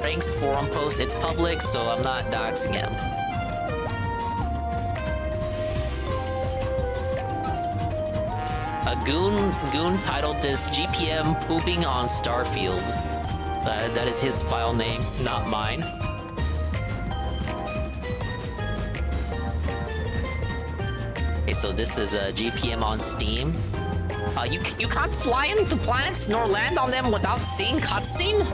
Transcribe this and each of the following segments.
Frank's forum post. It's public, so I'm not doxing him. A goon titled this GPM pooping on Starfield. That is his file name, not mine. Okay, so this is a GPM on Steam. You can't fly into planets nor land on them without seeing cutscene?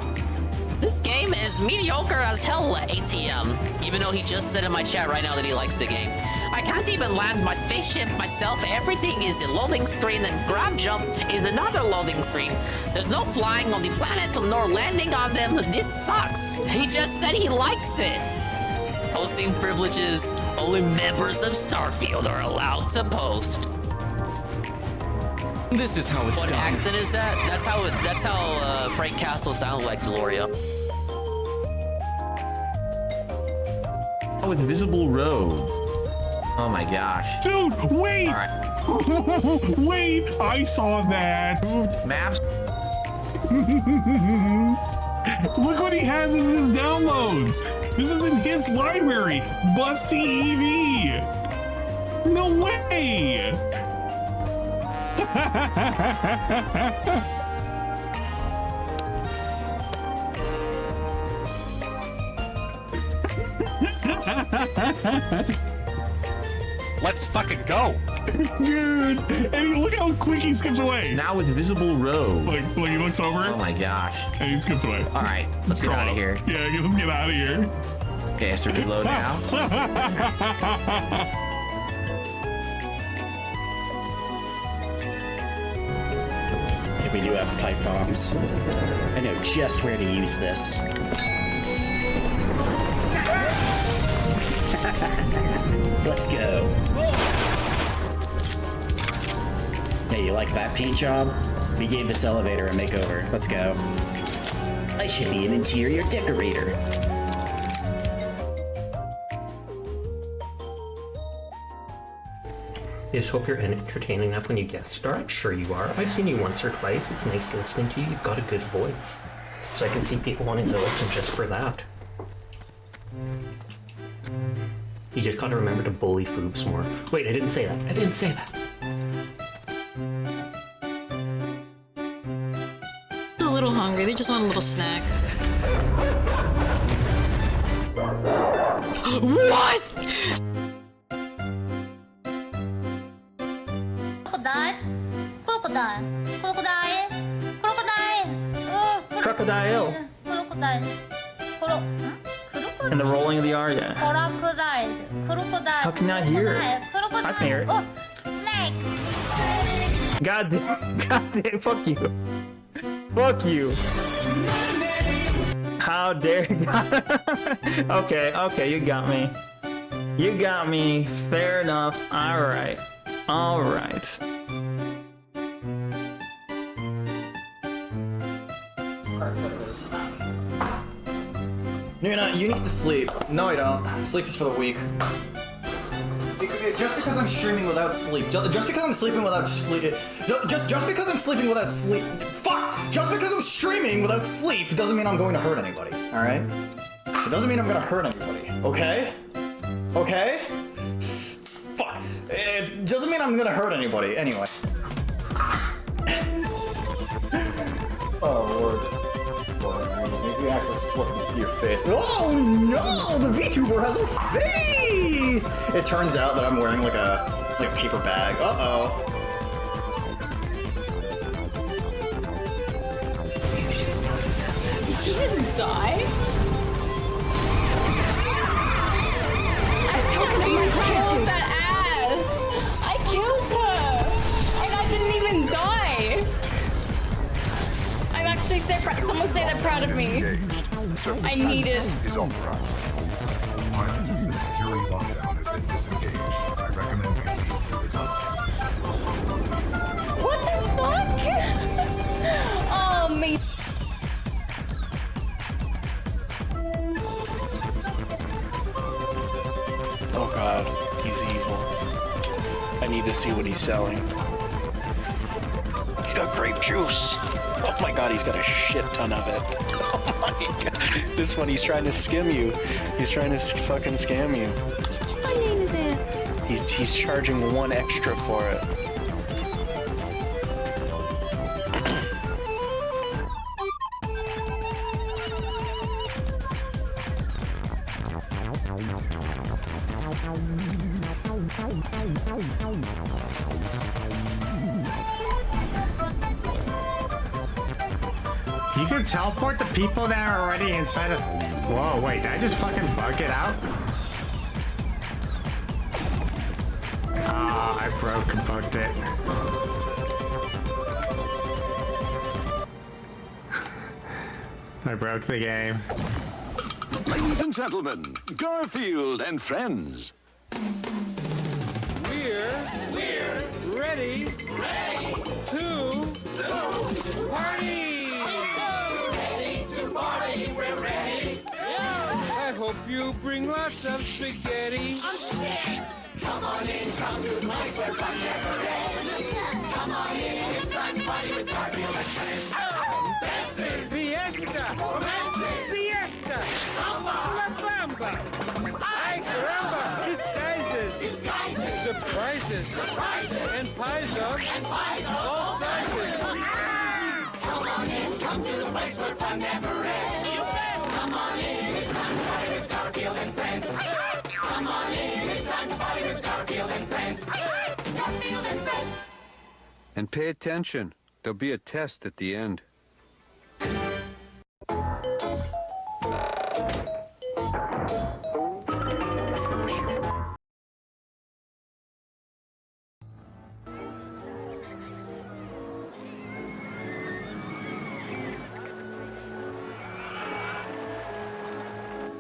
This game is mediocre as hell, ATM. Even though he just said in my chat right now that he likes the game. I can't even land my spaceship myself. Everything is a loading screen, and grab jump is another loading screen. There's no flying on the planet nor landing on them. This sucks. He just said he likes it. Posting privileges, only members of Starfield are allowed to post. This is how it's what done. What accent is that? That's how Frank Castle sounds like Deloria. With visible roads. Oh my gosh. Dude, wait! All right. Wait, I saw that. Maps. Look what he has in his downloads. This is in his library. Busty EV. No way. Let's fucking go, dude! And look how quick he skips away. Now with visible roads. Like he looks over. Oh my gosh! And he skips away. All right, let's get out of here. Yeah, let's get out of here. Okay, I have to reload now. We do have pipe bombs. I know just where to use this. Let's go. Hey, you like that paint job? We gave this elevator a makeover. Let's go. I should be an interior decorator. I just hope you're entertaining enough when you guest star. I'm sure you are. I've seen you once or twice. It's nice listening to you. You've got a good voice. So I can see people wanting to listen just for that. You just gotta remember to bully Foobs more. Wait, I didn't say that. I didn't say that. A little hungry. They just want a little snack. What? Crocodile. Crocodile. Crocodile. Crocodile. Crocodile. And the rolling of the R, yeah. Crocodile. Crocodile. How can I hear it? Crocodile. I can hear it. Oh, snake. God damn, fuck you. Fuck you. How dare you? Okay, you got me. You got me. Fair enough. Alright. Alright. No, you're not. You need to sleep. No, I don't. Sleep is for the weak. Just because I'm streaming without sleep. Just because I'm sleeping without sleep. Just because I'm sleeping without sleep. Fuck! Just because I'm streaming without sleep doesn't mean I'm going to hurt anybody. All right? It doesn't mean I'm going to hurt anybody. Okay? Okay? Fuck. It doesn't mean I'm going to hurt anybody. Anyway. Oh lord. You actually slip and see your face. Oh no! The VTuber has a face! It turns out that I'm wearing like a paper bag. Uh-oh. Did she just die? I took that ass! I killed her! And I didn't even die! I'm actually so proud. Someone say they're proud of me. I need it. What the fuck? Oh, me. Oh god, he's evil. I need to see what he's selling. He's got grape juice. Oh my god, he's got a shit ton of it. Oh my god. This one, he's trying to skim you. He's trying to fucking scam you. My name is Anne. He's charging 1 extra for it. You can teleport the people that are already inside of... Whoa, wait, did I just fucking bug it out? Ah, I broke and bugged it. I broke the game. Ladies and gentlemen, Garfield and friends. We're ready to party! Ready to party, we're ready! I hope you bring lots of spaghetti. Come on in, come to the place where fun never ends. Come on in, it's time to party with Garfield and friends. Dancing, fiesta, romancing, siesta, samba, la bamba. Ay caramba, disguises, surprises, and pies of all sizes. Come on in, come to the place where fun never ends. Come on in, it's time to party with Garfield and friends. Come on in, it's time to party with Garfield and friends. Garfield and friends. And pay attention. There'll be a test at the end.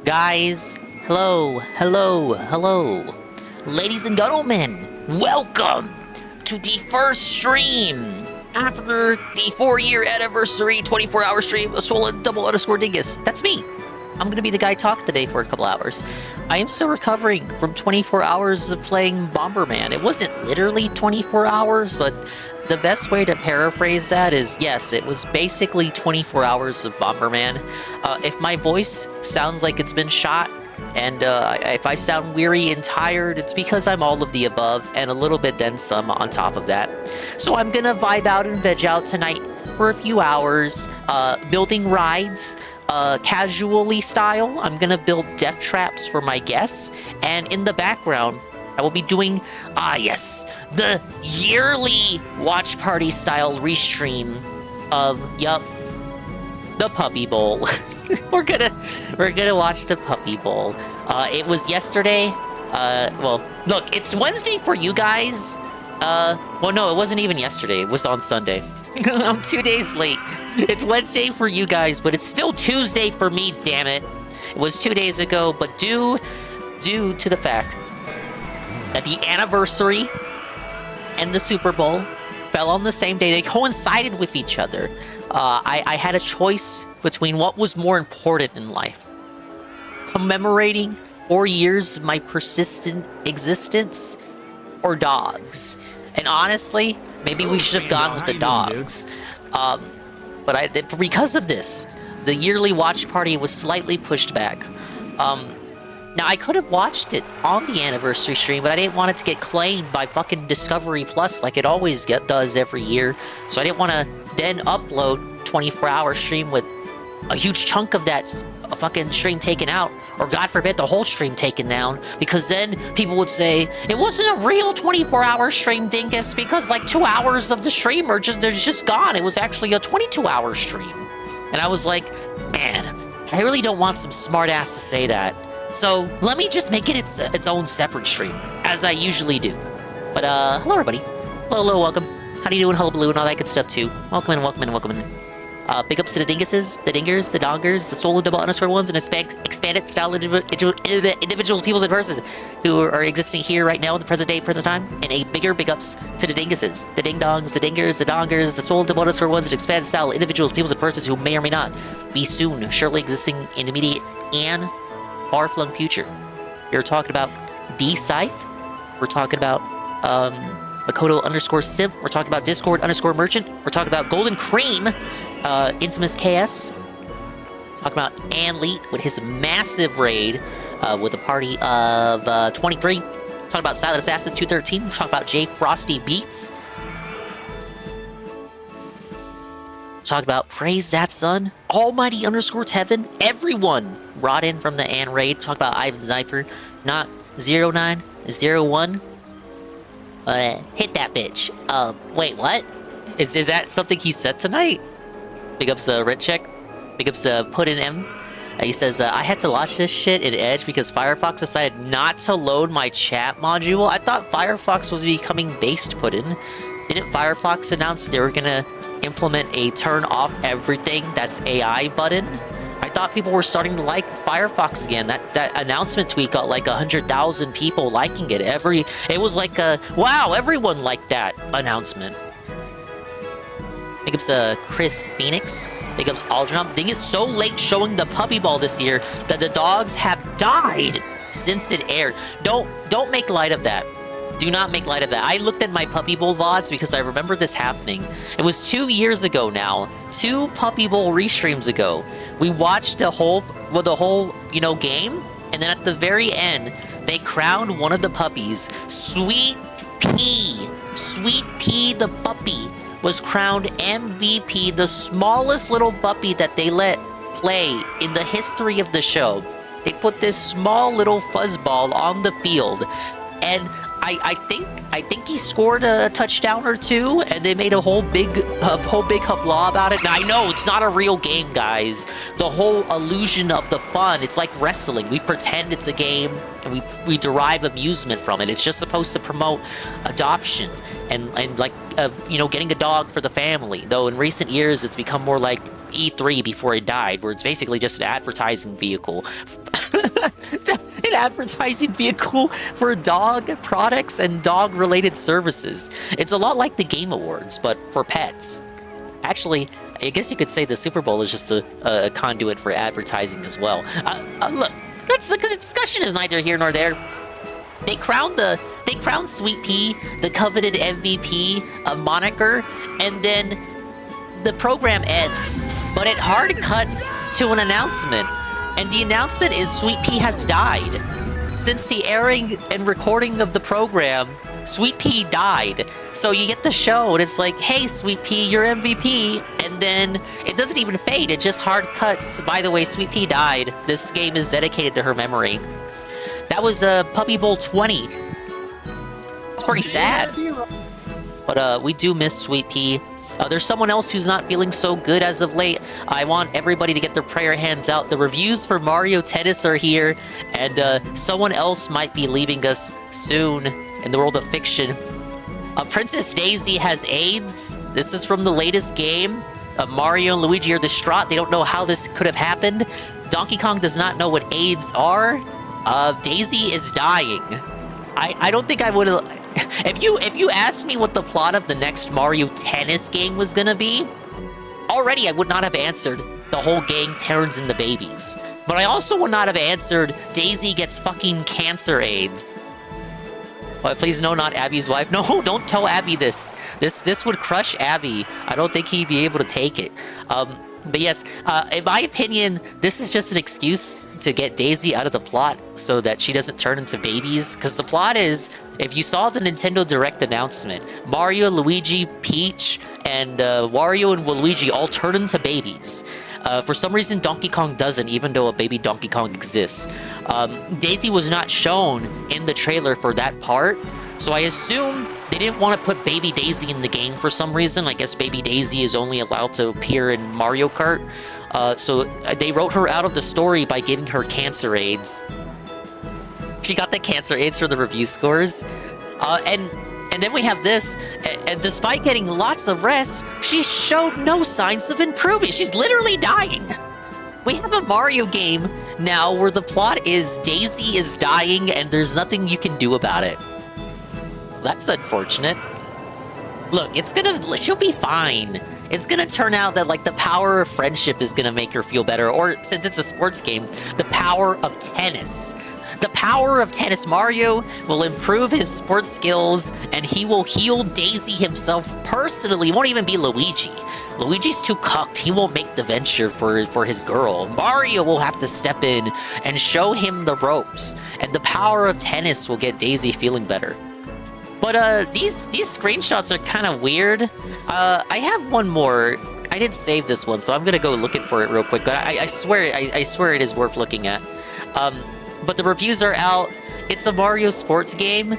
Guys, hello. Ladies and gentlemen, welcome to the first stream after the 4-year anniversary 24-hour stream of Swollen_Dingus. That's me. I'm gonna be the guy talking today for a couple hours. I am still recovering from 24 hours of playing Bomberman. It wasn't literally 24 hours, but the best way to paraphrase that is, yes, it was basically 24 hours of Bomberman. If my voice sounds like it's been shot, and if I sound weary and tired, it's because I'm all of the above, and a little bit then some on top of that. So I'm gonna vibe out and veg out tonight for a few hours, building rides, casually style. I'm gonna build death traps for my guests, and in the background, I will be doing, the yearly watch party style restream of, the Puppy Bowl. we're gonna watch the Puppy Bowl. It was yesterday. Well, look, it's Wednesday for you guys. Well, no, it wasn't even yesterday. It was on Sunday. I'm 2 days late. It's Wednesday for you guys, but it's still Tuesday for me, damn it. It was 2 days ago, but due to the fact that the anniversary and the Super Bowl fell on the same day, they coincided with each other. I had a choice between what was more important in life. Commemorating 4 years of my persistent existence, or dogs. And honestly, maybe we should have gone with the dogs. But because of this, the yearly watch party was slightly pushed back. Now, I could have watched it on the anniversary stream, but I didn't want it to get claimed by fucking Discovery Plus like it always does every year. So I didn't want to then upload 24-hour stream with a huge chunk of that fucking stream taken out, or God forbid the whole stream taken down, because then people would say it wasn't a real 24-hour stream, dingus, because like 2 hours of the stream are just gone. It was actually a 22-hour stream. And I was like, man, I really don't want some smart ass to say that. So let me just make it its own separate stream, as I usually do. But hello everybody. Hello, welcome. How do you doing, hullabaloo, and all that good stuff too. Welcome in. Big ups to the dinguses, the dingers, the dongers, the solo double underscore ones, and expanded style individuals, peoples, and persons who are existing here right now in the present day, present time. And a bigger big ups to the dinguses, the ding dongs, the dingers, the dongers, the solo double underscore ones, and expanded style individuals, peoples, and persons who may or may not be soon, surely existing in immediate and far-flung future. We're talking about D-Scythe. We're talking about Makoto_Simp. We're talking about Discord_Merchant. We're talking about Golden Cream, Infamous KS. Talking about Anleet with his massive raid with a party of 23. Talking about Silent Assassin 213. We're talking about J Frosty Beats. Talk about Praise That Son, Almighty_Tevin, everyone brought in from the Ann raid. Talk about Ivan Zypher, not 0901. Hit that bitch. Wait, what? Is that something he said tonight? Big ups, Red Check. Big ups, Put in M. He says, I had to launch this shit in Edge because Firefox decided not to load my chat module. I thought Firefox was becoming based, Put in. Didn't Firefox announce they were gonna implement a turn off everything that's AI button? I thought people were starting to like Firefox again. That announcement tweet got like 100,000 people liking it. It was like wow, everyone liked that announcement. Big ups Chris Phoenix. Big ups Aldrin. Thing is so late showing the Puppy Bowl this year that the dogs have died since it aired. Don't make light of that. Do not make light of that. I looked at my Puppy Bowl VODs because I remember this happening. It was 2 years ago now. 2 Puppy Bowl restreams ago. We watched the whole game, and then at the very end, they crowned one of the puppies. Sweet Pea. Sweet Pea the puppy was crowned MVP, the smallest little puppy that they let play in the history of the show. They put this small little fuzzball on the field, and I think he scored a touchdown or two, and they made a whole big habla about it. Now, I know it's not a real game, guys. The whole illusion of the fun, it's like wrestling. We pretend it's a game, and we derive amusement from it. It's just supposed to promote adoption and like getting a dog for the family. Though in recent years, it's become more like E3 before it died, where it's basically just an advertising vehicle. An advertising vehicle for dog products and dog-related services. It's a lot like the Game Awards, but for pets. Actually, I guess you could say the Super Bowl is just a conduit for advertising as well. Look, the discussion is neither here nor there. They crowned Sweet Pea the coveted MVP moniker, and then the program ends, but it hard cuts to an announcement, and the announcement is Sweet Pea has died. Since the airing and recording of the program, Sweet Pea died. So you get the show, and it's like, hey, Sweet Pea, you're MVP, and then it doesn't even fade, it just hard cuts. By the way, Sweet Pea died. This game is dedicated to her memory. That was Puppy Bowl 20. It's pretty sad. But we do miss Sweet Pea. There's someone else who's not feeling so good as of late. I want everybody to get their prayer hands out. The reviews for Mario Tennis are here, and someone else might be leaving us soon in the world of fiction. Princess Daisy has AIDS. This is from the latest game. Mario and Luigi are distraught. They don't know how this could have happened. Donkey Kong does not know what AIDS are. Daisy is dying. I don't think I would have... If you asked me what the plot of the next Mario Tennis game was gonna be, already I would not have answered the whole gang turns into babies. But I also would not have answered Daisy gets fucking cancer AIDS. Well, please no, not Abby's wife. No, don't tell Abby this. This would crush Abby. I don't think he'd be able to take it. But yes, in my opinion, this is just an excuse to get Daisy out of the plot so that she doesn't turn into babies. Because the plot is, if you saw the Nintendo Direct announcement, Mario, Luigi, Peach, and Wario and Luigi all turn into babies. For some reason, Donkey Kong doesn't, even though a baby Donkey Kong exists. Daisy was not shown in the trailer for that part, so I assume they didn't want to put Baby Daisy in the game for some reason. I guess Baby Daisy is only allowed to appear in Mario Kart. So they wrote her out of the story by giving her cancer AIDS. She got the cancer AIDS for the review scores. And then we have this, and despite getting lots of rest, she showed no signs of improving. She's literally dying. We have a Mario game now where the plot is Daisy is dying and there's nothing you can do about it. That's unfortunate. Look, she'll be fine. It's gonna turn out that, like, the power of friendship is gonna make her feel better, or, since it's a sports game, the power of tennis. The power of Tennis Mario will improve his sports skills, and he will heal Daisy himself personally. It won't even be Luigi. Luigi's too cucked. He won't make the venture for his girl. Mario will have to step in and show him the ropes, and the power of tennis will get Daisy feeling better. But these screenshots are kind of weird. I have one more. I didn't save this one, so I'm gonna go looking for it real quick. But I swear it is worth looking at. But the reviews are out. It's a Mario sports game.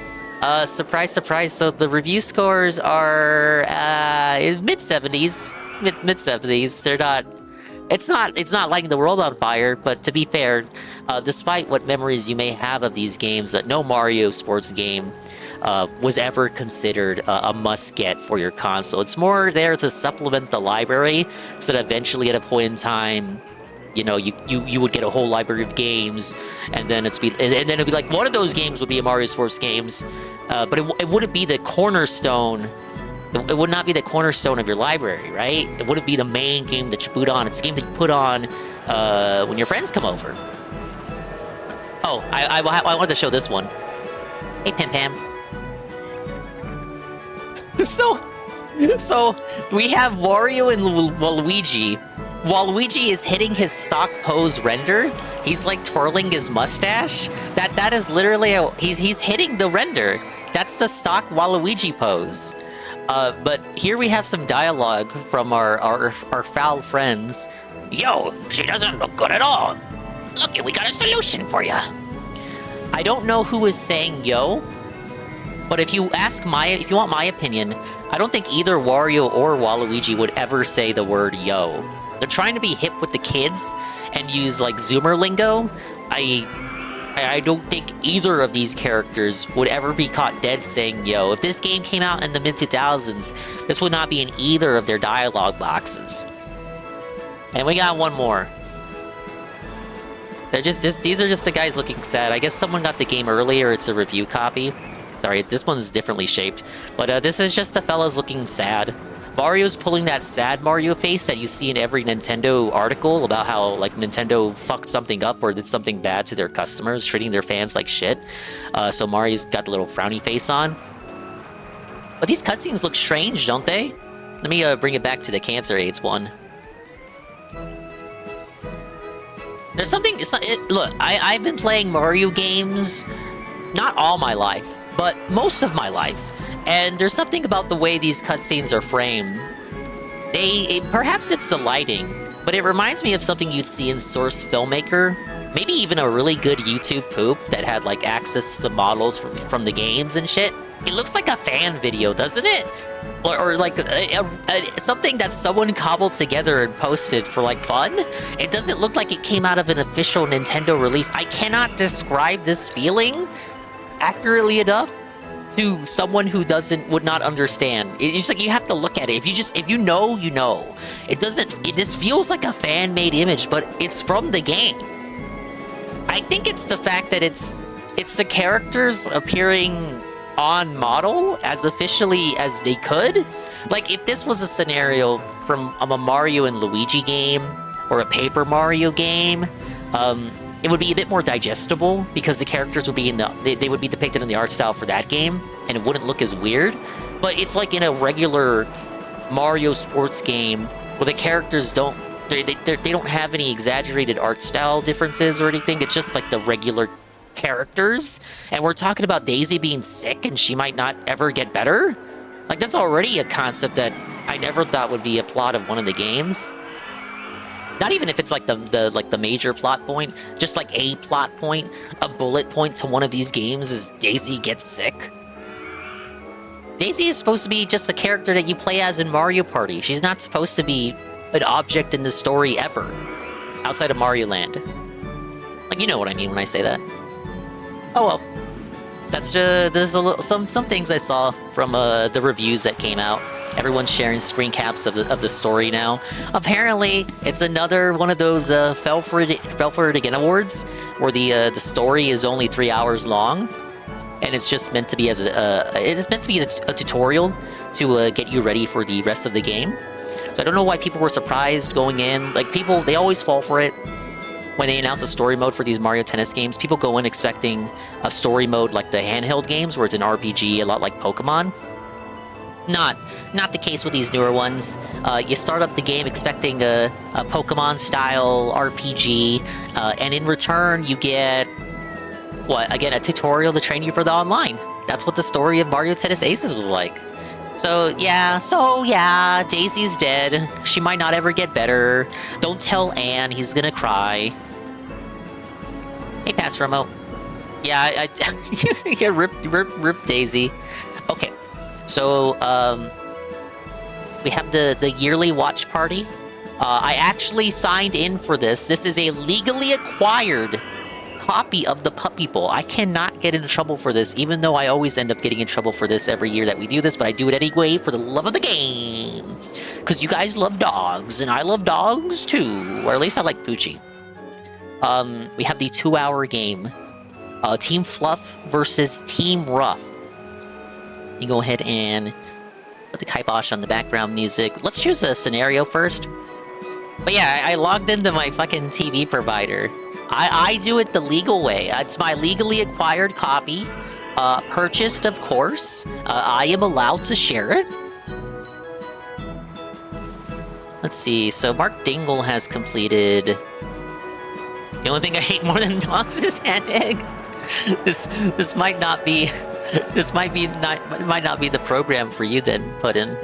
Surprise, surprise. So the review scores are mid-70s. Mid-70s. They're not... It's not lighting the world on fire, but to be fair, despite what memories you may have of these games, that no Mario sports game was ever considered a must-get for your console. It's more there to supplement the library, so that eventually at a point in time, you know, you would get a whole library of games, and then it'd be like one of those games would be a Mario sports games, but it wouldn't be the cornerstone. It would not be the cornerstone of your library, right? It wouldn't be the main game that you put on. It's a game that you put on when your friends come over. Oh, I wanted to show this one. Hey, Pim Pam. So we have Wario and Waluigi. Waluigi is hitting his stock pose render. He's like twirling his mustache. That is literally he's hitting the render. That's the stock Waluigi pose. But here we have some dialogue from our foul friends. Yo, she doesn't look good at all. Look, we got a solution for you. I don't know who is saying yo, but if you want my opinion, I don't think either Wario or Waluigi would ever say the word yo. They're trying to be hip with the kids and use like Zoomer lingo. I don't think either of these characters would ever be caught dead saying yo. If this game came out in the mid-2000s, this would not be in either of their dialogue boxes. And we got one more. These are just the guys looking sad. I guess someone got the game early, or it's a review copy. Sorry, this one's differently shaped. But this is just the fellas looking sad. Mario's pulling that sad Mario face that you see in every Nintendo article about how, like, Nintendo fucked something up or did something bad to their customers, treating their fans like shit. So Mario's got the little frowny face on. But these cutscenes look strange, don't they? Let me bring it back to the Cancer AIDS one. There's something... Look, I've been playing Mario games not all my life, but most of my life. And there's something about the way these cutscenes are framed. Perhaps it's the lighting, but it reminds me of something you'd see in Source Filmmaker. Maybe even a really good YouTube poop that had like access to the models from the games and shit. It looks like a fan video, doesn't it? Or like something that someone cobbled together and posted for like fun. It doesn't look like it came out of an official Nintendo release. I cannot describe this feeling accurately enough to someone who would not understand. It's just like you have to look at it. If you know, you know. It just feels like a fan-made image, but it's from the game. I think it's the fact that it's the characters appearing on model as officially as they could. Like if this was a scenario from a Mario and Luigi game or a Paper Mario game, it would be a bit more digestible because the characters would be they would be depicted in the art style for that game, and it wouldn't look as weird. But it's like in a regular Mario sports game where the characters don't have any exaggerated art style differences or anything. It's just like the regular characters, and we're talking about Daisy being sick and she might not ever get better. Like that's already a concept that I never thought would be a plot of one of the games. Not even if it's like the major plot point, just like a plot point, a bullet point to one of these games is Daisy gets sick. Daisy is supposed to be just a character that you play as in Mario Party. She's not supposed to be an object in the story ever, outside of Mario Land. Like, you know what I mean when I say that. Oh well. That's there's some things I saw from the reviews that came out. Everyone's sharing screen caps of the story now. Apparently, it's another one of those fell for it again awards, where the story is only 3 hours long, and it's just meant to be a tutorial to get you ready for the rest of the game. So I don't know why people were surprised going in. Like people, they always fall for it. when they announce a story mode for these Mario Tennis games, people go in expecting a story mode like the handheld games, where it's an RPG, a lot like Pokemon. Not the case with these newer ones. You start up the game expecting a Pokemon-style RPG, and in return you get, what, again, a tutorial to train you for the online. That's what the story of Mario Tennis Aces was like. So yeah, Daisy's dead. She might not ever get better. Don't tell Anne, he's gonna cry. Hey, pass remote. Yeah, yeah, rip Daisy. Okay, so, we have the yearly watch party. I actually signed in for this. This is a legally acquired copy of the Puppy Bowl. I cannot get in trouble for this, even though I always end up getting in trouble for this every year that we do this, but I do it anyway for the love of the game. Because you guys love dogs, and I love dogs too. Or at least I like Poochie. We have the 2-hour game. Team Fluff versus Team Ruff. You go ahead and put the kibosh on the background music. Let's choose a scenario first. But yeah, I logged into my fucking TV provider. I do it the legal way. It's my legally acquired copy. Purchased, of course. I am allowed to share it. Let's see. So Mark Dingle has completed... The only thing I hate more than dogs is hand egg. This might not be... This might not be the program for you then, Puddin'.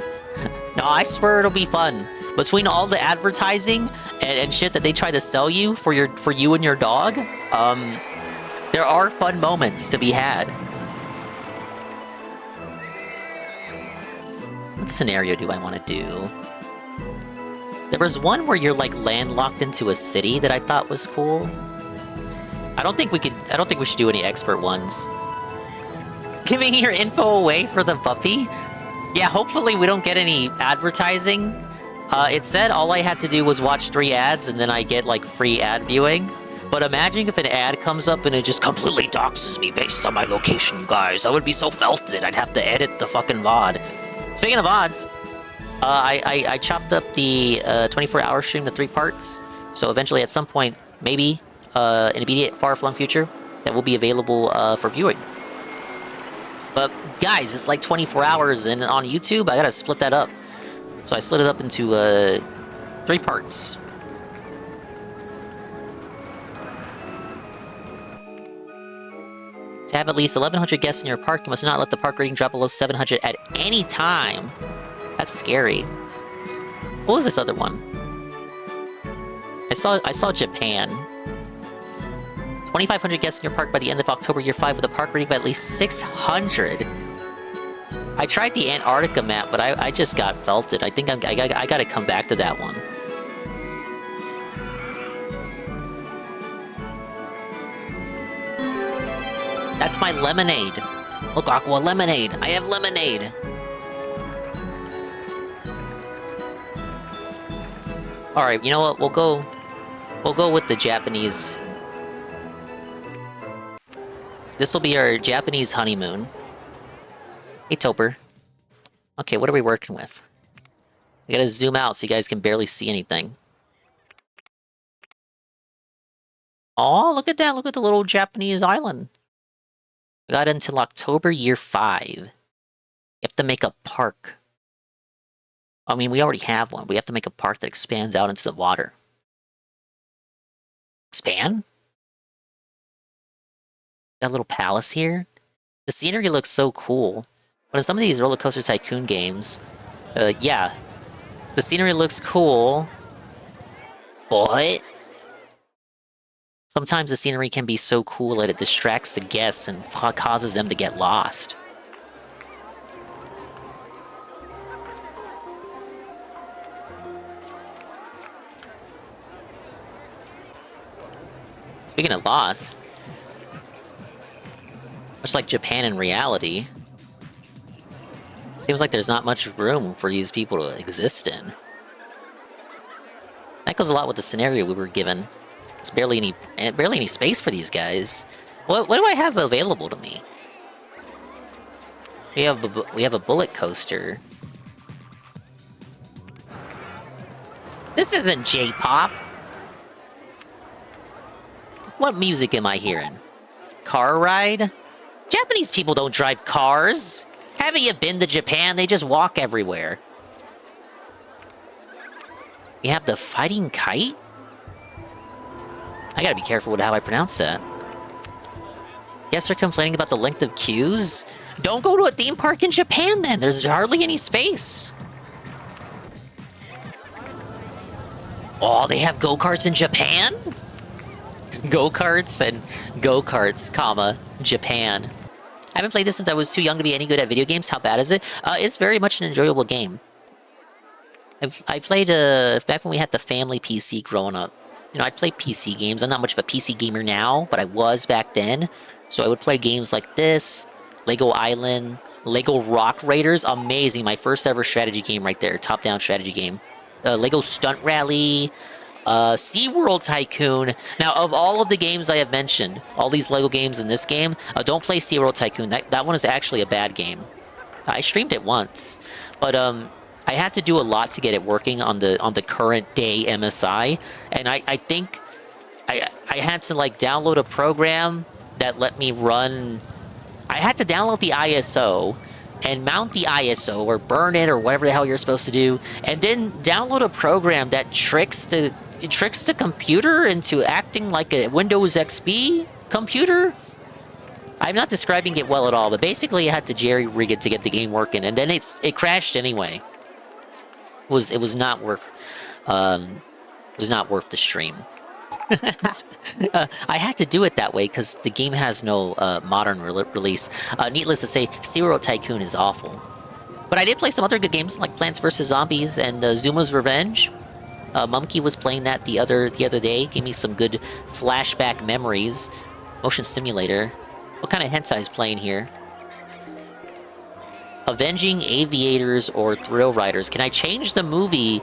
No, I swear it'll be fun. Between all the advertising and shit that they try to sell you for you and your dog, there are fun moments to be had. What scenario do I want to do? There was one where you're like landlocked into a city that I thought was cool. I don't think we should do any expert ones. Giving your info away for the puppy? Yeah, hopefully we don't get any advertising. It said all I had to do was watch 3 ads and then I get, like, free ad viewing. But imagine if an ad comes up and it just completely doxes me based on my location, you guys. I would be so felted, I'd have to edit the fucking VOD. Speaking of VODs, I chopped up the 24-hour stream to 3 parts. So eventually, at some point, maybe in immediate far-flung future, that will be available for viewing. But guys, it's like 24 hours, and on YouTube, I gotta split that up. So I split it up into 3 parts. To have at least 1,100 guests in your park, you must not let the park rating drop below 700 at any time. That's scary. What was this other one? I saw Japan. 2,500 guests in your park by the end of October year 5 with a park rating of at least 600. I tried the Antarctica map, but I just got felted. I think I gotta come back to that one. That's my lemonade. Look, Aqua Lemonade. I have lemonade. Alright, you know what? We'll go with the Japanese. This will be our Japanese honeymoon. Hey, Topper. Okay, what are we working with? We gotta zoom out so you guys can barely see anything. Oh, look at that. Look at the little Japanese island. We got until October year 5. You have to make a park. I mean, we already have one. We have to make a park that expands out into the water. Expand? Got a little palace here. The scenery looks so cool. But in some of these Roller Coaster Tycoon games, yeah, the scenery looks cool, but sometimes the scenery can be so cool that it distracts the guests and causes them to get lost. Speaking of lost, much like Japan in reality, seems like there's not much room for these people to exist in. That goes a lot with the scenario we were given. There's barely any space for these guys. What do I have available to me? We have a bullet coaster. This isn't J-pop. What music am I hearing? Car ride? Japanese people don't drive cars. Haven't you been to Japan? They just walk everywhere. You have the fighting kite? I gotta be careful with how I pronounce that. Guess they're complaining about the length of queues? Don't go to a theme park in Japan then. There's hardly any space. Oh, they have go-karts in Japan? Go-karts and go-karts, comma, Japan. I haven't played this since I was too young to be any good at video games. How bad is it? It's very much an enjoyable game. I played back when we had the family PC growing up. You know, I played PC games. I'm not much of a PC gamer now, but I was back then. So I would play games like this, Lego Island, Lego Rock Raiders. Amazing. My first ever strategy game right there. Top-down strategy game. Lego Stunt Rally, SeaWorld Tycoon. Now, of all of the games I have mentioned, all these Lego games in this game, don't play SeaWorld Tycoon. That one is actually a bad game. I streamed it once, but I had to do a lot to get it working on the current day MSI, and I think I had to like download a program that let me run. I had to download the ISO and mount the ISO or burn it or whatever the hell you're supposed to do, and then download a program that tricks the computer into acting like a Windows XP computer. I'm not describing it well at all, but basically I had to jerry-rig it to get the game working, and then it crashed anyway. It was not worth the stream. I had to do it that way because the game has no modern release. Needless to say, SeaWorld Tycoon is awful. But I did play some other good games like Plants vs. Zombies and Zuma's Revenge. Mumkey was playing that the other day. Gave me some good flashback memories. Motion Simulator. What kind of hentai is playing here? Avenging Aviators or Thrill Riders. Can I change the movie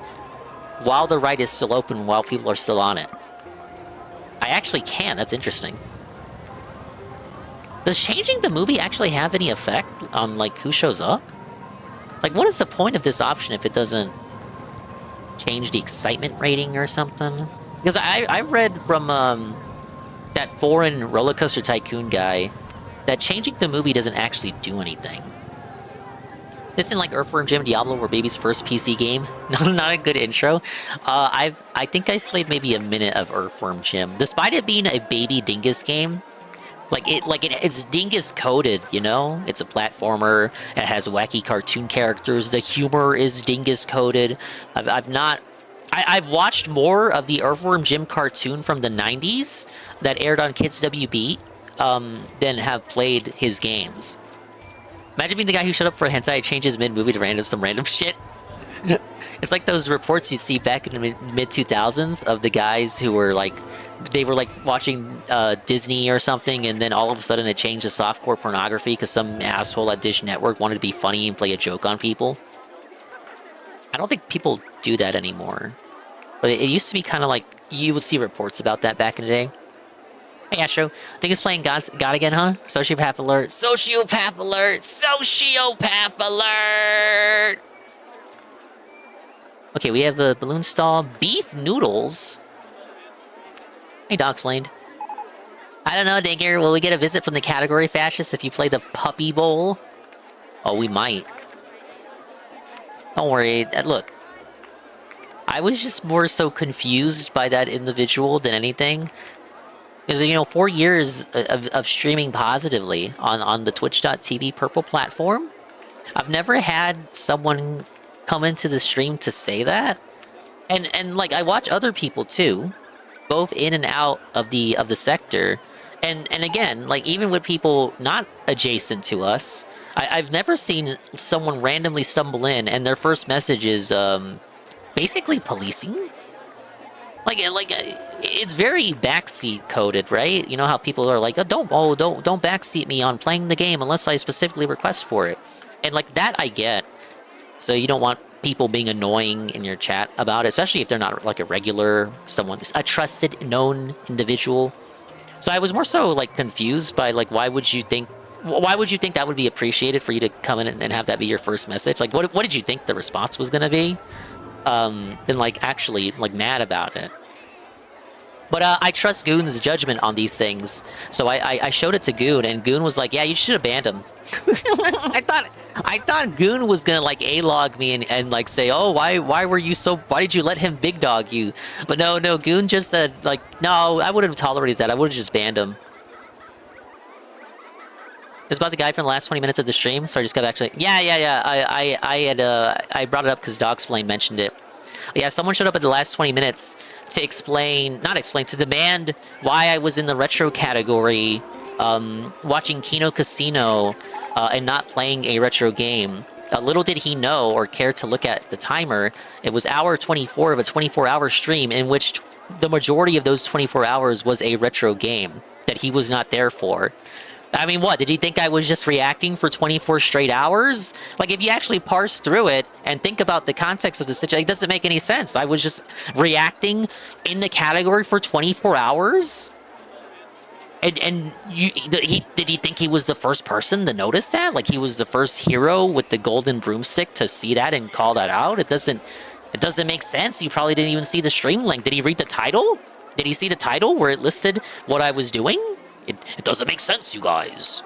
while the ride is still open, while people are still on it? I actually can. That's interesting. Does changing the movie actually have any effect on, like, who shows up? Like, what is the point of this option if it doesn't change the excitement rating or something? Because I read from that foreign Roller Coaster Tycoon guy that changing the movie doesn't actually do anything. This isn't like Earthworm Jim Diablo were baby's first PC game. No, not a good intro. I think I've played maybe a minute of Earthworm Jim. Despite it being a baby dingus game, it's dingus coded, you know? It's a platformer. It has wacky cartoon characters. The humor is dingus coded. I've watched more of the Earthworm Jim cartoon from the 90s that aired on Kids WB than have played his games. Imagine being the guy who showed up for a hentai, changes mid-movie to some random shit. It's like those reports you'd see back in the mid-2000s of the guys who were like, they were like watching Disney or something, and then all of a sudden it changed to softcore pornography because some asshole at Dish Network wanted to be funny and play a joke on people. I don't think people do that anymore. But it used to be kind of like, you would see reports about that back in the day. Hey, Astro. I think it's playing God again, huh? Sociopath alert. Sociopath alert. Sociopath alert. Okay, we have the balloon stall. Beef noodles. Hey, Dogsplained. I don't know, Dinker. Will we get a visit from the category fascists if you play the Puppy Bowl? Oh, we might. Don't worry. Look. I was just more so confused by that individual than anything. Because, you know, 4 years of streaming positively on the Twitch.tv purple platform, I've never had someone come into the stream to say that. And like, I watch other people too, both in and out of the sector. And again, like, even with people not adjacent to us, I've never seen someone randomly stumble in and their first message is basically policing. Like it's very backseat coded, right? You know how people are like, oh, don't backseat me on playing the game unless I specifically request for it. And like that I get. So you don't want people being annoying in your chat about it, especially if they're not like a regular, a trusted, known individual. So I was more so like confused by like, why would you think that would be appreciated for you to come in and have that be your first message? Like, what did you think the response was gonna be? Than like actually like mad about it. But I trust Goon's judgment on these things. So I showed it to Goon, and Goon was like, yeah, you should have banned him. I thought Goon was gonna like A-log me and like say, oh, why did you let him big dog you? But no, Goon just said like, no, I wouldn't have tolerated that. I would have just banned him. It's about the guy from the last 20 minutes of the stream. So I just got back to it. Yeah. I brought it up because Dogsplain mentioned it. Yeah, someone showed up at the last 20 minutes to to demand why I was in the retro category, watching Kino Casino, and not playing a retro game. Little did he know or care to look at the timer. It was hour 24 of a 24-hour stream in which the majority of those 24 hours was a retro game that he was not there for. I mean, what? Did he think I was just reacting for 24 straight hours? Like, if you actually parse through it and think about the context of the situation, it doesn't make any sense. I was just reacting in the category for 24 hours? And did he think he was the first person to notice that? Like, he was the first hero with the golden broomstick to see that and call that out? It doesn't make sense. He probably didn't even see the stream link. Did he read the title? Did he see the title where it listed what I was doing? It doesn't make sense, you guys.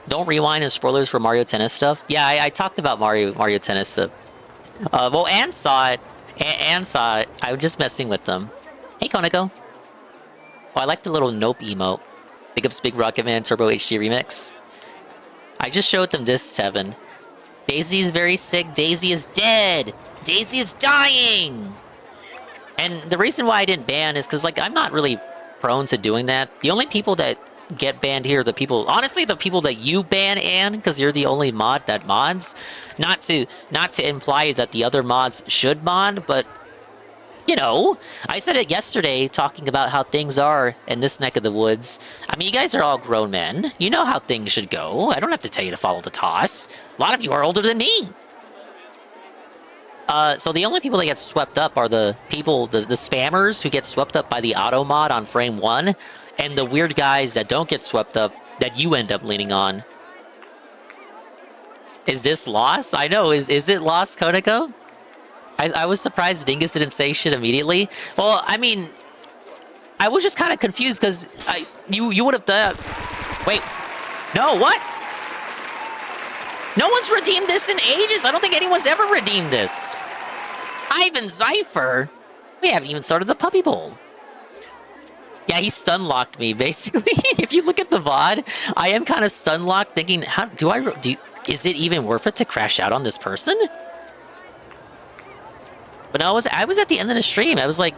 Don't rewind and spoilers for Mario Tennis stuff. Yeah, I talked about Mario Tennis stuff. Well, Ann saw it. Ann saw it. I was just messing with them. Hey, Konako. Oh, I like the little nope emote. Big ups Big Rocket Man Turbo HD Remix. I just showed them this 7. Daisy is very sick. Daisy is dead. Daisy is dying. And the reason why I didn't ban is because, like, I'm not really prone to doing that. The only people that get banned here are the people, honestly, the people that you ban, Anne, because you're the only mod that mods. Not to imply that the other mods should mod, but you know, I said it yesterday talking about how things are in this neck of the woods. I mean, you guys are all grown men. You know how things should go. I don't have to tell you to follow the toss. A lot of you are older than me. So the only people that get swept up are the people, the spammers who get swept up by the auto mod on frame 1, and the weird guys that don't get swept up that you end up leaning on. Is this loss? I know. Is it lost, Konako? I was surprised Dingus didn't say shit immediately. Well, I mean, I was just kind of confused because you would have done. Wait, no, what? No one's redeemed this in ages. I don't think anyone's ever redeemed this. Ivan Zypher? We haven't even started the Puppy Bowl. Yeah, he stun-locked me, basically. If you look at the VOD, I am kind of stun-locked thinking, how is it even worth it to crash out on this person? But I was at the end of the stream. I was like,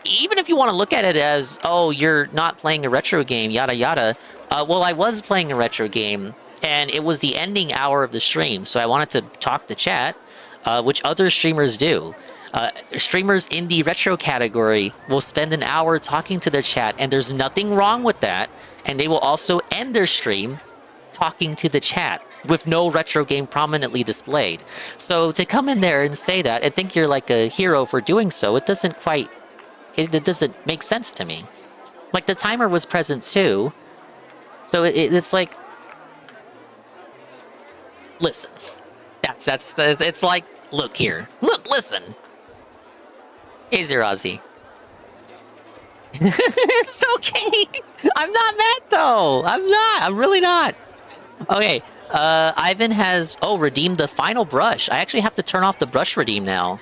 even if you want to look at it as, oh, you're not playing a retro game, yada yada. Well, I was playing a retro game, and it was the ending hour of the stream, so I wanted to talk to chat, which other streamers do. Streamers in the retro category will spend an hour talking to their chat, and there's nothing wrong with that. And they will also end their stream talking to the chat with no retro game prominently displayed. So to come in there and say that and think you're like a hero for doing so, it doesn't make sense to me. Like, the timer was present too. So it's like, listen, it's like, look here, listen. Hey, Zerazi. It's okay. I'm not mad though. I'm really not. Okay. Ivan has, redeemed the final brush. I actually have to turn off the brush redeem now.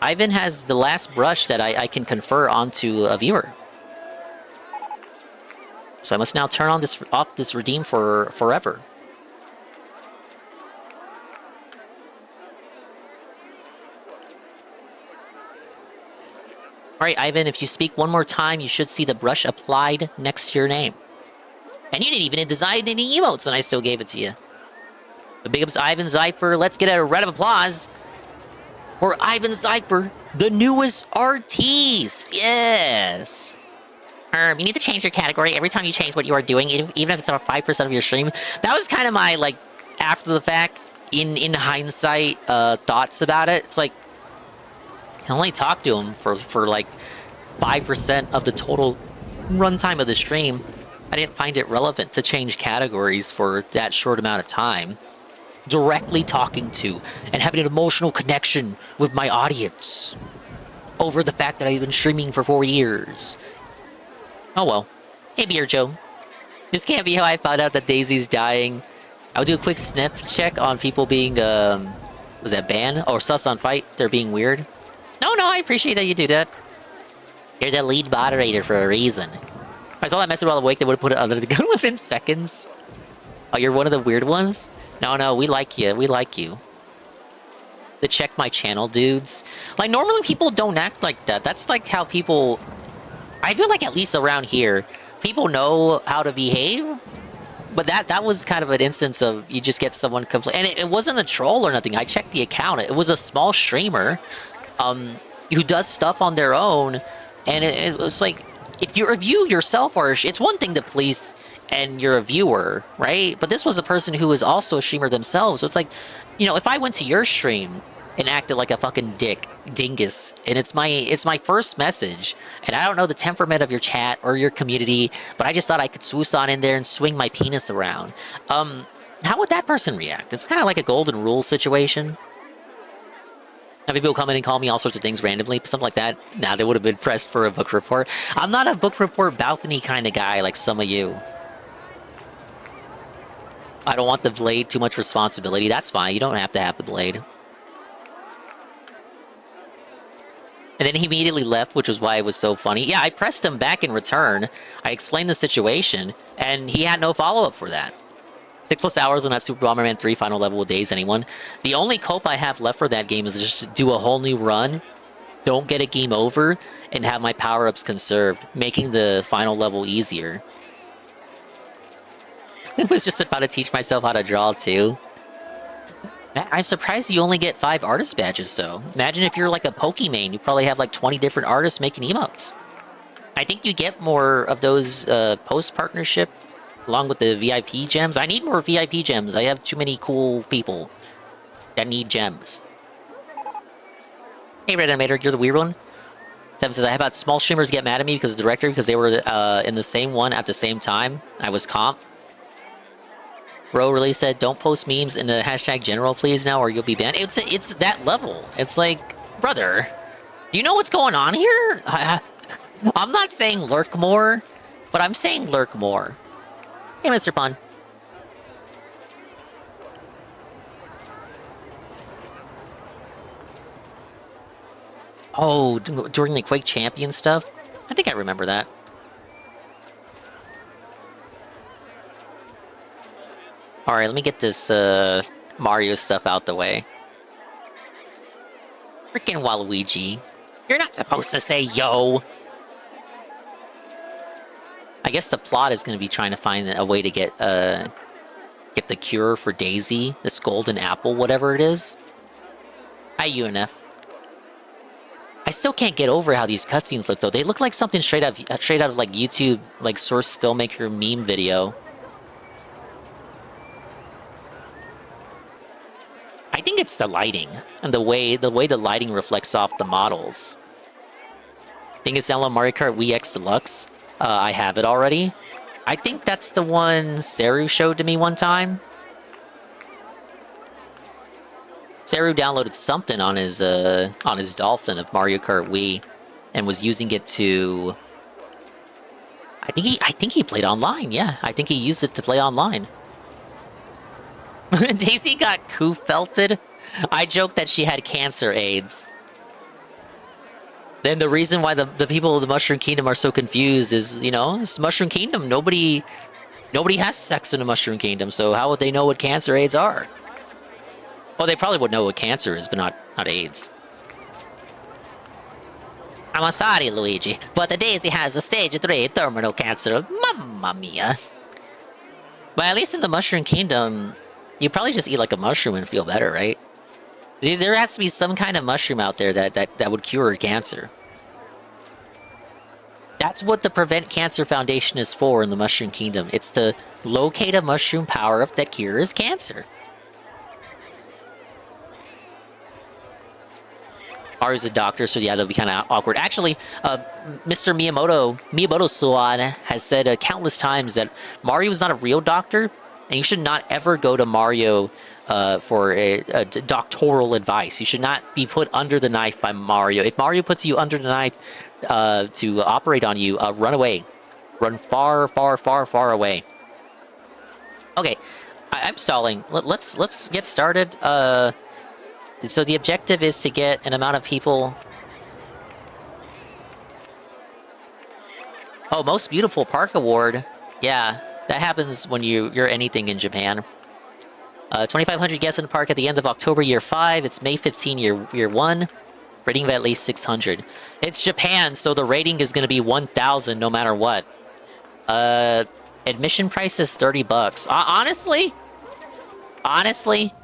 Ivan has the last brush that I can confer onto a viewer. So I must now turn on off this redeem for forever. Alright, Ivan, if you speak one more time, you should see the brush applied next to your name. And you didn't even design any emotes, and I still gave it to you. But big ups Ivan Zypher. Let's get a round of applause for Ivan Zypher, the newest artiste. Yes. You need to change your category every time you change what you are doing, even if it's about 5% of your stream. That was kind of my, like, after the fact, in hindsight, thoughts about it. It's like, I only talked to him for like 5% of the total runtime of the stream. I didn't find it relevant to change categories for that short amount of time. directly talking to and having an emotional connection with my audience over the fact that I've been streaming for 4 years. Oh well. Hey, Beer Joe. This can't be how I found out that Daisy's dying. I'll do a quick sniff check on people being, was that banned? Or sus on fight, they're being weird. No, I appreciate that you do that. You're the lead moderator for a reason. I saw that message while awake, they would have put it under the gun within seconds. Oh, you're one of the weird ones? No, we like you, The check my channel dudes. Like, normally people don't act like that. That's like how people... I feel like at least around here, people know how to behave. But that was kind of an instance of you just get someone complain. And it wasn't a troll or nothing. I checked the account. It was a small streamer who does stuff on their own. And it was like, if you review yourself, or it's one thing to police and you're a viewer, right? But this was a person who was also a streamer themselves. So it's like, you know, if I went to your stream and acted like a fucking dingus, and it's my first message, and I don't know the temperament of your chat or your community, but I just thought I could swoosh on in there and swing my penis around. How would that person react? It's kind of like a golden rule situation. Have people come in and call me all sorts of things randomly, something like that? Nah, they would have been pressed for a book report. I'm not a book report balcony kind of guy like some of you. I don't want the blade too much responsibility. That's fine. You don't have to have the blade. And then he immediately left, which was why it was so funny. Yeah, I pressed him back in return. I explained the situation, and he had no follow-up for that. 6+ hours on that Super Bomberman 3 final level with Days Anyone. The only cope I have left for that game is just to do a whole new run, don't get a game over, and have my power-ups conserved, making the final level easier. It was just about to teach myself how to draw, too. I'm surprised you only get 5 artist badges, though. Imagine if you're like a Pokemon, you probably have like 20 different artists making emotes. I think you get more of those post-partnership along with the VIP gems. I need more VIP gems. I have too many cool people that need gems. Hey, Red Animator, you're the weird one. Seven says, I have had small streamers get mad at me because of the director, because they were in the same one at the same time. I was comp. Bro really said, don't post memes in the hashtag general, please, now, or you'll be banned. It's that level. It's like, brother, do you know what's going on here? I'm not saying lurk more, but I'm saying lurk more. Hey, Mr. Pun. Oh, during the Quake Champion stuff? I think I remember that. Alright, let me get this Mario stuff out the way. Freaking Waluigi. You're not supposed to say yo! I guess the plot is going to be trying to find a way to get the cure for Daisy, this golden apple, whatever it is. Hi, UNF. I still can't get over how these cutscenes look, though. They look like something straight out of like YouTube, like source filmmaker meme video. I think it's the lighting and the way the lighting reflects off the models. I think it's download Mario Kart Wii X Deluxe. I have it already. I think that's the one Seru showed to me one time. Seru downloaded something on his Dolphin of Mario Kart Wii, and was using it to. I think he played online. Yeah, I think he used it to play online. Daisy got coup-felted. I joked that she had cancer AIDS. Then the reason why the people of the Mushroom Kingdom are so confused is, you know, it's Mushroom Kingdom. Nobody has sex in the Mushroom Kingdom, so how would they know what cancer AIDS are? Well, they probably would know what cancer is, but not AIDS. I'm sorry, Luigi, but the Daisy has a stage 3 terminal cancer. Mamma mia. But at least in the Mushroom Kingdom, you probably just eat like a mushroom and feel better, right? There has to be some kind of mushroom out there that would cure cancer. That's what the Prevent Cancer Foundation is for in the Mushroom Kingdom. It's to locate a mushroom power-up that cures cancer. Mario's a doctor, so yeah, that'll be kind of awkward. Actually, Mr. Miyamoto-san has said countless times that Mario is not a real doctor. And you should not ever go to Mario for a doctoral advice. You should not be put under the knife by Mario. If Mario puts you under the knife to operate on you, run away. Run far, far, far, far away. Okay, I'm stalling. Let's get started. So the objective is to get an amount of people. Oh, most beautiful park award. Yeah, that happens when you're anything in Japan. 2,500 guests in the park at the end of October, year 5. It's May 15, year 1. Rating of at least 600. It's Japan, so the rating is going to be 1,000 no matter what. Admission price is $30. Honestly,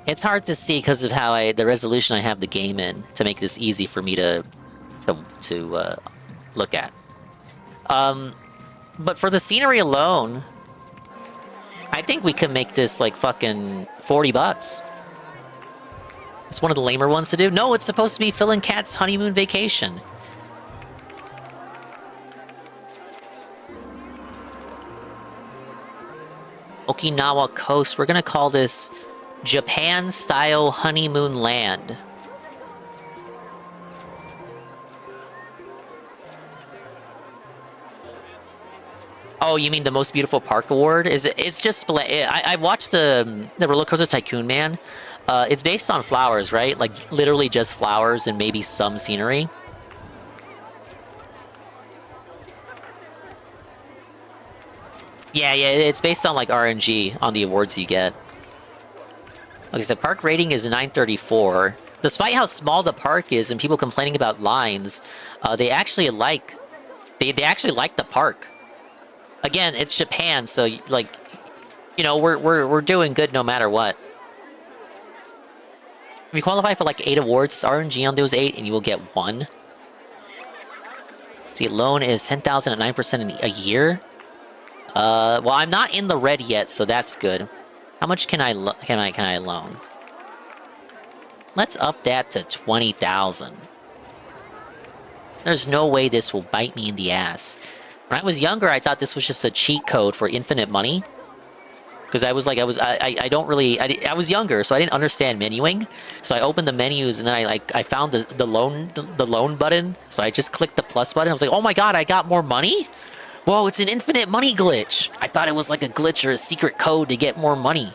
it's hard to see because of how the resolution I have the game in to make this easy for me to look at. But for the scenery alone, I think we could make this like fucking $40. It's one of the lamer ones to do. No, it's supposed to be Phil and Kat's honeymoon vacation. Okinawa Coast. We're gonna call this Japan-style honeymoon land. Oh, you mean the most beautiful park award? It's just I watched the Roller Coaster Tycoon, man. It's based on flowers, right? Like literally just flowers and maybe some scenery. Yeah, it's based on like RNG on the awards you get. Okay, so park rating is 934. Despite how small the park is and people complaining about lines, they actually like the park. Again, it's Japan, so like, you know, we're doing good no matter what. If you qualify for like 8 awards, RNG on those 8, and you will get 1. See, loan is 10,000 at 9% a year. Well, I'm not in the red yet, so that's good. How much can I loan? Let's up that to 20,000. There's no way this will bite me in the ass. When I was younger, I thought this was just a cheat code for infinite money. Because I was younger, so I didn't understand menuing. So I opened the menus and then I found the loan button. So I just clicked the plus button. I was like, oh my god, I got more money? Whoa, it's an infinite money glitch. I thought it was like a glitch or a secret code to get more money.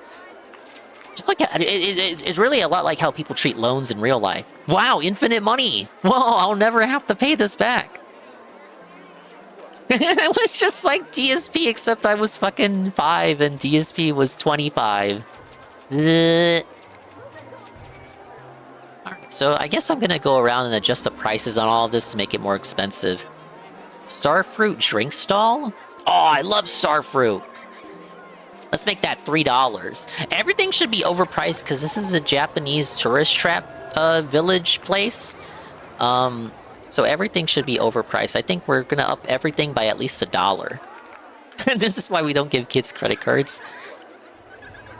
Just like, it's really a lot like how people treat loans in real life. Wow, infinite money. Whoa, I'll never have to pay this back. It was just like DSP, except I was fucking 5 and DSP was 25. Alright, so I guess I'm gonna go around and adjust the prices on all of this to make it more expensive. Starfruit drink stall? Oh, I love Starfruit. Let's make that $3. Everything should be overpriced because this is a Japanese tourist trap village place. So everything should be overpriced. I think we're gonna up everything by at least $1. This is why we don't give kids credit cards.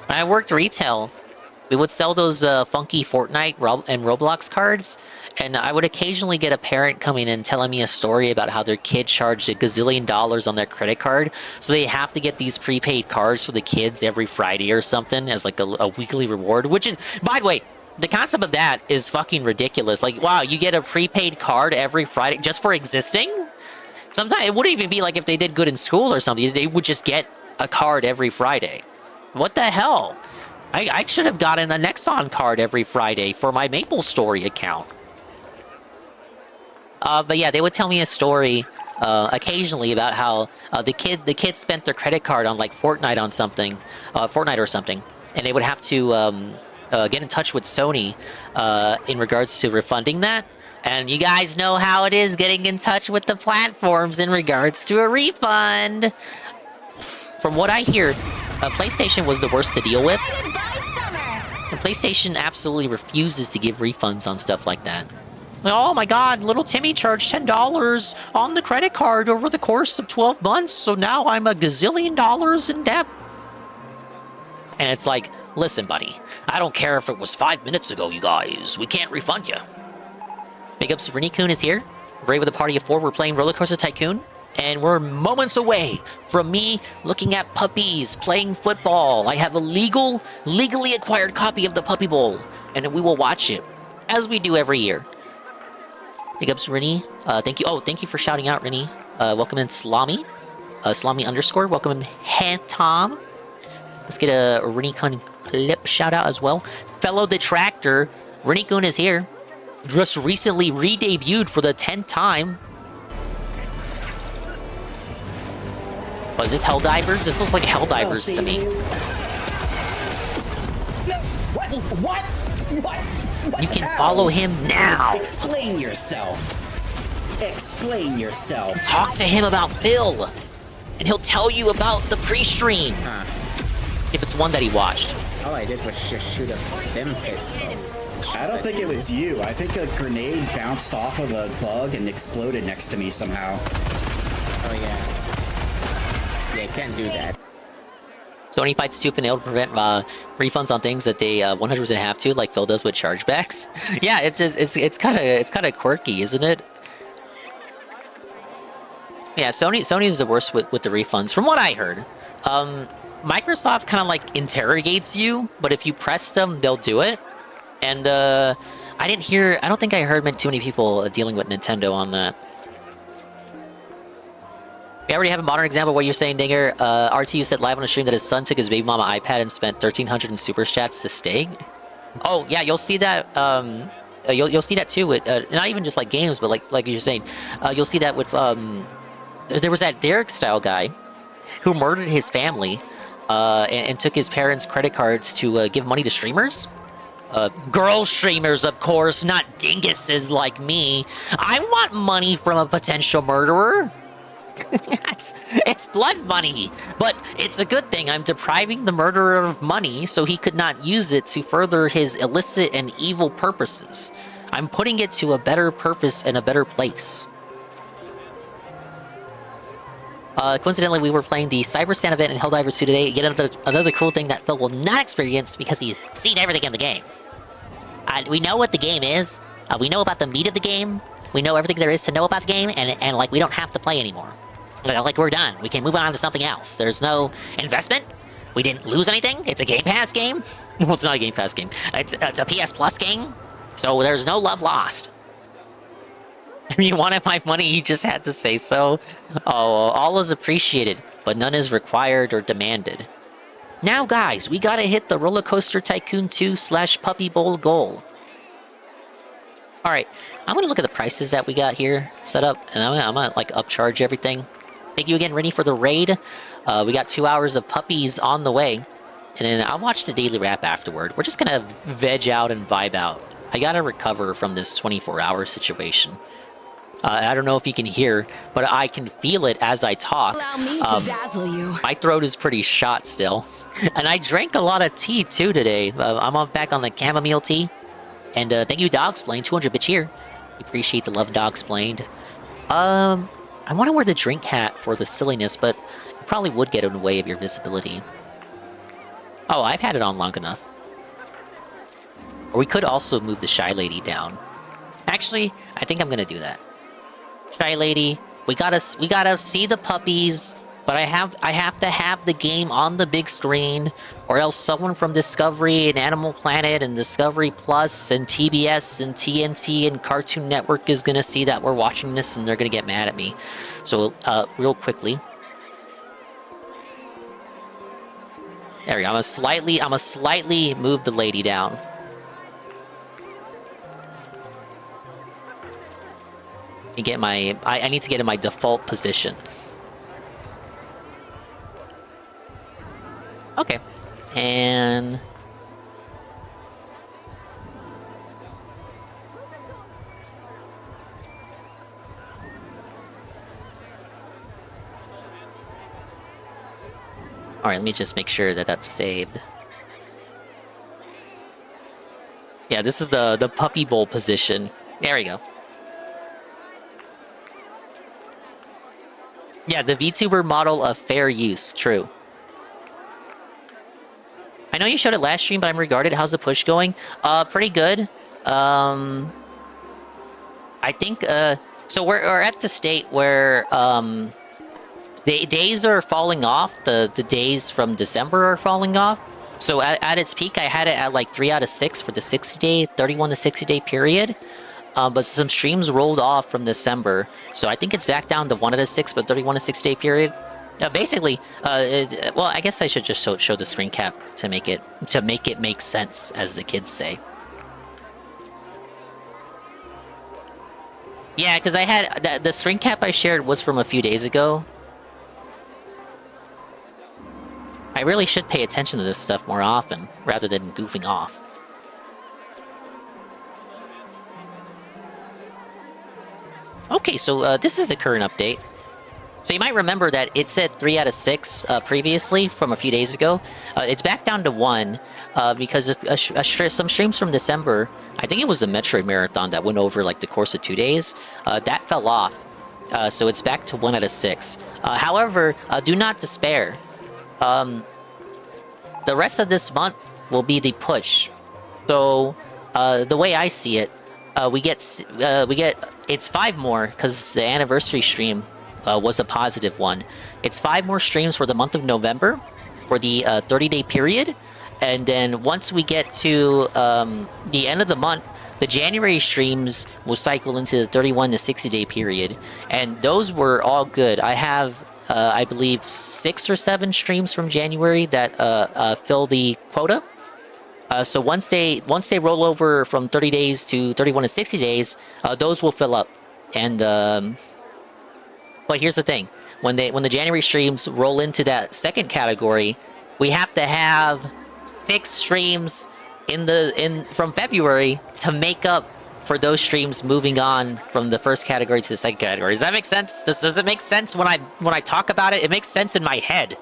When I worked retail, we would sell those funky Fortnite and Roblox cards, and I would occasionally get a parent coming in telling me a story about how their kid charged $1 gazillion on their credit card, so they have to get these prepaid cards for the kids every Friday or something as like a weekly reward, which is, by the way, the concept of that is fucking ridiculous. Like, wow, you get a prepaid card every Friday just for existing? Sometimes it wouldn't even be like if they did good in school or something. They would just get a card every Friday. What the hell? I should have gotten a Nexon card every Friday for my MapleStory account. But yeah, they would tell me a story occasionally about how the kid spent their credit card on like Fortnite or something, and they would have to get in touch with Sony in regards to refunding that. And you guys know how it is getting in touch with the platforms in regards to a refund. From what I hear, PlayStation was the worst to deal with. And PlayStation absolutely refuses to give refunds on stuff like that. Oh my god, little Timmy charged $10 on the credit card over the course of 12 months, so now I'm $1 gazillion in debt. And it's like, listen, buddy, I don't care if it was 5 minutes ago, you guys. We can't refund you. Big ups, Rennie-kun is here. Brave with a party of 4. We're playing Roller Coaster Tycoon. and we're moments away from me looking at puppies playing football. I have a legally acquired copy of the Pupper Bowl, and we will watch it as we do every year. Big ups, Rini. Thank you. Oh, thank you for shouting out, Rini. Welcome in, Slami. Slami _ welcome in, Tom. Let's get a Rini-kun clip shout out as well. Fellow detractor, Rini-kun is here. Just recently re-debuted for the 10th time. Was this Helldivers? This looks like Helldivers to me. What? You can follow him now. Explain yourself. Explain yourself. Talk to him about Phil, and he'll tell you about the pre-stream. If it's one that he watched. All I did was just shoot a stem pistol. I don't think it was you. I think a grenade bounced off of a bug and exploded next to me somehow. Oh yeah. Yeah, you can't do that. Sony fights tooth and nail to prevent refunds on things that they 100% have to, like Phil does with chargebacks. Yeah, it's kind of quirky, isn't it? Yeah, Sony is the worst with the refunds, from what I heard. Microsoft kind of like interrogates you, but if you press them, they'll do it. And I don't think I heard too many people dealing with Nintendo on that. We already have a modern example of what you're saying, Dinger. RTU said live on a stream that his son took his baby mama iPad and spent 1,300 in super chats to stay. Oh yeah, you'll see that. You'll see that too with not even just like games, but like you're saying, you'll see that with there was that Derek style guy who murdered his family and took his parents' credit cards to give money to streamers. Girl streamers, of course, not dinguses like me. I want money from a potential murderer. It's blood money, but it's a good thing. I'm depriving the murderer of money so he could not use it to further his illicit and evil purposes. I'm putting it to a better purpose and a better place. Coincidentally, we were playing the Cyber Stand event in Helldivers 2 today. Yet another cool thing that Phil will not experience because he's seen everything in the game. We know what the game is. We know about the meat of the game. We know everything there is to know about the game, and like we don't have to play anymore. Like we're done. We can move on to something else. There's no investment. We didn't lose anything. It's a Game Pass game. Well, it's not a Game Pass game. It's a PS Plus game. So there's no love lost. If you wanted my money, you just had to say so. Oh, all is appreciated, but none is required or demanded. Now, guys, we gotta hit the Roller Coaster Tycoon 2 / Pupper Bowl goal. Alright, I'm gonna look at the prices that we got here set up, and I'm gonna like upcharge everything. Thank you again, Rennie, for the raid. We got 2 hours of puppies on the way, and then I'll watch the daily wrap afterward. We're just gonna veg out and vibe out. I gotta recover from this 24-hour situation. I don't know if you can hear, but I can feel it as I talk. Allow me to dazzle you. My throat is pretty shot still. And I drank a lot of tea too today. I'm back on the chamomile tea. And thank you, Dogsplained. 200 bits here. Appreciate the love, Dogsplained. I want to wear the drink hat for the silliness, but it probably would get in the way of your visibility. Oh, I've had it on long enough. Or we could also move the Shy Lady down. Actually, I think I'm gonna do that. Shy Lady, we gotta see the puppies, but I have to have the game on the big screen, or else someone from Discovery and Animal Planet and Discovery Plus and TBS and TNT and Cartoon Network is gonna see that we're watching this and they're gonna get mad at me. So, real quickly. There we go. I'm gonna slightly move the lady down. I need to get in my default position. Okay. And all right, let me just make sure that that's saved. Yeah, this is the Pupper Bowl position. There we go. Yeah, the VTuber model of fair use. True. I know you showed it last stream, but I'm regarded. How's the push going? Pretty good. I think, so we're at the state where, The days are falling off. The days from December are falling off. So at its peak, I had it at like 3 out of 6 for the 60-day, 31 to 60-day period. But some streams rolled off from December, so I think it's back down to 1 out of 6 for 31 to 60-day period. Basically, well, I guess I should just show the screen cap to make it make sense, as the kids say. Yeah, because I had the screen cap I shared was from a few days ago. I really should pay attention to this stuff more often, rather than goofing off. Okay, so this is the current update. So you might remember that it said 3 out of 6 previously from a few days ago. It's back down to 1 because of some streams from December. I think it was the Metroid Marathon that went over like the course of 2 days. That fell off. So it's back to 1 out of 6. However, do not despair. The rest of this month will be the push. So the way I see it, we get it's 5 more because the anniversary stream was a positive one. It's 5 more streams for the month of November for the 30-day period, and then once we get to the end of the month, the January streams will cycle into the 31 to 60-day period, and those were all good. I have I believe 6 or 7 streams from January that fill the quota. So once they roll over from 30 days to 31 to 60 days, those will fill up. And but here's the thing: when the January streams roll into that second category, we have to have 6 streams from February to make up for those streams moving on from the first category to the second category. Does that make sense? Does it make sense when I talk about it? It makes sense in my head.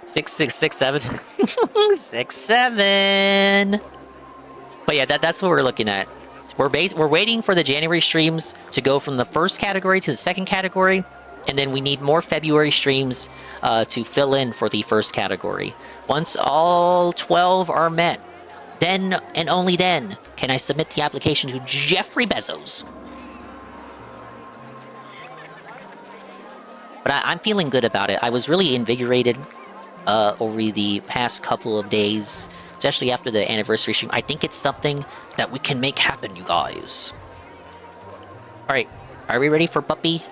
6, 6, 6, 7. 6, 7. But yeah, that's what we're looking at. We're waiting for the January streams to go from the first category to the second category, and then we need more February streams to fill in for the first category. Once all 12 are met, then and only then can I submit the application to Jeffrey Bezos. But I'm feeling good about it. I was really invigorated over the past couple of days, especially after the anniversary stream. I think it's something that we can make happen, you guys. Alright, are we ready for Puppy?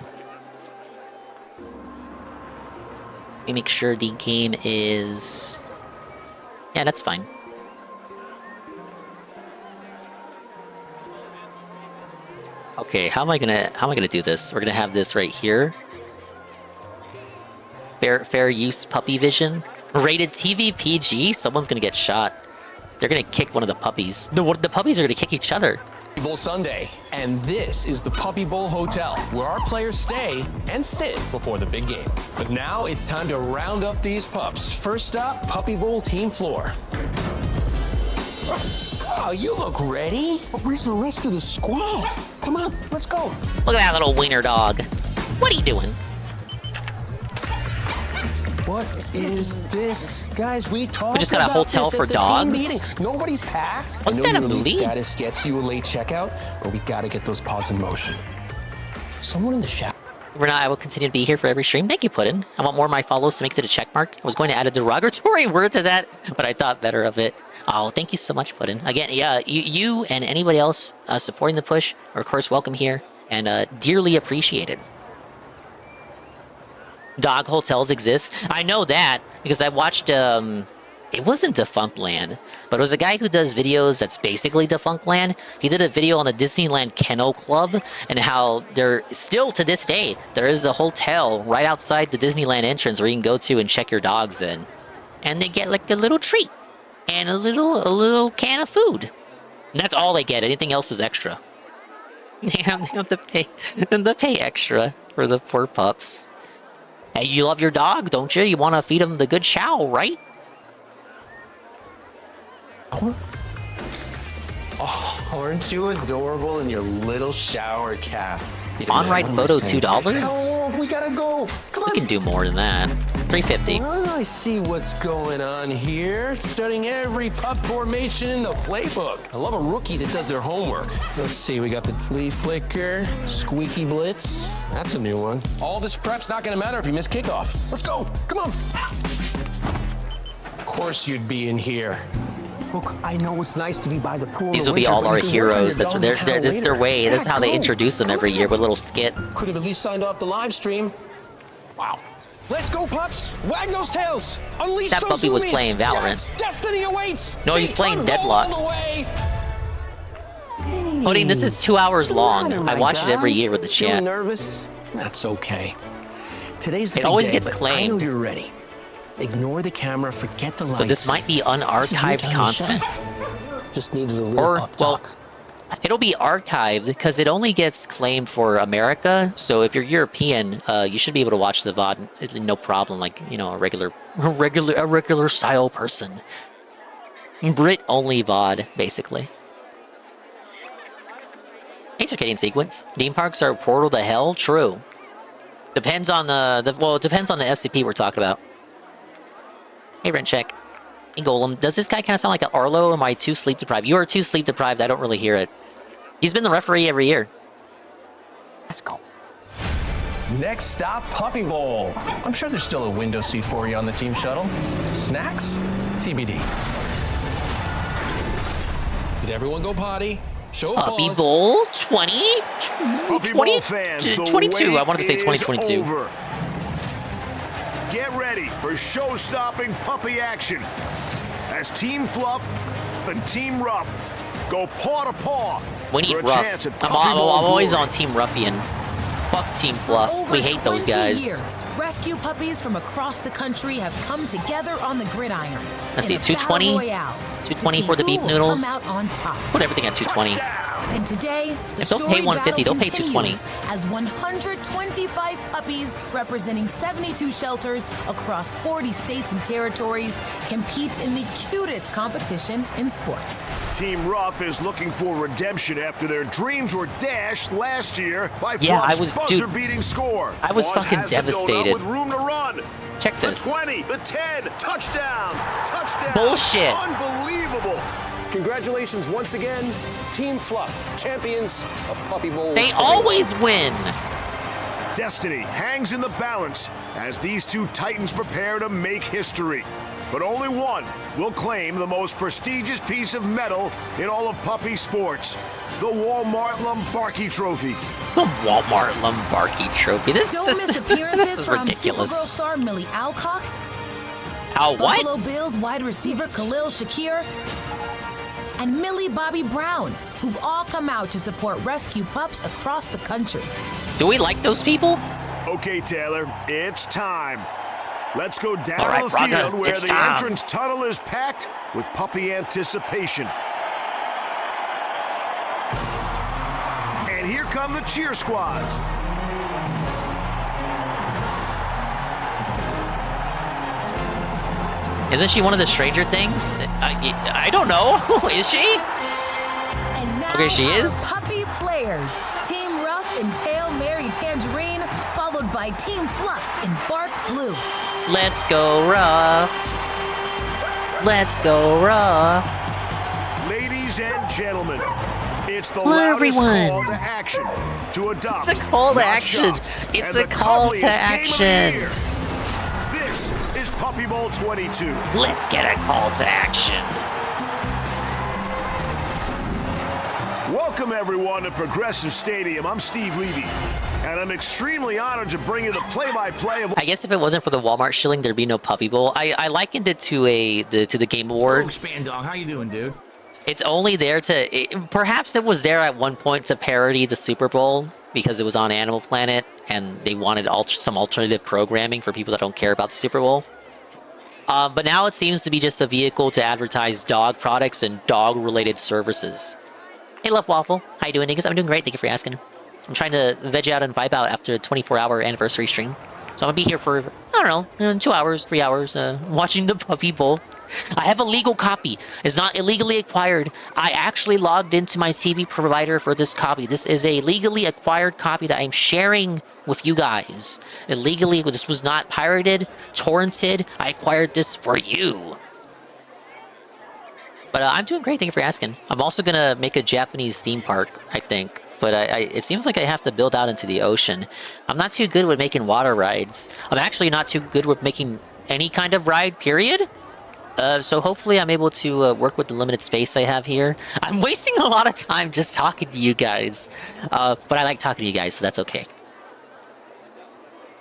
Let me make sure the game is... Yeah, that's fine. Okay, how am I gonna do this? We're gonna have this right here. Fair use puppy vision. Rated TV PG? Someone's gonna get shot. They're gonna kick one of the puppies. The puppies are gonna kick each other. Bowl Sunday, and this is the Puppy Bowl Hotel, where our players stay and sit before the big game. But now it's time to round up these pups. First up, Puppy Bowl team floor. Oh, you look ready. But where's the rest of the squad? Come on, let's go. Look at that little wiener dog. What are you doing? What is this? Guys, we talked just got a about hotel this for at the team dogs? meeting. Nobody's packed. Wasn't that a movie? Status gets you a late checkout, or we gotta get those pods in motion. Someone in the shower. I will continue to be here for every stream. Thank you, Puddin. I want more of my follows to make it to the check mark. I was going to add a derogatory word to that, but I thought better of it. Oh, thank you so much, Puddin. Again, yeah, you and anybody else supporting the push are, of course, welcome here and dearly appreciated. Dog hotels exist. I know that because I watched, it wasn't Defunct Land, but it was a guy who does videos that's basically Defunct Land. He did a video on the Disneyland Kennel Club and how there, still to this day, there is a hotel right outside the Disneyland entrance where you can go to and check your dogs in. And they get like a little treat and a little can of food. And that's all they get. Anything else is extra. They have to pay extra for the poor pups. Hey, you love your dog, don't you? You want to feed him the good chow, right? Oh, aren't you adorable in your little shower cap? On-ride photo $2? Oh, we gotta go. Come on. We can do more than that. 350. I see what's going on here. Studying every pup formation in the playbook. I love a rookie that does their homework. Let's see, we got the flea flicker, squeaky blitz. That's a new one. All this prep's not gonna matter if you miss kickoff. Let's go, come on. Of course you'd be in here. Look, I know it's nice to be by the pool. These will be all our heroes. This is their way. This is how they introduce them every year with a little skit. Could have at least signed off the live stream. Wow. Let's go, pups! Wag those tails! Unleash That those puppy was zoomies. playing Valorant. Yes, destiny awaits! No, he's playing Deadlock. Pudding, this is 2 hours long. I watch it every year with the chat. Feeling nervous? That's okay. Today's the It big always day, gets but I claimed. know you're ready. Ignore the camera, forget the lights. So this might be unarchived content. Just needed a little Or, up well, talk. it'll be archived because it only gets claimed for America. So if you're European, you should be able to watch the VOD, no problem. Like, you know, a regular style person. Brit only VOD, basically. Hey, circadian sequence. Theme parks are a portal to hell. True. Depends on well, it depends on the SCP we're talking about. Hey, Rent Check. Hey, Golem. Does this guy kind of sound like an Arlo? Or am I too sleep deprived? You are too sleep deprived. I don't really hear it. He's been the referee every year. Let's go. Next stop, Puppy Bowl. I'm sure there's still a window seat for you on the team shuttle. Snacks? TBD. Did everyone go potty? Show of Puppy paws. Bowl 20? 20? Fans, 22. I wanted to say 2022. Over. Get ready for show-stopping puppy action as Team Fluff and Team Ruff go paw to paw. We need for a Ruff. chance at I'm Puppy Bowl always glory. on Team Ruffian. Fuck Team Fluff. For We hate those 20 guys. Years, rescue puppies from across the country have come together on the gridiron. Let's see, in a battle 220? royale to 220 see for the who beef will noodles. come out on top. Put everything at 220. And today, the If they'll pay storied 150, battle they'll pay 220. continues as 125 puppies representing 72 shelters across 40 states and territories compete in the cutest competition in sports. Team Ruff is looking for redemption after their dreams were dashed last year by Yeah, I Fluff's was- dude, buzzer-beating score. I was Paws fucking has the donut devastated. with room to run. Check this. The 20, the 10, touchdown, touchdown. Bullshit. Unbelievable. Congratulations once again, Team Fluff, champions of Puppy Bowl. They 20. always win. Destiny hangs in the balance as these two titans prepare to make history. But only one will claim the most prestigious piece of metal in all of puppy sports, the Walmart Lombardi Trophy. The Walmart Lombardi Trophy. This Don't miss is appearances from ridiculous. Supergirl star Millie Alcock, What? Buffalo Bills wide receiver Khalil Shakir, and Millie Bobby Brown, who've all come out to support rescue pups across the country. Do we like those people? Okay, Taylor, it's time. Let's go down All right, the Braga, field where it's the time. entrance tunnel is packed with puppy anticipation. And here come the cheer squads. Isn't she one of the Stranger Things? I don't know. Is she? And now Okay, she our is. puppy players. Team Ruff in Tail Mary Tangerine, followed by Team Fluff in Bark Blue. Let's go, Ruff. Let's go, Ruff. Ladies and gentlemen, it's the Hello, loudest everyone. call to action to adopt. It's a call to not action. shop, It's and a the call cuddliest to game of the action. year. This is Puppy Bowl 22. Let's get a call to action. Welcome, everyone, to Progressive Stadium. I'm Steve Levy, and I'm extremely honored to bring you the play-by-play of... I guess if it wasn't for the Walmart shilling, there'd be no Puppy Bowl. I likened it to the Game Awards. Span Dog, how you doing, dude? It's only there to... perhaps it was there at one point to parody the Super Bowl because it was on Animal Planet and they wanted some alternative programming for people that don't care about the Super Bowl. But now it seems to be just a vehicle to advertise dog products and dog-related services. Hey, Love Waffle. How you doing, niggas? I'm doing great. Thank you for asking. I'm trying to veg out and vibe out after a 24-hour anniversary stream. So I'm gonna be here for, I don't know, 2 hours, 3 hours, watching the Puppy Bowl. I have a legal copy. It's not illegally acquired. I actually logged into my TV provider for this copy. This is a legally acquired copy that I'm sharing with you guys. Illegally, this was not pirated, torrented. I acquired this for you. But I'm doing great, thank you for asking. I'm also gonna make a Japanese theme park, I think. But it seems like I have to build out into the ocean. I'm not too good with making water rides. I'm actually not too good with making any kind of ride, period. So hopefully I'm able to work with the limited space I have here. I'm wasting a lot of time just talking to you guys. But I like talking to you guys, so that's okay.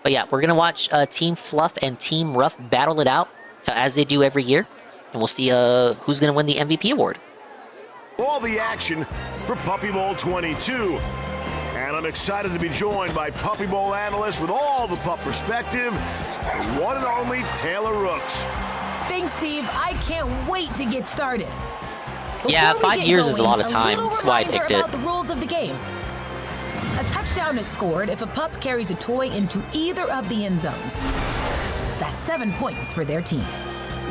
But yeah, we're gonna watch Team Fluff and Team Ruff battle it out, as they do every year. And we'll see who's gonna win the MVP award. All the action for Puppy Bowl 22. And I'm excited to be joined by Puppy Bowl analysts with all the pup perspective, the one and only Taylor Rooks. Thanks, Steve. I can't wait to get started. Yeah, Before we 5 get years is a lot of going, time. little That's why I reminder picked it. about the rules of the game. A touchdown is scored if a pup carries a toy into either of the end zones. That's 7 points for their team.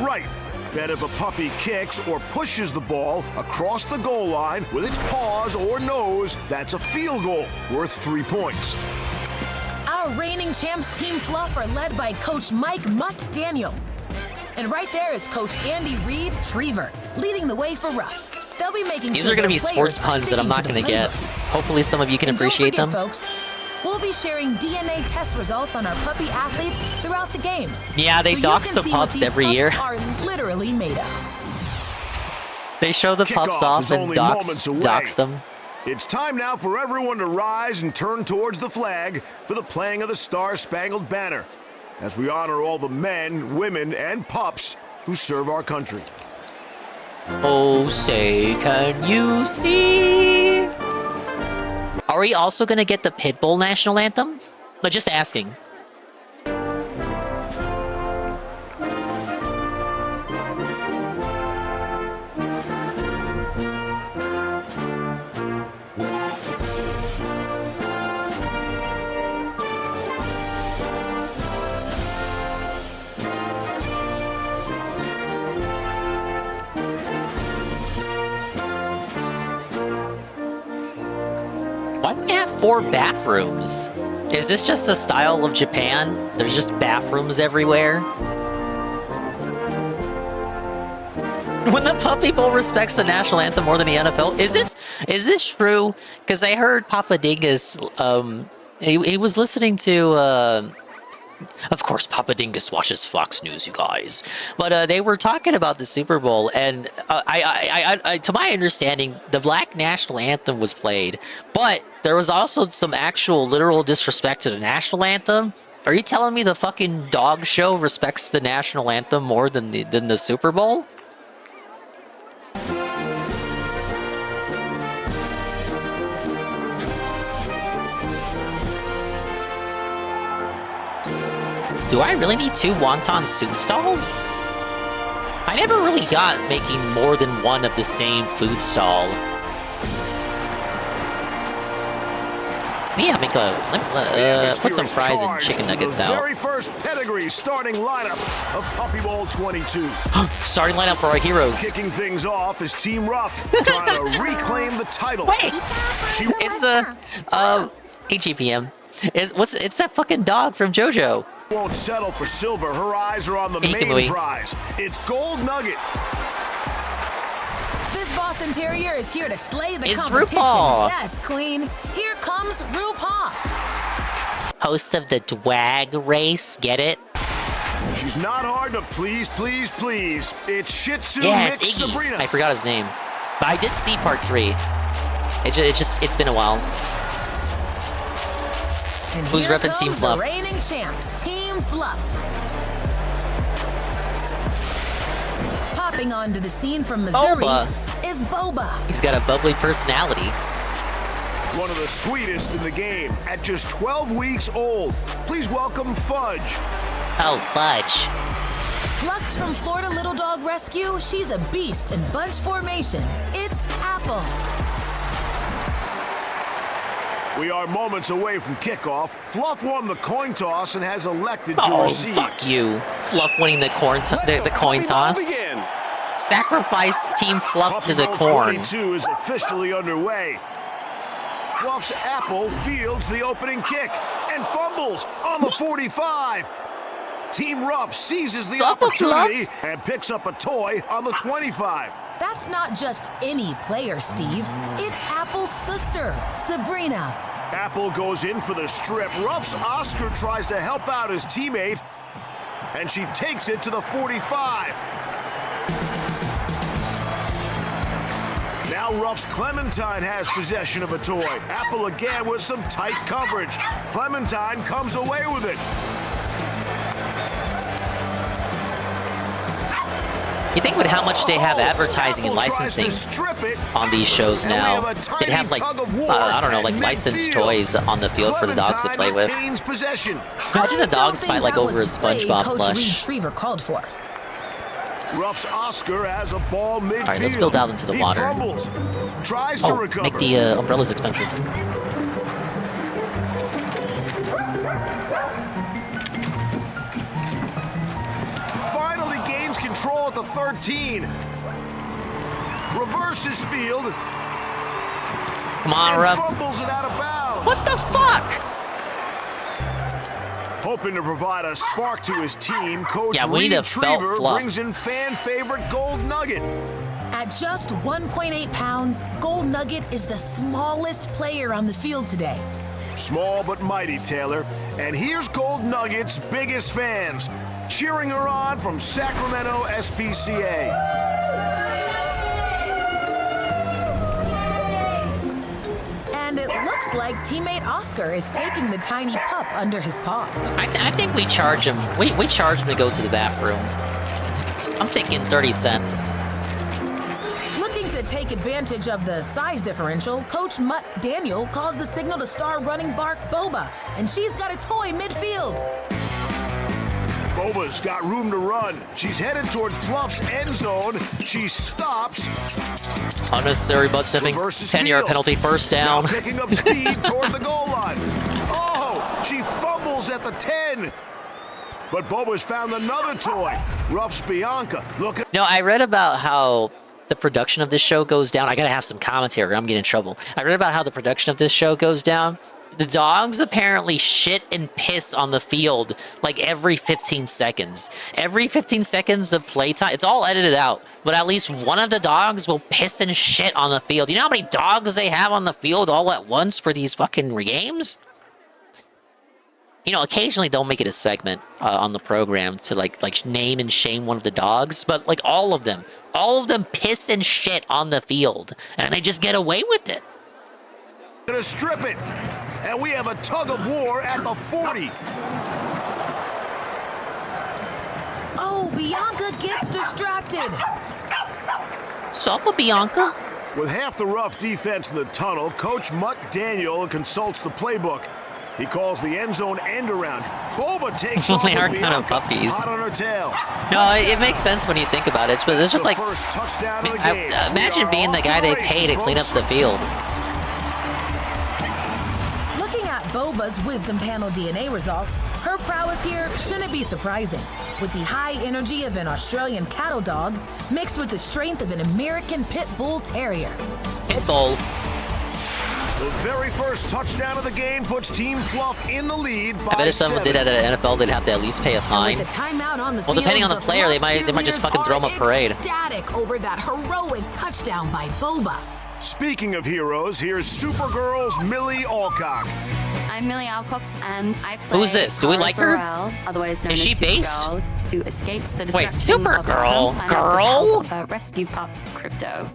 Right. That if a puppy kicks or pushes the ball across the goal line with its paws or nose, that's a field goal worth 3 points. Our reigning champs, Team Fluff, are led by Coach Mike Mutt Daniel. And right there is Coach Andy Reed Triever, leading the way for Ruff. They'll be making These sure are going to their be sports players are puns that I'm not sticking going to to the get. playbook. Hopefully some of you can And appreciate don't them. forget, folks, we'll be sharing DNA test results on our puppy athletes throughout the game. Yeah, they so you dox can the see what pups these every pups year. are literally made of. They show the pups Kickoff off is and only dox moments away. them. It's time now for everyone to rise and turn towards the flag for the playing of the Star-Spangled Banner, as we honor all the men, women, and pups who serve our country. Oh, say, can you see? Are we also gonna get the Pitbull national anthem? But just asking. Why do we have 4 bathrooms? Is this just the style of Japan? There's just bathrooms everywhere? When the Puppy Bowl respects the national anthem more than the NFL? Is this true? Because I heard Papa Dingus, he was listening to, of course, Papa Dingus watches Fox News, you guys. But they were talking about the Super Bowl, and I, to my understanding, the Black National Anthem was played, but there was also some actual literal disrespect to the national anthem. Are you telling me the fucking dog show respects the national anthem more than the Super Bowl? Do I really need 2 wonton soup stalls? I never really got making more than one of the same food stall. Yeah, make put some fries and chicken nuggets the out. Very first pedigree starting lineup of Puppy Bowl 22. Starting lineup for our heroes. Kicking things off is Team Ruff, trying to reclaim the title. Wait, it's the AGPM. It's that fucking dog from JoJo. Won't settle for silver. Her eyes are on the main prize. It's Gold Nugget. This Boston Terrier is here to slay the It's competition. RuPaul. Yes, Queen. Here comes RuPaul. Host of the Dwag race, get it? She's not hard to please. It's Shih Tzu Yeah, mix it's Iggy. Sabrina. I forgot his name. But I did see part 3. It's been a while. And Who's here repping Team comes Fluff? The reigning champs, Team Fluff. Popping onto the scene from Missouri Boba. is Boba. He's got a bubbly personality. One of the sweetest in the game at just 12 weeks old. Please welcome Fudge. Oh, Fudge. Plucked from Florida Little Dog Rescue, she's a beast in bunch formation. It's Apple. We are moments away from kickoff. Fluff won the coin toss and has elected to Oh, receive. fuck you. Fluff winning the coin toss. Sacrifice Team Fluff to the Pupper Bowl corn. 22 is officially underway. Fluff's Apple fields the opening kick and fumbles on the 45. Team Ruff seizes the opportunity and picks up a toy on the 25. That's not just any player, Steve. It's Apple's sister, Sabrina. Apple goes in for the strip. Ruff's Oscar tries to help out his teammate, and she takes it to the 45. Now Ruff's Clementine has possession of a toy. Apple again with some tight coverage. Clementine comes away with it. You think with how much they have advertising and licensing on these shows now, they'd have like, I don't know, like licensed toys on the field for the dogs to play with. Imagine the dogs fight like over a SpongeBob plush. Retriever called for. Ruff's Oscar has a ball midfield. All right, let's build out into the water. Fumbles, tries to recover. Make the umbrellas expensive. Finally gains control at the 13. Reverses field. Come on, Ruff. Fumbles it out of bounds. What the fuck? Hoping to provide a spark to his team, Coach Yeah, we need a felt Retriever Fluff. brings in fan favorite Gold Nugget. At just 1.8 pounds, Gold Nugget is the smallest player on the field today. Small but mighty, Taylor. And here's Gold Nugget's biggest fans, cheering her on from Sacramento SPCA. And it looks like teammate Oscar is taking the tiny pup under his paw. I think we charge him. We charge him to go to the bathroom. I'm thinking 30 cents. Looking to take advantage of the size differential, Coach Mutt Daniel calls the signal to star running bark Boba, and she's got a toy midfield. Boba's got room to run. She's headed toward Fluff's end zone. She stops. Unnecessary butt sniffing. 10-yard penalty, first down. Now picking up speed toward the goal line. Oh, she fumbles at the 10. But Boba's found another toy. Ruff's Bianca. Look at. No, I read about how the production of this show goes down. I gotta have some commentary. I'm getting in trouble. I read about how the production of this show goes down. The dogs apparently shit and piss on the field like every 15 seconds. Every 15 seconds of playtime, it's all edited out, but at least one of the dogs will piss and shit on the field. You know how many dogs they have on the field all at once for these fucking games? You know, occasionally they'll make it a segment on the program to like name and shame one of the dogs, but like all of them piss and shit on the field, and they just get away with it. Gonna strip it. And we have a tug of war at the 40. Oh, Bianca gets distracted. Suffer, Bianca. With half the Ruff defense in the tunnel, Coach Mutt Daniel consults the playbook. He calls the end zone end around. Boba takes off They are with kind of Bianca puppies. hot on her tail. No, it makes sense when you think about it, but it's just like, First touchdown of the game. imagine being the guy they pay to clean up the field. Looking at Boba's Wisdom Panel DNA results, her prowess here shouldn't be surprising. With the high energy of an Australian cattle dog mixed with the strength of an American Pit Bull Terrier. Pit Bull. The very first touchdown of the game puts Team Fluff in the lead by I bet if someone 7. did that at NFL, they'd have to at least pay a fine. With the timeout on the Well, field, depending on the player, they Fluff might just fucking cheerleaders throw 'em a are parade. Ecstatic over that heroic touchdown by Boba. Speaking of heroes, here's Supergirl's Millie Alcock. I'm Millie Alcock, and I play Who's this? Do we like her? Sorrel, otherwise known Is she as based? Supergirl, who escapes the Wait, destruction of her Supergirl? hometown Girl? of her rescue pup, Crypto.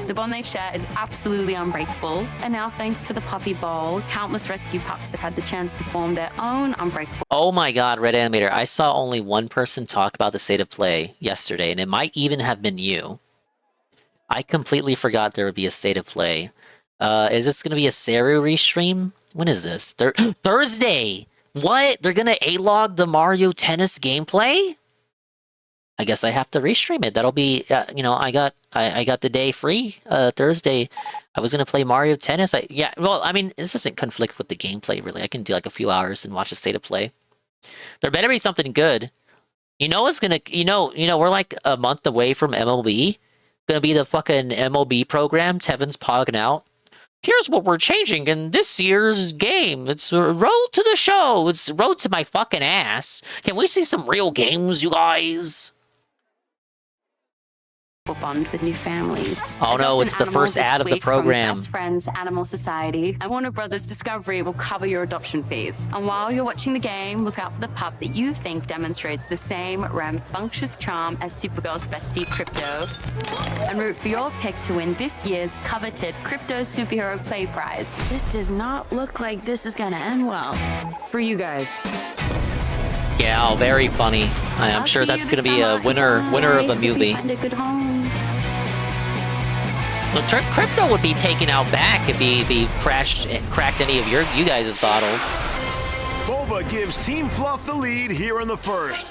The bond they share is absolutely unbreakable, and now thanks to the Puppy Bowl, countless rescue pups have had the chance to form their own unbreakable. Oh my god, Red Animator, I saw only one person talk about the state of play yesterday, and it might even have been you. I completely forgot there would be a state of play. Is this going to be a Saru restream? When is this? Thursday! What? They're going to A-log the Mario Tennis gameplay? I guess I have to restream it. That'll be, you know, I got the day free Thursday. I was gonna play Mario Tennis. Yeah, well, I mean, this doesn't conflict with the gameplay really. I can do like a few hours and watch the state of play. There better be something good. You know, it's gonna, you know, we're like a month away from MLB. Gonna be the fucking MLB program. Tevin's pogging out. Here's what we're changing in this year's game. It's road to the show. It's road to my fucking ass. Can we see some real games, you guys? Bond with new families. Oh no, it's the first ad of the program. Best Friends Animal Society and Warner Brothers Discovery will cover your adoption fees. And while you're watching the game, look out for the pup that you think demonstrates the same rambunctious charm as Supergirl's bestie Crypto. And root for your pick to win this year's coveted Crypto Superhero Play Prize. This does not look like this is gonna end well for you guys. Yeah, very funny. I'm sure that's gonna be a winner of a movie. Find a good home. Well, Crypto would be taken out back if he cracked any of you guys' bottles. Boba gives Team Fluff the lead here in the first.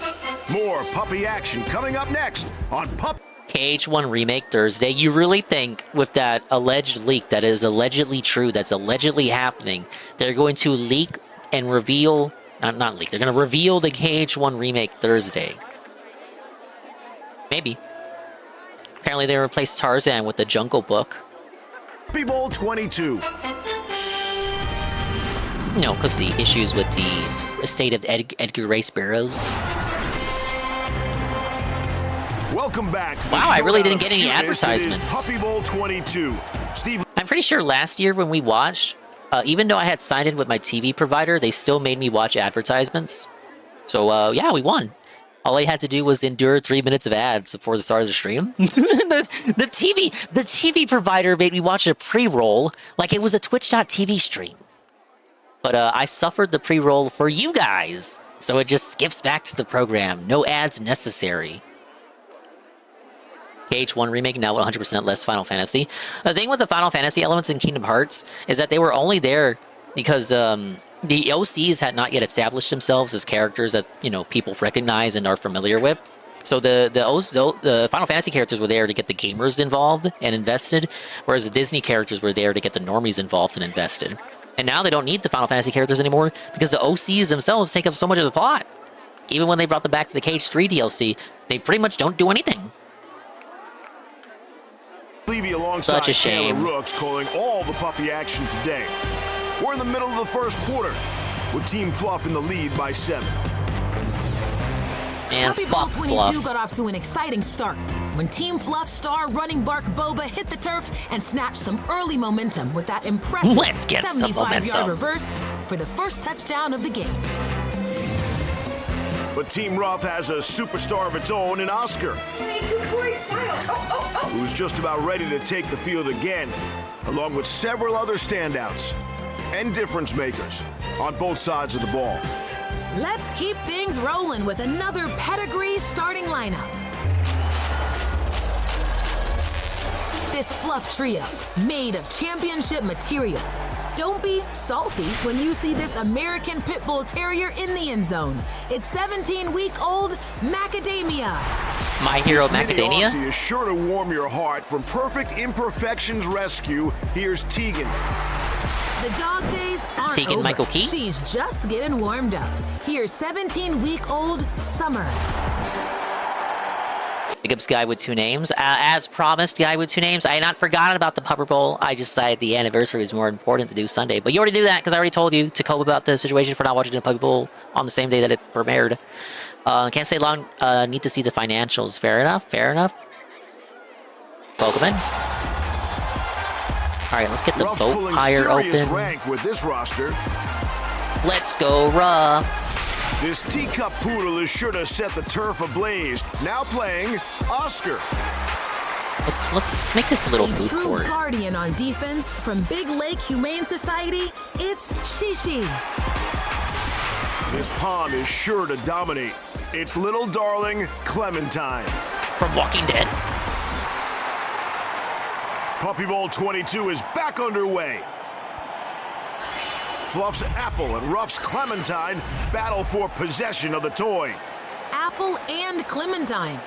More puppy action coming up next on Pup. KH1 Remake Thursday. You really think with that alleged leak that is allegedly true, that's allegedly happening, they're going to leak and reveal, not leak, they're going to reveal the KH1 Remake Thursday? Maybe. Apparently they replaced Tarzan with the Jungle Book. Puppy Bowl 22. No, because of the issues with the estate of Edgar Rice Burroughs. Welcome back to the wow, I really didn't showdown get any of cuteness. advertisements. It is Puppy Bowl 22. Steve. I'm pretty sure last year when we watched, even though I had signed in with my TV provider, they still made me watch advertisements. So, yeah, we won. All I had to do was endure 3 minutes of ads before the start of the stream. the TV provider made me watch a pre-roll like it was a Twitch.tv stream. But I suffered the pre-roll for you guys, so it just skips back to the program. No ads necessary. KH1 Remake now 100% less Final Fantasy. The thing with the Final Fantasy elements in Kingdom Hearts is that they were only there because the OCs had not yet established themselves as characters that, you know, people recognize and are familiar with. So the Final Fantasy characters were there to get the gamers involved and invested, whereas the Disney characters were there to get the normies involved and invested. And now they don't need the Final Fantasy characters anymore because the OCs themselves take up so much of the plot. Even when they brought them back to the KH3 DLC, they pretty much don't do anything. Such a shame. Taylor Rooks calling all the puppy action today. We're in the middle of the first quarter, with Team Fluff in the lead by 7. And Puppy Bowl 22 got off to an exciting start when Team Fluff star running bark Boba hit the turf and snatched some early momentum with that impressive 75-yard reverse for the first touchdown of the game. But Team Ruff has a superstar of its own in Oscar, who's just about ready to take the field again, along with several other standouts and difference makers on both sides of the ball. Let's keep things rolling with another pedigree starting lineup. This Fluff Trio's made of championship material. Don't be salty when you see this American Pit Bull Terrier in the end zone. It's 17-week-old Macadamia. My Hero This mini Macadamia? Aussie is sure to warm your heart. From Perfect Imperfections Rescue, here's Tegan. The dog days aren't Tegan over. Michael Key? She's just getting warmed up. Here's 17-week-old Summer. Big ups Guy with 2 names. As promised, Guy with 2 names. I had not forgotten about the Pupper Bowl. I just decided the anniversary was more important to do Sunday. But you already knew that because I already told you to cope about the situation for not watching the Pupper Bowl on the same day that it premiered. Can't stay long. Need to see the financials. Fair enough. Fair enough. Welcome in. All right, let's get the Ruff's vote pulling higher serious open. rank with this roster. Let's go, Ruff. This teacup poodle is sure to set the turf ablaze. Now playing Oscar. Let's make this a little food True court. guardian on defense from Big Lake Humane Society, it's Shishi. This pond is sure to dominate. It's little darling Clementine. From Walking Dead. Puppy Bowl 22 is back underway. Fluff's Apple and Ruff's Clementine battle for possession of the toy. Apple and Clementine.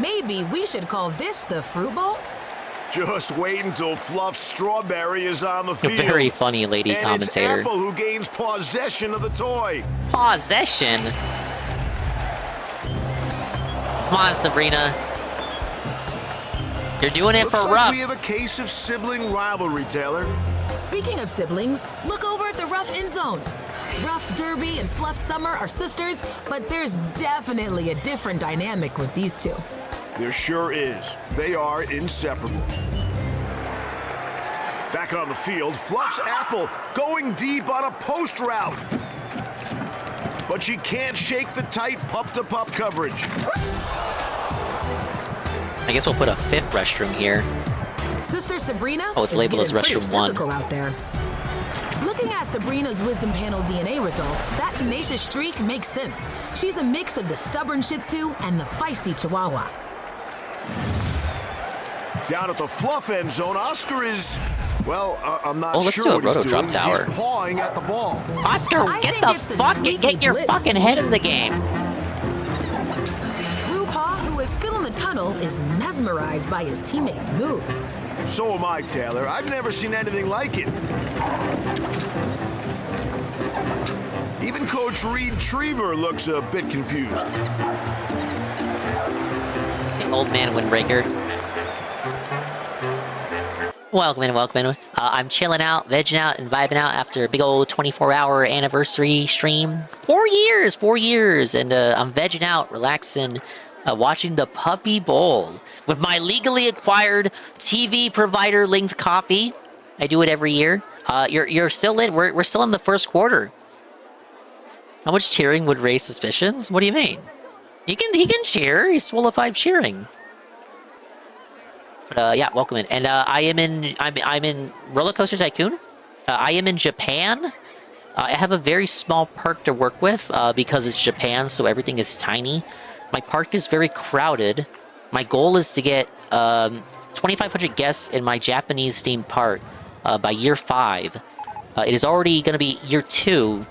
Maybe we should call this the Fruit Bowl? Just wait until Fluff's strawberry is on the field. Very funny lady and commentator. It's Apple who gains possession of the toy. Possession? Come on, Sabrina. You're doing it Looks for like Ruff. we have a case of sibling rivalry, Taylor. Speaking of siblings, look over at the Ruff end zone. Ruff's Derby and Fluff's Summer are sisters, but there's definitely a different dynamic with these two. There sure is. They are inseparable. Back on the field, Fluff's Apple going deep on a post route. But she can't shake the tight pup-to-pup coverage. I guess we'll put a 5th restroom here. Sister Sabrina Oh, it's is labeled as getting restroom pretty 1. physical out there. Looking at Sabrina's wisdom panel DNA results, that tenacious streak makes sense. She's a mix of the stubborn Shih Tzu and the feisty Chihuahua. Down at the Fluff end zone, Oscar is, well, I'm not Oh, let's sure do a what he's roto drop doing. tower. He's pawing at the ball. Oscar, I get think the it's the fuck, squeaky get your blitz fucking team. head in the game. RuPaw, who is still in the tunnel, is mesmerized by his teammates' moves. So am I, Taylor. I've never seen anything like it. Even Coach Reed Triever looks a bit confused. Hey, old man windbreaker. Welcome in, welcome in. I'm chilling out, vegging out, and vibing out after a big old 24-hour anniversary stream. 4 years, and I'm vegging out, relaxing, watching the Puppy Bowl with my legally acquired TV provider linked copy. I do it every year. You're still in. We're still in the first quarter. How much cheering would raise suspicions? What do you mean? He can cheer. He's full of 5 cheering. But yeah, welcome in. And I'm in Roller Coaster Tycoon. I am in Japan. I have a very small park to work with because it's Japan, so everything is tiny. My park is very crowded. My goal is to get 2,500 guests in my Japanese themed park by year 5. It is already going to be year 2.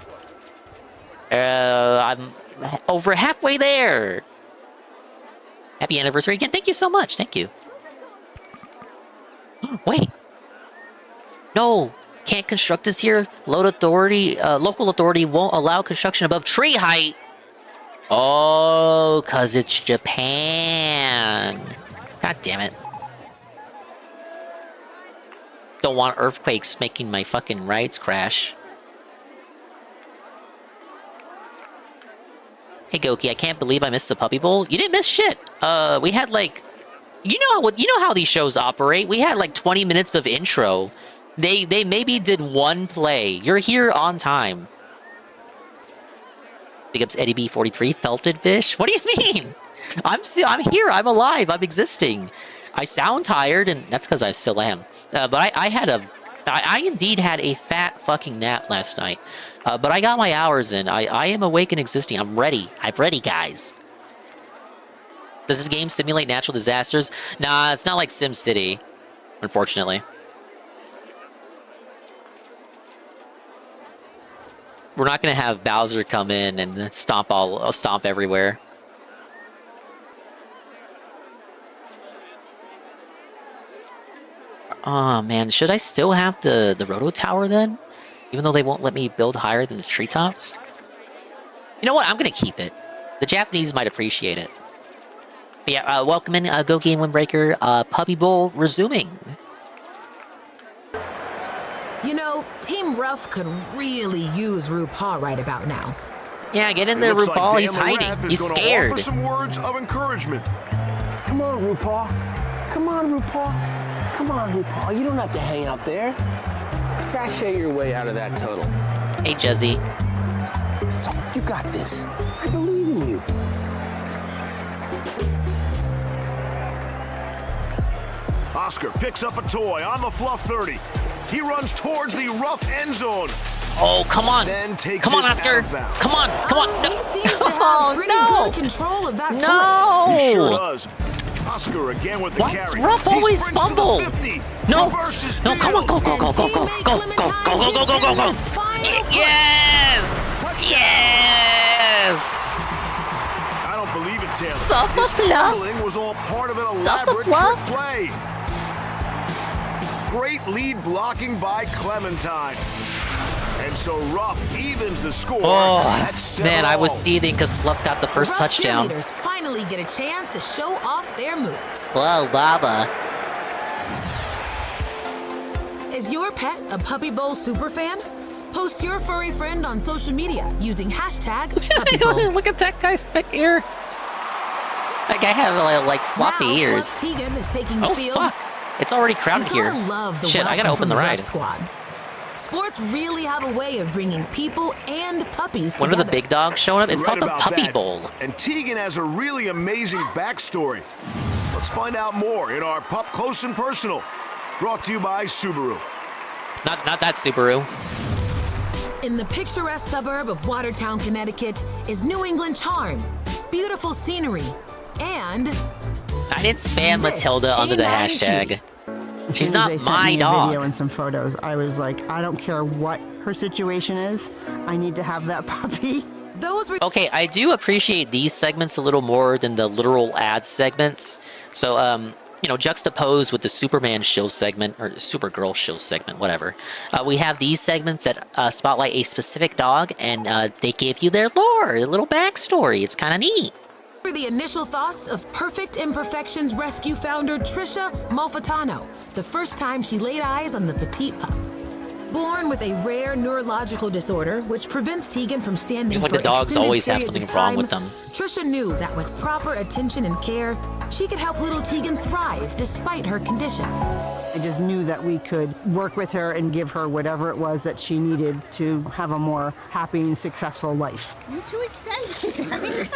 I'm over halfway there. Happy anniversary again. Thank you so much. Thank you. Wait. No. Can't construct this here. Local authority won't allow construction above tree height. Oh, because it's Japan. God damn it. Don't want earthquakes making my fucking rides crash. Hey Goki, I can't believe I missed the Puppy Bowl. You didn't miss shit. We had like, you know how these shows operate. We had like 20 minutes of intro. They maybe did 1 play. You're here on time. Big ups Eddie B43, felted fish. What do you mean? I'm here. I'm alive. I'm existing. I sound tired, and that's because I still am. But I indeed had a fat fucking nap last night. But I got my hours in. I am awake and existing. I'm ready. I'm ready, guys. Does this game simulate natural disasters? Nah, it's not like SimCity, unfortunately. We're not gonna have Bowser come in and stomp everywhere. Oh man, should I still have the Roto Tower then? Even though they won't let me build higher than the treetops? You know what? I'm gonna keep it. The Japanese might appreciate it. But yeah, welcome in, Goki and Windbreaker. Puppy Bowl resuming. You know, Team Ruff could really use RuPaw right about now. Yeah, get in there, RuPaul. Like He's hiding. He's scared. Offer some words of encouragement. Come on, RuPaul. Come on, RuPaul. Come on, RuPaul. You don't have to hang out there. Sashay your way out of that tunnel. Hey, Jezzy. So, you got this. I believe in you. Oscar picks up a toy on the Fluff 30. He runs towards the Ruff end zone. Oh, come on. Then takes Come on, it Oscar. out of bounds. Come on. Come on. No. He seems to have pretty good control of that No. He sure does. Oscar again with the Why carry. does Ruff He always sprints to the fumble? 50. No. Reverses No, come on. Go, go, go, go, go, go, go, go, go, go, go, go, go. Yes. Yes. I don't believe it, Taylor. So His fumbling was all part of an elaborate trick play. Great lead blocking by Clementine. And so Ruff evens the score. Oh, at 7-all. man, I was seething because Fluff got the first Ruff touchdown. cheerleaders finally get a chance to show off their moves. Whoa, Baba. Is your pet a Puppy Bowl superfan? Post your furry friend on social media using hashtag Puppy Bowl. Look at that guy's back ear. That guy had like floppy Now, ears. Fluff Tegan is taking the Oh field. fuck! It's already crowded You here. gotta love the Shit, I gotta welcome open from the Ruff ride. Squad. Sports really have a way of bringing people and puppies When are together. the big dogs showing up? It's Right called the about Puppy that. Bowl. And Tegan has a really amazing backstory. Let's find out more in our Pup Close and Personal, brought to you by Subaru. Not that Subaru. In the picturesque suburb of Watertown, Connecticut, is New England charm, beautiful scenery, and I didn't spam Matilda under the hashtag. She's not my dog. Video and some photos. I was like, I don't care what her situation is. I need to have that puppy. Okay, I do appreciate these segments a little more than the literal ad segments. So, you know, juxtaposed with the Superman shill segment, or Supergirl shill segment, whatever. We have these segments that spotlight a specific dog, and they give you their lore, a little backstory. It's kind of neat. for the initial thoughts of Perfect Imperfections Rescue founder Trisha Malfitano, the first time she laid eyes on the petite pup. Born with a rare neurological disorder which prevents Tegan from standing Just like for the dogs extended always have periods something of wrong time, with them. Trisha knew that with proper attention and care, she could help little Tegan thrive despite her condition. I just knew that we could work with her and give her whatever it was that she needed to have a more happy and successful life. I'm too excited.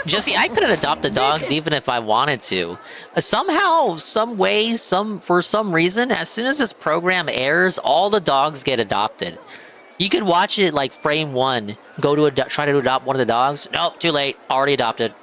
Jesse, I couldn't adopt the dogs even if I wanted to. Somehow, some way, for some reason, as soon as this program airs, all the dogs get adopted. You could watch it like frame one, go to try to adopt one of the dogs. Nope, too late. Already adopted.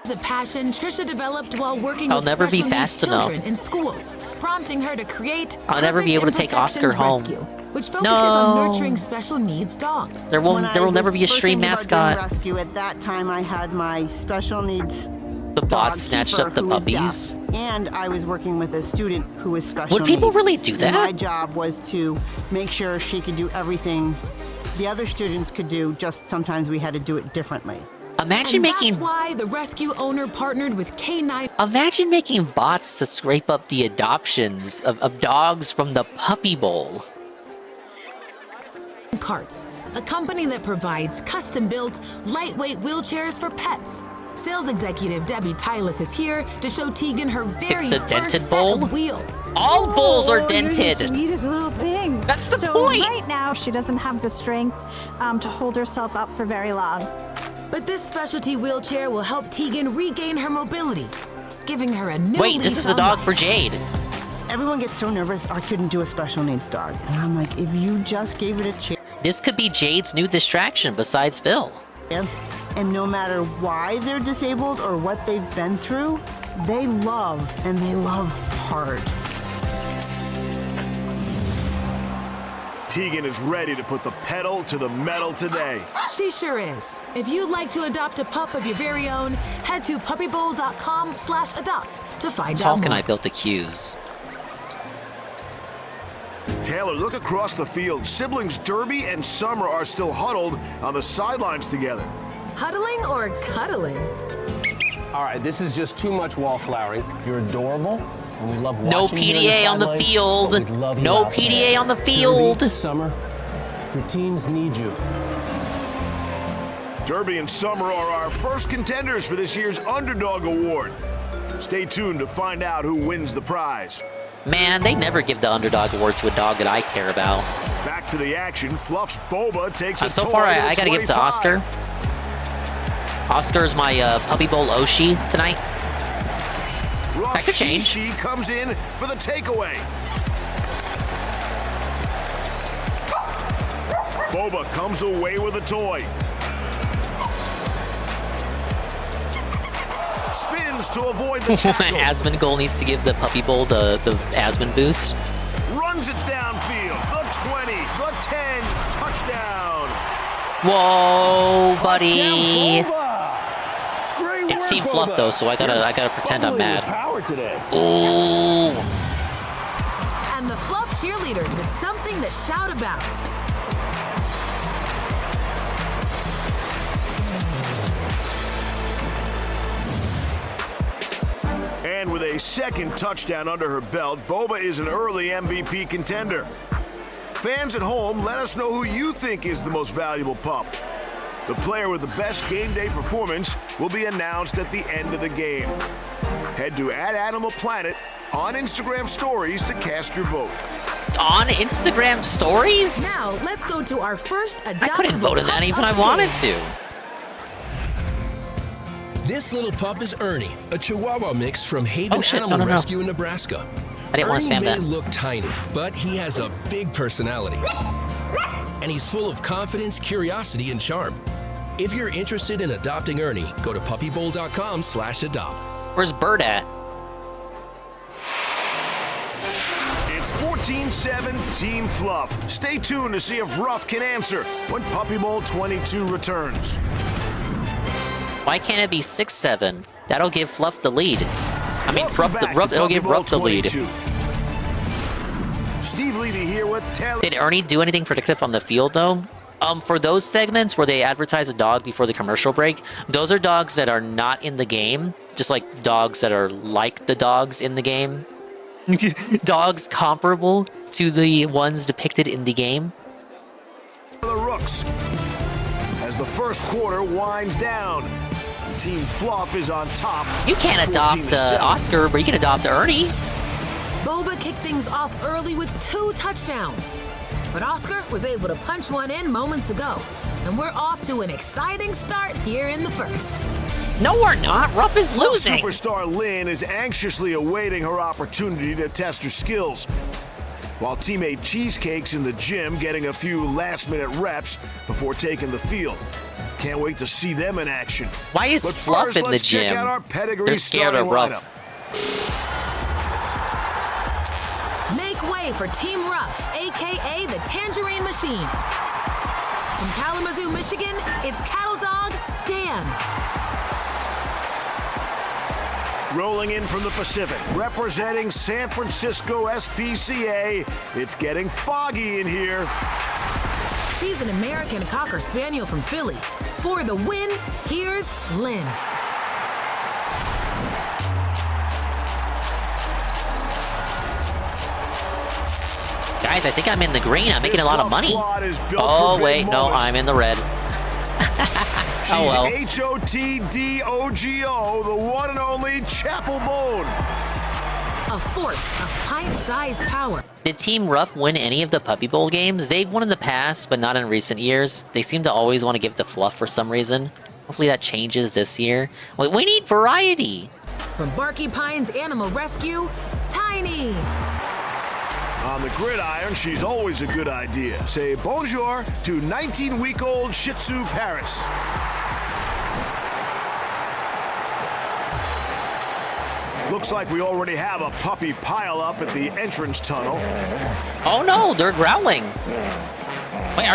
It's a passion Trisha developed while working I'll with never be special needs fast enough. children in schools, prompting her to create I'll never be able to take Oscar Perfect home. Rescue, which focuses on nurturing special needs dogs. There will never be a stream mascot. Rescue. At that time, I had my special needs. The bot snatched up the puppies. And I was working with a student who was special Would people needs. really do that? My job was to make sure she could do everything the other students could do, just sometimes we had to do it differently. Imagine And making. That's why the rescue owner partnered with K9. Imagine making bots to scrape up the adoptions of dogs from the Puppy Bowl. Carts, a company that provides custom-built, lightweight wheelchairs for pets. Sales executive Debbie Tylis is here to show Tegan her very It's the first dented set bowl? of wheels. All bowls are You're dented. the sweetest little thing. That's the so point. Right now, she doesn't have the strength to hold herself up for very long. But this specialty wheelchair will help Tegan regain her mobility, giving her a new Wait, this lease is the on dog life. for Jade. Everyone gets so nervous, I couldn't do a special needs dog. And I'm like, if you just gave it a chance. This could be Jade's new distraction besides Phil. And no matter why they're disabled or what they've been through, they love, and they love hard. Tegan is ready to put the pedal to the metal today. She sure is. If you'd like to adopt a pup of your very own, head to puppybowl.com/adopt to find out Talk and more. I built the cues. Taylor, look across the field. Siblings Derby and Summer are still huddled on the sidelines together. Huddling or cuddling? All right, this is just too much wallflowering. You're adorable, and we love No watching you PDA on the sidelines, field. but we'd love you No out PDA there. on the field. Derby, Summer, your teams need you. Derby and Summer are our first contenders for this year's Underdog Award. Stay tuned to find out who wins the prize. Man, they never give the underdog award to a dog that I care about. Back to the action. Fluff's Boba takes a So toy far, to I gotta give it to 25. Oscar. Oscar's my Puppy Bowl Oshi tonight. Ruff That could change. She comes in for the takeaway. Boba comes away with a toy. Spins to avoid the tackle. Asmongold needs to give the Puppy Bowl the Asmon boost. Runs it downfield. The 20, the 10, touchdown. Whoa, buddy. It's Team Fluff though, so I gotta pretend I'm mad. Ooh. And the Fluff cheerleaders with something to shout about. And with a second touchdown under her belt, Boba is an early MVP contender. Fans at home, let us know who you think is the most valuable pup. The player with the best game day performance will be announced at the end of the game. Head to @AnimalPlanet on Instagram Stories to cast your vote. On Instagram Stories? Now, let's go to our first adoptable I couldn't vote in that even if I wanted to. This little pup is Ernie, a Chihuahua mix from Haven Animal Rescue in Nebraska. I didn't want to spam Ernie that. may look tiny, but he has a big personality. And he's full of confidence, curiosity, and charm. If you're interested in adopting Ernie, go to puppybowl.com/adopt. Where's Bird at? It's 14-7 Team Fluff. Stay tuned to see if Ruff can answer when Puppy Bowl 22 returns. Why can't it be 6-7? That'll give Fluff the lead. I mean, it'll give Ruff the lead. Steve Levy here with Taylor. Did Ernie do anything predictive on the field, though? For those segments where they advertise a dog before the commercial break, those are dogs that are not in the game, just like dogs that are like the dogs in the game. Dogs comparable to the ones depicted in the game. The Rooks. As the first quarter winds down, Team Fluff is on top. You can't adopt Oscar, but you can adopt Ernie. Boba kicked things off early with 2 touchdowns. But Oscar was able to punch one in moments ago. And we're off to an exciting start here in the first. No, we're not. Ruff is losing. Superstar Lynn is anxiously awaiting her opportunity to test her skills. While teammate Cheesecake's in the gym getting a few last-minute reps before taking the field. Can't wait to see them in action. Why is Fluff in the gym? Check out our pedigree. They're scared of Ruff. Lineup. Make way for Team Ruff, a.k.a. the Tangerine Machine. From Kalamazoo, Michigan, it's Cattle Dog Dan. Rolling in from the Pacific, representing San Francisco SPCA, it's getting foggy in here. She's an American Cocker Spaniel from Philly. For the win, here's Lynn. Guys, I think I'm in the green. I'm making a lot of money. Oh, wait, no, I'm in the red. Oh, well. She's HOTDOGO, the one and only Chapel Bone. A force of pint-sized power. Did Team Ruff win any of the Puppy Bowl games? They've won in the past, but not in recent years. They seem to always want to give it to Fluff for some reason. Hopefully that changes this year. Wait, we need variety. From Barky Pine's Animal Rescue, Tiny. On the gridiron, she's always a good idea. Say bonjour to 19-week-old Shih Tzu Paris. Looks like we already have a puppy pile-up at the entrance tunnel. Oh no, they're growling. Wait,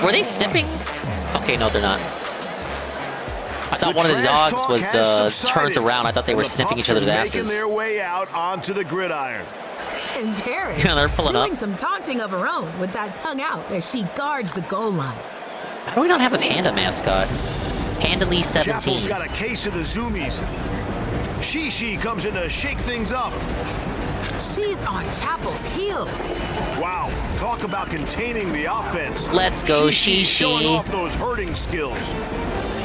were they sniffing? Okay, no, they're not. I thought one of the dogs was turned around. I thought they were sniffing each other's asses. Making their way out onto the gridiron. And Paris, yeah, they're pulling doing up. some taunting of her own with that tongue out as she guards the goal line. How do we not have a panda mascot? Pandally 17. Chapel's got a case of the zoomies. Shishi comes in to shake things up. She's on Chapel's heels. Wow, talk about containing the offense. Let's go, Shishi. Showing Shishi. off those herding skills.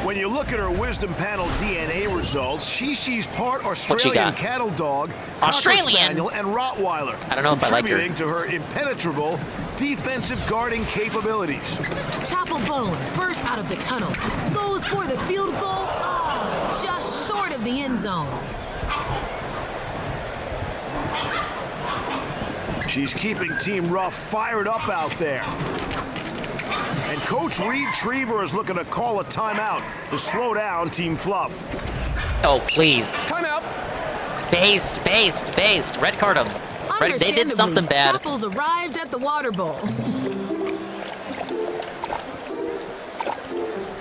When you look at her Wisdom Panel DNA results, Shishi's part Australian cattle dog, Australian Spaniel, and Rottweiler. I don't know if I like her. Contributing to her impenetrable defensive guarding capabilities. Chapel Bone bursts out of the tunnel, goes for the field goal, just short of the end zone. She's keeping Team Ruff fired up out there. And Coach Reed Triever is looking to call a timeout to slow down Team Fluff. Oh, please. Timeout. Based. Red card them. They did something bad. Chapel's arrived at the water bowl.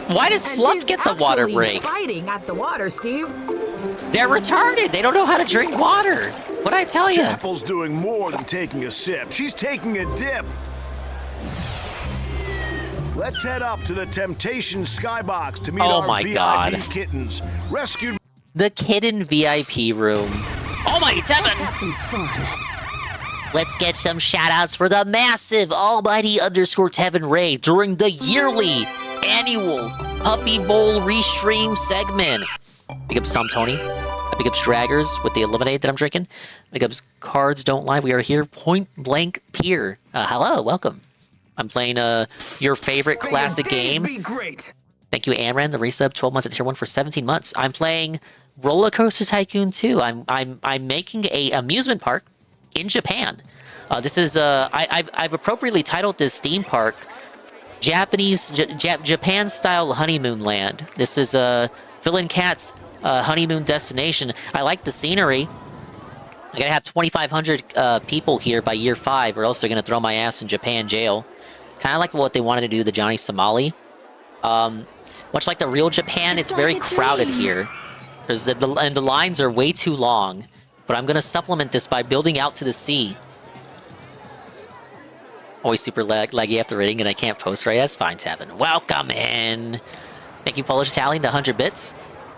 Why does And Fluff she's get the water actually break? biting at the water, Steve. They're retarded. They don't know how to drink water. What'd I tell you? Chapel's doing more than taking a sip. She's taking a dip. Let's head up to the Temptation Skybox to meet our VIP kittens. Rescued. The kitten VIP room. Oh my, Tevin! Let's have some fun. Let's get some shout-outs for the massive almighty _Tevin raid during the yearly annual Puppy Bowl restream segment. Big ups Tom Tony. Big ups Draggers with the lemonade that I'm drinking. Big ups Cards Don't Lie. We are here, Point Blank Pier. Hello, welcome. I'm playing your favorite classic game. Thank you, Amran, the resub, 12 months at tier 1 for 17 months. I'm playing Roller Coaster Tycoon 2. I'm making a amusement park in Japan. This is I've appropriately titled this theme park Japan style honeymoon land. This is Phil and Kat's honeymoon destination. I like the scenery. I gotta have 2,500 people here by year 5, or else they're gonna throw my ass in Japan jail. Kind of like what they wanted to do to Johnny Somali. Much like the real Japan, it's very crowded here. And the lines are way too long. But I'm gonna supplement this by building out to the sea. Always super laggy after raiding, and I can't post right. That's fine, Tevin. Welcome in. Thank you, Polish Italian, the 100 bits,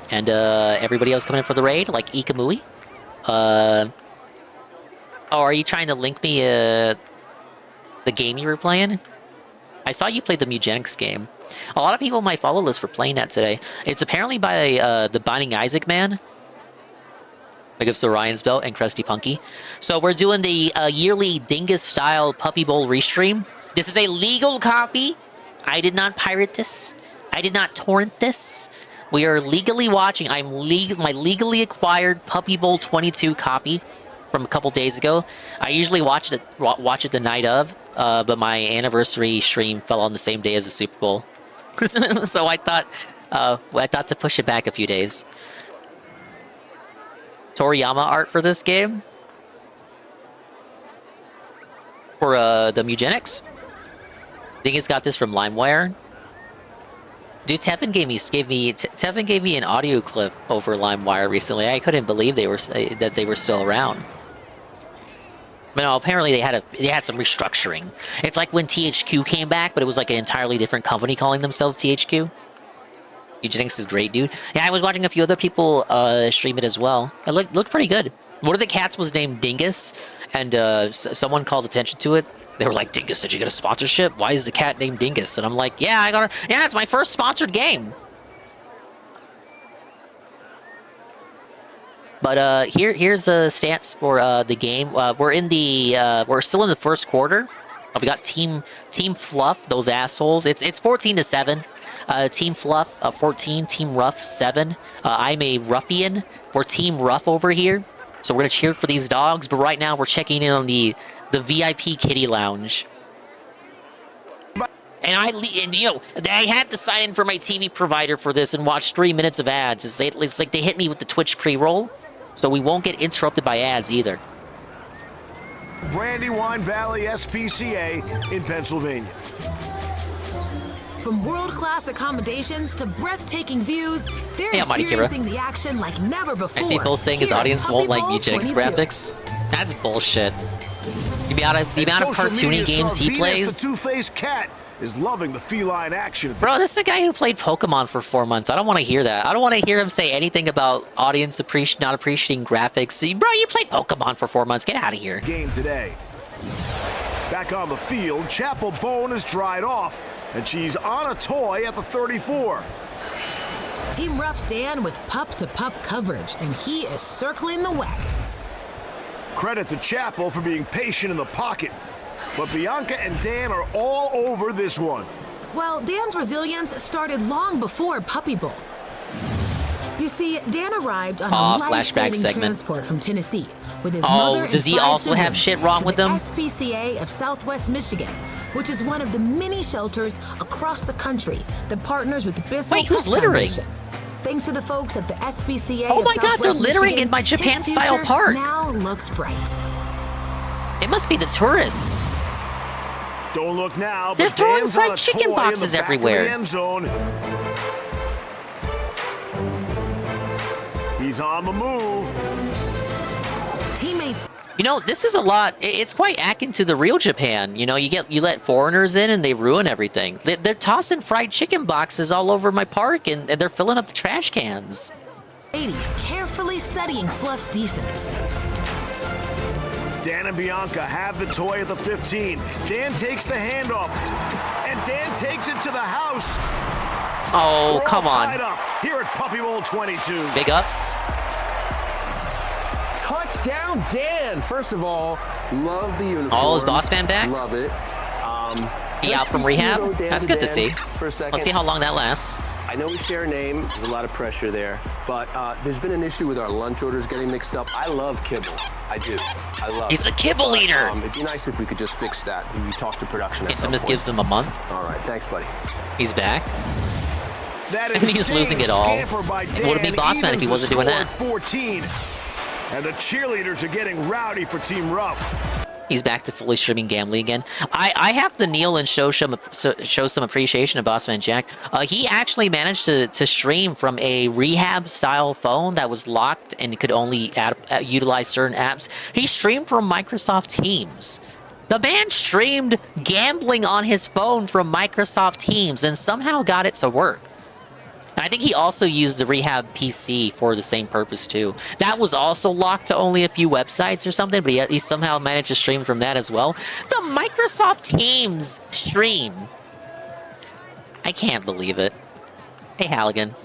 and everybody else coming in for the raid, like Ikamui. Oh, are you trying to link me the game you were playing? I saw you play the Mugenics game. A lot of people on my follow list for playing that today. It's apparently by the Binding Isaac man. Big ups to Ryan's Belt and Krusty Punky. So we're doing the yearly Dingus-style Puppy Bowl restream. This is a legal copy. I did not pirate this. I did not torrent this. We are legally watching. My legally acquired Puppy Bowl 22 copy from a couple days ago. I usually watch it the night of, but my anniversary stream fell on the same day as the Super Bowl. So I thought to push it back a few days. Toriyama art for this game. For the Mugenics. Dingus got this from LimeWire. Dude, Tevin gave me an audio clip over LimeWire recently. I couldn't believe they were still around. But no, apparently they had some restructuring. It's like when THQ came back, but it was like an entirely different company calling themselves THQ. Eugenics is great, dude. Yeah, I was watching a few other people stream it as well. It looked pretty good. One of the cats was named Dingus, and someone called attention to it. They were like, Dingus, did you get a sponsorship? Why is the cat named Dingus? And I'm like, yeah, it's my first sponsored game. But here's the stats for the game. We're still in the first quarter. We got Team Fluff, those assholes. It's 14-7. Team Fluff 14, Team Ruff 7. I'm a Ruffian. We're Team Ruff over here, so we're gonna cheer for these dogs. But right now we're checking in on the VIP Kitty Lounge. And you know, I had to sign in for my TV provider for this and watch 3 minutes of ads. It's like they hit me with the Twitch pre-roll, so we won't get interrupted by ads either. Brandywine Valley SPCA in Pennsylvania. From world-class accommodations to breathtaking views, they're Hey, I'm Mighty Kira. experiencing the action like never before. I see Bill saying his Here at audience Puppy won't like Bowl Mugenics 22. graphics. That's bullshit. The amount of Social cartoony media games star he Venus plays. The two-faced cat is loving the feline action. Bro, this is the guy who played Pokemon for 4 months. I don't want to hear that. I don't want to hear him say anything about audience not appreciating graphics. Bro, you played Pokemon for 4 months. Get out of here. Game today. Back on the field, Chapel Bone is dried off, and she's on a toy at the 34. Team Ruff's Dan with pup-to-pup coverage, and he is circling the wagons. Credit to Chapel for being patient in the pocket, but Bianca and Dan are all over this one. Well, Dan's resilience started long before Puppy Bowl. You see, Dan arrived on a flashback life-saving segment. transport from Tennessee with his mother and does he 5 also have siblings shit wrong to with the him? SPCA of Southwest Michigan, which is one of the many shelters across the country that partners with the Bissell Wait, who's Pet littering? Foundation. Thanks to the folks at the SPCA Oh of my God, they're Southwest littering Michigan, in my his Japan-style future park. now looks bright. It must be the tourists. Don't look now, They're but throwing Dan's on fried a chicken toy boxes in the back of everywhere. the end zone. He's on the move. Teammates. You know, this is a lot. It's quite akin to the real Japan. You know, you let foreigners in and they ruin everything. They're tossing fried chicken boxes all over my park and they're filling up the trash cans. 80, carefully studying Fluff's defense. Dan and Bianca have the toy at the 15. Dan takes the handoff, and Dan takes it to the house. Oh, We're come all on. tied up here at Puppy Bowl 22. Big ups. Touchdown, Dan! First of all, love the uniform. Oh, is Boss Man back? Love it. He out from rehab? That's good to see. For a second. Let's see how long that lasts. I know we share a name. There's a lot of pressure there. But there's been an issue with our lunch orders getting mixed up. I love kibble. I do. I love He's it. a kibble eater. It'd be nice if we could just fix that. We talk to production. Infamous gives him a month. All right. Thanks, buddy. He's back. That And he's losing it all. scamper by It would've been Dan Boss Man if he evens wasn't the doing score that. at 14. And the cheerleaders are getting rowdy for Team Ruff. He's back to fully streaming gambling again. I have to kneel and show some appreciation to Bossman Jack. He actually managed to stream from a rehab-style phone that was locked and could only utilize certain apps. He streamed from Microsoft Teams. The man streamed gambling on his phone from Microsoft Teams and somehow got it to work. I think he also used the rehab PC for the same purpose too. That was also locked to only a few websites or something, but he somehow managed to stream from that as well. The Microsoft Teams stream. I can't believe it. Hey, Halligan.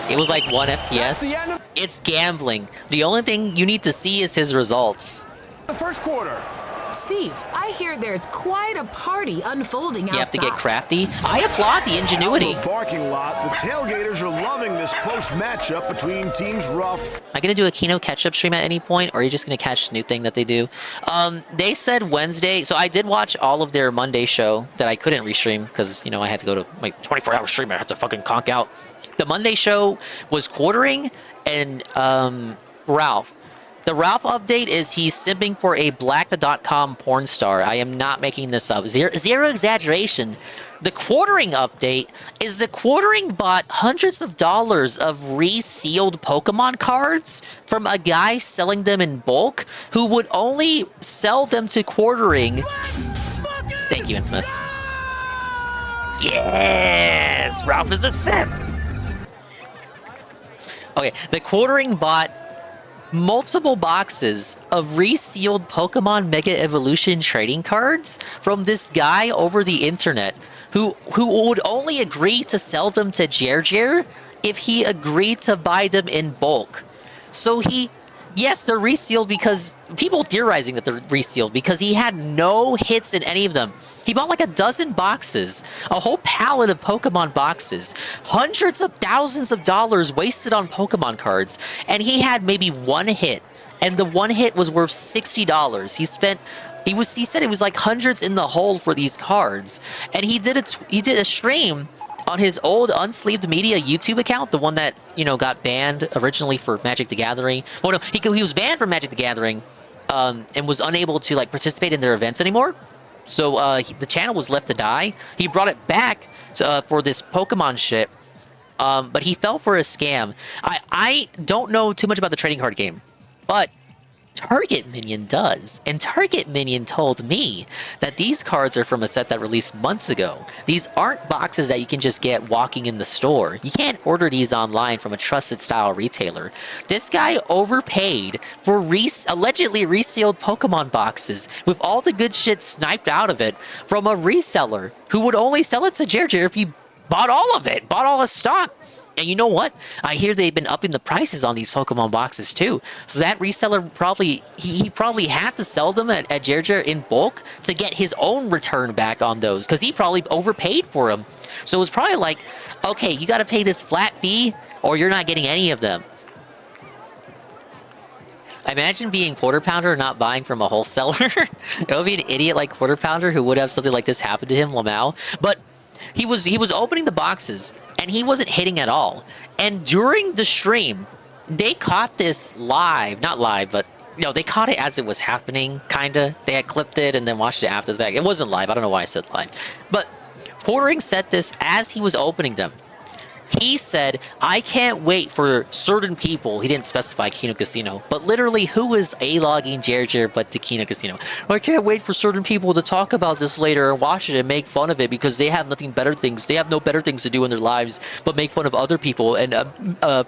It was like 1 FPS. It's gambling. The only thing you need to see is his results. The first quarter. Steve, I hear there's quite a party unfolding outside. You have to get crafty. I applaud the ingenuity. Out in the parking lot, the tailgaters are loving this close matchup between Teams Ruff. Am I gonna do a Kino catch-up stream at any point, or are you just gonna catch the new thing that they do? They said Wednesday, so I did watch all of their Monday show that I couldn't restream because, you know, I had to go to my 24-hour stream. I had to fucking conk out. The Monday show was quartering and Ralph. The Ralph update is he's simping for a black.com porn star. I am not making this up. Zero exaggeration. The quartering update is the quartering bought hundreds of dollars of resealed Pokemon cards from a guy selling them in bulk who would only sell them to quartering. Thank you, Infamous. Yes! Ralph is a simp! Okay, the quartering bought multiple boxes of resealed Pokemon Mega Evolution trading cards from this guy over the internet who would only agree to sell them to Jer if he agreed to buy them in bulk. So yes, they're resealed because people theorizing that they're resealed because he had no hits in any of them. He bought like a dozen boxes, a whole pallet of Pokemon boxes, hundreds of thousands of dollars wasted on Pokemon cards, and he had maybe one hit, and the one hit was worth $60. He said it was like hundreds in the hole for these cards, and he did a stream on his old Unsleeved Media YouTube account, the one that, you know, got banned originally for Magic the Gathering. Well, no, he was banned from Magic the Gathering, and was unable to like participate in their events anymore. So the channel was left to die. He brought it back for this Pokemon shit, but he fell for a scam. I don't know too much about the trading card game, but Target Minion does, and Target Minion told me that these cards are from a set that released months ago. These aren't boxes that you can just get walking in the store. You can't order these online from a trusted style retailer. This guy overpaid for allegedly resealed Pokemon boxes with all the good shit sniped out of it from a reseller who would only sell it to Jer if he bought all of it, bought all the stock. And you know what? I hear they've been upping the prices on these Pokemon boxes too. So that reseller probably, he probably had to sell them at Jer in bulk to get his own return back on those because he probably overpaid for them. So it was probably like, okay, you got to pay this flat fee or you're not getting any of them. Imagine being Quarter Pounder and not buying from a wholesaler. It would be an idiot like Quarter Pounder who would have something like this happen to him, Lamau. But he was opening the boxes and he wasn't hitting at all. And during the stream, they caught this live, not live, but No, they caught it as it was happening, kinda. They had clipped it and then watched it after the fact. It wasn't live. I don't know why I said live. But Portering said this as he was opening them. He said, I can't wait for certain people. He didn't specify Kino Casino, but literally, who is A-logging Jer but the Kino Casino? I can't wait for certain people to talk about this later and watch it and make fun of it because they have nothing better things. They have no better things to do in their lives but make fun of other people and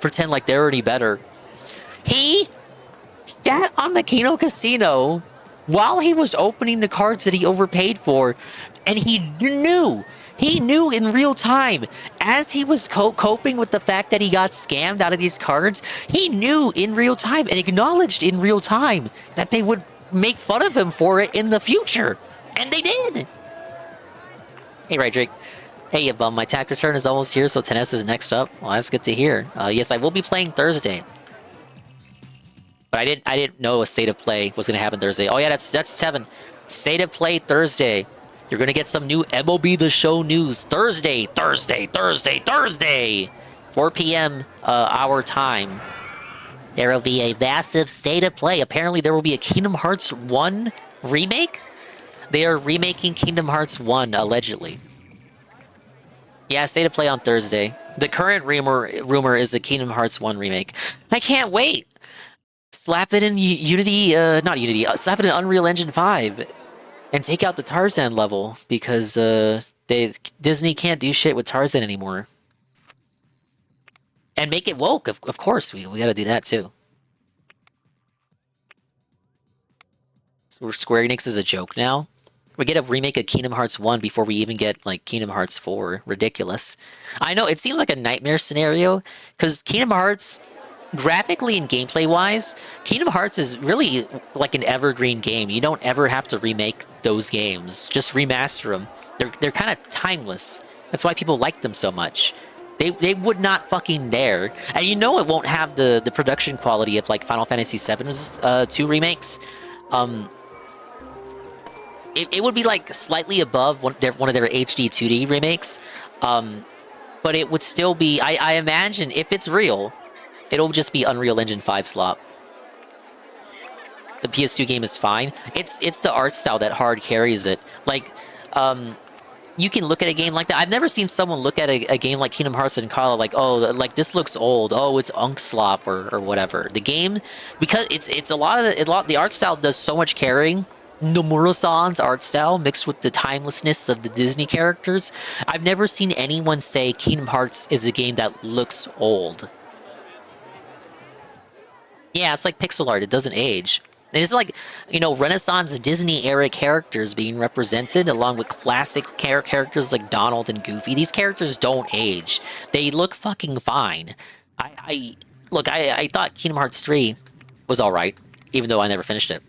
pretend like they're any better. He sat on the Kino Casino while he was opening the cards that he overpaid for, and he knew in real time, as he was coping with the fact that he got scammed out of these cards, he knew in real time and acknowledged in real time that they would make fun of him for it in the future. And they did! Hey, right, Drake. Hey, bum, my tact return is almost here, so Tennis is next up. Well, that's good to hear. Yes, I will be playing Thursday. But I didn't know a State of Play was going to happen Thursday. Oh, yeah, that's Tevin. State of Play Thursday. You're going to get some new MLB The Show news Thursday. 4 p.m. Our time. There will be a massive State of Play. Apparently, there will be a Kingdom Hearts 1 remake. They are remaking Kingdom Hearts 1, allegedly. Yeah, State of Play on Thursday. The current rumor is a Kingdom Hearts 1 remake. I can't wait. Slap it in Unity, not Unity, slap it in Unreal Engine 5. And take out the Tarzan level, because Disney can't do shit with Tarzan anymore. And make it woke, of course, we gotta do that too. So Square Enix is a joke now. We get a remake of Kingdom Hearts 1 before we even get, like, Kingdom Hearts 4. Ridiculous. I know, it seems like a nightmare scenario, because Kingdom Hearts, graphically and gameplay-wise, Kingdom Hearts is really like an evergreen game. You don't ever have to remake those games. Just remaster them. They're kind of timeless. That's why people like them so much. They would not fucking dare. And you know it won't have the production quality of, like, Final Fantasy VII's 2 remakes. It would be, like, slightly above one of their HD 2D remakes. But it would still be... I imagine, if it's real... It'll just be Unreal Engine 5 slop. The PS2 game is fine. It's the art style that hard carries it. Like, you can look at a game like that. I've never seen someone look at a game like Kingdom Hearts and call it like, oh, like this looks old. Oh, it's unk slop or whatever. The game, because it's a lot of the art style does so much carrying. Nomura-san's art style mixed with the timelessness of the Disney characters. I've never seen anyone say Kingdom Hearts is a game that looks old. Yeah, it's like pixel art. It doesn't age. And it's like, you know, Renaissance Disney-era characters being represented along with classic characters like Donald and Goofy. These characters don't age. They look fucking fine. I thought Kingdom Hearts 3 was alright, even though I never finished it.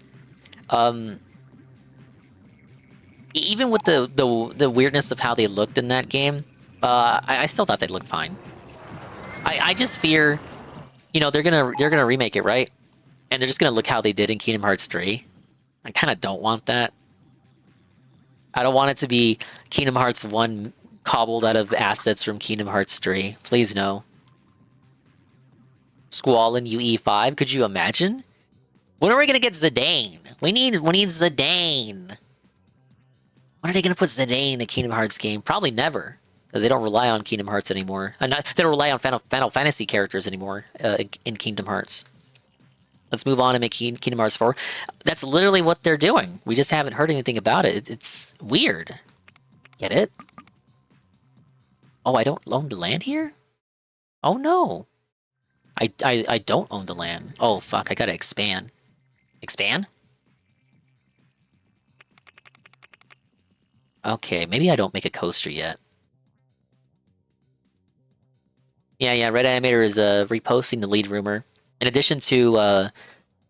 Even with the weirdness of how they looked in that game, I still thought they looked fine. I just fear... You know, they're gonna remake it, right? And they're just gonna look how they did in Kingdom Hearts 3. I kind of don't want that. I don't want it to be Kingdom Hearts 1 cobbled out of assets from Kingdom Hearts 3. Please no. Squall in UE5, could you imagine? When are we gonna get Zidane? We need Zidane. When are they gonna put Zidane in a Kingdom Hearts game? Probably never. Because they don't rely on Kingdom Hearts anymore. They don't rely on Final Fantasy characters anymore in Kingdom Hearts. Let's move on and make Kingdom Hearts 4. That's literally what they're doing. We just haven't heard anything about it. It's weird. Get it? Oh, I don't own the land here? Oh, no. I don't own the land. Oh, fuck. I gotta expand. Expand? Okay, maybe I don't make a coaster yet. Yeah, Red Animator is reposting the lead rumor. In addition to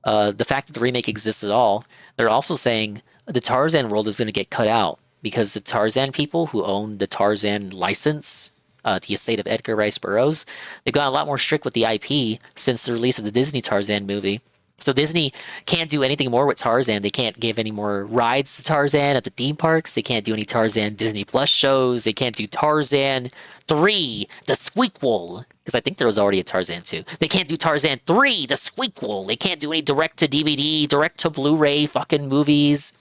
the fact that the remake exists at all, they're also saying the Tarzan world is going to get cut out because the Tarzan people who own the Tarzan license, the estate of Edgar Rice Burroughs, they've gotten a lot more strict with the IP since the release of the Disney Tarzan movie. So Disney can't do anything more with Tarzan. They can't give any more rides to Tarzan at the theme parks. They can't do any Tarzan Disney Plus shows. They can't do Tarzan 3, the Squeakquel, because I think there was already a Tarzan 2. They can't do Tarzan 3, the Squeakquel. They can't do any direct-to-DVD, direct-to-Blu-ray fucking movies.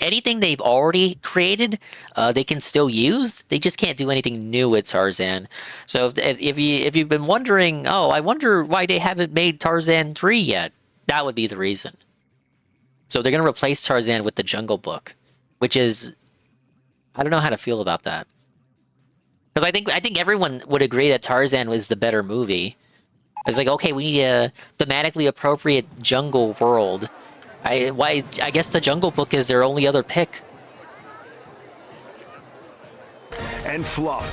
Anything they've already created, they can still use. They just can't do anything new with Tarzan. So if you've been wondering, oh, I wonder why they haven't made Tarzan 3 yet, that would be the reason. So they're gonna replace Tarzan with the Jungle Book, which is, I don't know how to feel about that. Because I think everyone would agree that Tarzan was the better movie. It's like, okay, we need a thematically appropriate jungle world. I guess the Jungle Book is their only other pick. And Fluff.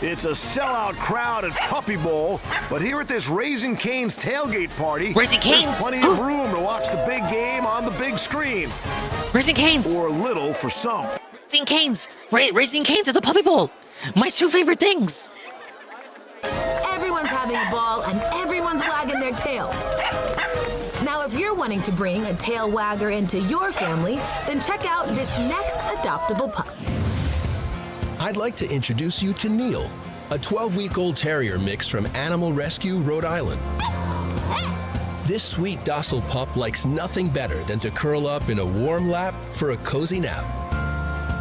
It's a sellout crowd at Puppy Bowl, but here at this Raising Cane's tailgate party, Raising Cane's! There's plenty of room to watch the big game on the big screen. Raising Cane's! Or little for some. Raising Cane's! Raising Cane's at the Puppy Bowl! My two favorite things! Everyone's having a ball and everyone's wagging their tails. Now, if you're wanting to bring a tail wagger into your family, then check out this next adoptable pup. I'd like to introduce you to Neil, a 12-week-old terrier mix from Animal Rescue, Rhode Island. This sweet, docile pup likes nothing better than to curl up in a warm lap for a cozy nap.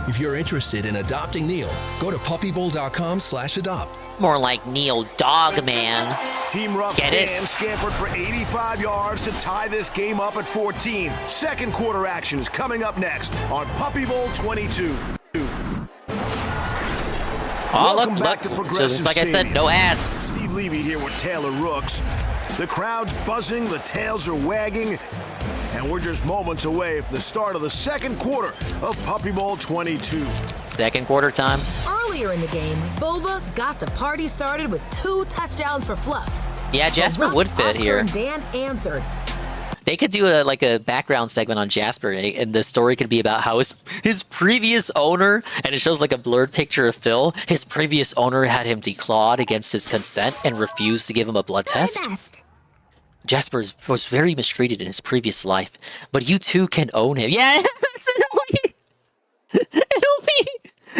If you're interested in adopting Neil, go to puppybowl.com/adopt. More like Neil Dogman. Team Ruff's Dan scampered for 85 yards to tie this game up at 14. Second quarter action is coming up next on Puppy Bowl 22. Oh, look. Just like I said, no ads. Steve Levy here with Taylor Rooks. The crowd's buzzing, the tails are wagging, and we're just moments away from the start of the second quarter of Puppy Bowl 22. Second quarter time. Earlier in the game, Boba got the party started with 2 touchdowns for Fluff. Yeah, Jasper would fit here. Dan answered. They could do like a background segment on Jasper, and the story could be about how his previous owner, and it shows like a blurred picture of Phil. His previous owner had him declawed against his consent and refused to give him a blood test. Jasper was very mistreated in his previous life, but you too can own him. Yeah, that's annoying.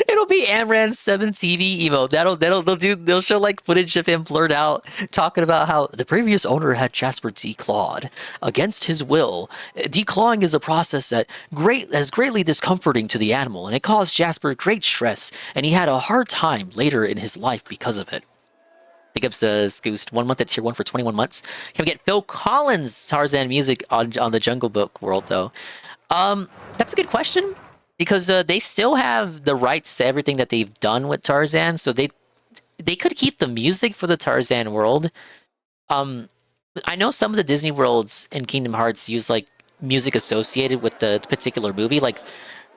It'll be Amran's 7 TV emote. They'll show like footage of him blurred out talking about how the previous owner had Jasper declawed against his will. Declawing is a process that is greatly discomforting to the animal, and it caused Jasper great stress, and he had a hard time later in his life because of it. Big ups to Scoosed, 1 month at tier 1 for 21 months. Can we get Phil Collins Tarzan music on the Jungle Book world though? That's a good question. Because they still have the rights to everything that they've done with Tarzan, so they could keep the music for the Tarzan world. I know some of the Disney worlds in Kingdom Hearts use like music associated with the particular movie. Like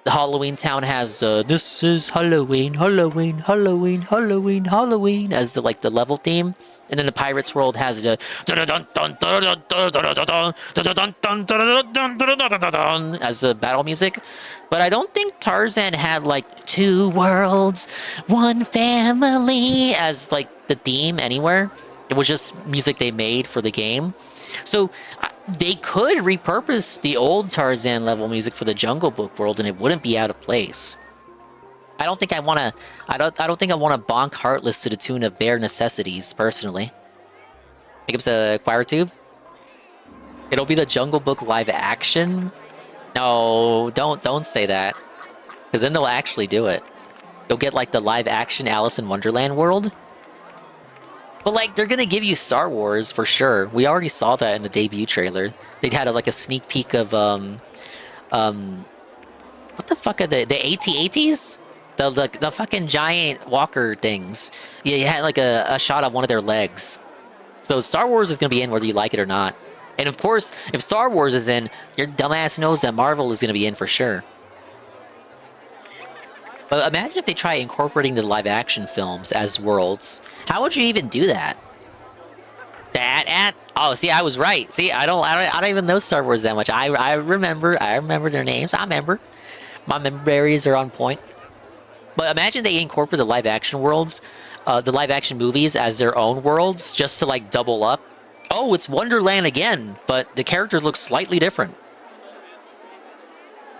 the Halloween Town has "This is Halloween, Halloween, Halloween, Halloween, Halloween" as the level theme, and then the Pirates world has the as the battle music. But I don't think Tarzan had like 2 worlds, 1 family as like the theme anywhere. It was just music they made for the game. So they could repurpose the old Tarzan level music for the Jungle Book world, and it wouldn't be out of place. I don't think I want to bonk Heartless to the tune of Bare Necessities personally. Think it's a choir tube. It'll be the Jungle Book live action. No, don't say that, because then they'll actually do it. You'll get like the live action Alice in Wonderland world. But like they're gonna give you Star Wars for sure. We already saw that in the debut trailer. They'd had like a sneak peek of what the fuck are the AT-ATs? The fucking giant walker things. Yeah, you had like a shot of one of their legs. So Star Wars is gonna be in whether you like it or not. And of course, if Star Wars is in, your dumbass knows that Marvel is gonna be in for sure. But imagine if they try incorporating the live action films as worlds. How would you even do that? Oh, see, I was right. See, I don't even know Star Wars that much. I remember their names. I remember. My memories are on point. But imagine they incorporate the live action worlds, the live action movies as their own worlds, just to like double up. Oh, it's Wonderland again, but the characters look slightly different.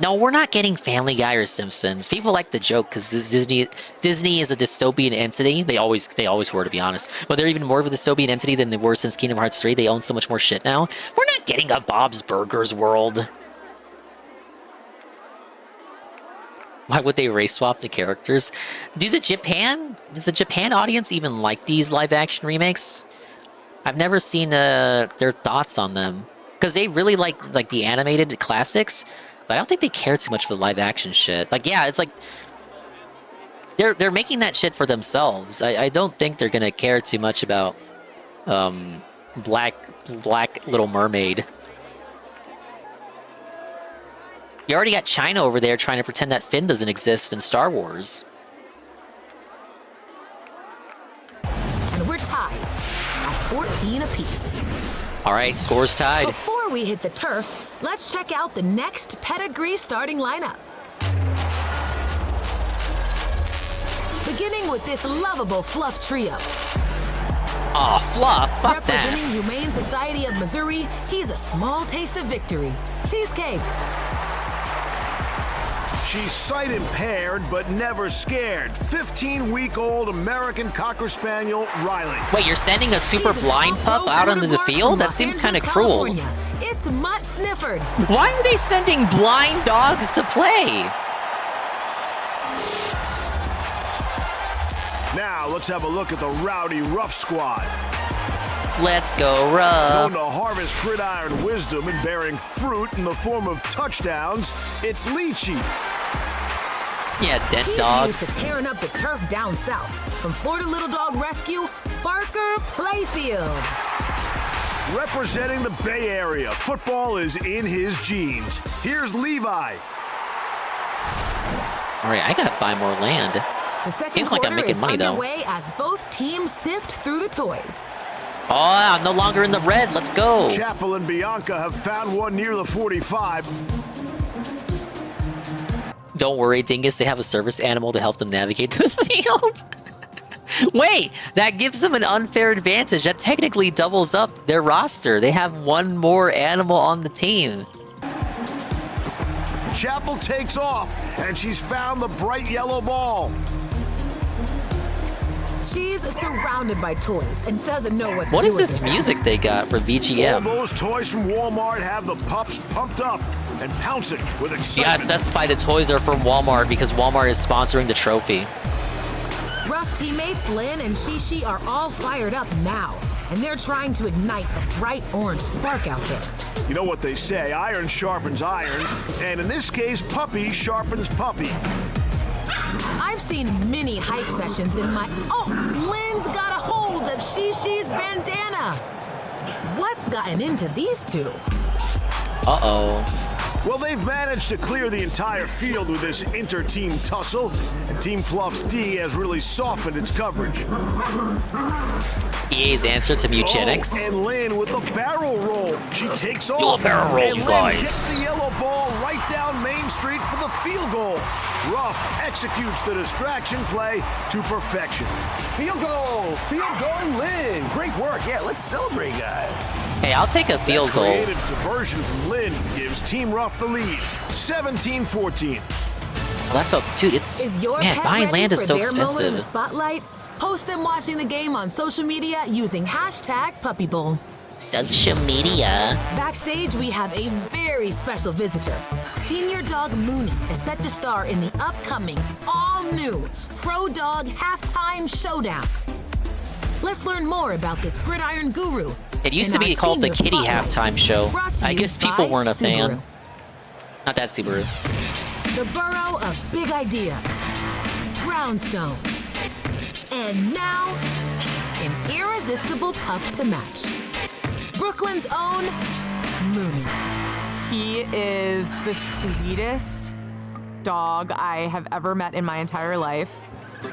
No, we're not getting Family Guy or Simpsons. People like the joke because Disney is a dystopian entity. They always were, to be honest. But they're even more of a dystopian entity than they were since Kingdom Hearts 3. They own so much more shit now. We're not getting a Bob's Burgers world. Why would they race swap the characters? Does the Japan audience even like these live action remakes? I've never seen their thoughts on them because they really like the animated classics. But I don't think they care too much for the live action shit. Like, yeah, it's like they're making that shit for themselves. I don't think they're gonna care too much about Black Little Mermaid. You already got China over there trying to pretend that Finn doesn't exist in Star Wars. And we're tied at 14 apiece. All right, scores tied. Before we hit the turf, let's check out the next pedigree starting lineup. Beginning with this lovable Fluff trio. Aw, Fluff, fuck Representing that. Humane Society of Missouri, he's a small taste of victory. Cheesecake. She's sight impaired, but never scared. 15-week-old American Cocker Spaniel, Riley. Wait, you're sending a super blind pup out onto the field? That seems kind of cruel. It's Mutt Snifford. Why are they sending blind dogs to play? Now, let's have a look at the rowdy Ruff squad. Let's go, Ruff. Known to harvest gridiron wisdom and bearing fruit in the form of touchdowns, it's Lychee. Yeah, dent He's dogs. used to tearing up the turf down south. From Florida Little Dog Rescue, Barker Playfield. Representing the Bay Area, football is in his genes. Here's Levi. All right, I gotta buy more land. The second Seems like I'm quarter making is money, though. underway as both teams sift through the toys. Oh, I'm no longer in the red. Let's go. Chapel and Bianca have found one near the 45. Don't worry, Dingus. They have a service animal to help them navigate the field. Wait, that gives them an unfair advantage. That technically doubles up their roster. They have one more animal on the team. Chapel takes off, and she's found the bright yellow ball. She's surrounded by toys and doesn't know what to What do is with this herself. music they got for All VGM? those toys from Walmart have the pups pumped up and pouncing with You excitement. gotta specify the toys are from Walmart because Walmart is sponsoring the trophy. Rough teammates Lynn and Shishi are all fired up now, and they're trying to ignite a bright orange spark out there. You know what they say, iron sharpens iron, and in this case, puppy sharpens puppy. I've seen many hype sessions in my... Oh, Lynn's got a hold of Shishi's bandana. What's gotten into these two? Uh-oh. Well, they've managed to clear the entire field with this inter-team tussle, and Team Fluff's D has really softened its coverage. EA's answer to Mutagenics. Oh, and Lynn with the barrel roll. She takes off. Do a barrel roll, and you Lynn guys. gets the yellow ball right down Main Street for the field goal. Ruff executes the distraction play to perfection. Field goal! Field goal, Lynn! Great work. Yeah, let's celebrate, guys. Hey, I'll take a field goal. Creative diversion from Lynn gives Team Ruff the lead, 17-14. Well, that's a dude. It's Is your man, pet buying ready land is for so their moment in the expensive. spotlight? Post them watching the game on social media using #Puppy Bowl. Social media. Backstage, we have a very special visitor. Senior dog Mooney is set to star in the upcoming, all-new Pro Dog Halftime Showdown. Let's learn more about this gridiron guru. It used to in be our called the Senior Kitty Spotlight, Halftime Show. brought to I you guess people by weren't a Subaru. fan. Not that Subaru. The borough of big ideas, brownstones, and now an irresistible pup to match. Brooklyn's own Mooney. He is the sweetest dog I have ever met in my entire life.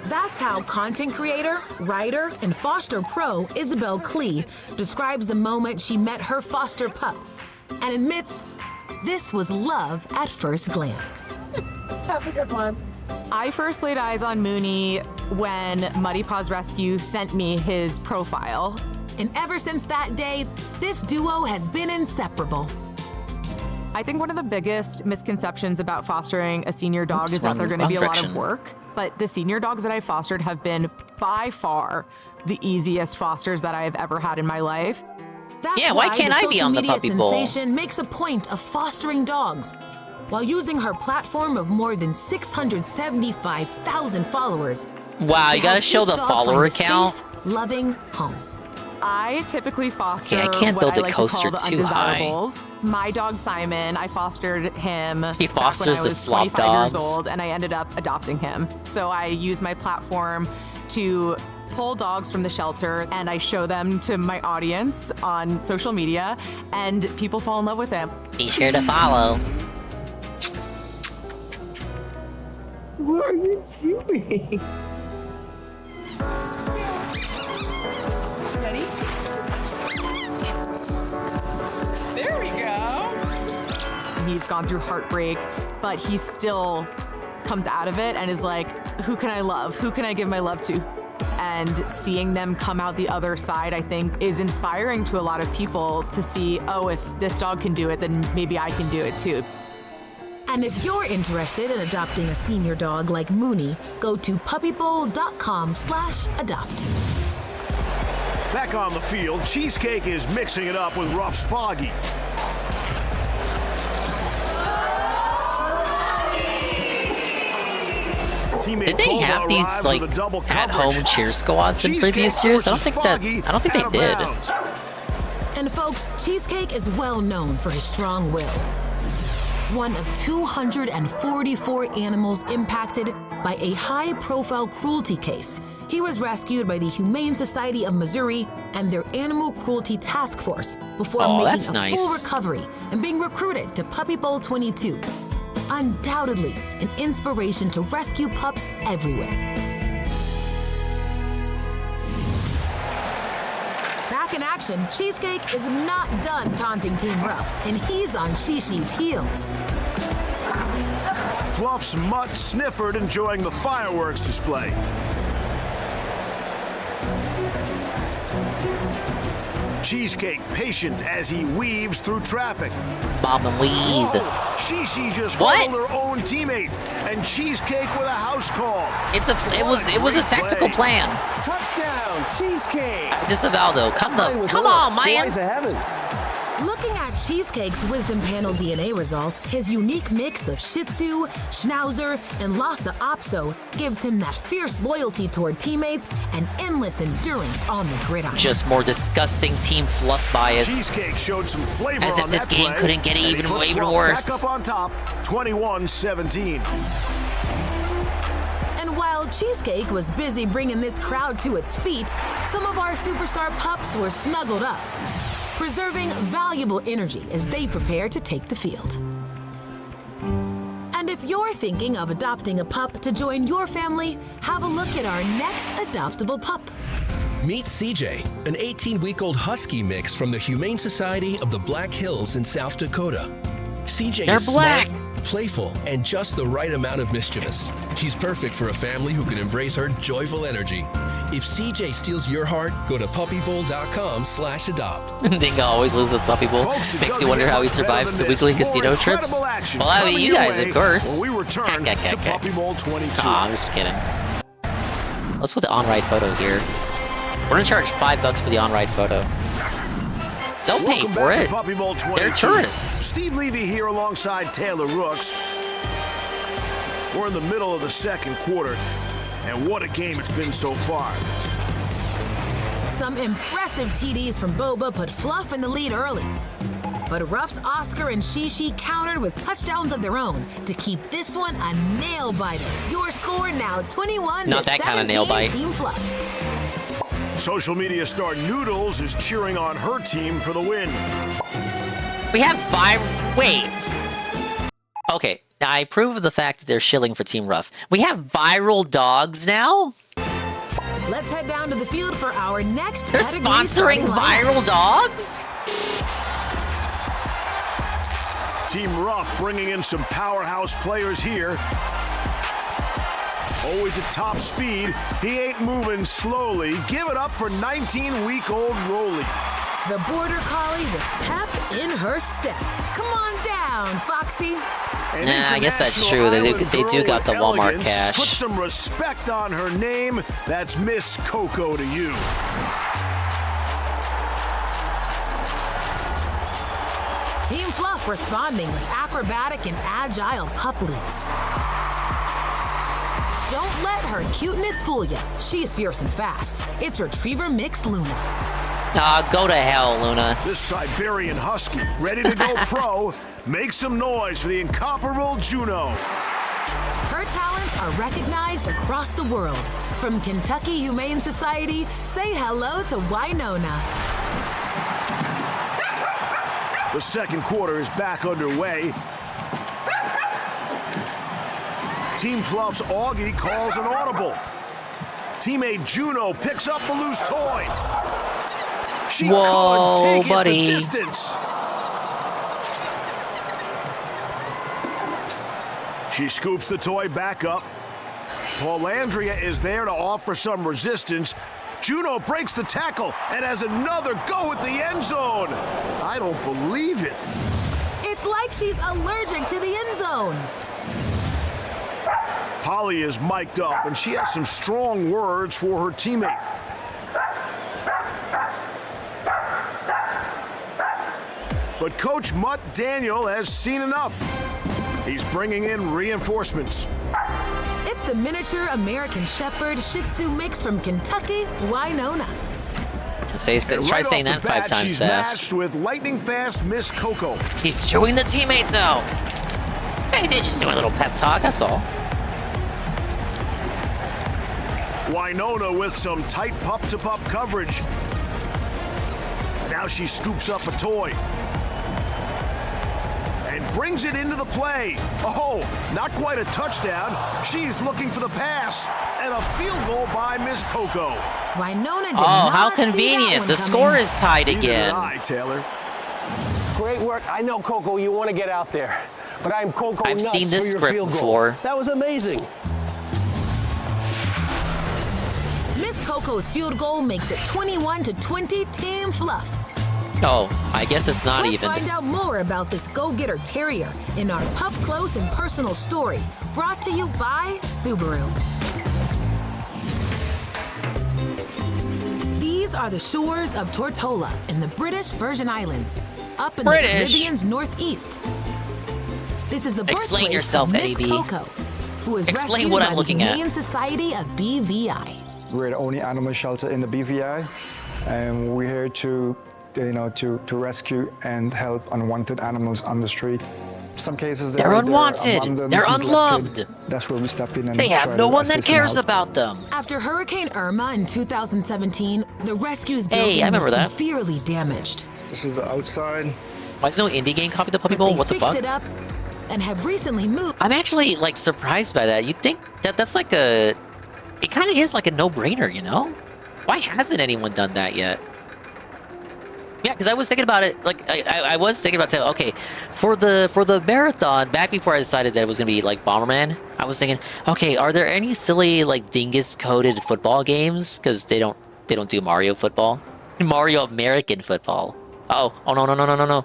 That's how content creator, writer, and foster pro Isabel Klee describes the moment she met her foster pup and admits this was love at first glance. Have a good one. I first laid eyes on Mooney when Muddy Paws Rescue sent me his profile. And ever since that day, this duo has been inseparable. I think one of the biggest misconceptions about fostering a senior dog Oops, is that they're going to be a lot direction. of work. But the senior dogs that I fostered have been by far the easiest fosters that I have ever had in my life. That's Yeah, why can't the I be social on the media Puppy Bowl? sensation makes a point of fostering dogs. While using her platform of more than 675,000 followers. Wow, you to gotta help show each the dog follower find a count. safe, loving home. I typically foster Okay, I can't what build I the like coaster to call the too high. undesirables. My dog Simon, I fostered him He back fosters when I the was slop 25 years dogs. old, and I ended up adopting him. So I use my platform to pull dogs from the shelter, and I show them to my audience on social media, and people fall in love with them. Be sure to follow. What are you doing? Ready? There we go. He's gone through heartbreak, but he still comes out of it and is like, who can I love? Who can I give my love to? And seeing them come out the other side, I think, is inspiring to a lot of people to see, oh, if this dog can do it, then maybe I can do it too. And if you're interested in adopting a senior dog like Mooney, go to puppybowl.com/adopt. Back on the field, Cheesecake is mixing it up with Ruff's Foggy. Did they have these like at-home cheer squads in previous years? I don't think they did. And folks, Cheesecake is well known for his strong will. One of 244 animals impacted by a high-profile cruelty case. He was rescued by the Humane Society of Missouri and their Animal Cruelty Task Force before making a full nice. recovery and being recruited to Puppy Bowl 22. Undoubtedly an inspiration to rescue pups everywhere. Back in action, Cheesecake is not done taunting Team Ruff, and he's on Shishi's heels. Fluff's mutt sniffered, enjoying the fireworks display. Cheesecake patient as he weaves through traffic. Bob and weave. Shishi just What? hurdled her own teammate, and Cheesecake with a house call. It was a tactical plan. Touchdown, Cheesecake. Disavow though. Come on, man. Looking at Cheesecake's Wisdom Panel DNA results, his unique mix of Shih Tzu, Schnauzer, and Lhasa Apso gives him that fierce loyalty toward teammates and endless endurance on the gridiron. Just more disgusting Team Fluff bias. Cheesecake showed some flavor As on if this that game play, couldn't get and he even puts Fluff worse. Back up on top, 21-17. And while Cheesecake was busy bringing this crowd to its feet, some of our superstar pups were snuggled up, preserving valuable energy as they prepare to take the field. And if you're thinking of adopting a pup to join your family, have a look at our next adoptable pup. Meet CJ, an 18-week-old husky mix from the Humane Society of the Black Hills in South Dakota. CJ They're is black. smart, playful, and just the right amount of mischievous. She's perfect for a family who can embrace her joyful energy. If CJ steals your heart, go to puppybowl.com/adopt. Dingo always loses at Puppy Bowl. Makes you wonder how he survives the weekly casino trips. Well, I mean, you guys, of course. When we return to Puppy Bowl 22. Aw, I'm just kidding. Let's put the on-ride photo here. We're gonna charge $5 for the on-ride photo. They'll pay Welcome for back it. to Puppy Bowl 22. They're tourists. Steve Levy here alongside Taylor Rooks. We're in the middle of the second quarter, and what a game it's been so far. Some impressive TDs from Boba put Fluff in the lead early. But Ruff's Oscar and Shishi countered with touchdowns of their own to keep this one a nail-biter. Your score now 21-17 Not that kind of nail bite. Team Fluff. Social media star Noodles is cheering on her team for the win. We have wait. Okay, I approve of the fact that they're shilling for Team Ruff. We have viral dogs now? Let's head down to the field for our next They're pedigree sponsoring starting lineup. viral dogs? Team Ruff bringing in some powerhouse players here. Always at top speed, he ain't moving slowly. Give it up for 19-week-old Rolly. The border collie with pep in her step. Come on down, Foxy. Nah, I guess that's true. They do got the Walmart cash. Put some respect on her name. That's Miss Coco to you. Team Fluff responding with acrobatic and agile pup leaps. Don't let her cuteness fool you. She's fierce and fast. It's Retriever Mix Luna. Go to hell, Luna. This Siberian Husky, ready to go pro. Make some noise for the incomparable Juno. Her talents are recognized across the world. From Kentucky Humane Society, say hello to Winona. The second quarter is back underway. Team Fluff's Augie calls an audible. Teammate Juno picks up the loose toy. She Whoa, couldn't take buddy. it the distance. She scoops the toy back up. Paulandria is there to offer some resistance. Juno breaks the tackle and has another go at the end zone. I don't believe it. It's like she's allergic to the end zone. Polly is mic'd up, and she has some strong words for her teammate. But Coach Mutt Daniel has seen enough. He's bringing in reinforcements. It's the miniature American Shepherd Shih Tzu mix from Kentucky, Winona. Try saying that 5 times she's fast. Matched with lightning fast Miss Coco. He's chewing the teammates out. Hey, they just do a little pep talk, that's all. Winona with some tight pup-to-pup coverage. Now she scoops up a toy. And brings it into the play. Oh, not quite a touchdown. She's looking for the pass. And a field goal by Miss Coco. Winona did Oh, not how see that convenient. one The coming. score is tied Neither again. did I, Taylor. Great work. I know, Coco, you want to get out there. But I'm Coco I've nuts seen this for your script field goal. before. That was amazing. Miss Coco's field goal makes it 21-20 Team Fluff. Oh, I guess it's not Let's even. find out more about this go-getter terrier in our Pup Close and Personal story, brought to you by Subaru. These are the shores of Tortola in the British Virgin Islands, up in the Caribbean's northeast. This is the Explain birthplace yourself, of Miss Eddie B. Coco, who was Explain rescued what by I'm the looking at. Humane Society of BVI. We're the only animal shelter in the BVI, and we're here to rescue and help unwanted animals on the street. Some cases They're unwanted. abandoned, They're neglected. unloved. That's where we step in and They try have no to one that assist and cares help. about them. After Hurricane Irma in 2017, the rescue's Hey, building I remember was that. severely damaged. This is outside. Why is no indie game copy the Puppy Bowl? What the Fixed fuck? it up and have recently moved. I'm actually like surprised by that. You'd think that's like a, it kind of is like a no-brainer, you know? Why hasn't anyone done that yet? Yeah, because I was thinking about it. Like I was thinking about saying, okay, for the marathon back before I decided that it was gonna be like Bomberman. I was thinking, okay, are there any silly like dingus-coded football games? Because they don't do Mario football, Mario American football. Oh no.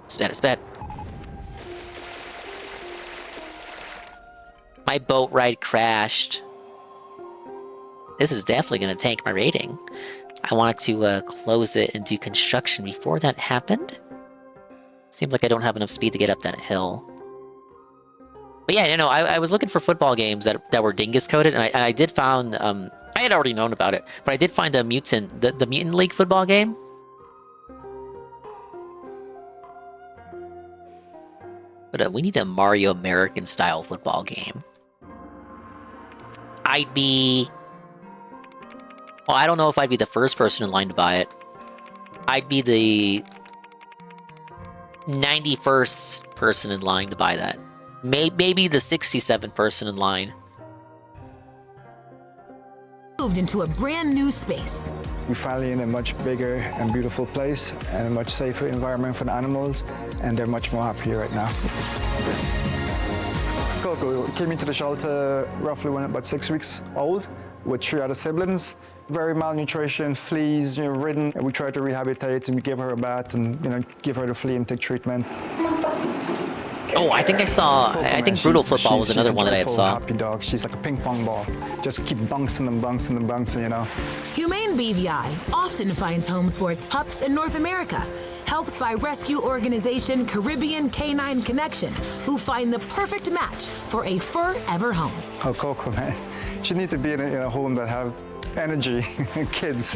It's bad. My boat ride crashed. This is definitely going to tank my rating. I wanted to close it and do construction before that happened. Seems like I don't have enough speed to get up that hill. But yeah, you know, I was looking for football games that were dingus coded, and I did found I had already known about it, but I did find the Mutant League football game. But we need a Mario American style football game. I'd be... Well, I don't know if I'd be the first person in line to buy it. I'd be the 91st person in line to buy that. Maybe the 67th person in line. Moved into a brand new space. We're finally in a much bigger and beautiful place and a much safer environment for the animals, and they're much more happy right now. Coco came into the shelter roughly when about 6 weeks old with 3 other siblings. Very malnutrition, fleas, ridden. We tried to rehabilitate and give her a bath and give her the flea and tick treatment. Oh, I think I think Brutal Football was another one that I had saw. Happy dog. She's like a ping pong ball. Just keep bouncing and bouncing and bouncing, Humane BVI often finds homes for its pups in North America, helped by rescue organization Caribbean Canine Connection, who find the perfect match for a forever home. Oh, Coco, man. She needs to be in a home that have energy, kids,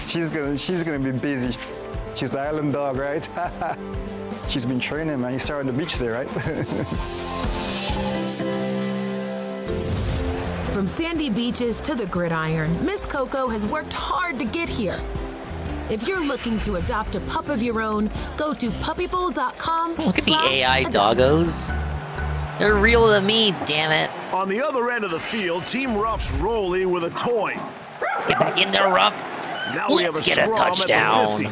She's gonna be busy. She's the island dog, right? She's been training, man. You saw her on the beach there, right? From sandy beaches to the gridiron, Miss Coco has worked hard to get here. If you're looking to adopt a pup of your own, go to puppybowl.com. Look at the AI doggos. They're real to me, damn it. On the other end of the field, Team Ruff's Rolly with a toy. Let's get back in there, Ruff. Now we have Let's get a touchdown.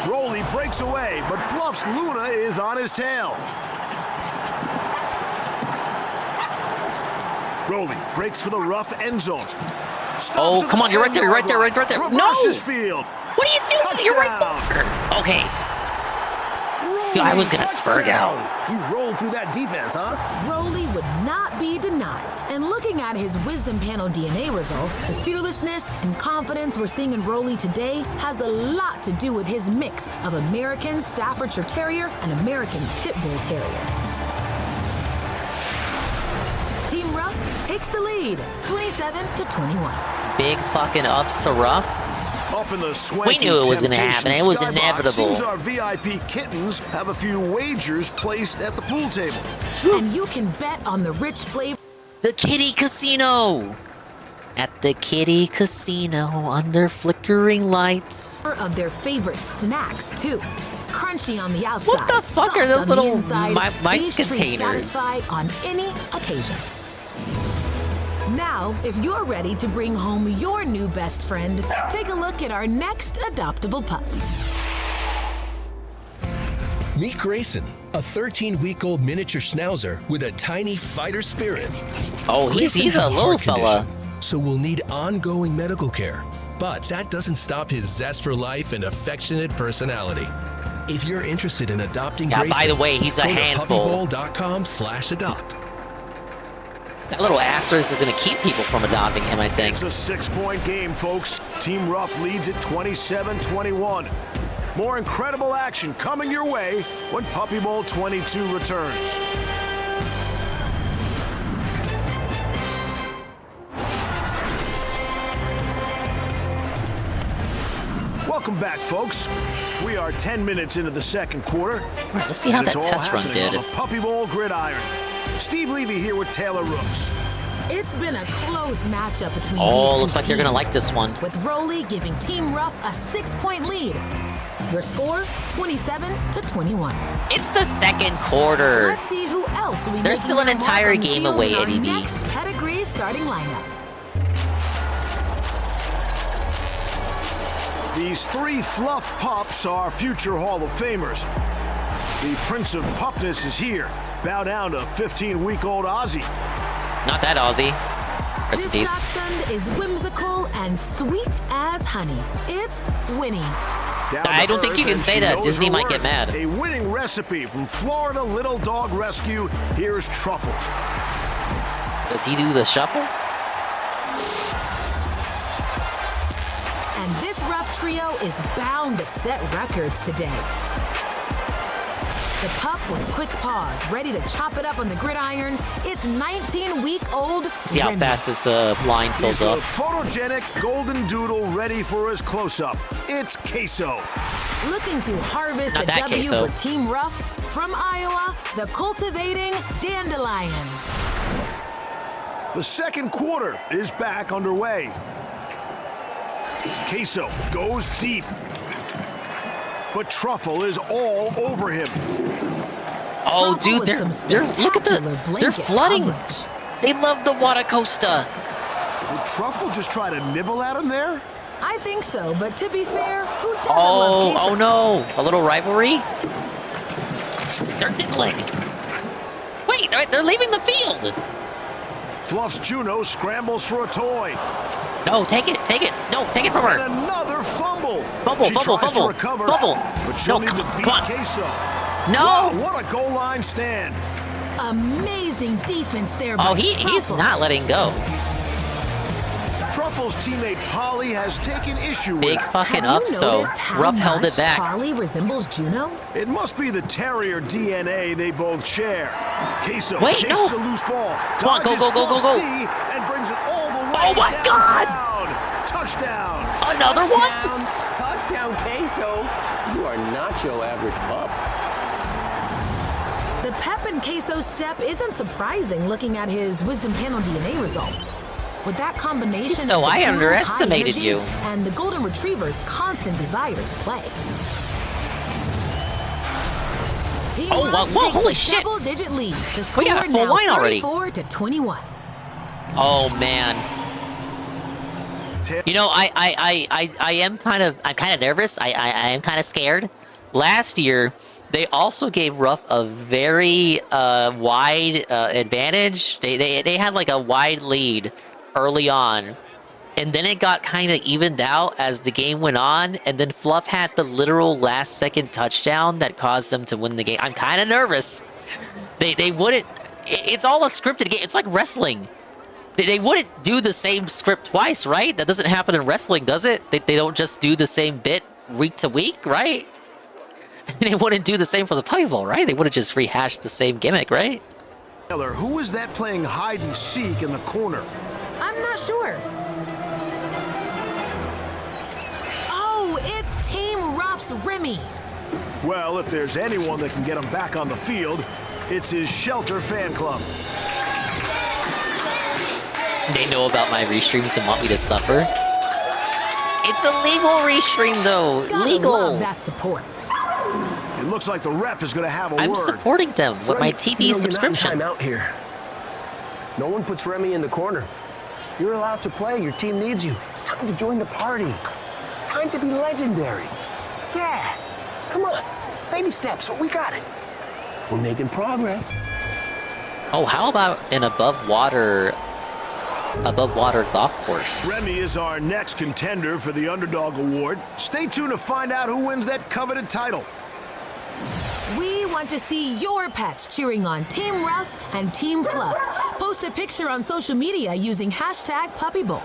Rolly breaks away, but Fluff's Luna is on his tail. Rolly breaks for the Ruff end zone. Oh, come on, you're right there, you're right there, right there. No! Field. What are you doing? Touchdown. You're right there. Okay. Dude, I was gonna spur down. You rolled through that defense, huh? Rolly would not be denied. And looking at his Wisdom Panel DNA results, the fearlessness and confidence we're seeing in Rolly today has a lot to do with his mix of American Staffordshire Terrier and American Pit Bull Terrier. Team Ruff takes the lead, 27-21. Big fucking ups to Ruff. Up in the swanky We knew it was going to Temptation happen. It was skybox, inevitable. Seems our VIP kittens have a few wagers placed at the pool table. And you can bet on the rich flavor. The Kitty Casino. At the Kitty Casino under flickering lights. Of their favorite snacks, too. Crunchy on the outside. What the fuck are those little mice These treats containers? satisfy on any occasion. Now, if you're ready to bring home your new best friend, take a look at our next adoptable pup. Meet Grayson, a 13-week-old miniature schnauzer with a tiny fighter spirit. Oh, he's Grayson a has little heart fella. condition, so will need ongoing medical care. But that doesn't stop his zest for life and affectionate personality. If you're interested in adopting Yeah, Grayson, by the way, he's a go handful. to puppybowl.com/adopt. That little asterisk is going to keep people from adopting him, I think. It's a 6-point game, folks. Team Ruff leads at 27-21. More incredible action coming your way when Puppy Bowl 22 returns. Welcome back, folks. We are 10 minutes into the second quarter. All right, let's see how and that it's all test run happening did. on the Puppy Bowl gridiron. Steve Levy here with Taylor Rooks. It's been a close matchup between Oh, these two looks like they're going to teams, like this one. with Rolly giving Team Ruff a 6-point lead. Your score, 27-21. It's the second quarter. Let's see who else we There's still an entire game away, Our ADB. next pedigree starting lineup. These 3 Fluff pups are future Hall of Famers. The Prince of Pupness is here. Bow down to 15-week-old Ozzy. Not that Aussie. Rest in This peace. dachshund is whimsical and sweet as honey. It's Winnie. I don't think you can say that. Disney might get mad. A winning recipe from Florida Little Dog Rescue. Here's Truffle. Does he do the shuffle? And this Ruff trio is bound to set records today. The pup with quick paws, ready to chop it up on the gridiron. It's 19-week-old See how Remy. fast this line fills He's up. a photogenic golden doodle ready for his close-up. It's Queso. Looking to harvest Not a that W queso. for Team Ruff from Iowa, the cultivating dandelion. The second quarter is back underway. Queso goes deep. But Truffle is all over him. Oh, Truffle dude, with they're some look at spectacular they're blanket flooding. coverage. They love the water coaster. Did Truffle just try to nibble at him there? I think so, but to be fair, who doesn't love queso? Oh no, a little rivalry. They're nibbling. Wait, they're leaving the field. Fluff's Juno scrambles for a toy. No, take it. No, take it from her. And another fumble. Fumble. To recover, Fumble. But she'll need to beat come on. Queso. No. Wow, what a goal line stand. Amazing defense there. Oh, by he's Truffle. not letting go. Truffle's teammate Polly has taken issue Big with fucking Have ups you though. noticed how Ruff held it much back. Polly resembles Juno? It must be the terrier DNA they both share. Queso Wait, chases no. a loose ball. Come on, go, dodges go. Fluff's D and brings it all the way Oh my God. downtown. Touchdown. Another one? Touchdown, Queso. You are not your average pup. The pep in Queso's step isn't surprising looking at his Wisdom Panel DNA results. With that combination So of the I Poodle's underestimated high you. energy and the Golden Retriever's constant desire to play. Team Oh, Ruff whoa, takes holy a shit. double-digit lead. The We got a score full now line already. 34-21. Oh man. You know, I'm kind of nervous. I am kind of scared. Last year, they also gave Ruff a very wide advantage. They had like a wide lead early on, and then it got kind of evened out as the game went on. And then Fluff had the literal last-second touchdown that caused them to win the game. I'm kind of nervous. They wouldn't. It's all a scripted game. It's like wrestling. They wouldn't do the same script twice, right? That doesn't happen in wrestling, does it? They don't just do the same bit week to week, right? They wouldn't do the same for the Puppy Bowl, right? They would have just rehashed the same gimmick, right? Who is that playing hide and seek in the corner? I'm not sure. Oh, it's Team Ruff's Remy. Well, if there's anyone that can get him back on the field, it's his Shelter fan club. They know about my restreams and want me to suffer. It's a legal restream, though. Gotta Legal. love that support. It looks like the ref is going to have a I'm word. supporting them with my TV subscription. You're not in timeout here. No one puts Remy in the corner. You're allowed to play. Your team needs you. It's time to join the party. Time to be legendary. Yeah. Come on. Baby steps. We got it. We're making progress. Oh, how about an above water golf course? Remy is our next contender for the Underdog Award. Stay tuned to find out who wins that coveted title. We want to see your pets cheering on Team Ruff and Team Fluff. Post a picture on social media using hashtag Puppy Bowl.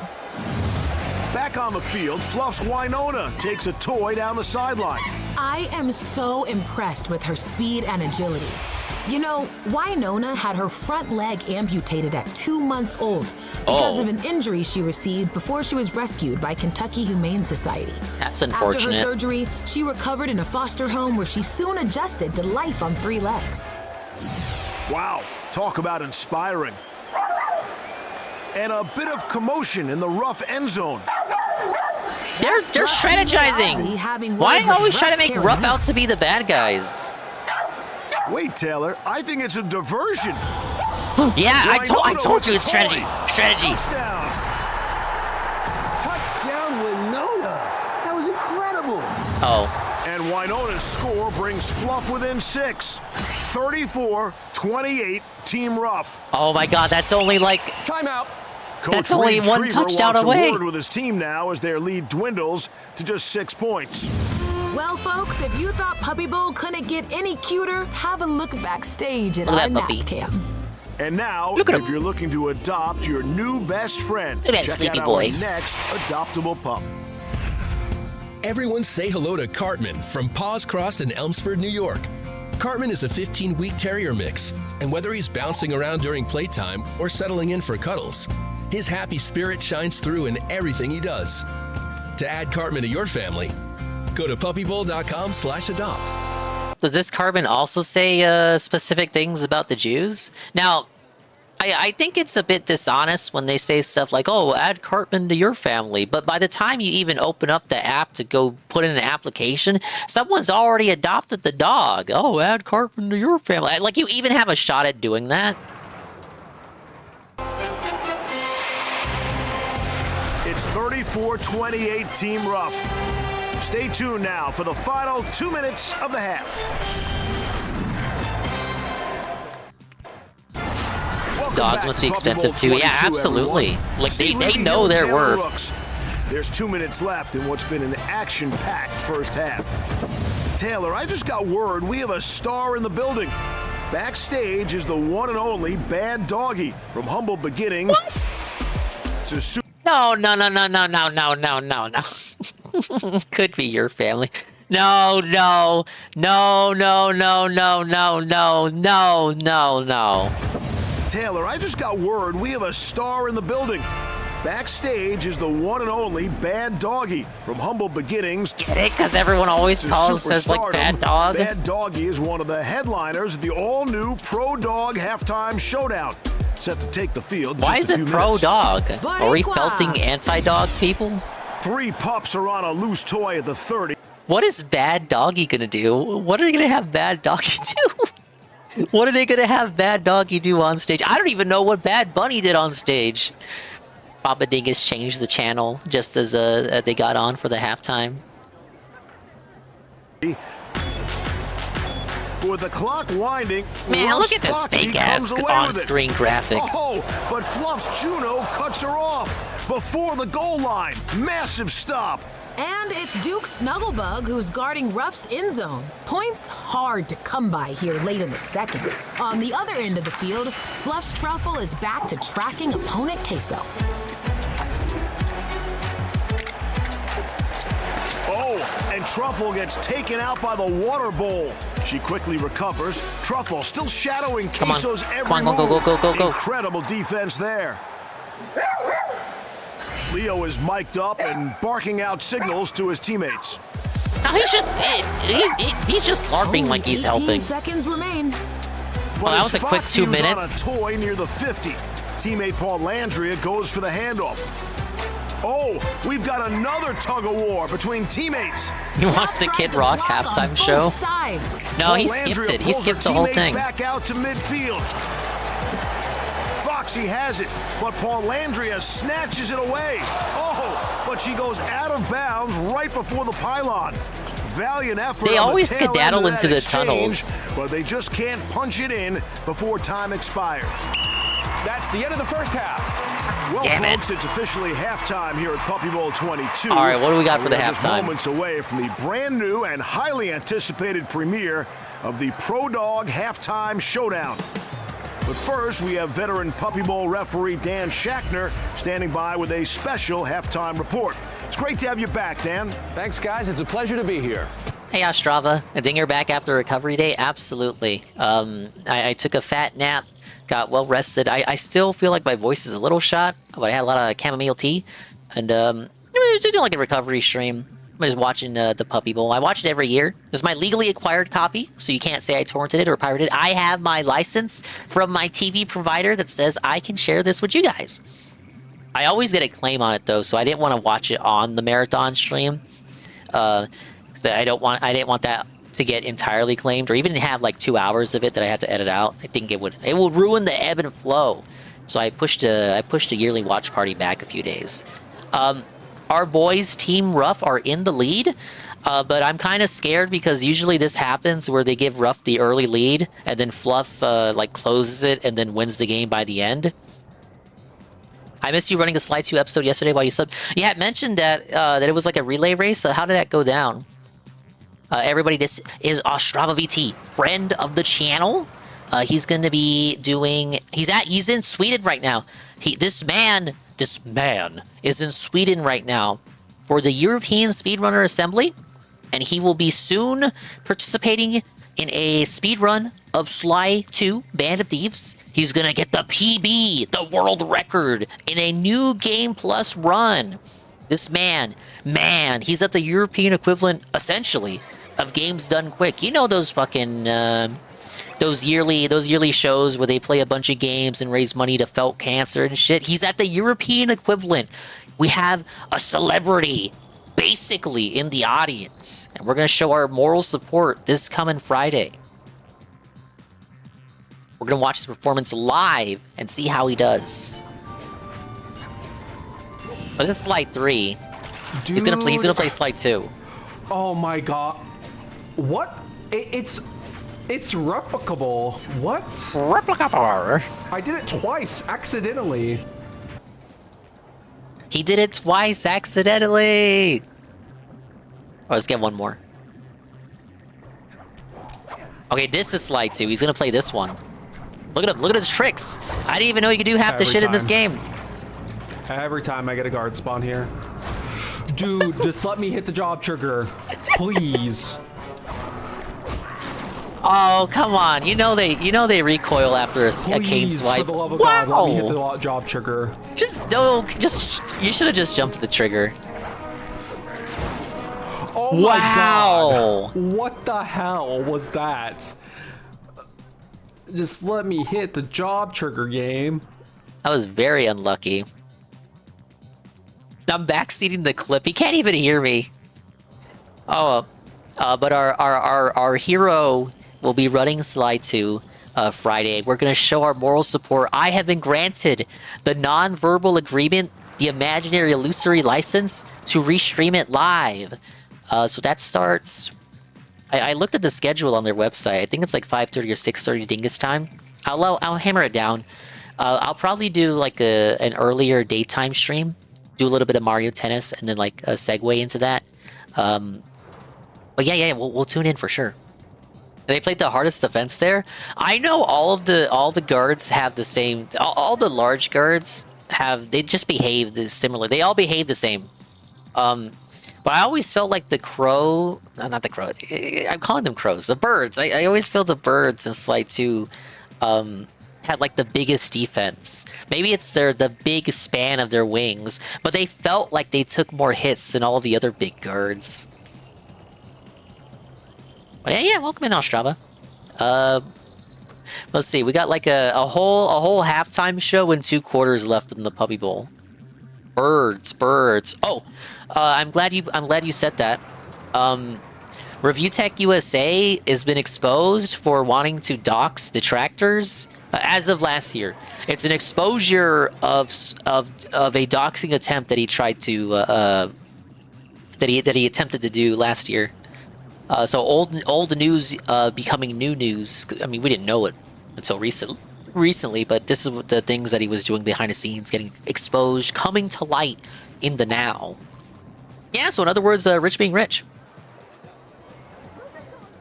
Back on the field, Fluff's Winona takes a toy down the sideline. I am so impressed with her speed and agility. You know, Winona had her front leg amputated at 2 months old because of an injury she received before she was rescued by Kentucky Humane Society. That's unfortunate. After her surgery, she recovered in a foster home where she soon adjusted to life on 3 legs. Wow, talk about inspiring. And a bit of commotion in the Ruff end zone. They're strategizing. Why always try to make Ruff out to be the bad guys? Wait, Taylor, I think it's a diversion. Yeah, I told you it's strategy. Strategy. Touchdown, Winona. That was incredible. Oh. And Winona's score brings Fluff within 6. 34-28, Team Ruff. Oh my God, that's only like... Timeout. That's only one touchdown away. Word with his team now as their lead dwindles to just 6 points. Well, folks, if you thought Puppy Bowl couldn't get any cuter, have a look backstage at Look our at that nap puppy. cam. And now, Look at if him. you're looking to adopt your new best friend, Look at that check sleepy out boy. our next adoptable pup. Everyone say hello to Cartman from Paws Cross in Elmsford, New York. Cartman is a 15-week terrier mix, and whether he's bouncing around during playtime or settling in for cuddles, his happy spirit shines through in everything he does. To add Cartman to your family, go to puppybowl.com/adopt. Does this Cartman also say specific things about the Jews? Now, I think it's a bit dishonest when they say stuff like, oh, add Cartman to your family. But by the time you even open up the app to go put in an application, someone's already adopted the dog. Oh, add Cartman to your family. Like, you even have a shot at doing that? It's 34-28 Team Ruff. Stay tuned now for the final 2 minutes of the half. Dogs must be expensive too. Yeah, absolutely. Like they know their worth. There's 2 minutes left in what's been an action-packed first half. Taylor, I just got word we have a star in the building. Backstage is the one and only Bad Doggy from humble beginnings to No. Could be your family. No. Taylor, I just got word we have a star in the building. Backstage is the one and only Bad Doggy from humble beginnings. Get it? Because everyone always says like Bad Dog. Bad Doggy is one of the headliners of the all-new Pro Dog Halftime Showdown. Set to take the field. Why is it Pro Dog? Are we pelting anti-dog people? 3 pups are on a loose toy at the 30. What is Bad Doggy gonna do? What are they gonna have Bad Doggy do? What are they gonna have Bad Doggy do on stage? I don't even know what Bad Bunny did on stage. Papa Dingus changed the channel just as they got on for the halftime. With the clock winding, man, Ruff's look at this Foxy fake-ass comes away on-screen graphic. Oh, but Fluff's Juno cuts her off before the goal line. Massive stop. And it's Duke Snugglebug who's guarding Ruff's end zone. Points hard to come by here late in the second. On the other end of the field, Fluff's Truffle is back to tracking opponent queso. Oh, and Truffle gets taken out by the water bowl. She quickly recovers. Truffle still shadowing Queso's every move. Go. Incredible defense there. Leo is mic'd up and barking out signals to his teammates. No, he's just LARPing like he's helping. Seconds remain. Well, that was a quick 2 minutes. On a toy near the 50. Teammate Paul Landria goes for the handoff. Oh, we've got another tug of war between teammates. You watched the Kid Rock halftime show? No, he skipped it. He skipped the whole thing. Back out to midfield. Foxy has it, but Paul Landria snatches it away. Oh, but she goes out of bounds right before the pylon. Valiant effort. They always the skedaddle into the exchange, tunnels. But they just can't punch it in before time expires. That's the end of the first half. Well, Damn it. folks, it's officially halftime here at Puppy Bowl 22. All right, what do we got for the are just halftime? Moments away from the brand new and highly anticipated premiere of the Pro Dog Halftime Showdown. But first, we have veteran Puppy Bowl referee Dan Schachner standing by with a special halftime report. It's great to have you back, Dan. Thanks, guys. It's a pleasure to be here. Hey, Ostrava. A dinger back after recovery day? Absolutely. I took a fat nap, got well rested. I still feel like my voice is a little shot, but I had a lot of chamomile tea. And just doing like a recovery stream. I was watching the Puppy Bowl. I watch it every year. This is my legally acquired copy, so you can't say I torrented it or pirated it. I have my license from my TV provider that says I can share this with you guys. I always get a claim on it though, so I didn't want to watch it on the marathon stream. So I didn't want that to get entirely claimed, or even have like 2 hours of it that I had to edit out. I think it would ruin the ebb and flow. So I pushed a yearly watch party back a few days. Our boys, Team Ruff, are in the lead, but I'm kind of scared because usually this happens where they give Ruff the early lead and then Fluff like closes it and then wins the game by the end. I missed you running the Slide 2 episode yesterday while you subbed. Yeah, it mentioned that that it was like a relay race. So how did that go down? Everybody, this is Ostrava VT, friend of the channel. He's going to be doing... He's in Sweden right now. This man is in Sweden right now for the European Speedrunner Assembly, and he will be soon participating in a speedrun of Sly 2 Band of Thieves. He's gonna get the PB, the world record, in a new Game Plus run. This man, he's at the European equivalent, essentially, of Games Done Quick. You know those fucking... Those yearly shows where they play a bunch of games and raise money to Felt Cancer and shit. He's at the European equivalent. We have a celebrity basically in the audience, and we're gonna show our moral support this coming Friday. We're gonna watch his performance live and see how he does. But it's Slide 3. Dude, he's gonna play Slide 2. Oh my god. What? It's replicable. What? Replicable. I did it twice, accidentally. He did it twice accidentally. Oh, let's get one more. Okay, this is slide 2. He's gonna play this one. Look at him. Look at his tricks. I didn't even know you could do half the shit in this game. Every time I get a guard spawn here. Dude, just let me hit the job trigger. Please. Oh, come on. You know they recoil after a cane swipe. For the love of Wow. God, let me hit the job trigger. You should have just jumped the trigger. Oh my God. What the hell was that? Just let me hit the job trigger, game. That was very unlucky. I'm backseating the clip. He can't even hear me. Oh, but our hero will be running slide 2 Friday. We're gonna show our moral support. I have been granted the non-verbal agreement, the imaginary illusory license to restream it live. So that starts. I looked at the schedule on their website. I think it's like 5:30 or 6:30 Dingus time. I'll hammer it down. I'll probably do like an earlier daytime stream. Do a little bit of Mario Tennis and then like a segue into that. But yeah, we'll tune in for sure. They played the hardest defense there. I know all the guards have the same. All the large guards they just behave similar. They all behave the same. But I always felt like the crow, not the crow. I'm calling them crows. The birds. I always feel the birds in slide 2 had like the biggest defense. Maybe it's the big span of their wings, but they felt like they took more hits than all of the other big guards. But yeah, welcome in, Ostrava. Let's see. We got like a whole halftime show and 2 quarters left in the Puppy Bowl. Birds. Oh, I'm glad you said that. Revue Tech USA has been exposed for wanting to dox detractors as of last year. It's an exposure of a doxing attempt that he tried to that he attempted to do last year. So old news becoming new news. I mean, we didn't know it until recently, but this is the things that he was doing behind the scenes, getting exposed, coming to light in the now. Yeah, so in other words, rich being rich.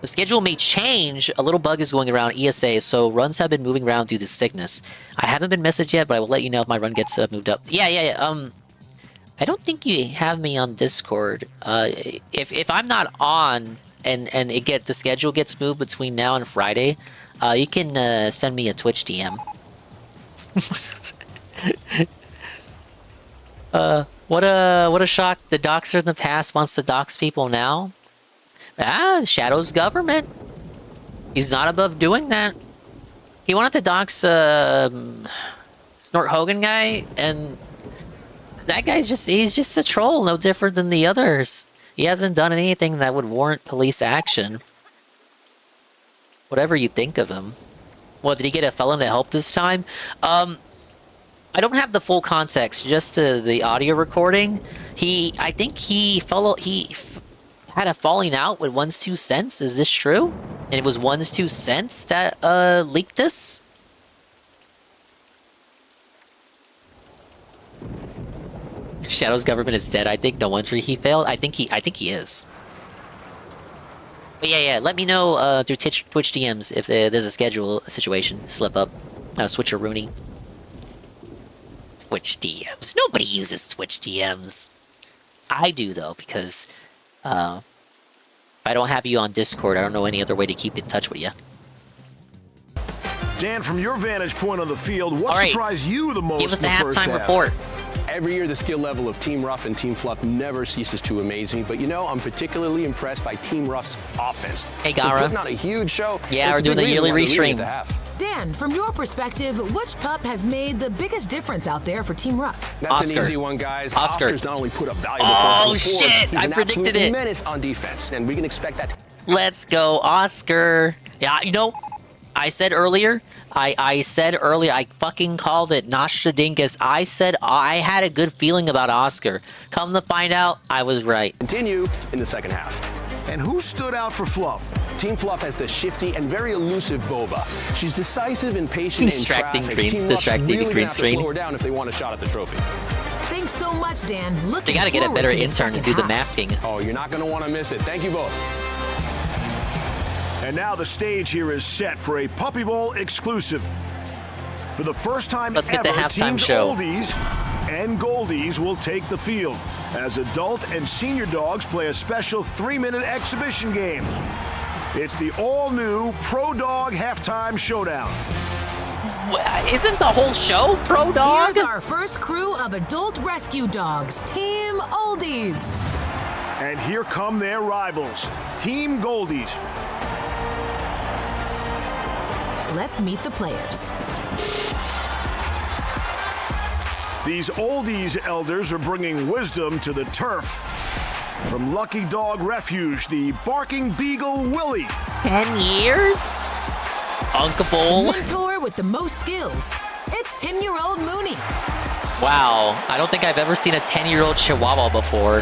The schedule may change. A little bug is going around ESA, so runs have been moving around due to sickness. I haven't been messaged yet, but I will let you know if my run gets moved up. Yeah. I don't think you have me on Discord. If I'm not on and the schedule gets moved between now and Friday, you can send me a Twitch DM. What a shock. The doxer in the past wants to dox people now. Shadow's government. He's not above doing that. He wanted to dox Snort Hogan guy, and that guy's he's just a troll, no different than the others. He hasn't done anything that would warrant police action. Whatever you think of him. What, did he get a felon to help this time? I don't have the full context, just the audio recording. I think he had a falling out with 1's 2 cents. Is this true? And it was 1's 2 cents that leaked this? Shadow's government is dead. I think no wonder he failed. I think he is. But yeah. Let me know through Twitch DMs if there's a schedule situation slip up. Switcheroonie. Twitch DMs. Nobody uses Twitch DMs. I do though, because if I don't have you on Discord, I don't know any other way to keep in touch with you. Dan, from your vantage point on the field, what surprised you the most? Give us the halftime report. Every year, the skill level of Team Ruff and Team Fluff never ceases to amaze me. But you know, I'm particularly impressed by Team Ruff's offense. Hey, Gara. They're putting on a huge show. Yeah, we're doing the yearly restream. Dan, from your perspective, which pup has made the biggest difference out there for Team Ruff? That's an easy one, guys. Oscar's not only put up valuable points on the board, shit! he's I an predicted absolute it. Menace on defense, and we can expect that. Let's go, Oscar. Yeah, you know, I said earlier, I fucking called it, Nostradamus. I said I had a good feeling about Oscar. Come to find out, I was right. Continue in the second half. And who stood out for Fluff? Team Fluff has the shifty and very elusive Boba. She's decisive and patient Distracting in green- traffic. Team distracting Ruff's really green gonna have to screen. slow her down if they want a shot at the trophy. Thanks so much, Dan. They gotta get a better intern to do the masking. Oh, you're not going to want to miss it. Thank you both. And now the stage here is set for a Puppy Bowl exclusive. For the first time Let's ever, get the halftime teams show. Oldies and Goldies will take the field as adult and senior dogs play a special 3-minute exhibition game. It's the all-new Pro Dog Halftime Showdown. Isn't the whole show Pro Dog? Here's our first crew of adult rescue dogs, Team Oldies. And here come their rivals, Team Goldies. Let's meet the players. These Oldies elders are bringing wisdom to the turf. From Lucky Dog Refuge, the barking beagle Willie. 10 years? Unkable. Mentor with the most skills. It's 10-year-old Mooney. Wow, I don't think I've ever seen a 10-year-old Chihuahua before.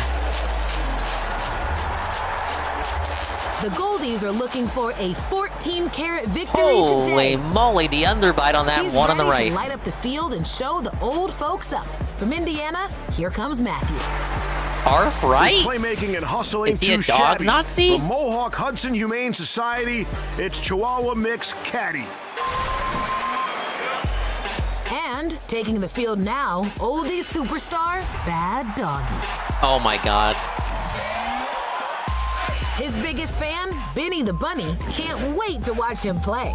The Goldies are looking for a 14-carat victory Holy today. moly, the underbite on that He's one on the ready right. to light up the field and show the old folks up. From Indiana, here comes Matthew. Arf, right? His playmaking and hustle ain't Is he a too dog shabby. Nazi? From Mohawk Hudson Humane Society, it's Chihuahua Mix Caddy. And taking the field now, oldie superstar, Bad Doggy. Oh my god. His biggest fan, Benny the Bunny, can't wait to watch him play.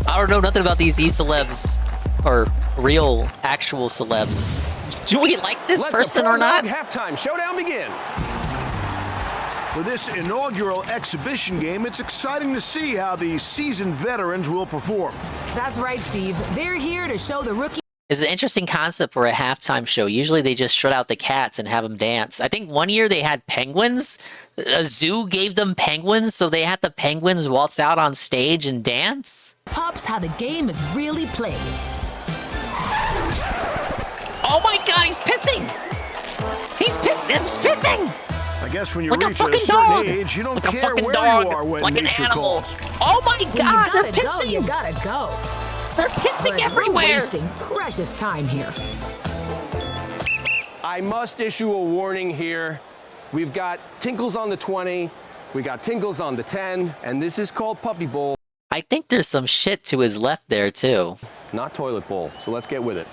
I don't know nothing about these e-celebs. Or real, actual celebs. Do we like this person or not? Halftime showdown begin. For this inaugural exhibition game, it's exciting to see how the seasoned veterans will perform. That's right, Steve. They're here to show the rookie. It's an interesting concept for a halftime show. Usually they just strut out the cats and have them dance. I think one year they had penguins. A zoo gave them penguins, so they had the penguins waltz out on stage and dance. Pups how the game is really played. Oh my god, he's pissing! He's pissing! I guess when you Like a reach a fucking certain dog. age, you don't Like a care fucking where dog. you are when Like an nature animal. calls. Oh my When god, you they're gotta pissing! go, you gotta go. They're pissing But everywhere! We're wasting precious time here. I must issue a warning here. We've got Tinkles on the 20, we got Tinkles on the 10, and this is called Puppy Bowl. I think there's some shit to his left there too. Not Toilet Bowl, so let's get with it.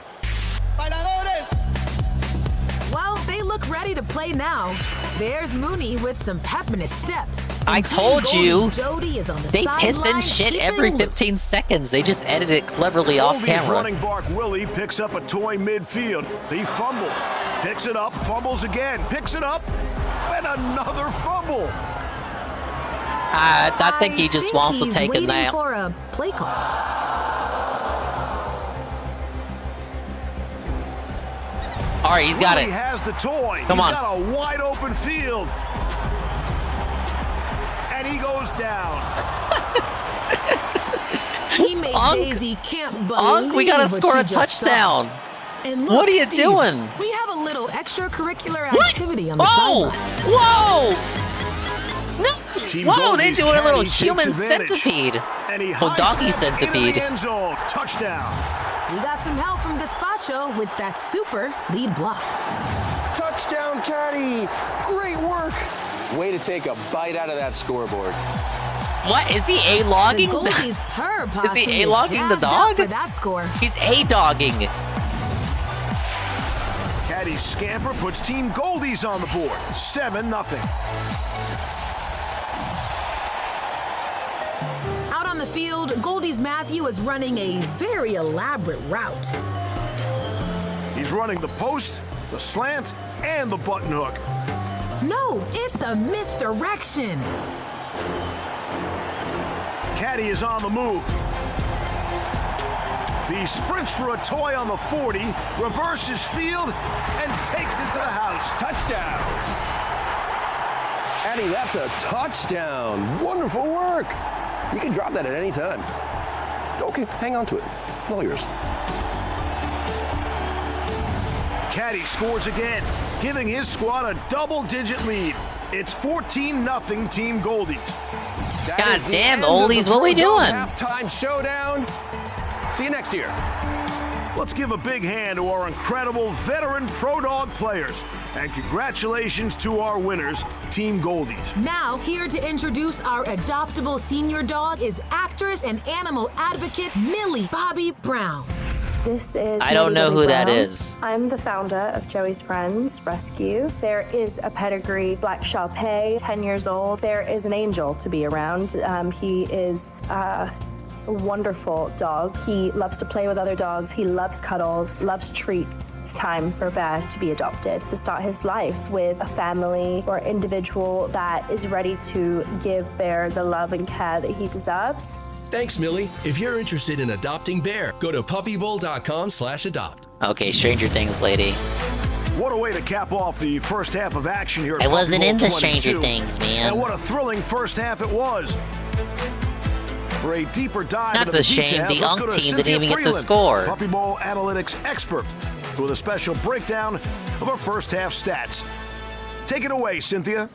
Well, they look ready to play now. There's Mooney with some pep in his step. I told you, Jody is on the they piss in sideline shit keeping every loose. 15 seconds. They just edit it cleverly off Goldies camera. running bark Willie picks up a toy midfield. He fumbles, picks it up, fumbles again, picks it up, and another fumble. I think he just wants to he's take a waiting nap. for a play call. All right, he's got Willie it. has the toy. Come on. He's got a wide open field. And he goes down. Teammate Unc, Daisy can't believe Unc, we gotta what score she a just touchdown. saw. And look, What are you Steve, doing? We have a little extracurricular activity on the Whoa! sideline. Whoa! No! Team Whoa, they're Goldies doing a little caddy takes human advantage. centipede. And he Oh, doggy high steps into centipede. the end zone. Touchdown. We got some help from Gazpacho with that super lead block. Touchdown, Caddy! Great work! Way to take a bite out of that scoreboard. What? Is he A-logging? The Goldies Purb Is he posse A-logging the jazzed up dog? for that score. He's A-dogging. Caddy's scamper puts Team Goldies on the board. 7-0. Out on the field, Goldies Matthew is running a very elaborate route. He's running the post, the slant, and the button hook. No, it's a misdirection. Caddy is on the move. He sprints for a toy on the 40, reverses field, and takes it to the house. Touchdown! Caddy, that's a touchdown. Wonderful work. You can drop that at any time. Okay, hang on to it. All yours. Caddy scores again, giving his squad a double-digit lead. It's 14-0 Team Goldies. God damn, Oldies, what we doing? Halftime showdown. See you next year. Let's give a big hand to our incredible veteran Pro Dog players. And congratulations to our winners, Team Goldies. Now, here to introduce our adoptable senior dog is actress and animal advocate Millie Bobby Brown. This is I don't know Millie who that Brown. is. I'm the founder of Joey's Friends Rescue. There is a pedigree Black Shar-Pei, 10 years old. There is an angel to be around. He is a wonderful dog. He loves to play with other dogs. He loves cuddles, loves treats. It's time for Bear to be adopted, to start his life with a family or individual that is ready to give Bear the love and care that he deserves. Thanks, Millie. If you're interested in adopting Bear, go to puppybowl.com/adopt. Okay, Stranger Things lady. What a way to cap off the first half of action here at I wasn't Puppy Bowl into 22. Stranger Things, man. And what a thrilling first half it was. For a deeper dive That's into a shame details, the let's UNC go to team Cynthia didn't even get to Freeland, score. Puppy Bowl analytics expert, with a special breakdown of our first half stats. Take it away, Cynthia.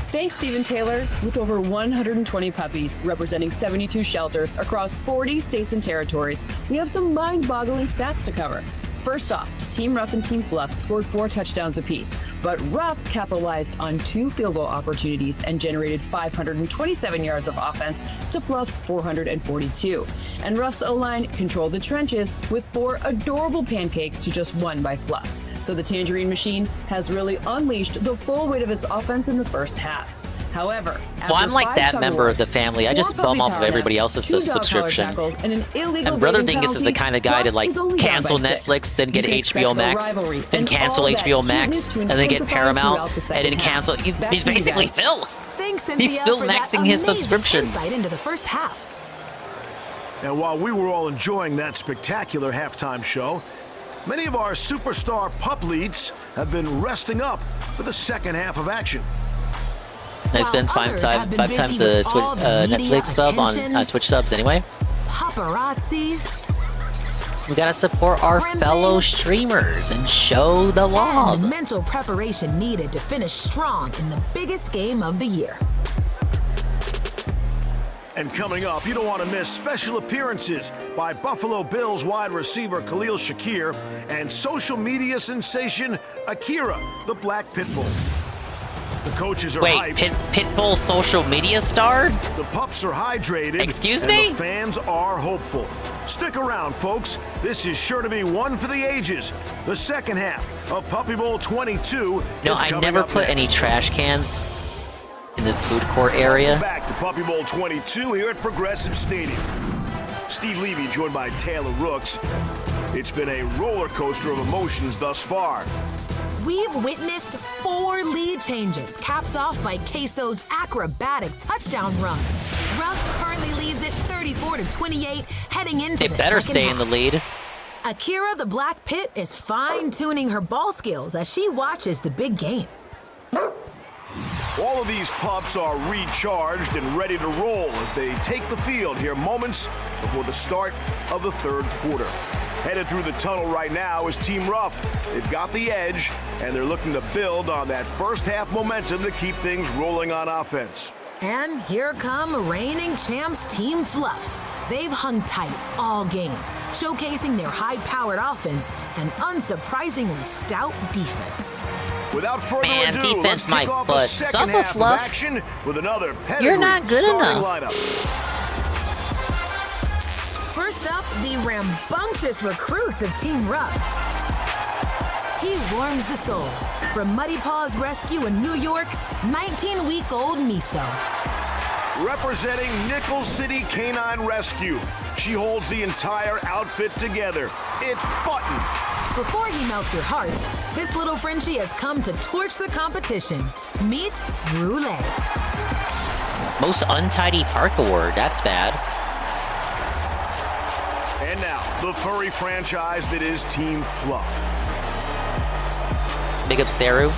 Thanks, Stephen Taylor. With over 120 puppies representing 72 shelters across 40 states and territories, we have some mind-boggling stats to cover. First off, Team Ruff and Team Fluff scored 4 touchdowns apiece, but Ruff capitalized on 2 field goal opportunities and generated 527 yards of offense to Fluff's 442. And Ruff's O-line controlled the trenches with 4 adorable pancakes to just 1 by Fluff. So the Tangerine Machine has really unleashed the full weight of its offense in the first half. However, Well, I'm like that member of the family. I just bum off of everybody else's subscription. And Brother Dingus is the kind of guy to like cancel Netflix, then get HBO Max, then cancel HBO Max, and then get Paramount, and then cancel. He's basically Phil. He's Phil maxing his subscriptions. Into the first half. And while we were all enjoying that spectacular halftime show, many of our superstar pup leads have been resting up for the second half of action. I spend five times the Netflix sub on Twitch subs anyway. Paparazzi. We gotta support our fellow streamers and show the love. And mental preparation needed to finish strong in the biggest game of the year. And coming up, you don't want to miss special appearances by Buffalo Bills wide receiver Khalil Shakir and social media sensation Akira, the Black Pitbull. The coaches are Wait, hyped. Pitbull social media star? The pups are hydrated. Excuse and me? The fans are hopeful. Stick around, folks. This is sure to be one for the ages. The second half of Puppy Bowl 22 No, is I coming never up put next. any trash cans in this food court area. Back to Puppy Bowl 22 here at Progressive Stadium. Steve Levy joined by Taylor Rooks. It's been a roller coaster of emotions thus far. We've witnessed 4 lead changes, capped off by Queso's acrobatic touchdown run. Ruff currently leads it 34-28, heading into They the better second stay half. in the lead. Akira the Black Pit is fine-tuning her ball skills as she watches the big game. All of these pups are recharged and ready to roll as they take the field here moments before the start of the third quarter. Headed through the tunnel right now is Team Ruff. They've got the edge, and they're looking to build on that first half momentum to keep things rolling on offense. And here come reigning champs Team Fluff. They've hung tight all game, showcasing their high-powered offense and unsurprisingly stout defense. Without further Man, ado, defense let's my kick off butt. the second Suffer, half of Fluff. action with another pedigree You're not good starting enough. lineup. First up, the rambunctious recruits of Team Ruff. He warms the soul. From Muddy Paws Rescue in New York, 19-week-old Miso. Representing Nickel City Canine Rescue, she holds the entire outfit together. It's Button. Before he melts your heart, this little Frenchie has come to torch the competition. Meet Brule. Most untidy park award. That's bad. And now, the furry franchise that is Team Fluff. Big up Saru.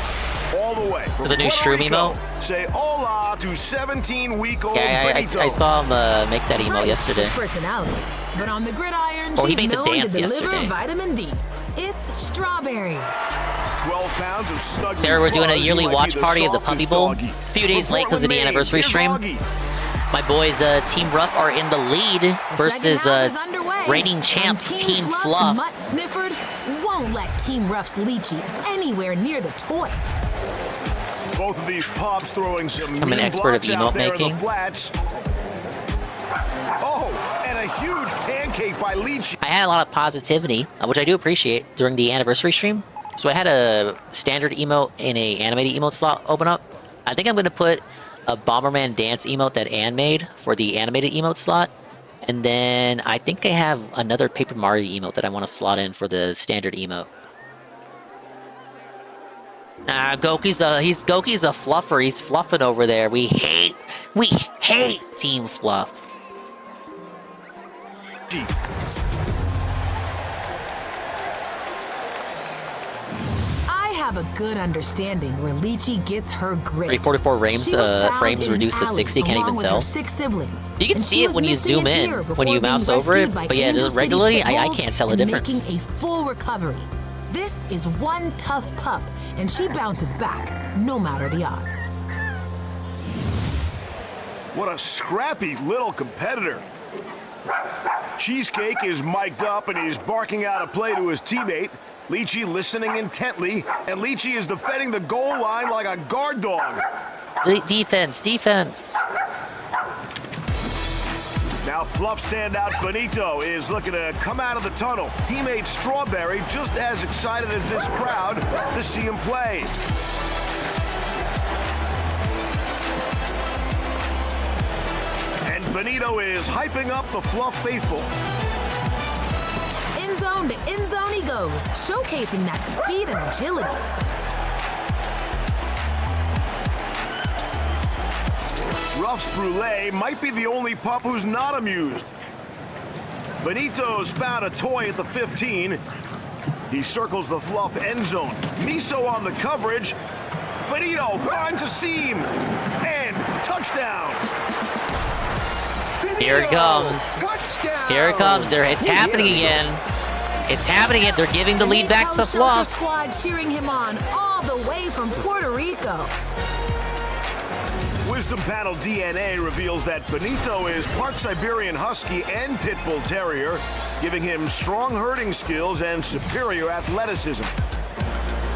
All the way from There's a new Puerto Shroom Rico. emote. Say hola to 17-week-old Yeah, Benito. I saw him make that emo yesterday. Personality, but on the gridiron, Oh, he she's made the known to dance deliver yesterday. vitamin D. It's Strawberry. 12 pounds of snuggly Sarah, we're doing a fuzz yearly might be watch the party of the softest Puppy Bowl. doggy. A few days For late because of the Portland, anniversary Maine, stream. Here's Augie. My boys, Team Ruff, are in the lead versus reigning champs, Team Fluff. Mutt Snifford won't let Team Ruff's Lychee anywhere near the toy. Both of these pups throwing some I'm an mean expert of blocks out emote there in the making. flats. Oh, and a huge pancake by Lychee. I had a lot of positivity, which I do appreciate, during the anniversary stream. So I had a standard emote and a animated emote slot open up. I think I'm going to put a Bomberman dance emote that Ann made for the animated emote slot. And then I think I have another Paper Mario emote that I want to slot in for the standard emote. Nah, Goki's a fluffer. He's fluffing over there. We hate Team Fluff. I have a good understanding where Lychee gets her grit. 344 frames reduced to 60. Can't even tell. 6 siblings. You can see it when you zoom in, when you mouse over it. But yeah, regularly, I can't tell the difference. Making a full recovery. This is one tough pup, and she bounces back, no matter the odds. What a scrappy little competitor. Cheesecake is mic'd up and he's barking out a play to his teammate. Lychee listening intently, and Lychee is defending the goal line like a guard dog. Defense. Now Fluff standout Benito is looking to come out of the tunnel. Teammate Strawberry just as excited as this crowd to see him play. And Benito is hyping up the Fluff faithful. End zone to end zone he goes, showcasing that speed and agility. Ruff's Brule might be the only pup who's not amused. Benito's found a toy at the 15. He circles the Fluff end zone. Miso on the coverage. Benito finds a seam. And touchdown. Here it comes. Touchdown. Here it comes. It's happening again. It's happening again. They're giving the lead back to Fluff. Squad cheering him on all the way from Puerto Rico. Wisdom Panel DNA reveals that Benito is part Siberian Husky and Pitbull Terrier, giving him strong herding skills and superior athleticism.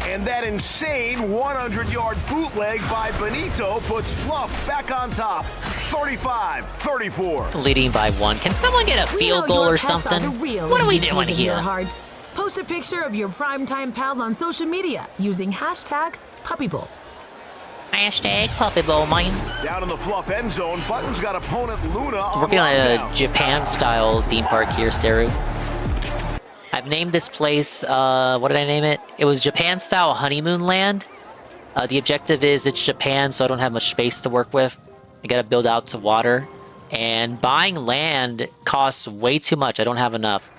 And that insane 100-yard bootleg by Benito puts Fluff back on top, 35-34. Leading by 1. Can someone get a field goal or something? What are we doing here? Post a picture of your primetime pal on social media using hashtag Puppy Bowl. Hashtag Puppy Bowl, mine. Down in the Fluff end zone, Button's got opponent Luna on Working on a lockdown. Japan-style theme park here, Saru. I've named this place, what did I name it? It was Japan-style Honeymoon Land. The objective is it's Japan, so I don't have much space to work with. I gotta build out to water. And buying land costs way too much. I don't have enough.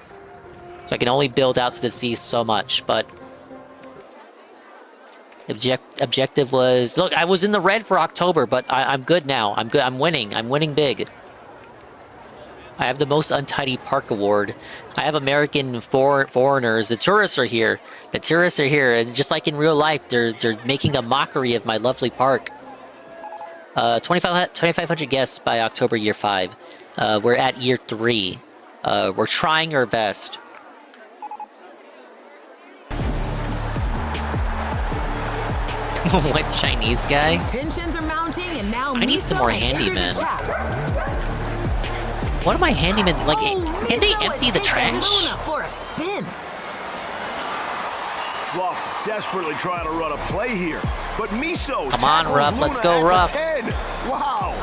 So I can only build out to the sea so much, but... Objective was... Look, I was in the red for October, but I'm good now. I'm good. I'm winning. I'm winning big. I have the most untidy park award. I have American foreigners. The tourists are here. The tourists are here, and just like in real life, they're making a mockery of my lovely park. 2,500 guests by October year 5. We're at year 3. We're trying our best. What Chinese guy? Tensions are mounting, and now I need some more handymen. What am I handyman like? Can they empty the trash? For a spin. Fluff desperately trying to run a play here, but Miso. Come on, Ruff. Let's go, Ruff. Wow.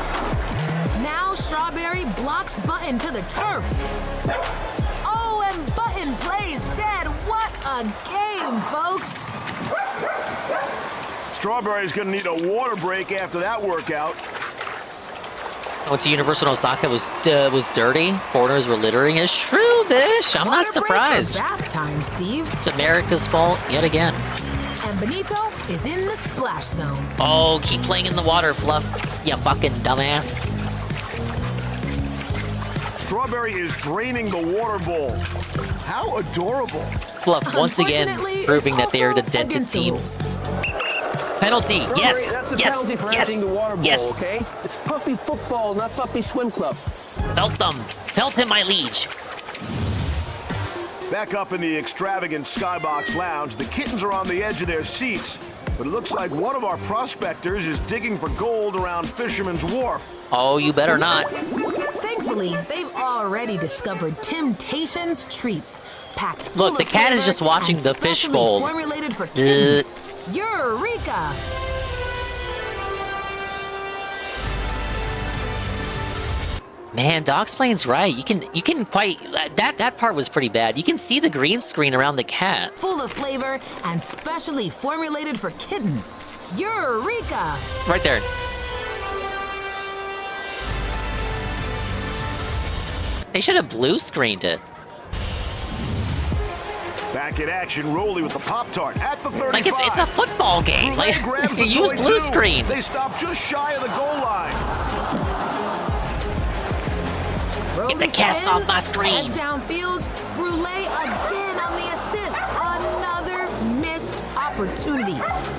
Now Strawberry blocks Button to the turf. Oh, and Button plays dead. What a game, folks. Strawberry's gonna need a water break after that workout. Went to Universal in Osaka was dirty. Foreigners were littering. It's true, bish. I'm not surprised. Bath time, Steve. It's America's fault yet again. And Benito is in the splash zone. Oh, keep playing in the water, Fluff. You fucking dumbass. Strawberry is draining the water bowl. How adorable. Fluff once again Unfortunately, proving it's that they are the also dented against the team. rules. Penalty. Yes. That's a Yes. penalty for Yes. entering the water bowl, Yes. okay? It's puppy football, not puppy swim club. Felt them. Felt him, my liege. Back up in the extravagant Skybox Lounge, the kittens are on the edge of their seats. But it looks like one of our prospectors is digging for gold around Fisherman's Wharf. Oh, you better not. Thankfully, they've already discovered Temptation's treats, packed full Look, the of cat is flavor just watching and the fish specially bowl. formulated for kittens. Eureka! Man, Dogsplain's right. You can quite that part was pretty bad. You can see the green screen around the cat. Full of flavor and specially formulated for kittens. Eureka! Right there. They should have blue screened it. Back in action, Rolly with the Pop-Tart at the 35. Like it's a football game. Like grabs the use toy blue too. screen. They stop just shy of the goal line. Get the cats off my screen. Heads downfield. Brule again on the assist. Another missed opportunity.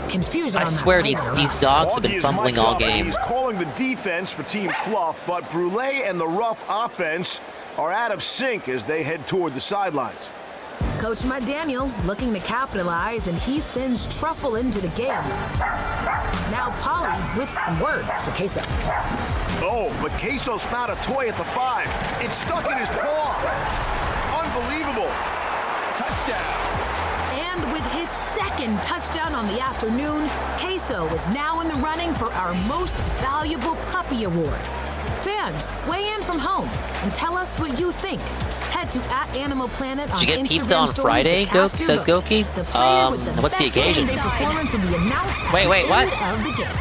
Confusion. I on swear that play by these Ruff. dogs have been Augie is fumbling mic'd all up, and game. He's calling the defense for Team Fluff, but Brule and the Ruff offense are out of sync as they head toward the sidelines. Coach Matt Daniel looking to capitalize, and he sends Truffle into the game. Now Polly with some words for Queso. Oh, but Queso's found a toy at the 5. It's stuck in his paw. Unbelievable. Touchdown. And with his second touchdown on the afternoon, Queso is now in the running for our Most Valuable Puppy Award. Fans, weigh in from home and tell us what you think. Head to @AnimalPlanet on Did you get Instagram pizza on stories Friday, to cast your says vote. Goki? The player with the What's the best occasion? game day performance will be announced at Wait, the what? end of the game.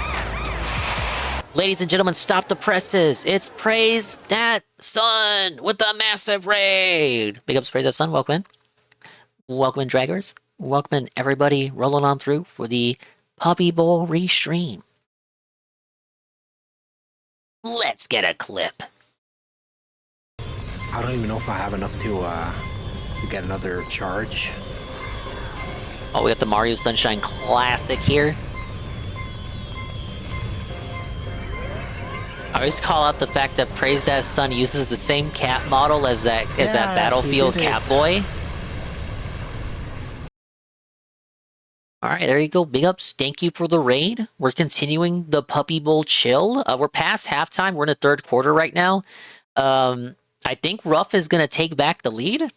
Ladies and gentlemen, stop the presses. It's Praise That Sun with a massive raid. Big ups, Praise That Sun. Welcome in. Welcome in, Draggers. Welcome in, everybody rolling on through for the Puppy Bowl restream. Let's get a clip. I don't even know if I have enough to get another charge. Oh, we got the Mario Sunshine Classic here. I always call out the fact that Praise That Sun uses the same cat model as that Battlefield Catboy. Alright, there you go. Big ups. Thank you for the raid. We're continuing the Puppy Bowl chill. We're past halftime. We're in the third quarter right now. I think Ruff is going to take back the lead.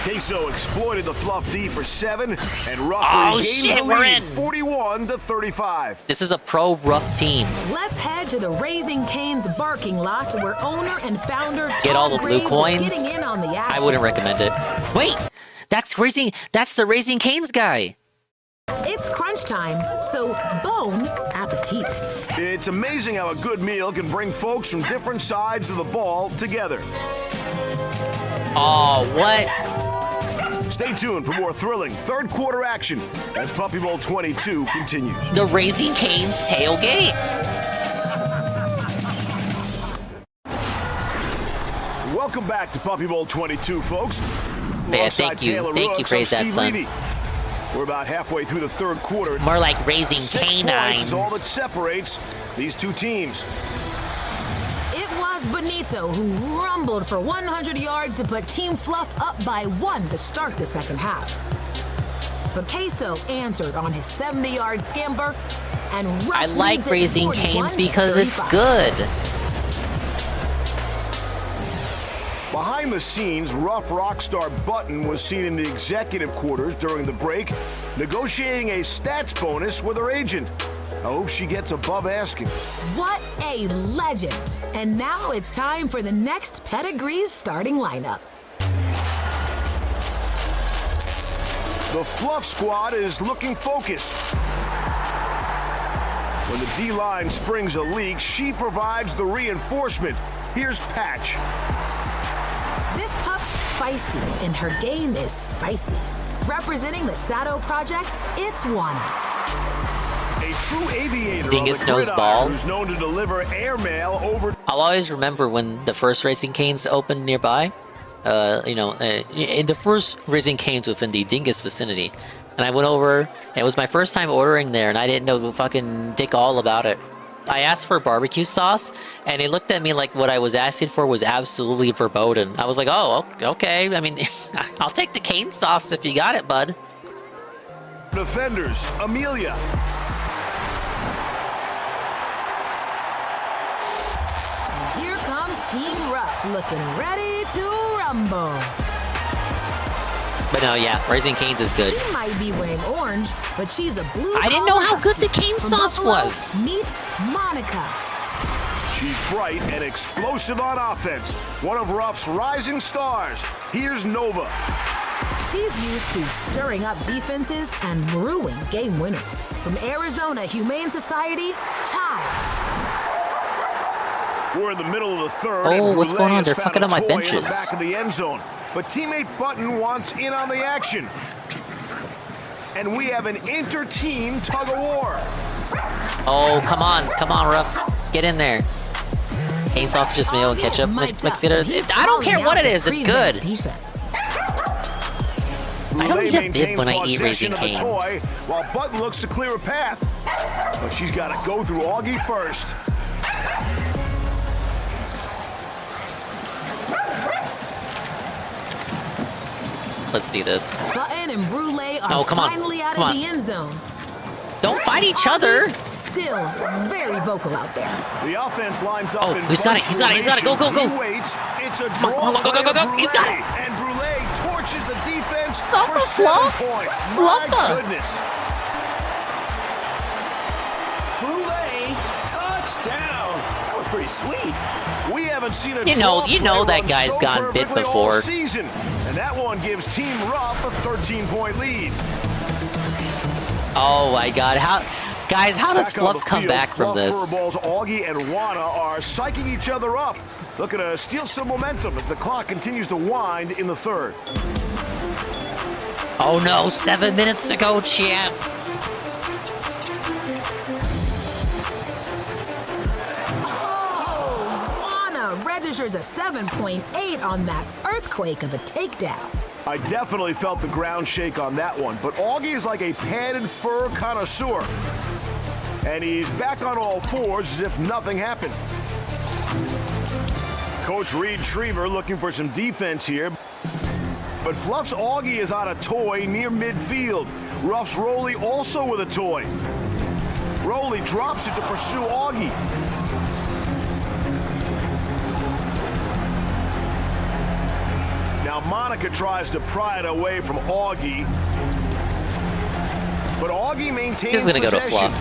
Queso exploited the Fluff D for 7, and Ruff regained the lead, 41-35. This is a pro Ruff team. Let's head to the Raising Cane's parking lot where owner and founder Get all Tom the blue Graves is coins. getting in on the action. I wouldn't recommend it. Wait, that's the Raising Cane's guy. It's crunch time, so bon appetit. It's amazing how a good meal can bring folks from different sides of the ball together. Oh, what? Stay tuned for more thrilling third quarter action as Puppy Bowl 22 continues. The Raising Cane's tailgate. Welcome back to Puppy Bowl 22, folks. Yeah, thank you. Thank you, Praise That Sun. We're about halfway through the third quarter. More like raising 6 canines. points is all that separates these two teams. It was Benito who rumbled for 100 yards to put Team Fluff up by 1 to start the second half. But Queso answered on his 70-yard scamper, and Ruff I like leads it Raising 41 Cane's to because it's 35. good. Behind the scenes, Ruff rockstar Button was seen in the executive quarters during the break, negotiating a stats bonus with her agent. I hope she gets above asking. What a legend! And now it's time for the next Pedigree's starting lineup. The Fluff squad is looking focused. When the D-line springs a leak, she provides the reinforcement. Here's Patch. This pup's feisty, and her game is spicy. Representing the Sato Project, it's Juana. A true aviator Dingus on the knows gridiron ball. who's known to deliver airmail over. I'll always remember when the first Raising Cane's opened nearby. in the first Raising Cane's within the Dingus vicinity. And I went over, and it was my first time ordering there, and I didn't know fucking dick all about it. I asked for barbecue sauce, and they looked at me like what I was asking for was absolutely verboten. I was like, oh, okay. I mean, I'll take the cane sauce if you got it, bud. Defenders, Amelia. And here comes Team Ruff, looking ready to rumble. But no, yeah, Raising Cane's is good. She might be wearing orange, but she's a blue. I didn't know how good the cane sauce was. Meet Monica. She's bright and explosive on offense. One of Ruff's rising stars. Here's Nova. She's used to stirring up defenses and brewing game winners. From Arizona Humane Society, Chai. We're in the middle of the third. Oh, what's going on? They're found fucking a on my toy benches. in the back of the end zone. But teammate Button wants in on the action. And we have an inter-team tug-of-war. Oh, come on, Ruff. Get in there. Cane sauce, just mayo and ketchup. Mix it. I don't care what it is, it's good. I don't get bit when I eat Raising Cane's. While Button looks to clear a path. But she's got to go through Augie first. Let's see this. Button and Brule are finally out of the end zone. Don't fight each other. Still very vocal out there. The offense lines up. Oh, he's got it. He's got it. Go. He waits. It's a come on, go. He's got it. And Brule torches the defense. Supper Fluff. Fluffa. Goodness. Brule, touchdown. That was pretty sweet. We haven't seen a You know that guy's gotten bit before. Season. And that one gives Team Ruff a 13-point lead. Oh my God! How does Fluff come back from this? Pupper Bowl's Augie and Wana are psyching each other up, looking to steal some momentum as the clock continues to wind in the third. Oh no! 7 minutes to go, champ. Registers a 7.8 on that earthquake of a takedown. I definitely felt the ground shake on that one, but Augie is like a padded fur connoisseur. And he's back on all fours as if nothing happened. Coach Reed Triever looking for some defense here. But Fluff's Augie is on a toy near midfield. Ruff's Rolly also with a toy. Rolly drops it to pursue Augie. Now Monica tries to pry it away from Augie. But Augie maintains He's gonna possession. go to Fluff.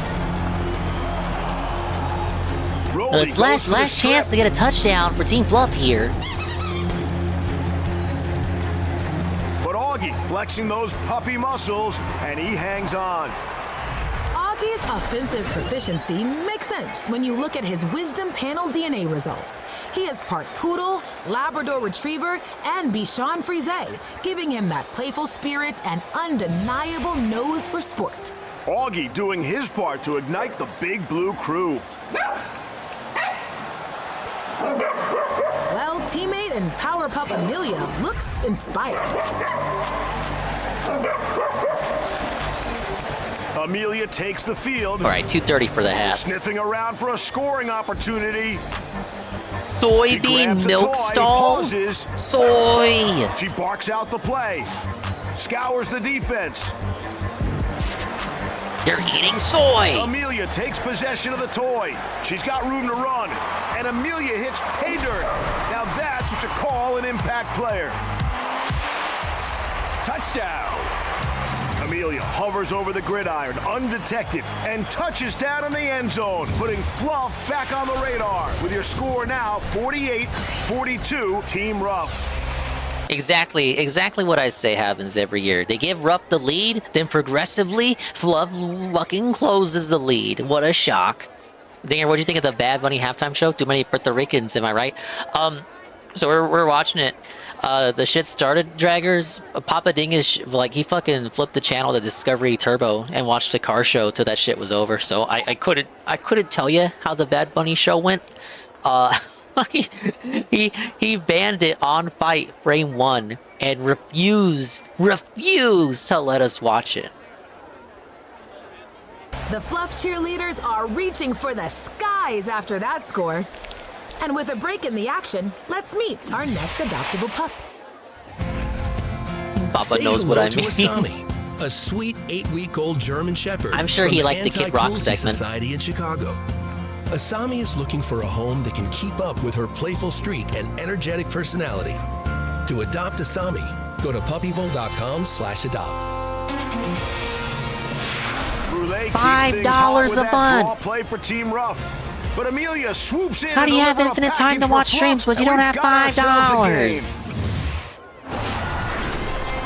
It's last chance to get a touchdown for Team Fluff here. But Augie flexing those puppy muscles, and he hangs on. Augie's offensive proficiency makes sense when you look at his Wisdom Panel DNA results. He is part Poodle, Labrador Retriever, and Bichon Frise, giving him that playful spirit and undeniable nose for sport. Augie doing his part to ignite the Big Blue Crew. Well, teammate and power pup Amelia looks inspired. Amelia takes the field. All right, 2:30 for the Hats. Sniffing around for a scoring opportunity. Soybean milk stall. Soy. She barks out the play. Scours the defense. They're eating soy. Amelia takes possession of the toy. She's got room to run. And Amelia hits pay dirt. Now that's what you call an impact player. Touchdown. Amelia hovers over the gridiron, undetected, and touches down in the end zone, putting Fluff back on the radar. With your score now, 48-42, Team Ruff. Exactly what I say happens every year. They give Ruff the lead, then progressively, Fluff fucking closes the lead. What a shock. Dinger, what do you think of the Bad Bunny halftime show? Too many Puerto Ricans, am I right? So we're watching it. The shit started, draggers. Papa Dingus, like, he fucking flipped the channel to Discovery Turbo and watched the car show till that shit was over. So I couldn't tell you how the Bad Bunny show went. he banned it on fight frame 1 and refused to let us watch it. The Fluff cheerleaders are reaching for the skies after that score. And with a break in the action, let's meet our next adoptable pup. Papa knows what I mean. Asami, a sweet 8-week-old German Shepherd. I'm sure he liked the Kid Rock Anti-Cruelty segment. Society in Chicago. Asami is looking for a home that can keep up with her playful streak and energetic personality. To adopt Asami, go to puppybowl.com/adopt. $5 a month. Play for Team Ruff. But Amelia swoops in. How do you have infinite time to watch streams when you don't have $5?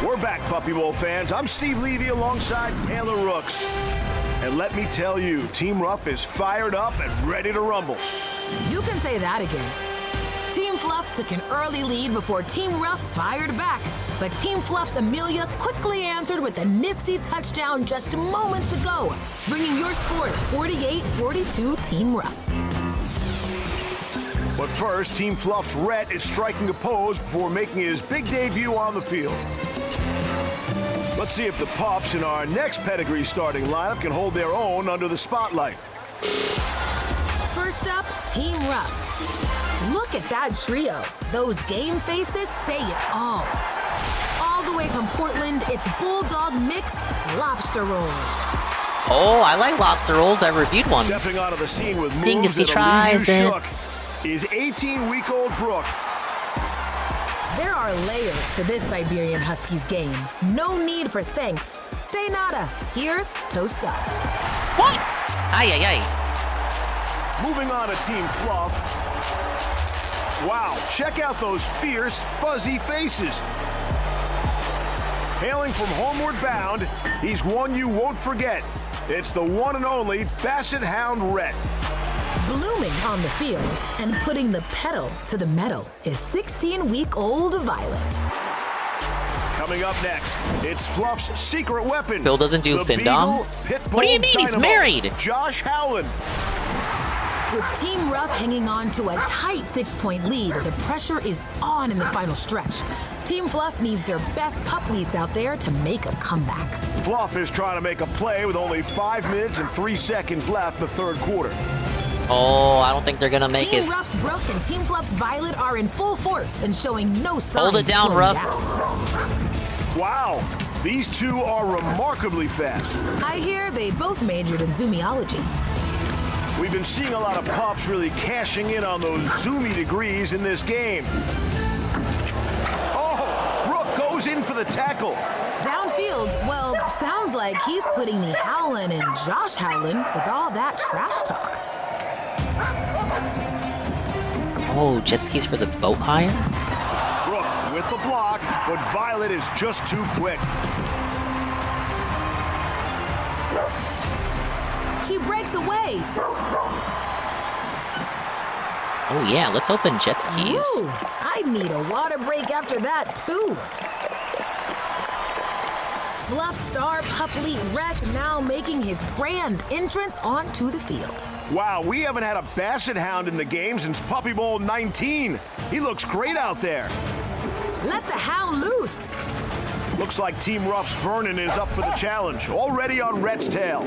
We're back, Puppy Bowl fans. I'm Steve Levy alongside Taylor Rooks. And let me tell you, Team Ruff is fired up and ready to rumble. You can say that again. Team Fluff took an early lead before Team Ruff fired back, but Team Fluff's Amelia quickly answered with a nifty touchdown just moments ago, bringing your score to 48-42 Team Ruff. But first, Team Fluff's Rhett is striking a pose before making his big debut on the field. Let's see if the pups in our next pedigree starting lineup can hold their own under the spotlight. First up, Team Ruff. Look at that trio. Those game faces say it all. All the way from Portland, it's Bulldog Mix Lobster Roll. Oh, I like lobster rolls. I reviewed one. Stepping onto the scene with moves Dingus that'll tries leave you it. shook is 18-week-old Brooke. There are layers to this Siberian Husky's game. No need for thanks. De nada. Here's Tosta. What? Ay, ay, ay. Moving on to Team Fluff. Wow, check out those fierce, fuzzy faces. Hailing from Homeward Bound, he's one you won't forget. It's the one and only Basset Hound Rhett. Blooming on the field and putting the pedal to the metal is 16-week-old Violet. Coming up next, it's Fluff's secret weapon. Bill doesn't do the Findom? Beagle Pitbull What do you mean? He's Dynamo, married. Josh Howland. With Team Ruff hanging on to a tight 6-point lead, the pressure is on in the final stretch. Team Fluff needs their best pup leads out there to make a comeback. Fluff is trying to make a play with only 5 minutes and 3 seconds left in the third quarter. Oh, I don't think they're gonna make Team it. Ruff's Brooke and Team Fluff's Violet are in full force and showing no signs Hold it down, of Ruff. slowing down. Wow, these two are remarkably fast. I hear they both majored in zoology. We've been seeing a lot of pups really cashing in on those zoomy degrees in this game. Oh, Brooke goes in for the tackle. Downfield, well, sounds like he's putting the Howlin' in Josh Howlin' with all that trash talk. Oh, jet skis for the boat hire? Brooke with the block, but Violet is just too quick. She breaks away. Oh yeah, let's open jet skis. Ooh, I'd need a water break after that, too. Fluff star Pupley Rhett now making his grand entrance onto the field. Wow, we haven't had a Basset Hound in the game since Puppy Bowl 19. He looks great out there. Let the hound loose. Looks like Team Ruff's Vernon is up for the challenge, already on Rhett's tail.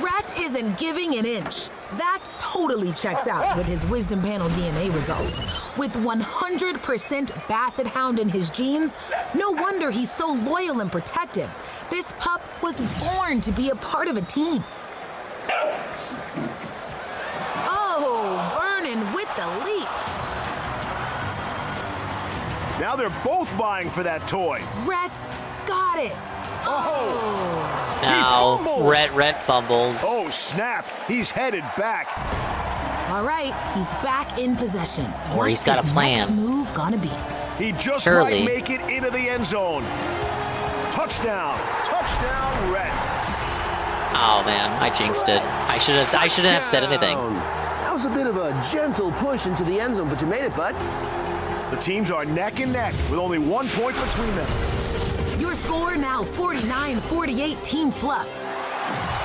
Rhett isn't giving an inch. That totally checks out with his Wisdom Panel DNA results. With 100% Basset Hound in his genes, no wonder he's so loyal and protective. This pup was born to be a part of a team. Oh, Vernon with the leap. Now they're both vying for that toy. Rhett's got it. Oh. Now, Rhett fumbles. Oh, snap. He's headed back. All right, he's back in possession. Or he's got a plan. What's his next move gonna be? He just Surely. might make it into the end zone. Touchdown. Touchdown, Rhett. Oh man, I jinxed it. I shouldn't have said anything. That was a bit of a gentle push into the end zone, but you made it, bud. The teams are neck and neck with only 1 point between them. Your score now 49-48 Team Fluff.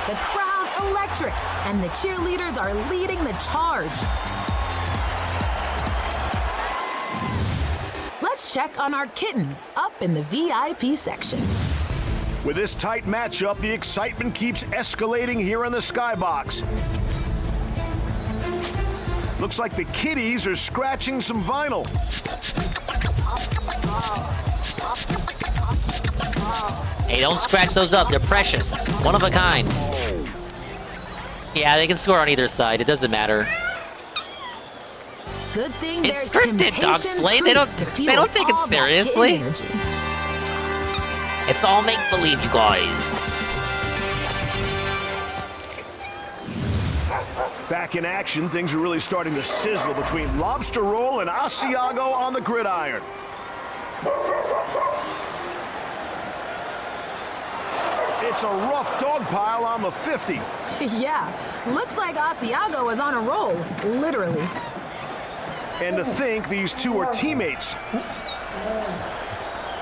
The crowds electric, and the cheerleaders are leading the charge. Let's check on our kittens up in the VIP section. With this tight matchup, the excitement keeps escalating here in the skybox. Looks like the kitties are scratching some vinyl. Hey, don't scratch those up. They're precious. One of a kind. Yeah, they can score on either side. It doesn't matter. Good thing It's there's scripted, Dogs Play. They don't take it seriously. It's all make-believe, you guys. Back in action, things are really starting to sizzle between Lobster Roll and Asiago on the gridiron. It's a rough dog pile on the 50. Yeah, looks like Asiago is on a roll, literally. And to think these two are teammates.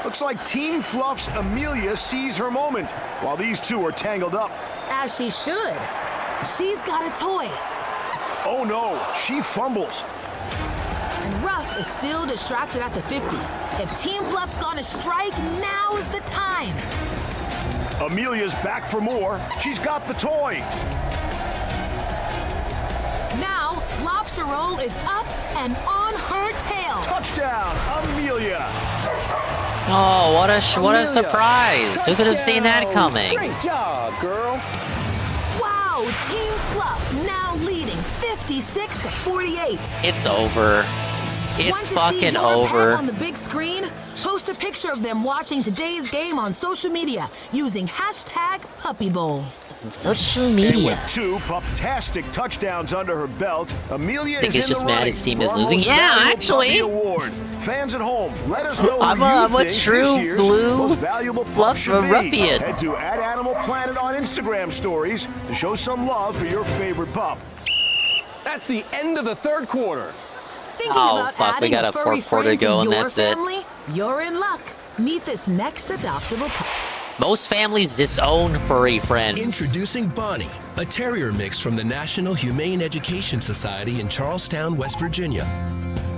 Looks like Team Fluff's Amelia sees her moment, while these two are tangled up. As she should. She's got a toy. Oh no, she fumbles. And Ruff is still distracted at the 50. If Team Fluff's gonna strike, now is the time. Amelia's back for more. She's got the toy. Now, Lobster Roll is up and on her tail. Touchdown, Amelia. Oh, what a surprise. Who could have seen that coming? Great job, girl. Wow, Team Fluff now leading 56-48. It's over. It's fucking over. On the big screen, post a picture of them watching today's game on social media using hashtag Puppy Bowl. Social media. And with two pup-tastic touchdowns under her belt, Amelia I think is he's just in the mad running his team for is our losing. most Yeah, valuable actually. puppy award. Fans at home, let us know I'm who you a think true this year's blue most valuable pup Fluff should be. ruffian. Head to @AnimalPlanet on Instagram stories to show some love for your favorite pup. That's the end of the third quarter. Thinking Oh, about fuck, we adding got a a furry 4-4 to friend go, and your that's it. family? You're in luck. Meet this next adoptable pup. Most families disown furry friends. Introducing Bonnie, a terrier mix from the National Humane Education Society in Charlestown, West Virginia.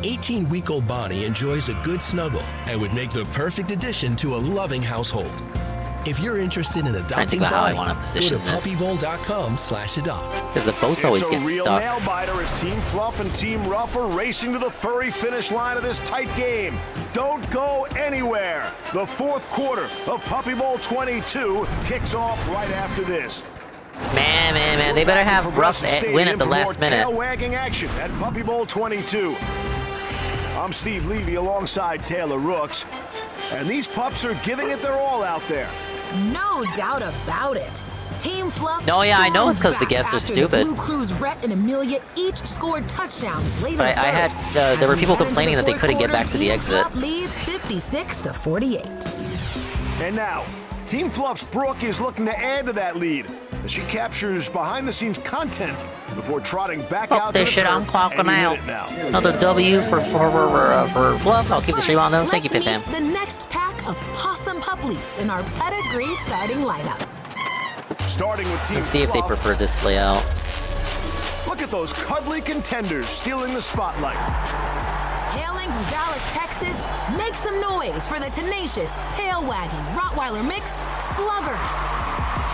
18-week-old Bonnie enjoys a good snuggle and would make the perfect addition to a loving household. If you're interested in adopting think about how I Bonnie, wanna go position to this. puppybowl.com/adopt. Because the boats always get It's a real stuck. nail-biter as Team Fluff and Team Ruff are racing to the furry finish line of this tight game. Don't go anywhere. The fourth quarter of Puppy Bowl 22 kicks off right after this. Man, they better have Ruff win at the last minute. Tail-wagging action at Puppy Bowl 22. I'm Steve Levy alongside Taylor Rooks, and these pups are giving it their all out there. No doubt about it. Team Fluff. Oh, yeah, I know it's 'cause the storms guests are back after stupid. The Blue Crew's Rhett and Amelia each scored touchdowns late in But the I third. had there were people complaining that they couldn't get back to the exit. Fluff leads 56-48. And now, Team Fluff's Brooke is looking to add to that lead as she captures behind-the-scenes content before trotting back out to this the shit, I'm turf, clocking and you hit out. it now. Another W for Fluff. I'll keep the stream on though. Thank you, Let's Pip meet the next pack of possum pup leads in our pedigree starting lineup. Starting with Team Let's see if they Fluff, prefer this layout. look at those cuddly contenders stealing the spotlight. Hailing from Dallas, Texas, make some noise for the tenacious, tail-wagging Rottweiler mix, Slugger.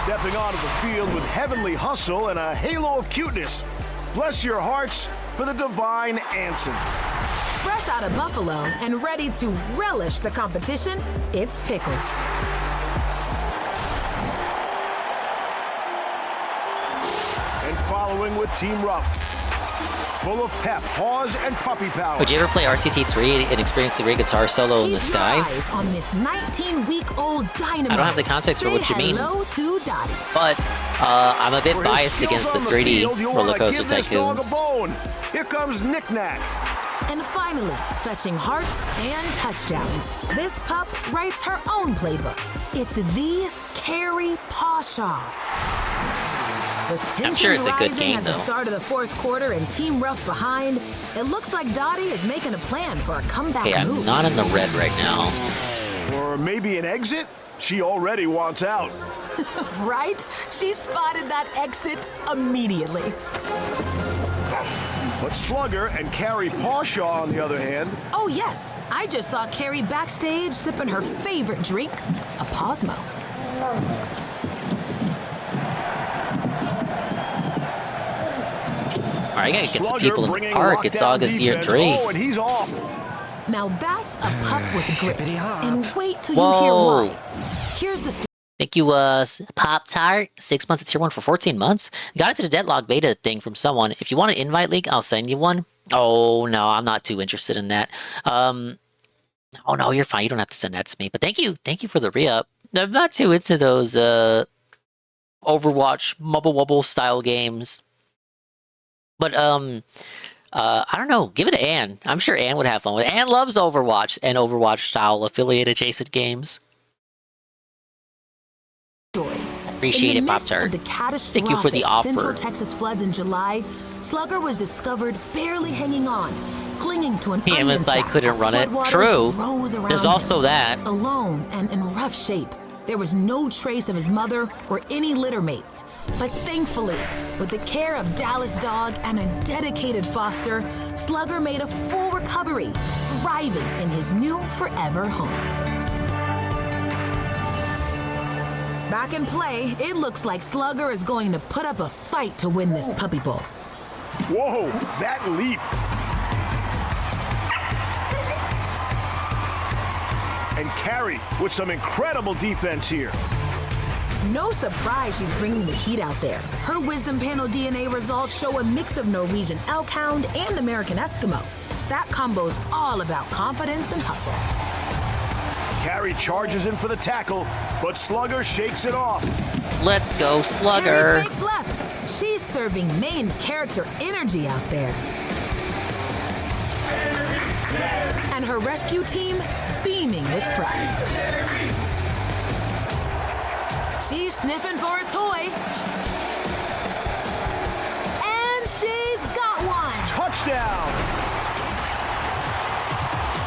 Stepping onto the field with heavenly hustle and a halo of cuteness. Bless your hearts for the divine Anson. Fresh out of Buffalo and ready to relish the competition, it's Pickles. And following with Team Ruff. Full of pep, paws, and puppy power. Would you ever play RCT3 and experience the great guitar solo in the Keep sky? your eyes on this 19-week-old dynamo. I don't have the context for what you mean. Say hello to Dottie. But I'm a bit For his biased skills against the on 3D field, you'll roller wanna coaster give this dog a tycoons. bone. Here comes Knick Knack. And finally, fetching hearts and touchdowns. This pup writes her own playbook. It's the Carrie Pawshaw. With I'm sure it's a good rising game, at the though. start of the fourth quarter and Team Ruff behind, it looks like Dottie is making a plan for a comeback Okay, I'm move. not in the red right now. Or maybe an exit? She already wants out. Right? She spotted that exit immediately. But Slugger and Carrie Pawshaw, on the other hand... Oh, yes. I just saw Carrie backstage sipping her favorite drink, a Posmo. All right, I gotta get some people in the park. It's August year 3. Oh, and he's off. Now that's a pup with grit. And wait till Whoa. you hear why. Here's the story. Thank you, Pop-Tart. 6 months at tier 1 for 14 months. Got into the Deadlock beta thing from someone. If you want an invite link, I'll send you one. Oh, no, I'm not too interested in that. Oh, no, you're fine. You don't have to send that to me. But thank you. Thank you for the re-up. I'm not too into those Overwatch, Mubble Wubble style games. But, I don't know. Give it to Anne. I'm sure Anne would have fun with it. Anne loves Overwatch and Overwatch style affiliate adjacent games. Appreciate it, Pop-Tart. Thank you for the offer. Central Texas floods in July, Slugger was discovered barely hanging on, clinging to an The MSI couldn't run it. True. There's also that. Alone and in rough shape. There was no trace of his mother or any litter mates. But thankfully, with the care of Dallas Dog and a dedicated foster, Slugger made a full recovery, thriving in his new forever home. Back in play, it looks like Slugger is going to put up a fight to win this Puppy Bowl. Whoa, that leap. And Carrie with some incredible defense here. No surprise she's bringing the heat out there. Her Wisdom Panel DNA results show a mix of Norwegian Elkhound and American Eskimo. That combo's all about confidence and hustle. Carrie charges in for the tackle, but Slugger shakes it off. Let's go, Slugger. Carrie fakes left. She's serving main character energy out there. And her rescue team beaming with pride. She's sniffing for a toy. And she's got one. Touchdown.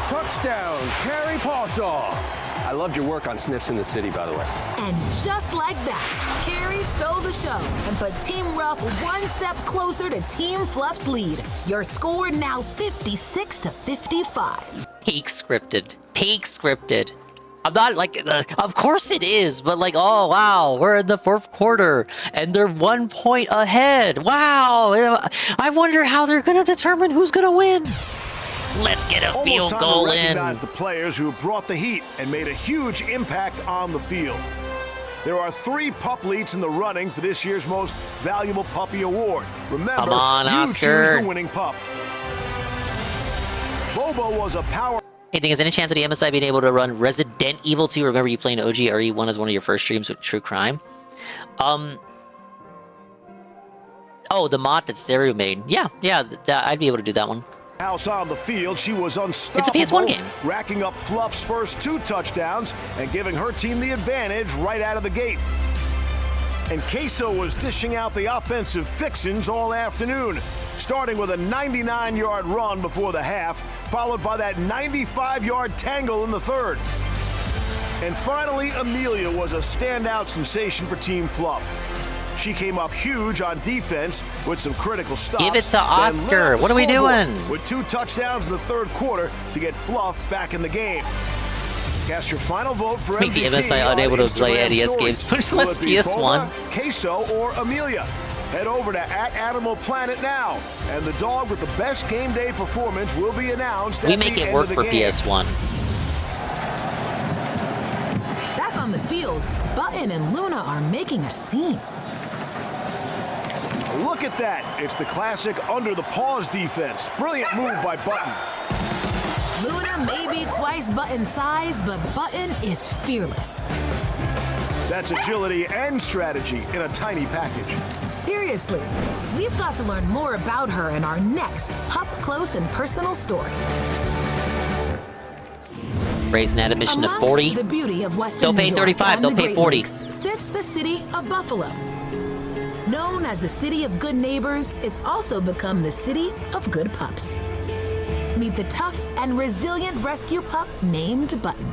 Touchdown, Carrie Pawshaw. I loved your work on Sniffs in the City, by the way. And just like that, Carrie stole the show and put Team Ruff one step closer to Team Fluff's lead. Your score now 56-55. Peak scripted. Peak scripted. I'm not like, of course it is, but like, oh wow, we're in the 4th quarter and they're 1 point ahead. Wow. I wonder how they're going to determine who's going to win. Let's get a field goal in. Recognize the players who brought the heat and made a huge impact on the field. There are 3 pup leads in the running for this year's Most Valuable Puppy Award. Remember, come on, you Oscar. choose the winning pup. Bobo was a power. Hey, think is any chance of the MSI being able to run Resident Evil 2? Remember you playing OG RE1 as one of your first streams with True Crime? Oh, the mod that Stereo made. Yeah, I'd be able to do that one. House on the field, she was unstoppable. It's a PS1 game. Racking up Fluff's first 2 touchdowns and giving her team the advantage right out of the gate. And Queso was dishing out the offensive fixins all afternoon, starting with a 99-yard run before the half, followed by that 95-yard tangle in the 3rd. And finally, Amelia was a standout sensation for Team Fluff. She came up huge on defense with some critical stops. Give it to Oscar. What are we doing? With 2 touchdowns in the 3rd quarter to get Fluff back in the game. Cast your final vote for Make the MSI unable to play NES games. Pushless PS1. Queso or Amelia. Head over to @AnimalPlanet now, and the dog with the best game day performance will be announced. We make it work for PS1. Back on the field, Button and Luna are making a scene. Look at that. It's the classic under the paws defense. Brilliant move by Button. Luna may be twice Button's size, but Button is fearless. That's agility and strategy in a tiny package. Seriously, we've got to learn more about her in our next Pup Close and Personal story. Raise an admission to 40. The beauty of Western Don't pay New York 35, and don't the pay Great 40. Lakes sits the city of Buffalo. Known as the city of good neighbors, it's also become the city of good pups. Meet the tough and resilient rescue pup named Button.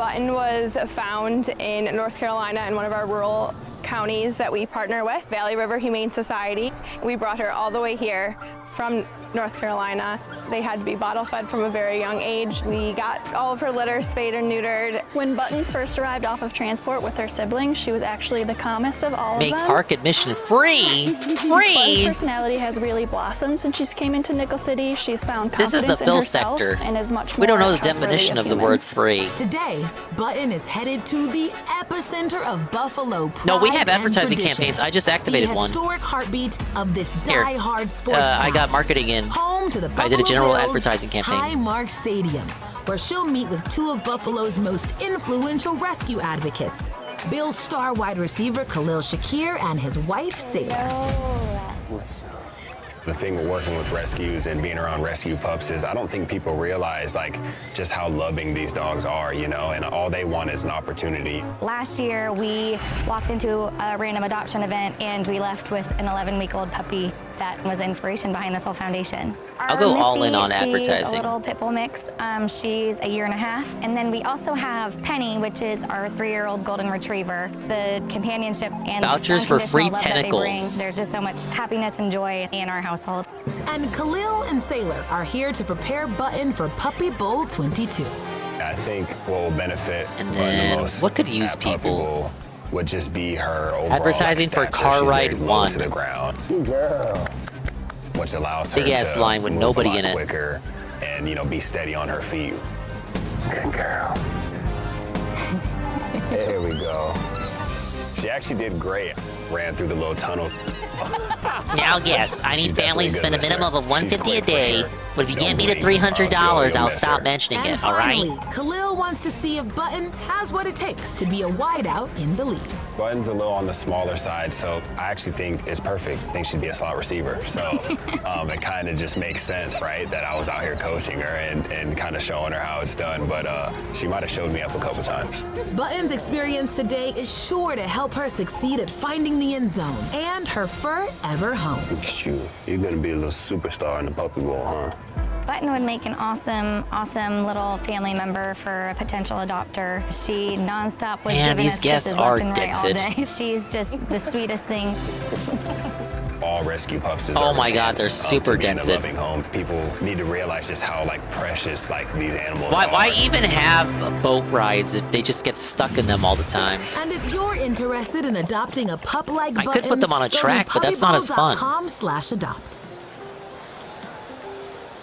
Button was found in North Carolina in one of our rural counties that we partner with, Valley River Humane Society. We brought her all the way here from North Carolina. They had to be bottle fed from a very young age. We got all of her litter spayed and neutered. When Button first arrived off of transport with her siblings, she was actually the calmest of all Make of them. park admission free. Button's personality has really blossomed since she's came into Nickel City. She's found This confidence is the in Phil herself sector. and is much We don't more know the trustworthy definition of the humans. word free. Today, Button is headed to the epicenter of Buffalo pride. No, we have and advertising tradition. campaigns. I just activated the one. historic heartbeat of this Here. die-hard sports I town. got marketing in. Home to the I did a Buffalo general Bills advertising campaign. Highmark Stadium, where she'll meet with two of Buffalo's most influential rescue advocates, Bills star wide receiver Khalil Shakir and his wife Sailor. The thing with working with rescues and being around rescue pups is I don't think people realize like just how loving these dogs are, you know, and all they want is an opportunity. Last year, we walked into a random adoption event and we left with an 11-week-old puppy that was the inspiration behind this whole foundation. I'll go Our all in on Missy, She's advertising. a little pit bull mix. She's a year and a half. And then we also have Penny, which is our 3-year-old golden retriever. The companionship and Vouchers for free unconditional love that they bring, tentacles. there's just so much happiness and joy in our household. And Khalil and Sailor are here to prepare Button for Puppy Bowl 22. I think what will benefit And her then the most what could use at Puppy people? Bowl would just be her overall Advertising like, for stature. car She's ride very low 1. to the ground. Girl. Which allows her Big ass to line with move nobody a lot in it. quicker and, you know, be steady on her feet. Good girl. There we go. She actually did great. Ran through the little tunnel. Now guess, I need She's families to spend definitely a good minimum of listener. She's $150 a quick for day. sure. But if you Don't get me to blink. $300, I'll miss stop her. mentioning And it, all right? finally, Khalil wants to see if Button has what it takes to be a wideout in the league. Button's a little on the smaller side, so I actually think it's perfect. I think she'd be a slot receiver. So it kind of just makes sense, right, that I was out here coaching her and kind of showing her how it's done. But she might have showed me up a couple times. Button's experience today is sure to help her succeed at finding the end zone and her forever home. Look at you. You're going to be a little superstar in the Puppy Bowl, huh? Button would make an awesome little family member for a potential adopter. She nonstop was Man, giving these us guests kisses are left and right all dented. day. She's just the sweetest thing. All rescue pups deserve Oh a my God, chance, they're super to be in a dented. loving home. People need to realize just how like precious like these animals Why are. even have boat rides if they just get stuck in them all the time? And if you're interested in adopting a pup like I Button, could put them on a go to track, but that's not as fun. puppybowl.com/adopt.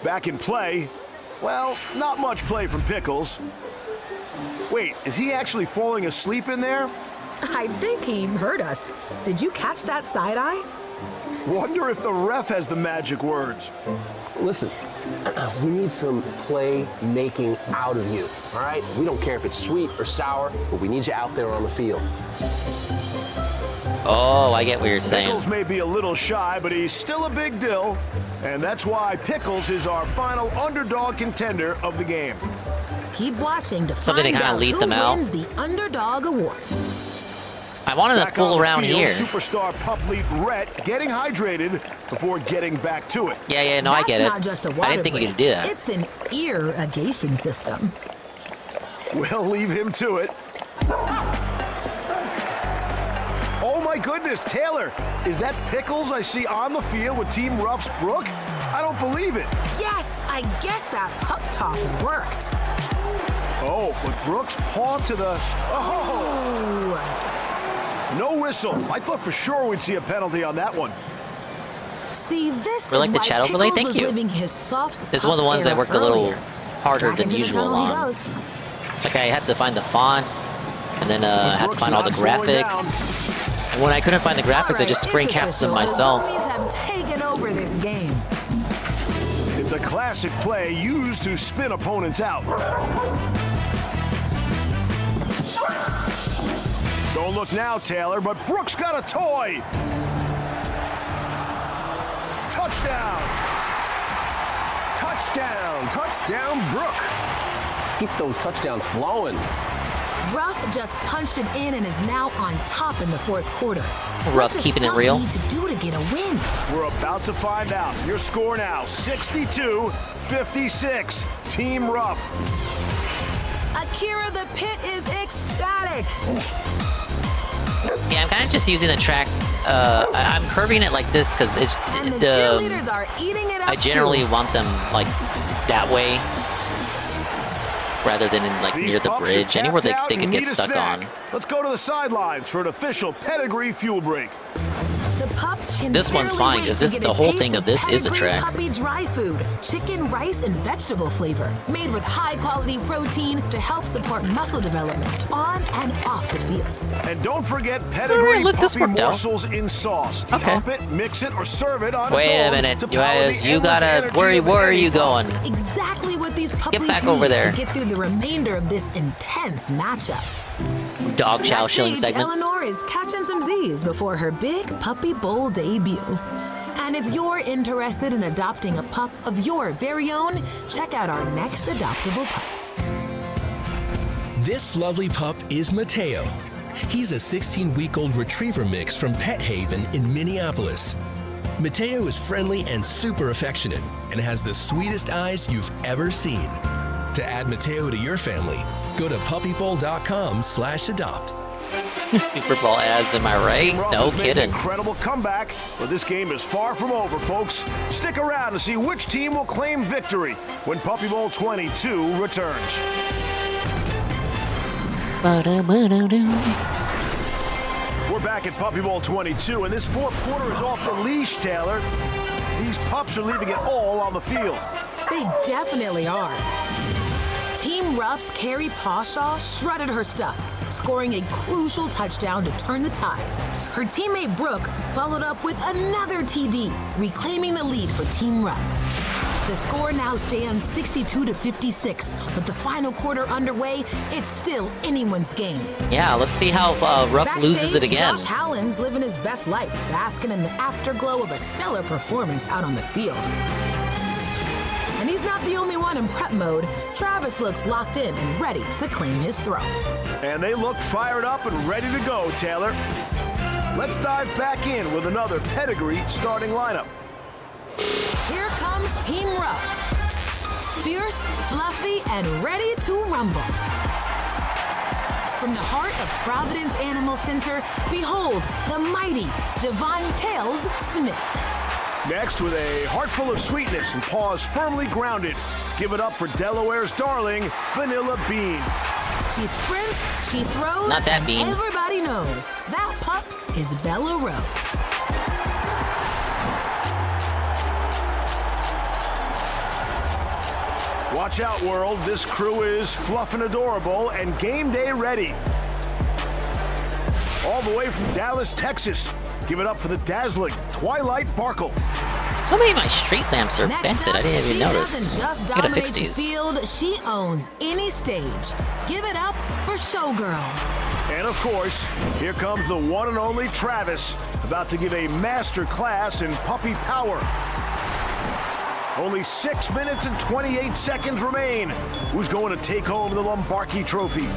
Back in play. Well, not much play from Pickles. Wait, is he actually falling asleep in there? I think he heard us. Did you catch that side eye? Wonder if the ref has the magic words. Listen, we need some play making out of you, all right? We don't care if it's sweet or sour, but we need you out there on the field. Oh, I get what you're saying. Pickles may be a little shy, but he's still a big deal. And that's why Pickles is our final underdog contender of the game. Keep watching to Something to find kinda out lead who them out. wins the underdog award. I wanted to Back fool on the around field, here. Superstar pup lead Rhett getting hydrated before getting back to it. Yeah, no, I get it. That's not just a water I didn't think you break. could do that. It's an irrigation system. We'll leave him to it. Oh my goodness, Taylor, is that Pickles I see on the field with Team Ruff's Brooke? I don't believe it. Yes, I guess that pup talk worked. Oh, but Brooks paw to the... Oh! No whistle. I thought for sure we'd see a penalty on that one. See, this We like is the why chat overlay? Pickles Thank was you. living his soft This is one of the ones I pup worked a era little earlier. harder Back than into the usual tunnel he on. goes. Like I had to find the font, and then I had to find all the Brooks not slowing graphics. And when I couldn't find the graphics, I just screen capped them myself. The Zombies have taken over this game. It's a classic play used to spin opponents out. Don't look now, Taylor, but Brooks got a toy. Touchdown. Touchdown! Touchdown, Brooke! Keep those touchdowns flowing. Ruff just punched it in and is now on top in the fourth quarter. Ruff What does keeping it Fluff real. need to do to get a win? We're about to find out. Your score now, 62-56. Team Ruff. Akira the Pit is ecstatic. Yeah, I'm kind of just using the track. I'm curving it like this because it's And the cheerleaders are eating it up I generally too. want them like that way rather than in like near the bridge, anywhere they could get stuck on. Let's go to the sidelines for an official pedigree fuel break. The pups can This one's barely fine, wait 'cause to this- get the a whole taste thing of this is a Pedigree track. Puppy dry food, chicken, rice, and vegetable flavor, made with high-quality protein to help support muscle development on and off the field. And don't forget pedigree look, this puppy worked out. morsels in sauce. Okay. Top it, mix it, or serve it on its Wait a own minute, to you power guys, the you endless gotta, energy where of are any you pup. going? Exactly what these puppies back need over there. to get through the remainder of this intense matchup. Dog chow shilling Backstage, segment. Eleanor is catching some Z's before her big Puppy Bowl debut. And if you're interested in adopting a pup of your very own, check out our next adoptable pup. This lovely pup is Mateo. He's a 16-week-old retriever mix from Pet Haven in Minneapolis. Mateo is friendly and super affectionate and has the sweetest eyes you've ever seen. To add Mateo to your family, go to puppybowl.com/adopt. Super Bowl ads, am I right? Ruff No has made an kidding. incredible comeback, but this game is far from over, folks. Stick around to see which team will claim victory when Puppy Bowl 22 returns. We're back at Puppy Bowl 22, and this fourth quarter is off the leash, Taylor. These pups are leaving it all on the field. They definitely are. Team Ruff's Carrie Pawshaw shredded her stuff, scoring a crucial touchdown to turn the tide. Her teammate Brooke followed up with another TD, reclaiming the lead for Team Ruff. The score now stands 62-56. With the final quarter underway, it's still anyone's game. Yeah, let's see how Ruff loses it Backstage, again. Josh Hallen's living his best life, basking in the afterglow of a stellar performance out on the field. And he's not the only one in prep mode. Travis looks locked in and ready to claim his throne. And they look fired up and ready to go, Taylor. Let's dive back in with another pedigree starting lineup. Here comes Team Ruff. Fierce, fluffy, and ready to rumble. From the heart of Providence Animal Center, behold the mighty Devon Tails Smith. Next, with a heart full of sweetness and paws firmly grounded, give it up for Delaware's darling, Vanilla Bean. She sprints, she throws, Not that and Bean. everybody knows that pup is Bella Rose. Watch out, world. This crew is fluff and adorable and game day ready. All the way from Dallas, Texas. Give it up for the dazzling Twilight Barkle. So many of my street lamps are Next vented. I up, didn't even she notice. doesn't just Gotta dominate fix the these. field, she owns any stage. Give it up for Showgirl. And of course, here comes the one and only Travis, about to give a master class in puppy power. Only 6 minutes and 28 seconds remain. Who's going to take home the Lombardi Trophy?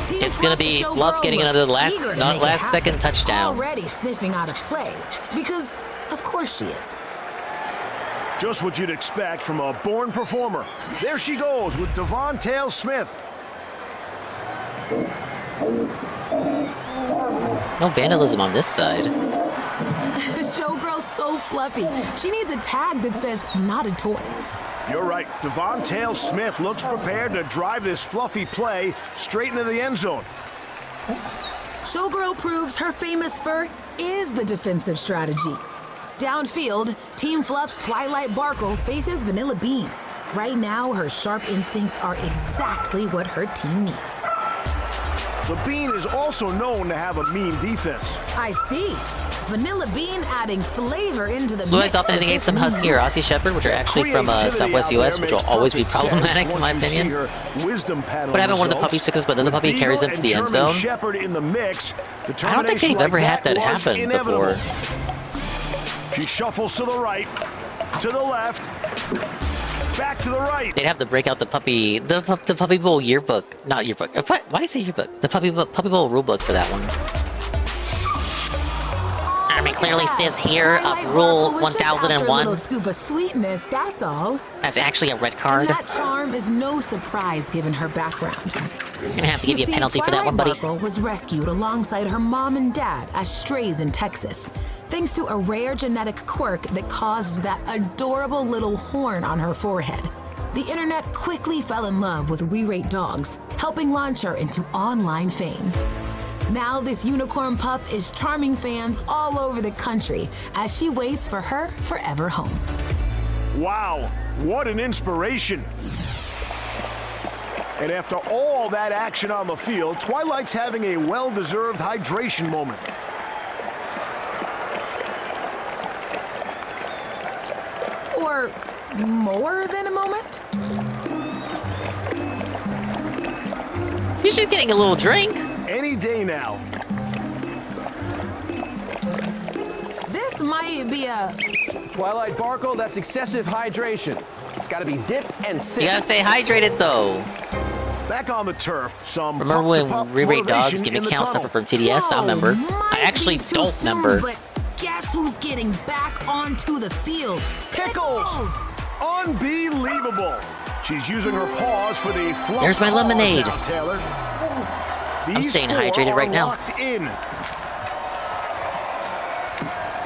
It's gonna be Fluff getting another last second touchdown. Already sniffing out a play, because of course she is. Just what you'd expect from a born performer. There she goes with Devon Tails Smith. No vandalism on this side. Showgirl's so fluffy. She needs a tag that says not a toy. You're right. Devon Tails Smith looks prepared to drive this fluffy play straight into the end zone. Showgirl proves her famous fur is the defensive strategy. Downfield, Team Fluff's Twilight Barkle faces Vanilla Bean. Right now, her sharp instincts are exactly what her team needs. The Bean is also known to have a mean defense. I see. Vanilla Bean adding flavor into the Blue mix. Eyes often indicate some Husky or Aussie Shepherd, which are actually from Southwest US, which will always be problematic in my opinion. What happened one of the puppies fixes, but then the puppy carries them to the end zone? I don't think they've ever had that happen before. She shuffles to the right, to the left, back to the right. They'd have to break out the Puppy Bowl yearbook. Not yearbook. Why do I say yearbook? The Puppy Bowl rulebook for that one. mean, clearly says here Rule Was just after a 1001. little scoop of sweetness, that's all. That's actually a red And card. that charm is no surprise given her background. I'm gonna have to give you a see, penalty for that one, buddy. Twilight Barkle was rescued alongside her mom and dad as strays in Texas, thanks to a rare genetic quirk that caused that adorable little horn on her forehead. The internet quickly fell in love with re-rate dogs, helping launch her into online fame. Now this unicorn pup is charming fans all over the country as she waits for her forever home. Wow, what an inspiration. And after all that action on the field, Twilight's having a well-deserved hydration moment. Or more than a moment? She's just getting a little drink. Any day now. This might be a... Twilight Barkle, that's excessive hydration. It's got to be dip and sip. You gotta stay hydrated, though. Back on the turf, some Remember when pup-to-pup re-rate dogs motivation give me in the count tunnel. suffer from TDS? I remember. I actually don't remember. But guess who's getting back onto the field? Pickles! Unbelievable! She's using her paws for the fluff. There's my paws lemonade. now, Taylor. I'm These staying four hydrated are right now. locked in.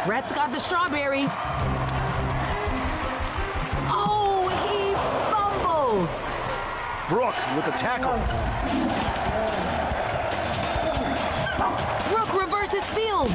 Rhett's got the strawberry. Oh, he fumbles. Brooke with the tackle. Brooke reverses field.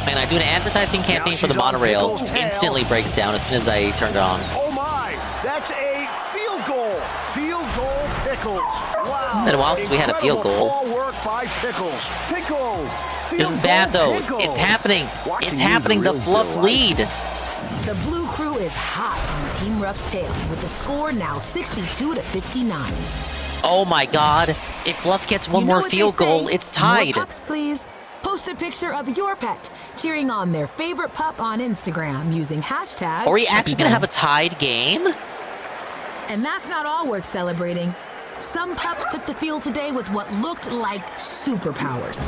Man, I do an advertising campaign for the she's on monorail. Pickles' tail. Instantly breaks down as soon as I turned it on. Oh my! That's a field goal. Field goal, Pickles. Wow! Been a while since we had a field goal. Incredible ball work by Pickles. Pickles. This isn't bad though. It's happening. It's happening. The Fluff lead. The blue crew is hot on Team Ruff's tail with the score now 62-59. Oh my God! If Fluff gets one You know more what they field goal, say? it's tied. More pups, please. Post a picture of your pet cheering on their favorite pup on Instagram using hashtag. Are we actually gonna Pupperb. have a tied game? And that's not all worth celebrating. Some pups took the field today with what looked like superpowers.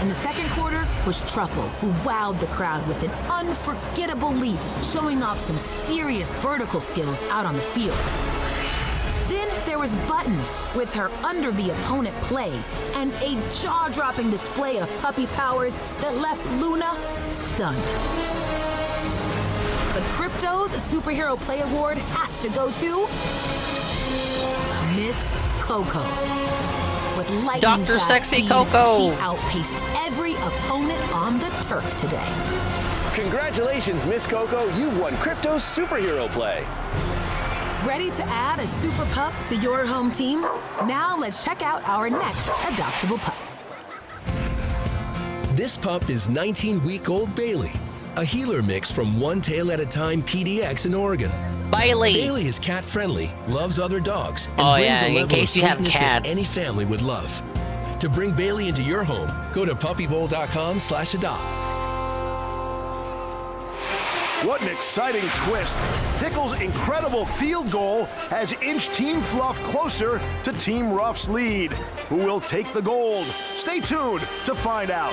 In the second quarter was Truffle, who wowed the crowd with an unforgettable leap, showing off some serious vertical skills out on the field. Then there was Button with her under the opponent play and a jaw-dropping display of puppy powers that left Luna stunned. But Crypto's Superhero Play Award has to go to Miss Coco. With lightning Dr. fast Sexy speed, Coco. She outpaced every opponent on the turf today. Congratulations, Miss Coco. You've won Crypto's Superhero Play. Ready to add a super pup to your home team? Now let's check out our next adoptable pup. This pup is 19-week-old Bailey, a healer mix from One Tail at a Time PDX in Oregon. Bailey. Bailey is cat-friendly, loves other dogs, and Oh, brings yeah, a in level case of you have sweetness that cats. any family would love. To bring Bailey into your home, go to puppybowl.com/adopt. What an exciting twist. Pickles' incredible field goal has inched Team Fluff closer to Team Ruff's lead. Who will take the gold? Stay tuned to find out.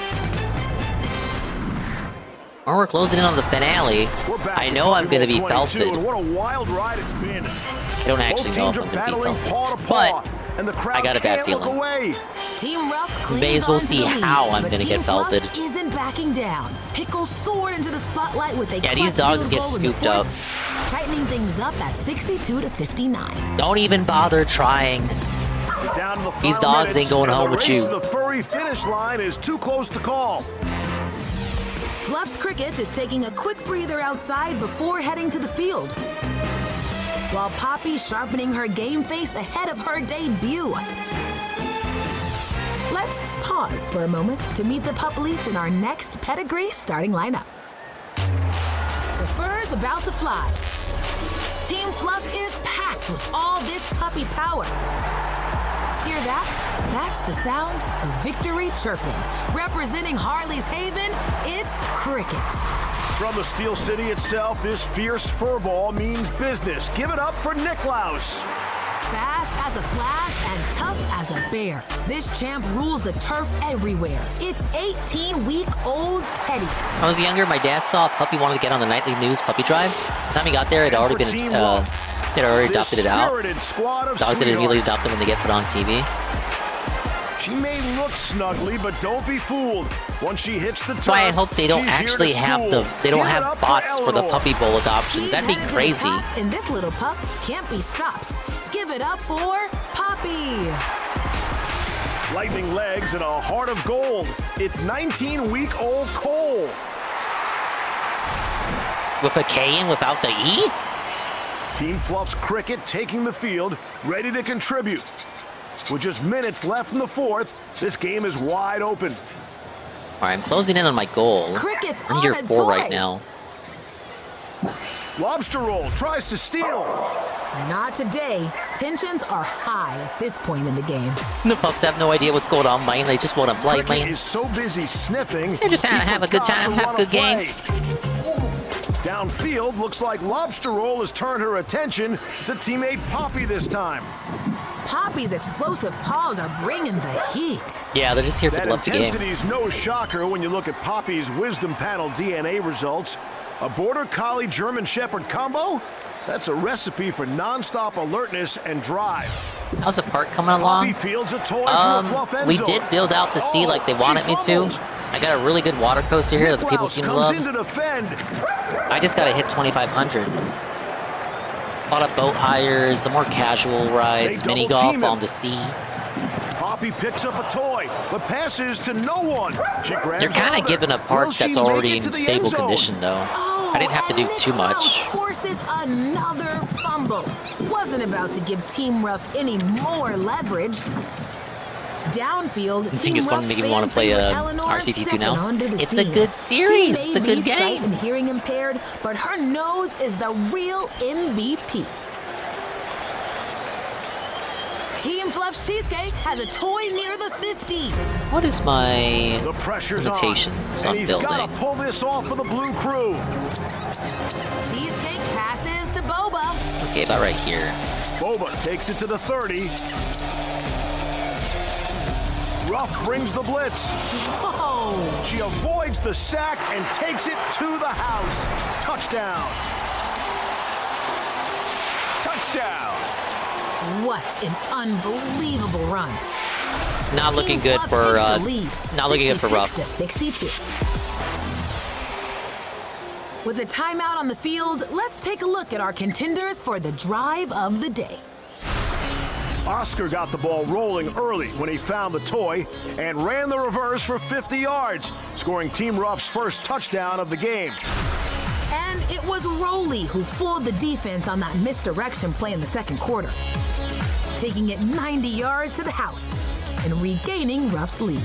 Or we're closing in on the finale. We're back I to know I'm Pupper gonna be Bowl 22, felted. and what a wild ride it's been. I don't actually know if Both I'm teams are gonna be battling felted. paw to paw, But and the crowd I got a bad can't look feeling. away. Team Ruff clings May as well on to see the lead, how I'm but gonna Team get Fluff felted. Isn't backing down. Pickles soared into the spotlight with a Yeah, these clutch dogs field get goal in the scooped up. fourth, tightening things up at 62-59. Don't even bother trying. Down to the These final dogs ain't minutes, going and home the with race you. to the furry finish line is too close to call. Fluff's Cricket is taking a quick breather outside before heading to the field, while Poppy's sharpening her game face ahead of her debut. Let's pause for a moment to meet the pup leads in our next pedigree starting lineup. The fur's about to fly. Team Fluff is packed with all this puppy power. Hear that? That's the sound of victory chirping. Representing Harley's Haven, it's Cricket. From the Steel City itself, this fierce furball means business. Give it up for Niklaus. Fast as a flash and tough as a bear, this champ rules the turf everywhere. It's 18-week-old Teddy. When I was younger, my dad saw a puppy wanted to get on the nightly news puppy drive. By the time he got there, it had already been, they'd already adopted it out. Dogs that immediately adopt them when they get put on TV. She may look snuggly, but don't be fooled. Once she hits the That's why I hope they don't actually have they don't have bots for the Puppy Bowl adoptions. That'd be crazy. And this little pup can't be stopped. Give it up for Poppy. Lightning legs and a heart of gold. It's 19-week-old Cole. With a K in without the E? Team Fluff's Cricket taking the field, ready to contribute. With just minutes left in the fourth, this game is wide open. All right, I'm closing in on my goal. Cricket's I'm year on a 4 toy. right now. Lobster roll tries to steal. Not today. Tensions are high at this point in the game. The pups have no idea what's going on, man. They just want to play, Cricket man. is so busy sniffing. They just have a good time, have a good game. Downfield, looks like Lobster Roll has turned her attention to teammate Poppy this time. Poppy's explosive paws are bringing the heat. Yeah, they're just here for That the love of the game. intensity's no shocker when you look at Poppy's Wisdom Panel DNA results. A Border Collie German Shepherd combo? That's a recipe for non-stop alertness and drive. How's the park coming along? Poppy fields a toy for a Fluff end We zone. did build out to sea like they wanted me to. I got a really good water coaster here that the people Niklaus seem to comes love. in to defend. I just gotta hit 2,500. A lot of boat hires, some more casual rides, They mini double golf team on him. the sea. Poppy picks up a toy, but passes to no one. She grabs You're kind of another. given a park Will that's she already make it to in the stable end zone? condition, though. I didn't have to do too much. Forces another fumble. Wasn't about to give Team Ruff any more leverage. Downfield, I think it's fun to make me want to play RCT2 now. It's a scene. good series. She It's a may good be sight game. and hearing impaired, but her nose is the real MVP. Team Fluff's Cheesecake has a toy near the 50. What is my The pressure's limitations on, on and he's building? got to pull this off for the blue crew. Cheesecake passes to Boba. Okay, about right here. Boba takes it to the 30. Ruff brings the blitz. Whoa! She avoids the sack and takes it to the house. Touchdown. Touchdown. What an unbelievable run. Not looking Team good Fluff for takes the lead, not looking good for 66 Ruff. to 62. With a timeout on the field, let's take a look at our contenders for the drive of the day. Oscar got the ball rolling early when he found the toy and ran the reverse for 50 yards, scoring Team Ruff's first touchdown of the game. And it was Rowley who fooled the defense on that misdirection play in the second quarter, taking it 90 yards to the house and regaining Ruff's lead.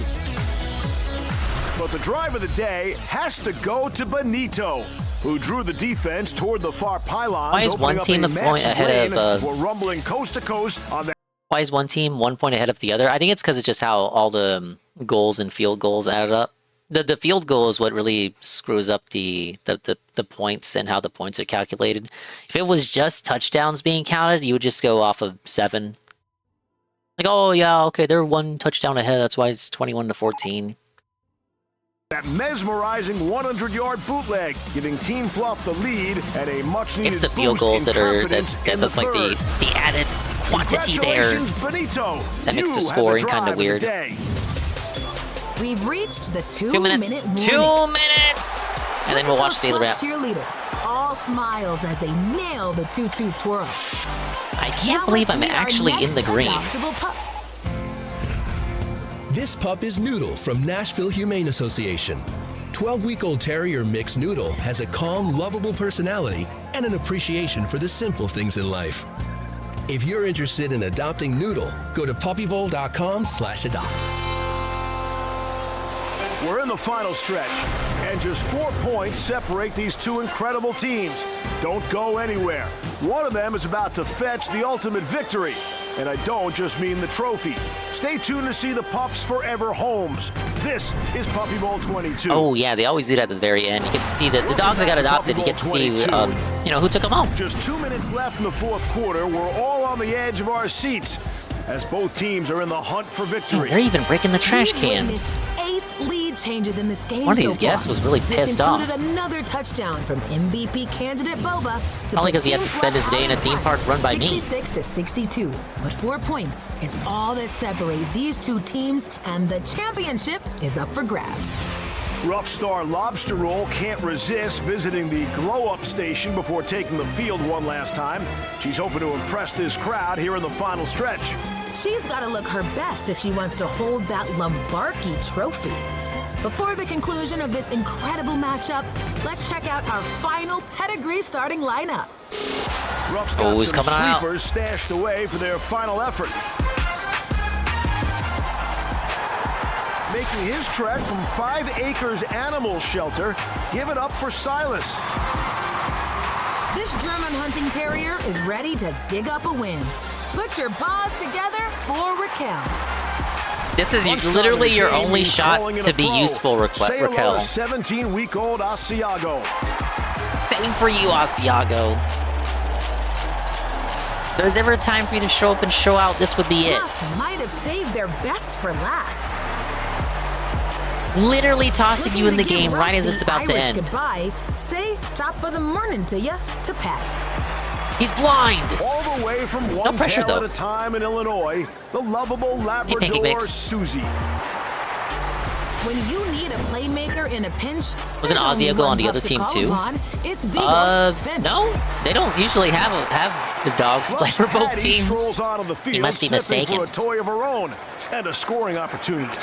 But the drive of the day has to go to Benito, who drew the defense toward the far pylons. Why is one team a point ahead of, We're rumbling coast to coast on that. Why is one team 1 point ahead of the other? I think it's because it's just how all the goals and field goals added up. The field goal is what really screws up the points and how the points are calculated. If it was just touchdowns being counted, you would just go off of 7. Like, oh yeah, okay, they're 1 touchdown ahead. That's why it's 21 to 14. That mesmerizing 100-yard bootleg, giving Team Fluff the lead and a much-needed It's the field goals that are that's like the added quantity there. Benito. That makes the scoring kind of weird. We've reached the 2 2 minutes. minute 2 warning. minutes! And then we'll watch Daily Wrap. Cheerleaders, all smiles as they nail the 2-2 twirl. I can't believe I'm actually in the green. This pup is Noodle from Nashville Humane Association. 12-week-old terrier mix Noodle has a calm, lovable personality and an appreciation for the simple things in life. If you're interested in adopting Noodle, go to puppybowl.com/adopt. We're in the final stretch, and just 4 points separate these two incredible teams. Don't go anywhere. One of them is about to fetch the ultimate victory, and I don't just mean the trophy. Stay tuned to see the Pups Forever homes. This is Puppy Bowl 22. Oh yeah, they always do that at the very end. You get to see the dogs that got adopted. You get to see you know, who took him home. Just 2 minutes left in the fourth quarter. We're all on the edge of our seats as both teams are in the hunt for victory. They're even breaking the trash We've cans. witnessed 8 lead changes in this game. One of these so far. guests was really pissed This off. included another touchdown from MVP candidate Boba. Probably because he had to spend his day in a theme park run by me. 66 to 62, but 4 points is all that separate these two teams, and the championship is up for grabs. Ruff star Lobster Roll can't resist visiting the glow-up station before taking the field one last time. She's hoping to impress this crowd here in the final stretch. She's got to look her best if she wants to hold that Lombardi trophy. Before the conclusion of this incredible matchup, let's check out our final pedigree starting lineup. Ruff's got he's some coming out. sleepers stashed away for their final effort. Making his trek from 5 Acres Animal Shelter, give it up for Silas. This German hunting terrier is ready to dig up a win. Put your paws together for Raquel. This is literally your only shot to be useful, Say hello Raquel. to 17-week-old Asiago. Same for you, Asiago. If there's ever a time for you to show up and show out, this would be it. Fluff might have saved their best for last. Literally tossing you in the Looking to game give right Ruff as it's the about to Irish end. Goodbye. Say top of the morning to ya to Patty. He's blind. All the way from No one pressure, tail though. at a time in Illinois, the lovable Pancake Labrador mix. Susie. When you need a playmaker in a pinch, Wasn't there's only Asiago on one the pup other to team call too? upon. It's Beagle Finch. No, they don't usually have the dogs play for both Patty teams. strolls onto the field, You must be sniffing mistaken. for a toy of her own and a scoring opportunity.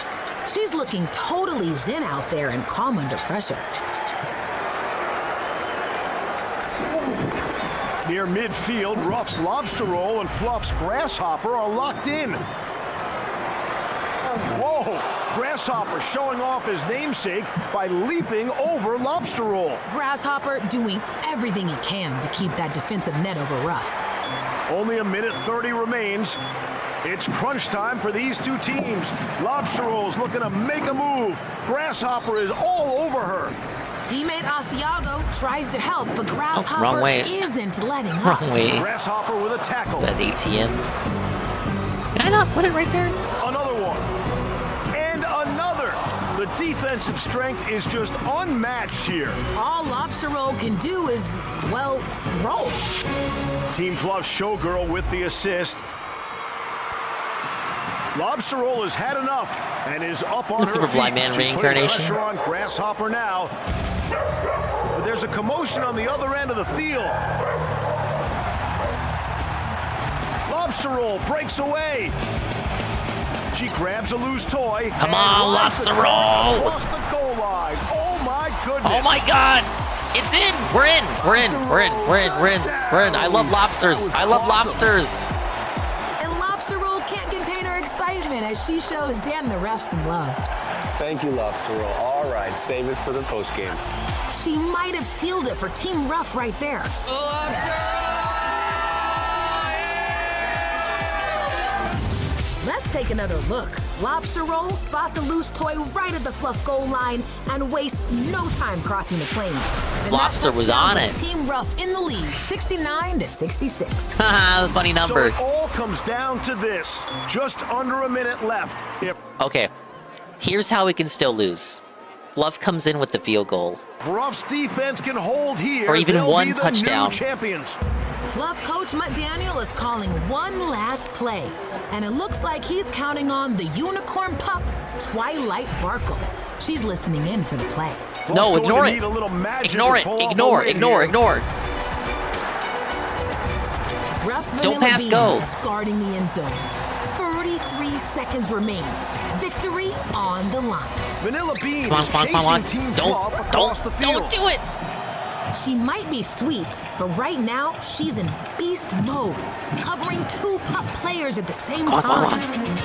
She's looking totally zen out there and calm under pressure. Near midfield, Ruff's Lobster Roll and Fluff's Grasshopper are locked in. Whoa! Grasshopper showing off his namesake by leaping over Lobster Roll. Grasshopper doing everything he can to keep that defensive net over Ruff. Only 1:30 remains. It's crunch time for these two teams. Lobster Roll's looking to make a move. Grasshopper is all over her. Teammate Asiago tries to help, but Grasshopper wrong way. isn't letting up. Wrong way. Grasshopper with a tackle. That ATM. Can I not put it right there? Another one. And another. The defensive strength is just unmatched here. All Lobster Roll can do is, well, roll. Team Fluff Showgirl with the assist. Lobster Roll has had enough and is up on The her Super Fly feet. Man She's putting reincarnation. pressure on Grasshopper now. But there's a commotion on the other end of the field. Lobster Roll breaks away. She grabs a loose toy. Come and on, rides the Lobster clock Roll. Across the goal line. Oh my goodness. Oh my God! It's in. We're in. We're in. We're in. We're in. We're in. We're in. I love lobsters. I love lobsters. And Lobster Roll can't contain her excitement as she shows Dan the ref some love. Thank you, Lobster Roll. All right, save it for the postgame. She might have sealed it for Team Ruff right there. Let's take another look. Lobster Roll spots a loose toy right at the Fluff goal line and wastes no time crossing the plane. And Lobster that was touchdown on puts it. Team Ruff in the lead, 69 to 66. Haha, funny number. So it all comes down to this. Just under a minute left. If Okay, here's how we can still lose. Fluff comes in with the field goal. Ruff's defense can hold here, Or even they'll one be the touchdown. new champions. Fluff coach Matt Daniel is calling one last play, and it looks like he's counting on the unicorn pup, Twilight Barkle. She's listening in for the play. No, Fluff's ignore going to it. need a little magic Ignore to it. pull off a Ignore. win Ignore. here. Ignore. Ruff's Don't Vanilla pass Bean go. is guarding the end zone. 33 seconds remain. Victory on the line. Vanilla Bean Come on, is come on, come on. chasing Team Don't, Fluff across the field. don't do it. She might be sweet, but right now she's in beast mode, covering two pup players at the same Come on, time. come on.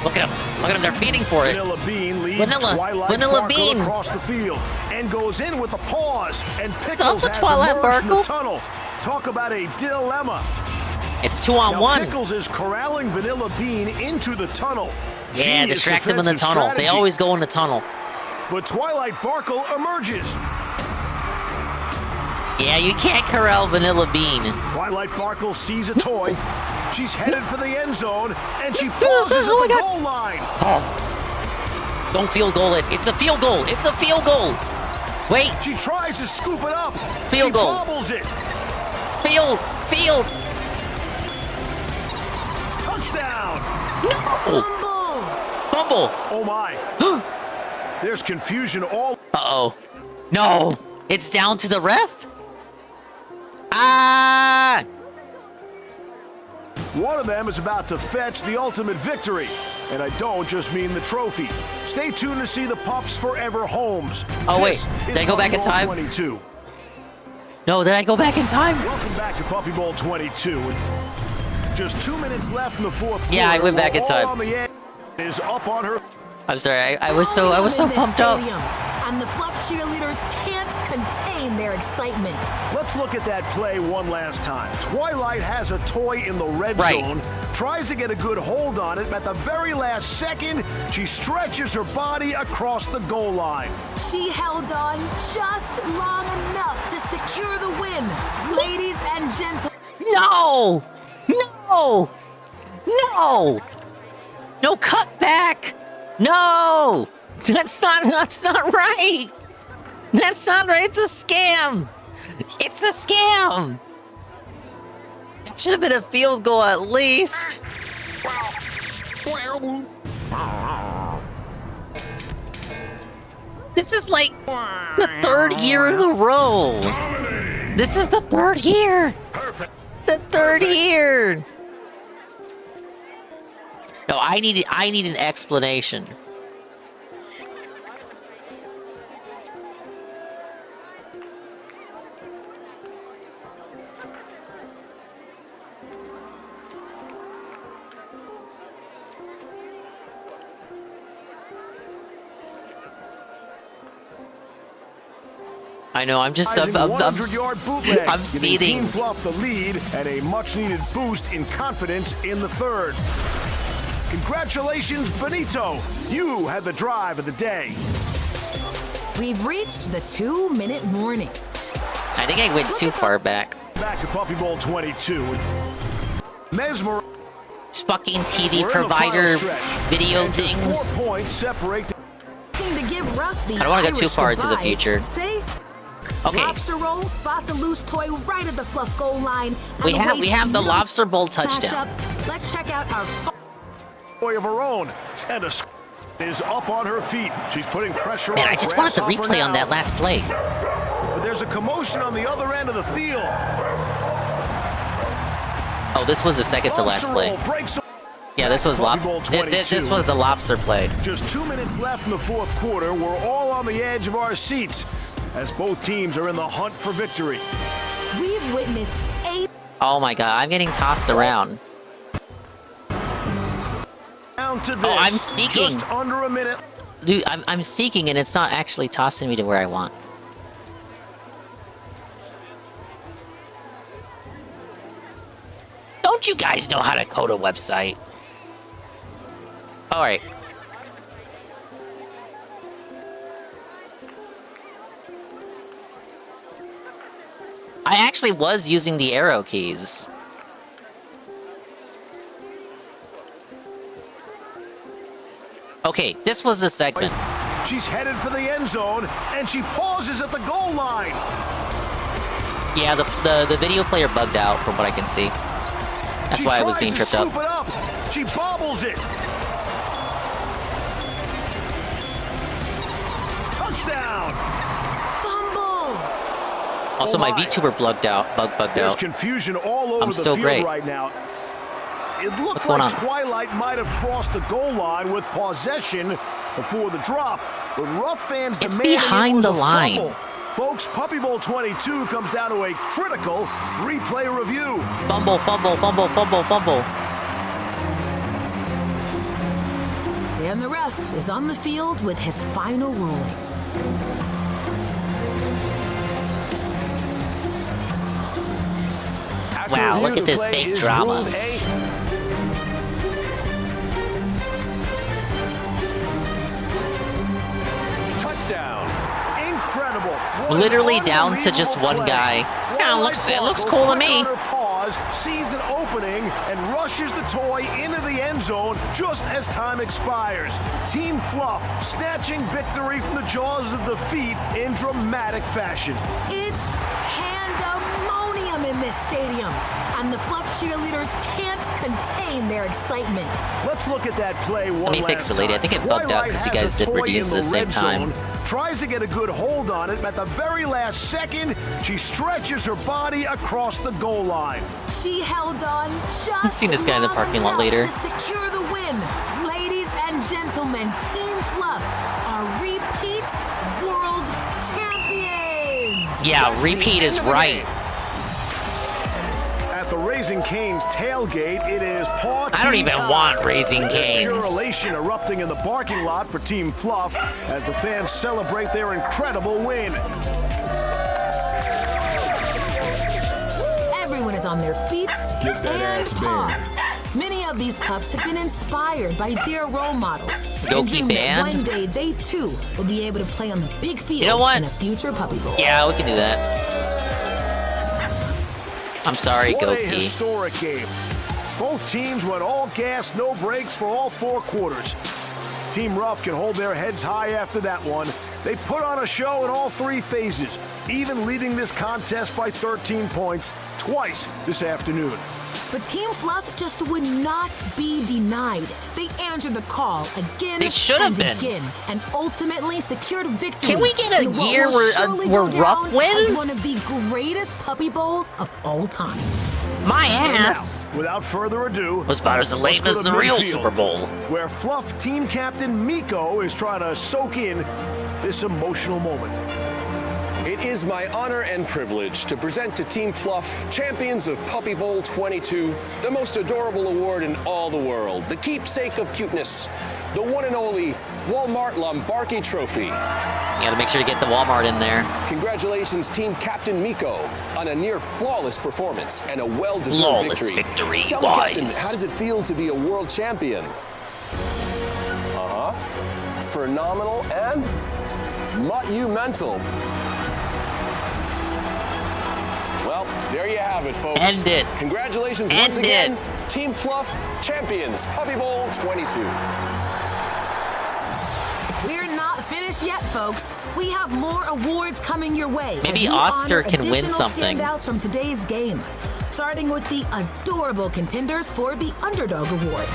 Look at them. Look at them. They're feeding for it. Vanilla Bean leads Vanilla. Twilight Vanilla Barkle Bean. across the field and goes in with the paws. And Sup Pickles with has Twilight emerged from the Barkle? tunnel. Talk about a dilemma. It's 2-on-1. Pickles is corralling Vanilla Bean into the tunnel. Yeah, Genius distract them in the defensive tunnel. They strategy. always go in the tunnel. But Twilight Barkle emerges. Yeah, you can't corral Vanilla Bean. Twilight Barkle sees a toy. She's headed for the end zone, and she pauses at the goal line. Oh. Don't field goal it. It's a field goal. It's a field goal. Wait. She tries to scoop it up. Field goal. She bobbles it. Field. Touchdown. No. Fumble. Oh, my. There's confusion all. Uh-oh. No. It's down to the ref? Ah! One of them is about to fetch the ultimate victory. And I don't just mean the trophy. Stay tuned to see the Pups Forever Homes. Oh, wait. Did I go back in time? 22. No, did I go back in time? Welcome back to Puppy Bowl 22. Just 2 minutes left in the fourth quarter. Yeah, I went back in time. On the end is up on her. I'm sorry. I was so pumped up. And the Fluff cheerleaders can't contain their excitement. Let's look at that play one last time. Twilight has a toy in the red zone, tries to get a good hold on it, but at the very last second, she stretches her body across the goal line. She held on just long enough to secure the win. Ladies and gentlemen. No! No! No! No, cut back! No! That's not right! That's not right! It's a scam! It's a scam! It should have been a field goal at least. This is like the third year in a row. This is the third year. The third year. No, I need an explanation. I know, I'm just I'm seething. Team Fluff the lead and a much-needed boost in confidence in the third. Congratulations, Benito. You had the drive of the day. We've reached the 2-minute warning. I think I went too far back. Back to Puppy Bowl 22. Mesmer. Fucking TV provider video things. 4 points separate. To give Ruff the I don't want to go too Irish far into the goodbye. future. See? Okay. Lobster roll spots a loose toy right at the Fluff goal line. We have the Lobster Bowl touchdown. Matchup. Let's check out our toy of her own, and a is up on her feet. She's putting pressure on. Man, I just wanted the replay on that last play. But there's a commotion on the other end of the field. Oh, this was the second to last play. Yeah, this was this was the lobster play. Just 2 minutes left in the fourth quarter. We're all on the edge of our seats as both teams are in the hunt for victory. We've witnessed 8. Oh my god, I'm getting tossed around. Down to this, oh, I'm seeking. Just under a minute. Dude, I'm seeking and it's not actually tossing me to where I want. Don't you guys know how to code a website? Alright. I actually was using the arrow keys. Okay, this was the segment. She's headed for the end zone, and she pauses at the goal line. Yeah, the video player bugged out from what I can see. That's why I was being tripped up. She bobbles it. Touchdown. Fumble. Also, my VTuber bugged out. There's confusion all over I'm still the field great. right now. It looks What's going like on? Twilight might have crossed the goal line with possession before the drop, but Ruff fans It's demanding behind it was the a line. fumble. Folks, Puppy Bowl 22 comes down to a critical replay review. Fumble, fumble, fumble, fumble, fumble. Dan the ref is on the field with his final ruling. Wow, look at this fake drama. Touchdown. Incredible. Literally down to just one guy. Yeah, it looks cool to me. Sees an opening and rushes the toy into the end zone just as time expires. Team Fluff snatching victory from the jaws of defeat in dramatic fashion. It's pandemonium in this stadium, and the Fluff cheerleaders can't contain their excitement. Let's look at that play one last time. Let me fix it, lady. I think it bugged out because you guys did redeems at the same time. Tries to get a good hold on it, but at the very last second, she stretches her body across the goal line. She held on just I've seen this guy in the parking lot later. to secure the win. Ladies and gentlemen, Team Fluff are repeat world champions. Yeah, repeat is right. At the Raising Cane's tailgate, it is paw I don't even time. want Raising There's pure Cane's. elation erupting in the parking lot for Team Fluff as the fans celebrate their incredible win. Everyone is on their feet and paws. Many of these pups have been inspired by their role models. Go and keep dream that band. one day they too will be able to play on the big field You know what? in a future Puppy Bowl. Yeah, we can do that. I'm sorry, What a Goki. historic game. Both teams went all gas, no brakes for all 4 quarters. Team Ruff can hold their heads high after that one. They put on a show in all 3 phases, even leading this contest by 13 points twice this afternoon. But Team Fluff just would not be denied. They answered the call again They should have and been. again, and ultimately secured victory. Can we get a in what year will where surely where go Ruff down wins? as one of the greatest Puppy Bowls of all time. My ass Now, without further ado, was about as lame let's as go the to real midfield, Super Bowl. where Fluff team captain Miko is trying to soak in this emotional moment. It is my honor and privilege to present to Team Fluff, champions of Puppy Bowl 22, the most adorable award in all the world, the keepsake of cuteness, the one and only Walmart Lombardi Trophy. You gotta make sure to get the Walmart in there. Congratulations, Team Captain Miko, on a near flawless performance and a well-deserved Flawless victory. victory, Tell me, Captain, guys. how does it feel to be a world champion? Phenomenal and monumental. Well, there you have it, folks. End it. Congratulations End once again, it. Team Fluff champions, Puppy Bowl 22. We're not finished yet, folks. We have more awards coming your way. Maybe as we Oscar honor can win additional something. Standouts from today's game, starting with the adorable contenders for the Underdog Award.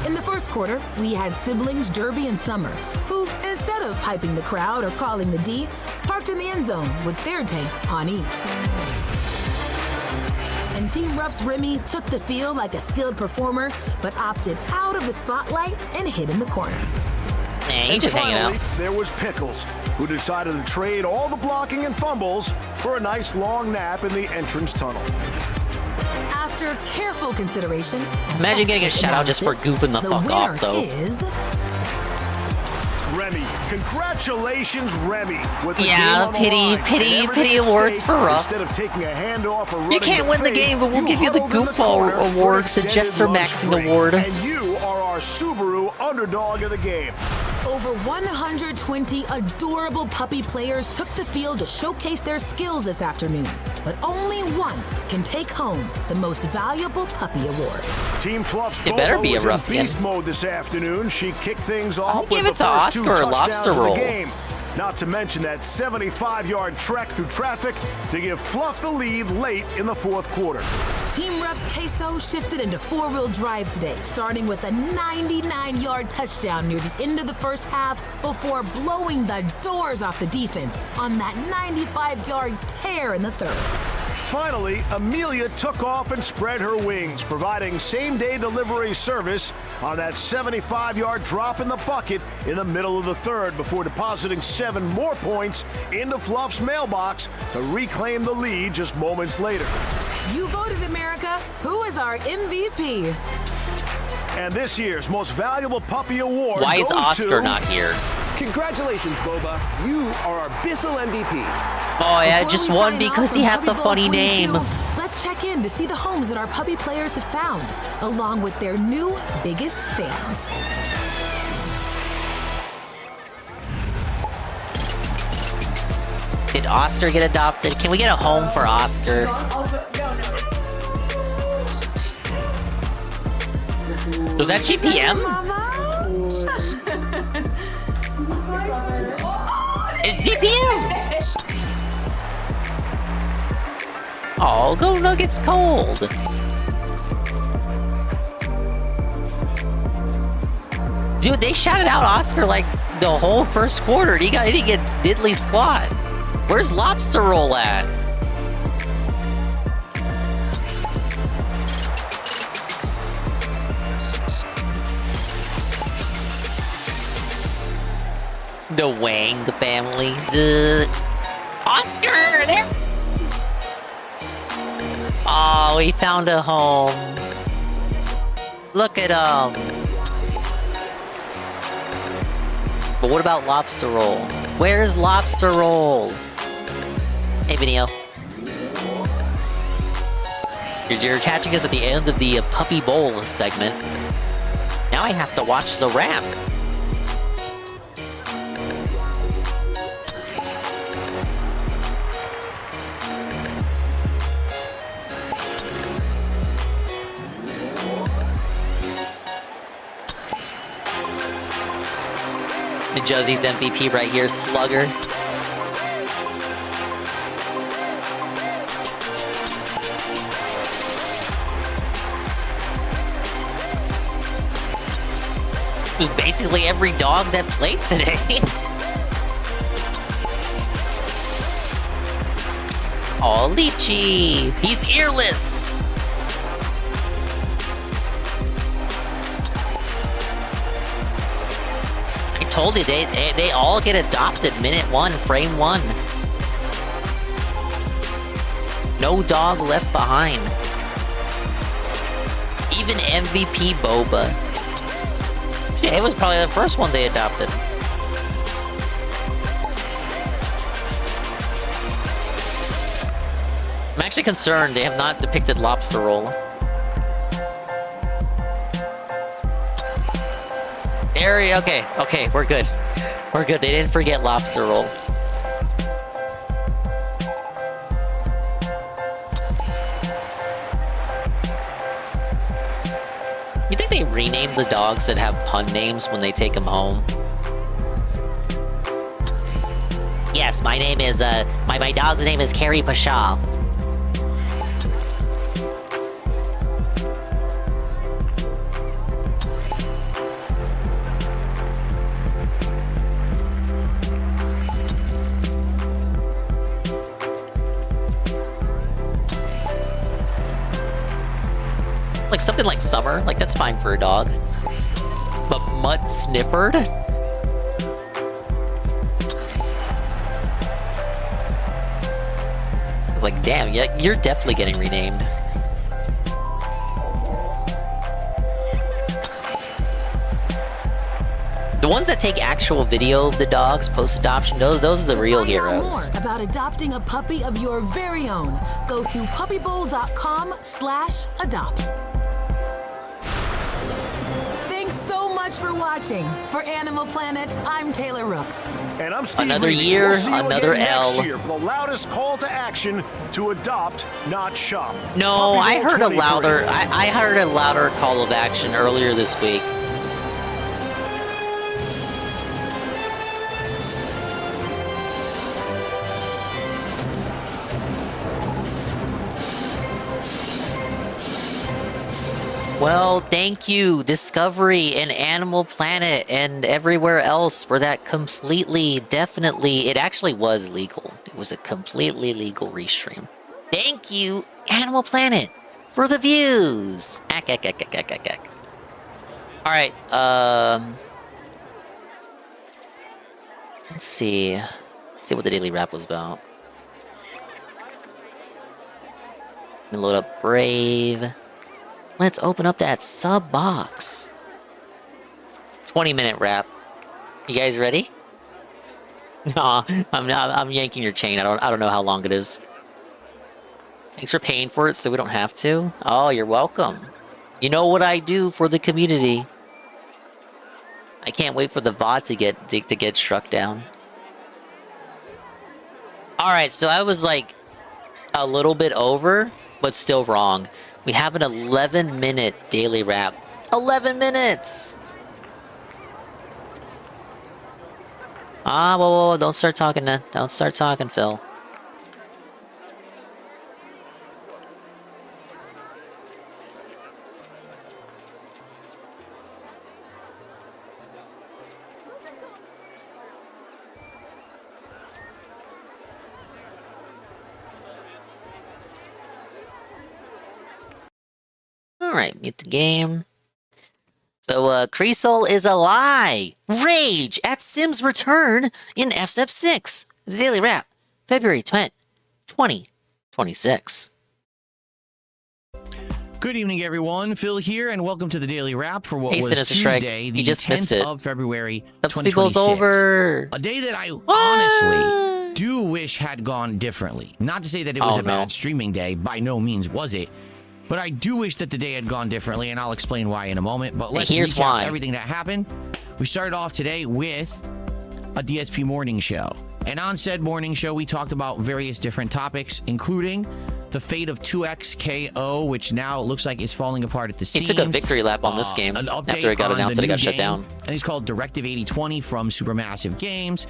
In the first quarter, we had siblings Derby and Summer, who, instead of hyping the crowd or calling the D, parked in the end zone with their tank on E. And Team Ruff's Remy took the field like a skilled performer, but opted out of the spotlight and hid in the corner. Hey, And just hanging out. finally, there was Pickles, who decided to trade all the blocking and fumbles for a nice long nap in the entrance tunnel. After careful consideration, and Imagine getting a expert shout out just for analysis, goofing the fuck winner off, though. Is Remy, congratulations, Remy, with the Yeah, game on the pity- line. pity- And everything pity at awards stake, for Ruff. Instead of taking a handoff or You running can't the win the fade, game, but we'll give you the huddled in Goofball corner for award, the extended Jester lunch Maxing break. award. And you are our Subaru underdog of the game. over 120 adorable puppy players took the field to showcase their skills this afternoon, but only one can take home the most valuable puppy award. Team Fluff's It better Bobo be a was in Ruffian. beast mode this afternoon. She kicked things off with give the it to first two Oscar a touchdowns lobster of the roll. game. Not to mention that 75-yard trek through traffic to give Fluff the lead late in the fourth quarter. Team Ruff's queso shifted into four-wheel drive today, starting with a 99-yard touchdown near the end of the first half before blowing the doors off the defense on that 95-yard tear in the third. Finally, Amelia took off and spread her wings, providing same-day delivery service on that 75-yard drop in the bucket in the middle of the third before depositing 7 more points into Fluff's mailbox to reclaim the lead just moments later. You voted, America. Who is our MVP? And this year's Most Valuable Puppy Award Why is goes Oscar to... not here? Congratulations, Boba. You are our Bissell MVP. Oh, yeah, Before just we won sign because off he from had the Puppy Bowl funny 22, name. Let's check in to see the homes that our puppy players have found, along with their new biggest fans. Did Oscar get adopted? Can we get a home for Oscar? Was that GPM? It's GPM! Oh, go Nuggets cold! Dude, they shouted out Oscar like the whole first quarter. He didn't get diddly squat. Where's Lobster Roll at? The Wang family. Oscar! There! Oh, we found a home. Look at him. But what about Lobster Roll? Where's Lobster Roll? Hey, Vinio. You're catching us at the end of the Puppy Bowl segment. Now I have to watch the ramp. Josie's MVP right here, Slugger. It was basically every dog that played today. Oh, Lychee! He's earless! I told you, they all get adopted minute 1, frame 1. No dog left behind. Even MVP Boba. Yeah, it was probably the first one they adopted. I'm actually concerned they have not depicted Lobster Roll. Area, okay, we're good. We're good, they didn't forget Lobster Roll. You think they rename the dogs that have pun names when they take them home? Yes, my name is, my dog's name is Carrie Pasha. Like something like Summer, like that's fine for a dog. But Mud Sniffered? Like, damn, yeah, you're definitely getting renamed. The ones that take actual video of the dogs post-adoption, those are the real heroes. More about adopting a puppy of your very own. Go to puppybowl.com/adopt. Thanks so much for watching. For Animal Planet, I'm Taylor Rooks. And I'm Steve Another Reedy. year, We'll see you another again L. next year for the loudest call to action to adopt, not shop. No, Puppy I Bowl heard a 23. louder. I heard a louder call of action earlier this week. Well, thank you, Discovery and Animal Planet and everywhere else for that completely, definitely, it actually was legal. It was a completely legal restream. Thank you, Animal Planet, for the views. Ack. All right, let's see. Let's see what the daily wrap was about. Let me load up Brave. Let's open up that sub box. 20-minute wrap. You guys ready? Nah, I'm yanking your chain. I don't know how long it is. Thanks for paying for it so we don't have to. Oh, you're welcome. You know what I do for the community. I can't wait for the VOD to get struck down. Alright, so I was like a little bit over, but still wrong. We have an 11-minute daily wrap. 11 minutes! Ah, whoa, don't start talking then. Don't start talking, Phil. Alright, mute the game. So, Creasol is a lie! Rage at Sim's return in FF6. The Daily Wrap, February 10th, 2026. Good evening, everyone. Phil here, and welcome to the Daily Wrap for what was Sinister Tuesday, Strike. the You just missed 10th it. of February, The 2026. people's over. A day that I honestly do wish had gone differently. Not to say that it was a bad streaming day. By no means was it. But I do wish that the day had gone differently, and I'll explain why in a moment. But let's here's recap why. everything that happened. We started off today with a DSP morning show. And on said morning show, we talked about various different topics, including the fate of 2XKO, which now looks like is falling apart at the He seams. took a victory lap on this game after it got announced that it got shut down. And it's called Directive 8020 from Supermassive Games.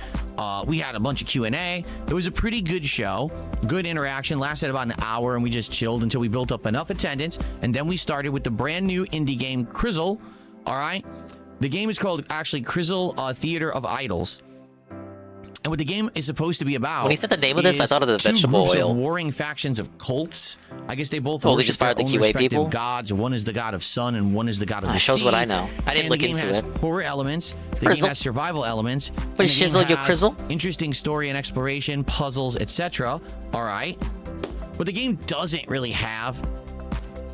We had a bunch of Q&A. It was a pretty good show. Good interaction. Lasted about an hour, and we just chilled until we built up enough attendance. And then we started with the brand new indie game, Crizzle. All right? The game is called, actually, Crizzle Theater of Idols. And what the game is supposed to be about... When he said the name of this, I thought of the vegetable two groups oil. of warring factions of cults. I guess they both Totally worship just fired their the own QA respective people? gods. One is the god of sun, and one is the god of the shows sea. what I know. I didn't And look the game into has it. horror elements. The Frizzle. game has survival elements. What, and the game shizzle your has crizzle? Interesting story and exploration, puzzles, etc. All right. What the game doesn't really have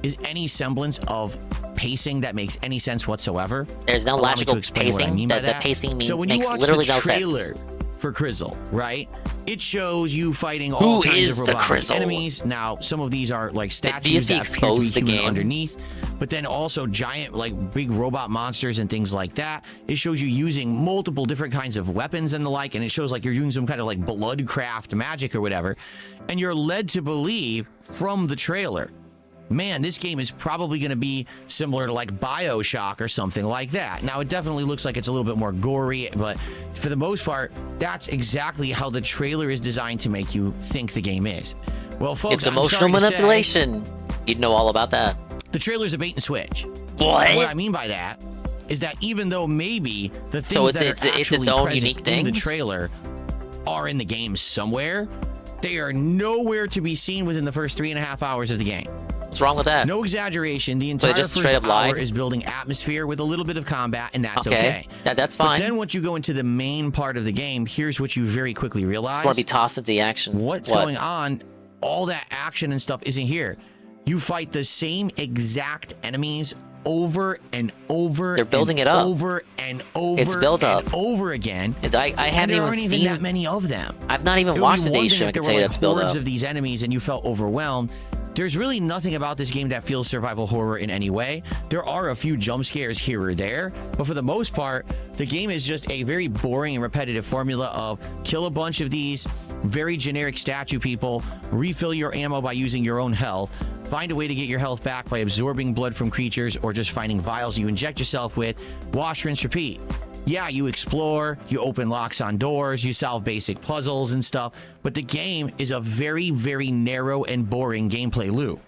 is any semblance of pacing that makes any sense whatsoever. There's no Allow me logical to explain what I pacing. mean by The that. pacing So when you makes watch literally the no trailer sense. for Crizzle, right? It shows you fighting all Who kinds is of the robotic Crizzle? enemies. Now, some of these are like statues DSP that appear to be exposed the human game. underneath, but then also giant, like big robot monsters and things like that. It shows you using multiple different kinds of weapons and the like, and it shows like you're doing some kind of like bloodcraft magic or whatever, and you're led to believe from the trailer, man, this game is probably going to be similar to like BioShock or something like that. Now, it definitely looks like it's a little bit more gory, but for the most part, that's exactly how the trailer is designed to make you think the game is. Well, folks, It's I'm emotional sorry to say, manipulation. You'd know all about that. the trailer's a bait and switch. What? And what I mean by that is that even though maybe the things So it's- that it's- are it's actually its own present unique in the things? trailer are in the game somewhere, they are nowhere to be seen within the first 3.5 hours of the game. What's wrong with that? No exaggeration. The So entire they just first straight up hour lied? is building atmosphere with a little bit of combat, and that's okay. That's But fine. then once you go into the main part of the game, here's what you very quickly realize. Just want to be tossed into the action. What's What? going on? All that action and stuff isn't here. You fight the same exact enemies over and over. They're building and it up. over and over. It's built and up. over again. I And haven't there even aren't seen even that many of them. I've not even It would watched be the one day thing stream. I if can there tell were you like that's built hordes up. of these enemies and you felt overwhelmed. There's really nothing about this game that feels survival horror in any way. There are a few jump scares here or there, but for the most part, the game is just a very boring and repetitive formula of kill a bunch of these very generic statue people, refill your ammo by using your own health, find a way to get your health back by absorbing blood from creatures or just finding vials you inject yourself with, wash, rinse, repeat. Yeah, you explore, you open locks on doors, you solve basic puzzles and stuff, but the game is a very, very narrow and boring gameplay loop.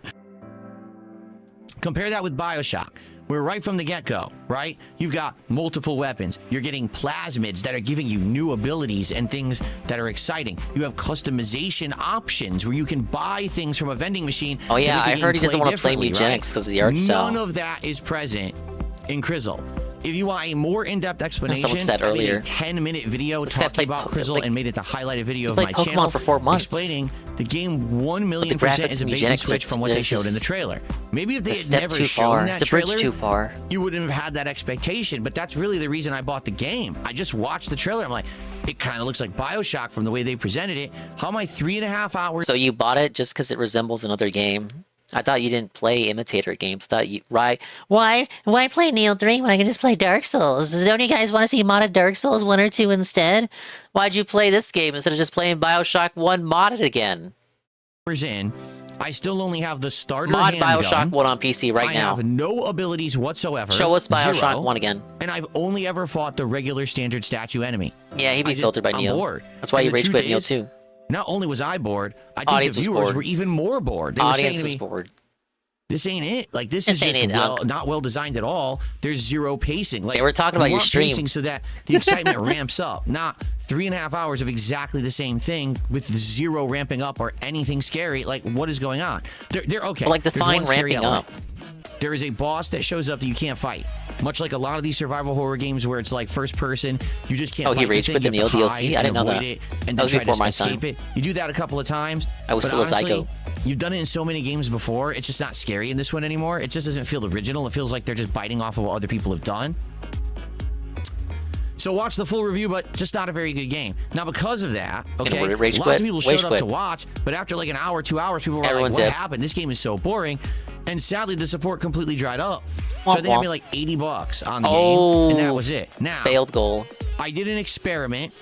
Compare that with BioShock, where right from the get-go, right, you've got multiple weapons. You're getting plasmids that are giving you new abilities and things that are exciting. You have customization options where you can buy things from a vending machine. Oh yeah, to make I the heard he game doesn't want to play differently, Mugenics because of the art style. None of that is present in Crizzle. If you want a more in-depth explanation, Someone said I made earlier. a 10-minute video This guy talking played about Crizzle like- and made it the highlighted video of played my Pokemon channel for 4 months. explaining the game 1,000,000% graphics is a and bait and eugenics switch from what they it's showed in the just trailer. Maybe if they a had step never too shown far. that It's a bridge trailer, too far. you wouldn't have had that expectation. But that's really the reason I bought the game. I just watched the trailer. I'm like, it kind of looks like BioShock from the way they presented it. How am I 3.5 hours? So you bought it just because it resembles another game? I thought you didn't play imitator games. Thought you right? Why play Neo 3 when I can just play Dark Souls? Don't you guys want to see modded Dark Souls 1 or 2 instead? Why'd you play this game instead of just playing BioShock 1 modded again? In, I still only have the starter mod handgun. BioShock 1 on PC right now. I have no abilities whatsoever. Show us BioShock 0, 1 again. And I've only ever fought the regular standard statue enemy. Yeah, he'd be filtered by I'm Neo. bored. That's why And you the rage truth quit Neo is, 2. Not only was I bored, I think Audience the was viewers bored. were even more bored. They were Audience saying was to me, bored. this ain't it. Like, this This is ain't just it, not well designed at all. There's zero pacing. Like, They were talking you about your want stream. pacing so that the excitement ramps up. Not 3.5 hours of exactly the same thing with zero ramping up or anything scary. Like, what is going on? They're okay. But, like, There's define one scary ramping element. up. There is a boss that shows up that you can't fight. Much like a lot of these survival horror games where it's like first person, you just can't Oh, fight he the rage thing. quit the You have to Neo hide DLC? I and didn't know avoid that. it, That and was then try before to my escape time. it. You do that a couple of times. I was but still a honestly, psycho. You've done it in so many games before. It's just not scary in this one anymore. It just doesn't feel original. It feels like they're just biting off of what other people have done. So watch the full review, but just not a very good game. Now, because of that, okay, rage lots quit. of people Rage showed up quit. to watch, but after like an hour, 2 hours, people were Everyone like, what did. happened? This game is so boring. And sadly, the support completely dried up. So Womp I think I womp. made like $80 on the Oh, game, and that was it. Now, failed goal. I did an experiment.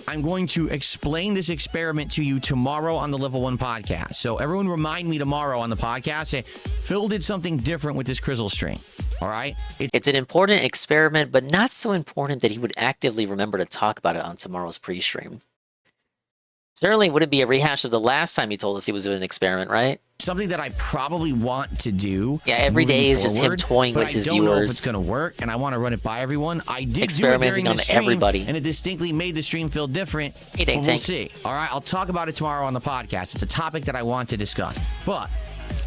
I'm going to explain this experiment to you tomorrow on the Level 1 podcast. So everyone remind me tomorrow on the podcast. Say, Phil did something different with this Crizzle string. All right? It's an important experiment, but not so important that he would actively remember to talk about it on tomorrow's pre-stream. Certainly wouldn't be a rehash of the last time he told us he was doing an experiment, right? Something that I probably want to do. Yeah, every moving day is just him forward, toying but with his I don't know if viewers. it's going to work, and I want to run it by everyone. I did Experimenting do it during on the stream, everybody. and it distinctly made the stream feel different. Hey, Dang but we'll Tank. see. All right, I'll talk about it tomorrow on the podcast. It's a topic that I want to discuss, but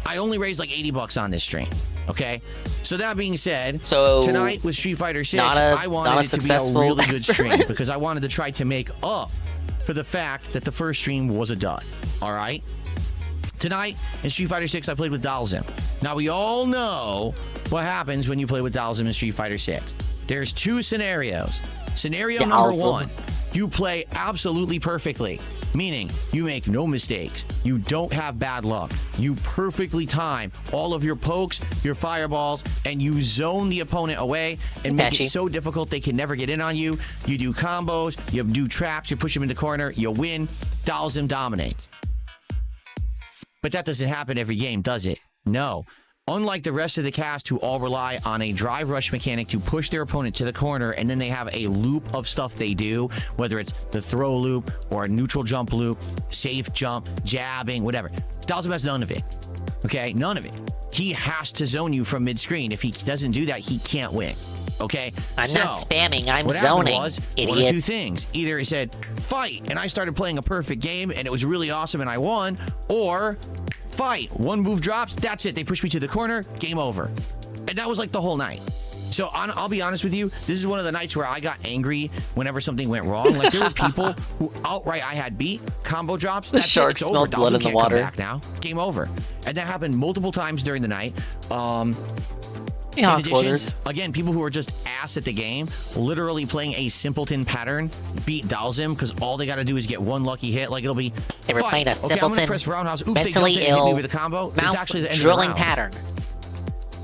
I only raised like $80 on this stream. Okay, so that being said, So, tonight with Street Fighter 6, I wanted not a it to be a successful really good stream experiment. because I wanted to try to make up for the fact that the first stream was a dud. All right. Tonight, in Street Fighter 6, I played with Dalzim. Now, we all know what happens when you play with Dalzim in Street Fighter 6. There's two scenarios. Scenario number one, you play absolutely perfectly, meaning you make no mistakes. You don't have bad luck. You perfectly time all of your pokes, your fireballs, and you zone the opponent away and make Patchy. it so difficult they can never get in on you. You do combos, you do traps, you push them in the corner, you win. Dalzim dominates. But that doesn't happen every game, does it? No. Unlike the rest of the cast who all rely on a drive rush mechanic to push their opponent to the corner, and then they have a loop of stuff they do, whether it's the throw loop or a neutral jump loop, safe jump, jabbing, whatever. Dalzim has none of it. Okay? None of it. He has to zone you from mid-screen. If he doesn't do that, he can't win. Okay? I'm not spamming, I'm what zoning, happened was, idiot. one of two things. Either it said, fight, and I started playing a perfect game, and it was really awesome, and I won, or fight, one move drops, that's it. They pushed me to the corner, game over. And that was like the whole night. So I'll be honest with you, this is one of the nights where I got angry whenever something went wrong. Like, there were people who outright I had beat, combo drops, The that's shark it, it's smelled over. blood Dalzim in the can't come water. back now. Game over. And that happened multiple times during the night. Yeah, In addition, spoilers. again, people who are just ass at the game, literally playing a simpleton pattern, beat Dalzim because all they got to do is get one lucky hit. Like, it'll be. They were fight. playing a Okay, I'm gonna simpleton, press roundhouse. Oops, mentally they jumped in and hit me ill, with a combo. It's mouth actually the end drilling of the round. pattern.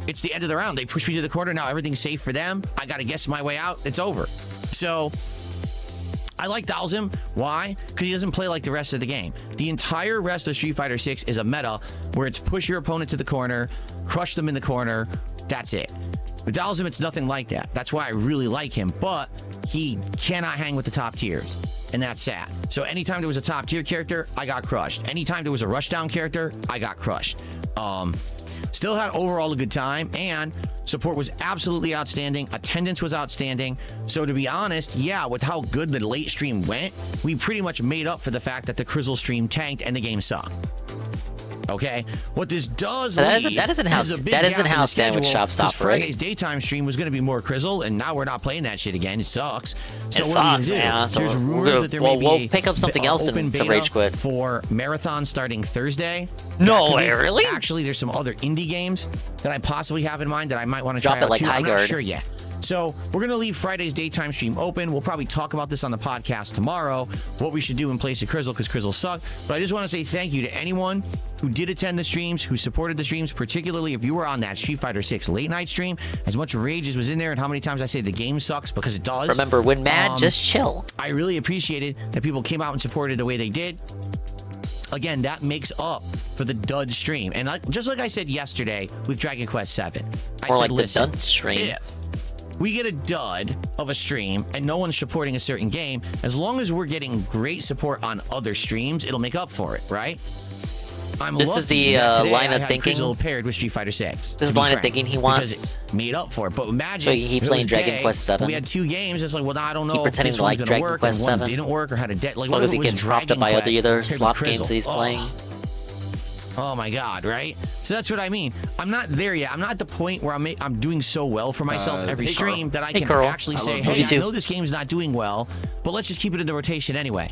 It's the end of the round. They push me to the corner. Now everything's safe for them. I got to guess my way out. It's over. So I like Dalzim. Why? Because he doesn't play like the rest of the game. The entire rest of Street Fighter 6 is a meta where it's push your opponent to the corner, crush them in the corner. That's it. With Dalzim, it's nothing like that. That's why I really like him. But he cannot hang with the top tiers. And that's sad. So anytime there was a top tier character, I got crushed. Anytime there was a rushdown character, I got crushed. Still had overall a good time, and support was absolutely outstanding. Attendance was outstanding. So to be honest, yeah, with how good the late stream went, we pretty much made up for the fact that the Crizzle stream tanked and the game sucked. Okay, what this does That lead isn't how is a big that isn't gap in how the sandwich schedule, shops 'cause operate. Friday's daytime stream was going to be more Crizzle, and now we're not playing that shit again. It sucks. So It what are we sucks, gonna do? man. So There's we're rumors gonna- that there well, may be we'll a pick up something else open to beta rage quit. for Marathon starting Thursday. No That could way, be- really? Actually, there's some other indie games that I possibly have in mind that I might want to Drop try it out like too. I'm not Highguard. sure yet. So we're going to leave Friday's daytime stream open. We'll probably talk about this on the podcast tomorrow, what we should do in place of Crizzle, because Crizzle sucked. But I just want to say thank you to anyone who did attend the streams, who supported the streams, particularly if you were on that Street Fighter 6 late night stream. As much rage as was in there and how many times I say the game sucks, because it does. Remember, when mad, just chill. I really appreciated that people came out and supported the way they did. Again, that makes up for the dud stream. And just like I said yesterday with Dragon Quest VII, I said, like listen, the dud stream. If we get a dud of a stream and no one's supporting a certain game, as long as we're getting great support on other streams, it'll make up for it, right? This is the line of thinking paired with Street Fighter 6. This is line of thinking he wants. Made up for it, but imagine. So he playing Dragon Quest VII. We had 2 games. It's like, well, I don't know. Keep pretending to like Dragon Quest VII. Didn't work or had a debt. Like, as long as he gets propped up by other slop games that he's playing. Oh my God, right? So that's what I mean. I'm not there yet. I'm not at the point where I'm doing so well for myself every stream that I can actually say, hey, I know this game's not doing well, but let's just keep it in the rotation anyway.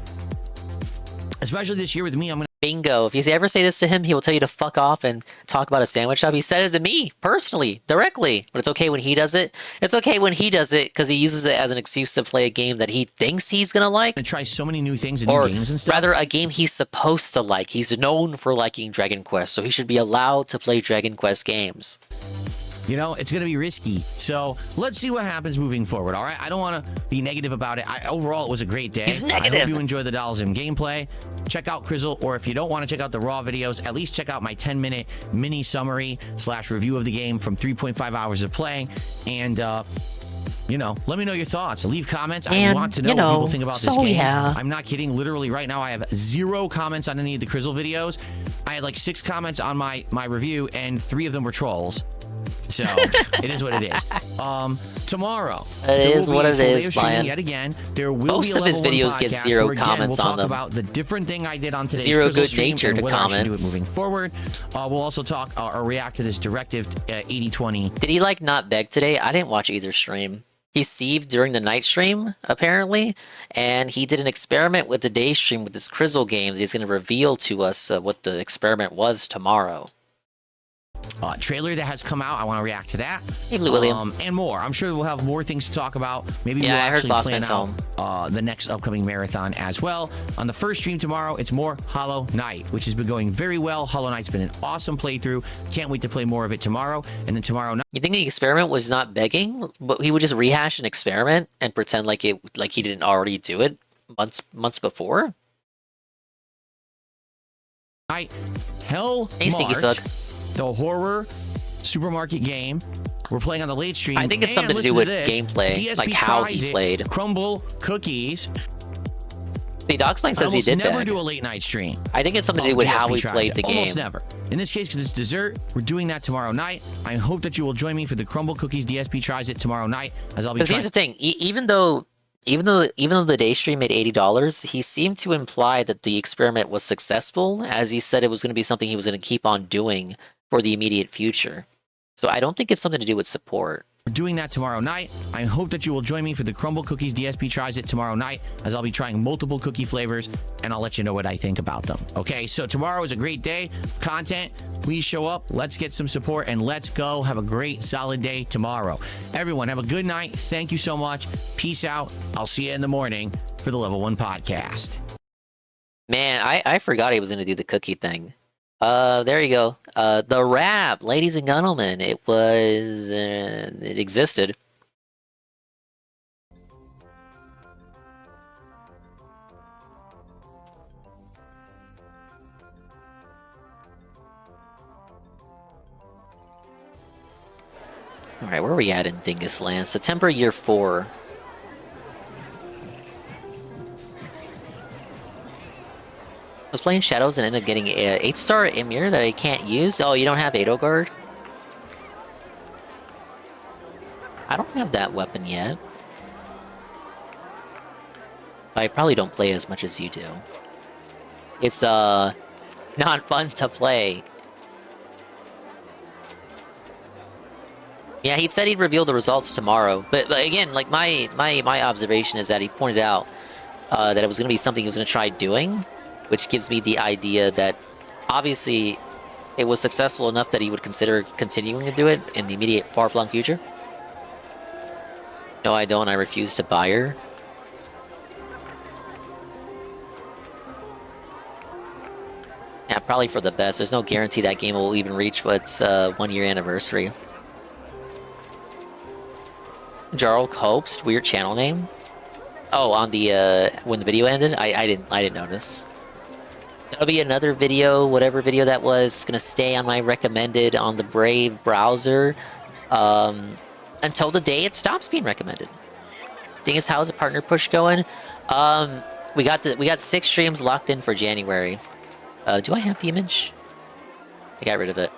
Especially this year with me, I'm gonna. Bingo. If you ever say this to him, he will tell you to fuck off and talk about a sandwich shop. He said it to me personally, directly. But it's okay when he does it. It's okay when he does it because he uses it as an excuse to play a game that he thinks he's gonna like. And try so many new things and new games and stuff. Rather, a game he's supposed to like. He's known for liking Dragon Quest, so he should be allowed to play Dragon Quest games. You know, it's going to be risky. So let's see what happens moving forward, all right? I don't want to be negative about it. Overall, it was a great day. He's negative. I hope you enjoy the Dolls-M gameplay. Check out Crizzle, or if you don't want to check out the raw videos, at least check out my 10-minute mini summary / review of the game from 3.5 hours of playing. And, you know, let me know your thoughts. Leave comments. I want to know what people think about this game. I'm not kidding. Literally, right now, I have 0 comments on any of the Crizzle videos. I had like 6 comments on my review, and 3 of them were trolls. So it is what it is. Tomorrow, it is what it is, Brian. Yet again, there will most be of his videos get 0 comments on them. We'll talk about the different thing I did on today's 0 Crizzle good natured comments. Do it moving forward. We'll also talk or react to this directive 80/20. Did he like not beg today? I didn't watch either stream. He sieved during the night stream, apparently, and he did an experiment with the day stream with his Crizzle games. He's going to reveal to us what the experiment was tomorrow. Trailer that has come out. I want to react to that. Hey, Blue William. And more. I'm sure we'll have more things to talk about. Maybe we'll I heard actually plan out the next upcoming marathon as well. On the first stream tomorrow, it's more Hollow Knight, which has been going very well. Hollow Knight's been an awesome playthrough. Can't wait to play more of it tomorrow. And then tomorrow night. You think the experiment was not begging, but he would just rehash an experiment and pretend like he didn't already do it months before? Hell hey, Stinky Suck. The horror supermarket game we're playing on the late stream. I think it's something to do with gameplay, DSP like how he played. Crumble cookies. See, Dogsplane says he did never do a late night stream. I think it's something to do with how he played the game. Almost never. In this case, because it's dessert, we're doing that tomorrow night. I hope that you will join me for the Crumble Cookies DSP tries it tomorrow night, as I'll be. Because here's the thing, even though the day stream made $80, he seemed to imply that the experiment was successful, as he said it was going to be something he was going to keep on doing for the immediate future. So I don't think it's something to do with support. We're doing that tomorrow night. I hope that you will join me for the Crumble Cookies DSP tries it tomorrow night, as I'll be trying multiple cookie flavors, and I'll let you know what I think about them. Okay, so tomorrow is a great day. Content, please show up. Let's get some support, and let's go. Have a great, solid day tomorrow. Everyone, have a good night. Thank you so much. Peace out. I'll see you in the morning for the Level 1 podcast. Man, I forgot he was going to do the cookie thing. There you go. The rap, ladies and gentlemen, it existed. All right, where are we at in Dingus Land? September year 4. I was playing Shadows and ended up getting a 8-star Emir that I can't use. Oh, you don't have Edelgard? I don't have that weapon yet. I probably don't play as much as you do. It's not fun to play. Yeah, he said he'd reveal the results tomorrow, but again, like my observation is that he pointed out that it was going to be something he was going to try doing, which gives me the idea that obviously it was successful enough that he would consider continuing to do it in the immediate far-flung future. No, I don't. I refuse to buy her. Yeah, probably for the best. There's no guarantee that game will even reach its 1-year anniversary. Jarl Copes, weird channel name. Oh, on the when the video ended, I didn't notice. That'll be another video, whatever video that was. It's gonna stay on my recommended on the Brave browser until the day it stops being recommended. Thing is, how's the partner push going? We got 6 streams locked in for January. Do I have the image? I got rid of it.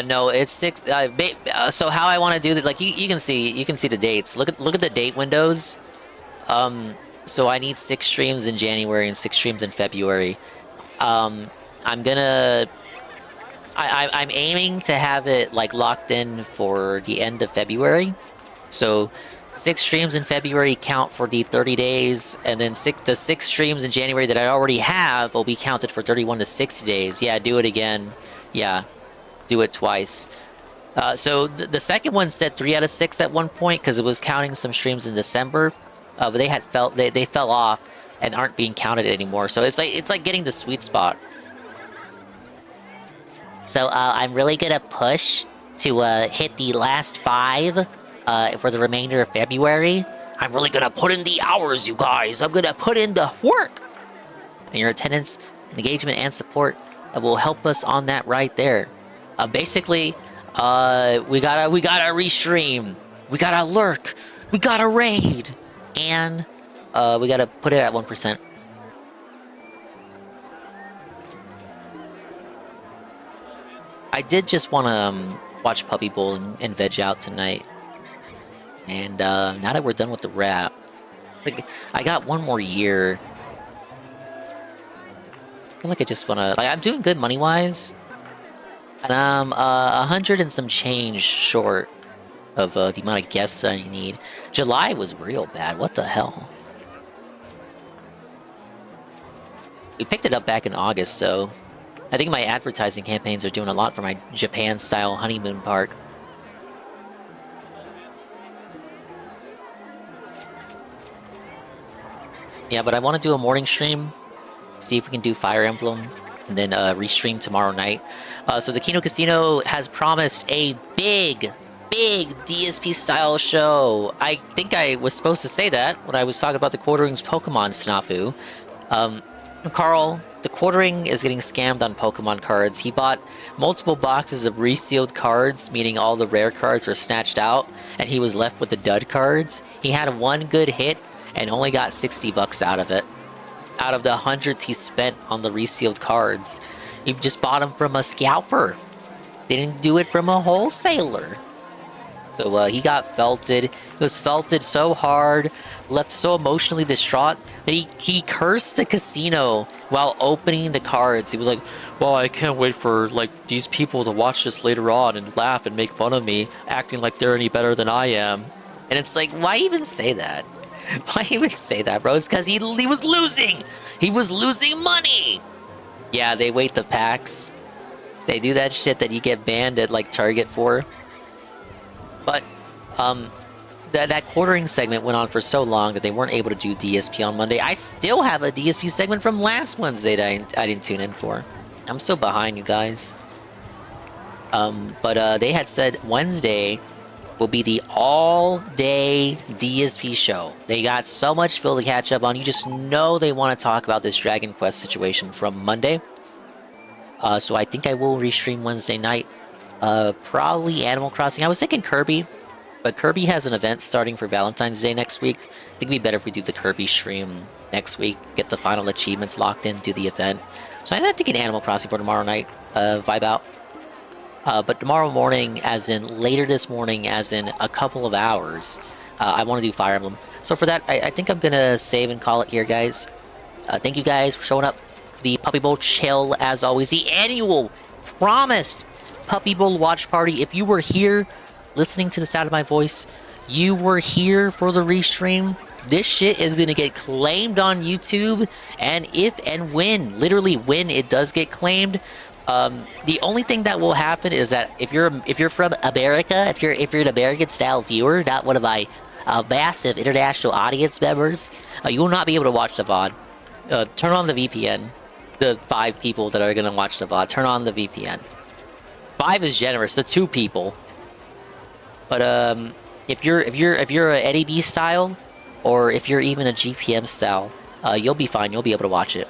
No, it's 6. So how I want to do that? Like you can see the dates. Look at the date windows. So I need 6 streams in January and 6 streams in February. I'm aiming to have it like locked in for the end of February. So 6 streams in February count for the 30 days, and then the 6 streams in January that I already have will be counted for 31 to 60 days. Yeah, do it again. Yeah, do it twice. So the second one said 3 out of 6 at one point because it was counting some streams in December, but they fell off and aren't being counted anymore. So it's like getting the sweet spot. So I'm really gonna push to hit the last 5 for the remainder of February. I'm really gonna put in the hours, you guys. I'm gonna put in the work. And your attendance, engagement, and support will help us on that right there. Basically, we gotta restream, we gotta lurk, we gotta raid, and we gotta put it at 1%. I did just want to watch Pupper Bowl and veg out tonight. And now that we're done with the wrap, it's like I got 1 more year. I feel like I just want to... Like, I'm doing good money-wise. And I'm 100 and some change short of the amount of guests that I need. July was real bad. What the hell? We picked it up back in August, though. I think my advertising campaigns are doing a lot for my Japan-style honeymoon park. Yeah, but I want to do a morning stream, see if we can do Fire Emblem, and then restream tomorrow night. So the Kino Casino has promised a big DSP-style show. I think I was supposed to say that when I was talking about the Quartering's Pokemon snafu. Carl, the Quartering is getting scammed on Pokemon cards. He bought multiple boxes of resealed cards, meaning all the rare cards were snatched out, and he was left with the dud cards. He had 1 good hit and only got 60 bucks out of it. Out of the hundreds he spent on the resealed cards. He just bought them from a scalper. Didn't do it from a wholesaler. So he got felted. He was felted so hard, left so emotionally distraught, that he cursed the casino while opening the cards. He was like, well, I can't wait for like these people to watch this later on and laugh and make fun of me, acting like they're any better than I am. And it's like, why even say that? Why even say that, bro? It's because he was losing. He was losing money. Yeah, they weight the packs. They do that shit that you get banned at like Target for. But that Quartering segment went on for so long that they weren't able to do DSP on Monday. I still have a DSP segment from last Wednesday that I didn't tune in for. I'm so behind, you guys. But they had said Wednesday will be the all-day DSP show. They got so much Phil to catch up on. You just know they want to talk about this Dragon Quest situation from Monday. So I think I will restream Wednesday night. Probably Animal Crossing. I was thinking Kirby, but Kirby has an event starting for Valentine's Day next week. I think it'd be better if we do the Kirby stream next week, get the final achievements locked in, do the event. So I'm thinking Animal Crossing for tomorrow night, vibe out. But tomorrow morning, as in later this morning, as in a couple of hours, I want to do Fire Emblem. So for that, I think I'm going to save and call it here, guys. Thank you guys for showing up for the Pupper Bowl chill, as always. The annual promised Pupper Bowl watch party. If you were here listening to the sound of my voice, you were here for the restream. this shit is gonna get claimed on YouTube, and if and when, literally when it does get claimed, the only thing that will happen is that if you're from America, if you're an American style viewer, not one of my massive international audience members, you will not be able to watch the VOD. Turn on the VPN. The 5 people that are gonna watch the VOD, turn on the VPN. 5 is generous, the 2 people. But if you're a Eddie B style, or if you're even a GPM style, you'll be fine. You'll be able to watch it.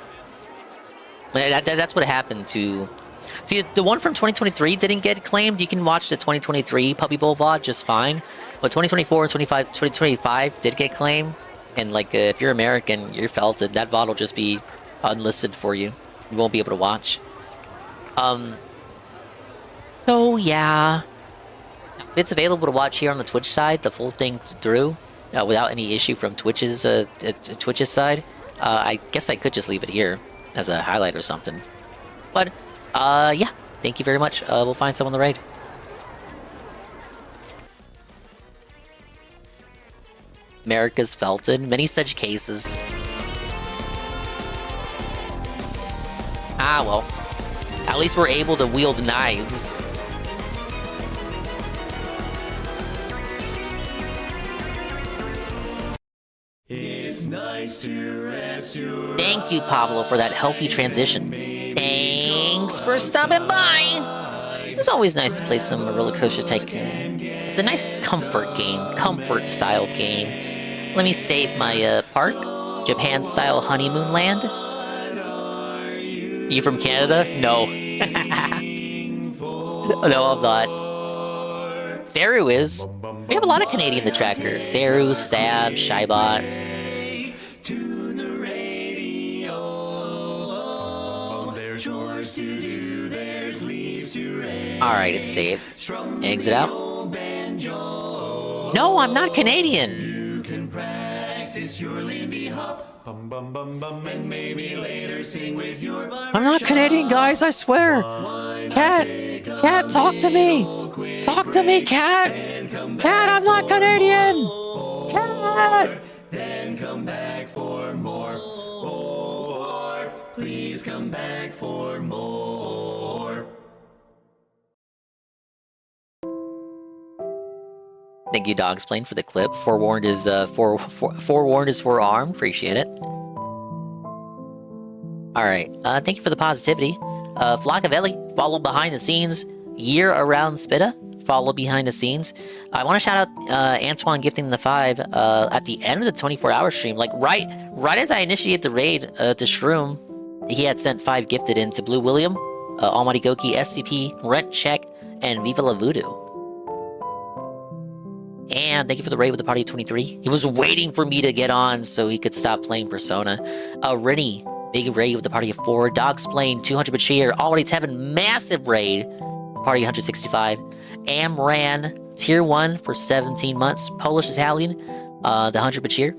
That's what happened to. See, the one from 2023 didn't get claimed. You can watch the 2023 Puppy Bowl VOD just fine. But 2024 and 2025 did get claimed. And like, if you're American, you're felted. That VOD will just be unlisted for you. You won't be able to watch. So yeah, it's available to watch here on the Twitch side, the full thing through, without any issue from Twitch's side. I guess I could just leave it here as a highlight or something. But yeah, thank you very much. We'll find some on the raid. America's felted. Many such cases. Ah, well. At least we're able to wield knives. It's nice to rest your Thank you, Pablo, for that healthy transition. Thanks for stopping by. It's always nice to play some Roller Coaster Tycoon. It's a nice comfort game, comfort-style game. Let me save my park. Japan-style honeymoon land. You from Canada? No. No, I'm not. Saru is. We have a lot of Canadian detractors. Saru, Sav, Shybot. Alright, it's saved. Exit out. No, I'm not Canadian. I'm not Canadian, guys, I swear. Cat, talk to me. Talk to me, Cat. Cat, I'm not Canadian. Cat. Then come back for more. Or please come back for more. Thank you, Dogsplain, for the clip. Forewarned is forewarned is forearmed. Appreciate it. All right. Thank you for the positivity. Flockavelli, follow behind the scenes. Year around Spitta, follow behind the scenes. I want to shout out Antoine gifting the 5 at the end of the 24-hour stream. Like right as I initiated the raid to Shroom, he had sent 5 gifted in to Blue William, Almighty Goki, SCP, Rent Check, and Viva La Voodoo. And thank you for the raid with the party of 23. He was waiting for me to get on so he could stop playing Persona. Rennie, big raid with the party of 4. Dogsplain, 200 cheer. Already 7, massive raid. Party 165. Amran, tier 1 for 17 months. Polish Italian, the 100 cheer.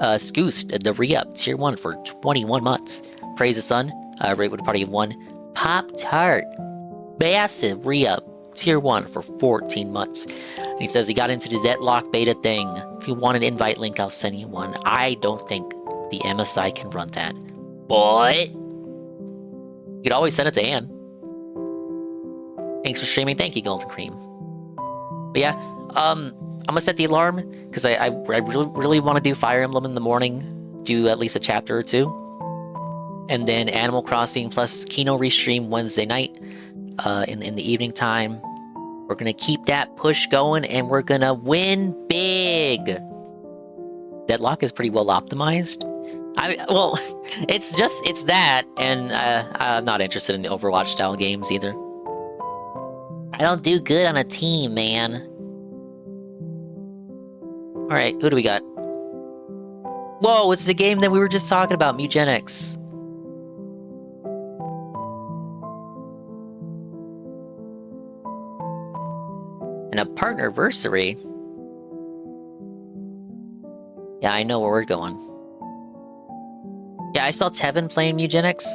Skoost, the re-up, tier 1 for 21 months. Praise the Sun, raid with the party of 1. Pop Tart, massive re-up. Tier 1 for 14 months. And he says he got into the Deadlock beta thing. If you want an invite link, I'll send you one. I don't think the MSI can run that. But you could always send it to Anne. Thanks for streaming. Thank you, Golden Cream. But yeah, I'm gonna set the alarm because I really want to do Fire Emblem in the morning. Do at least a chapter or 2. And then Animal Crossing plus Kino restream Wednesday night. In the evening time. We're gonna keep that push going and we're gonna win big. Deadlock is pretty well optimized. Well, it's that, and I'm not interested in Overwatch style games either. I don't do good on a team, man. Alright, who do we got? Whoa, it's the game that we were just talking about, Mugenics. And a partnerversary. Yeah, I know where we're going. Yeah, I saw Tevin playing Mugenics.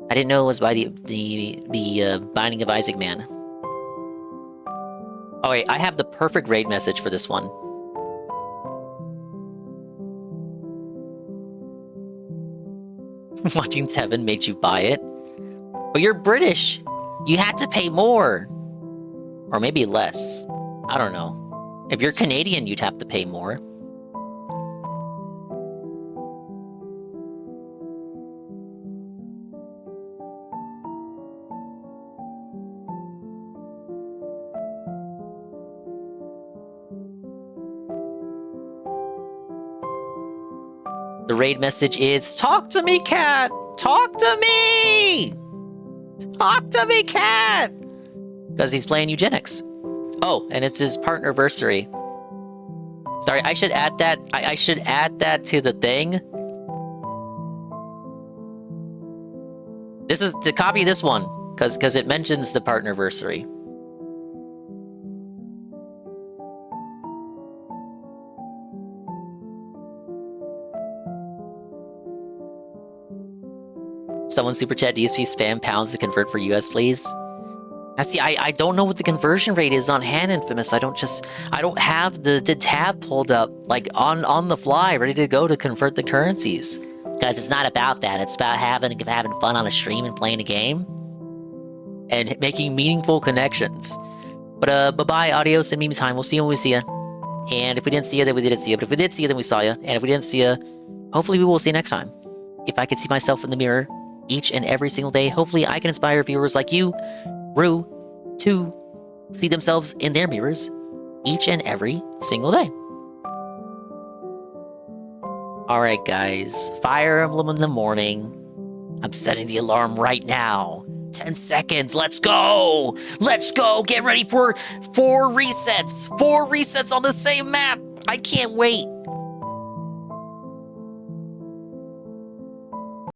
I didn't know it was by the Binding of Isaac man. Oh wait, I have the perfect raid message for this one. Watching Tevin made you buy it. But you're British. You had to pay more. Or maybe less. I don't know. If you're Canadian, you'd have to pay more. The raid message is, talk to me, cat! Talk to me! Talk to me, cat! Because he's playing eugenics. Oh, and it's his partnerversary. Sorry, I should add that. I should add that to the thing. This is to copy this one, because it mentions the partnerversary. Someone super chat DSP spam pounds to convert for US, please. I see. I don't know what the conversion rate is on Hand Infamous. I don't have the tab pulled up like on the fly, ready to go to convert the currencies. Guys, it's not about that. It's about having fun on a stream and playing a game and making meaningful connections. But bye-bye, adios, and meme time. We'll see you when we see you. And if we didn't see you, then we didn't see you. But if we did see you, then we saw you. And if we didn't see you, hopefully we will see you next time. If I could see myself in the mirror each and every single day, hopefully I can inspire viewers like you, Rue, to see themselves in their mirrors each and every single day. Alright guys, Fire Emblem in the morning. I'm setting the alarm right now. 10 seconds, let's go! Let's go! Get ready for 4 resets! 4 resets on the same map! I can't wait!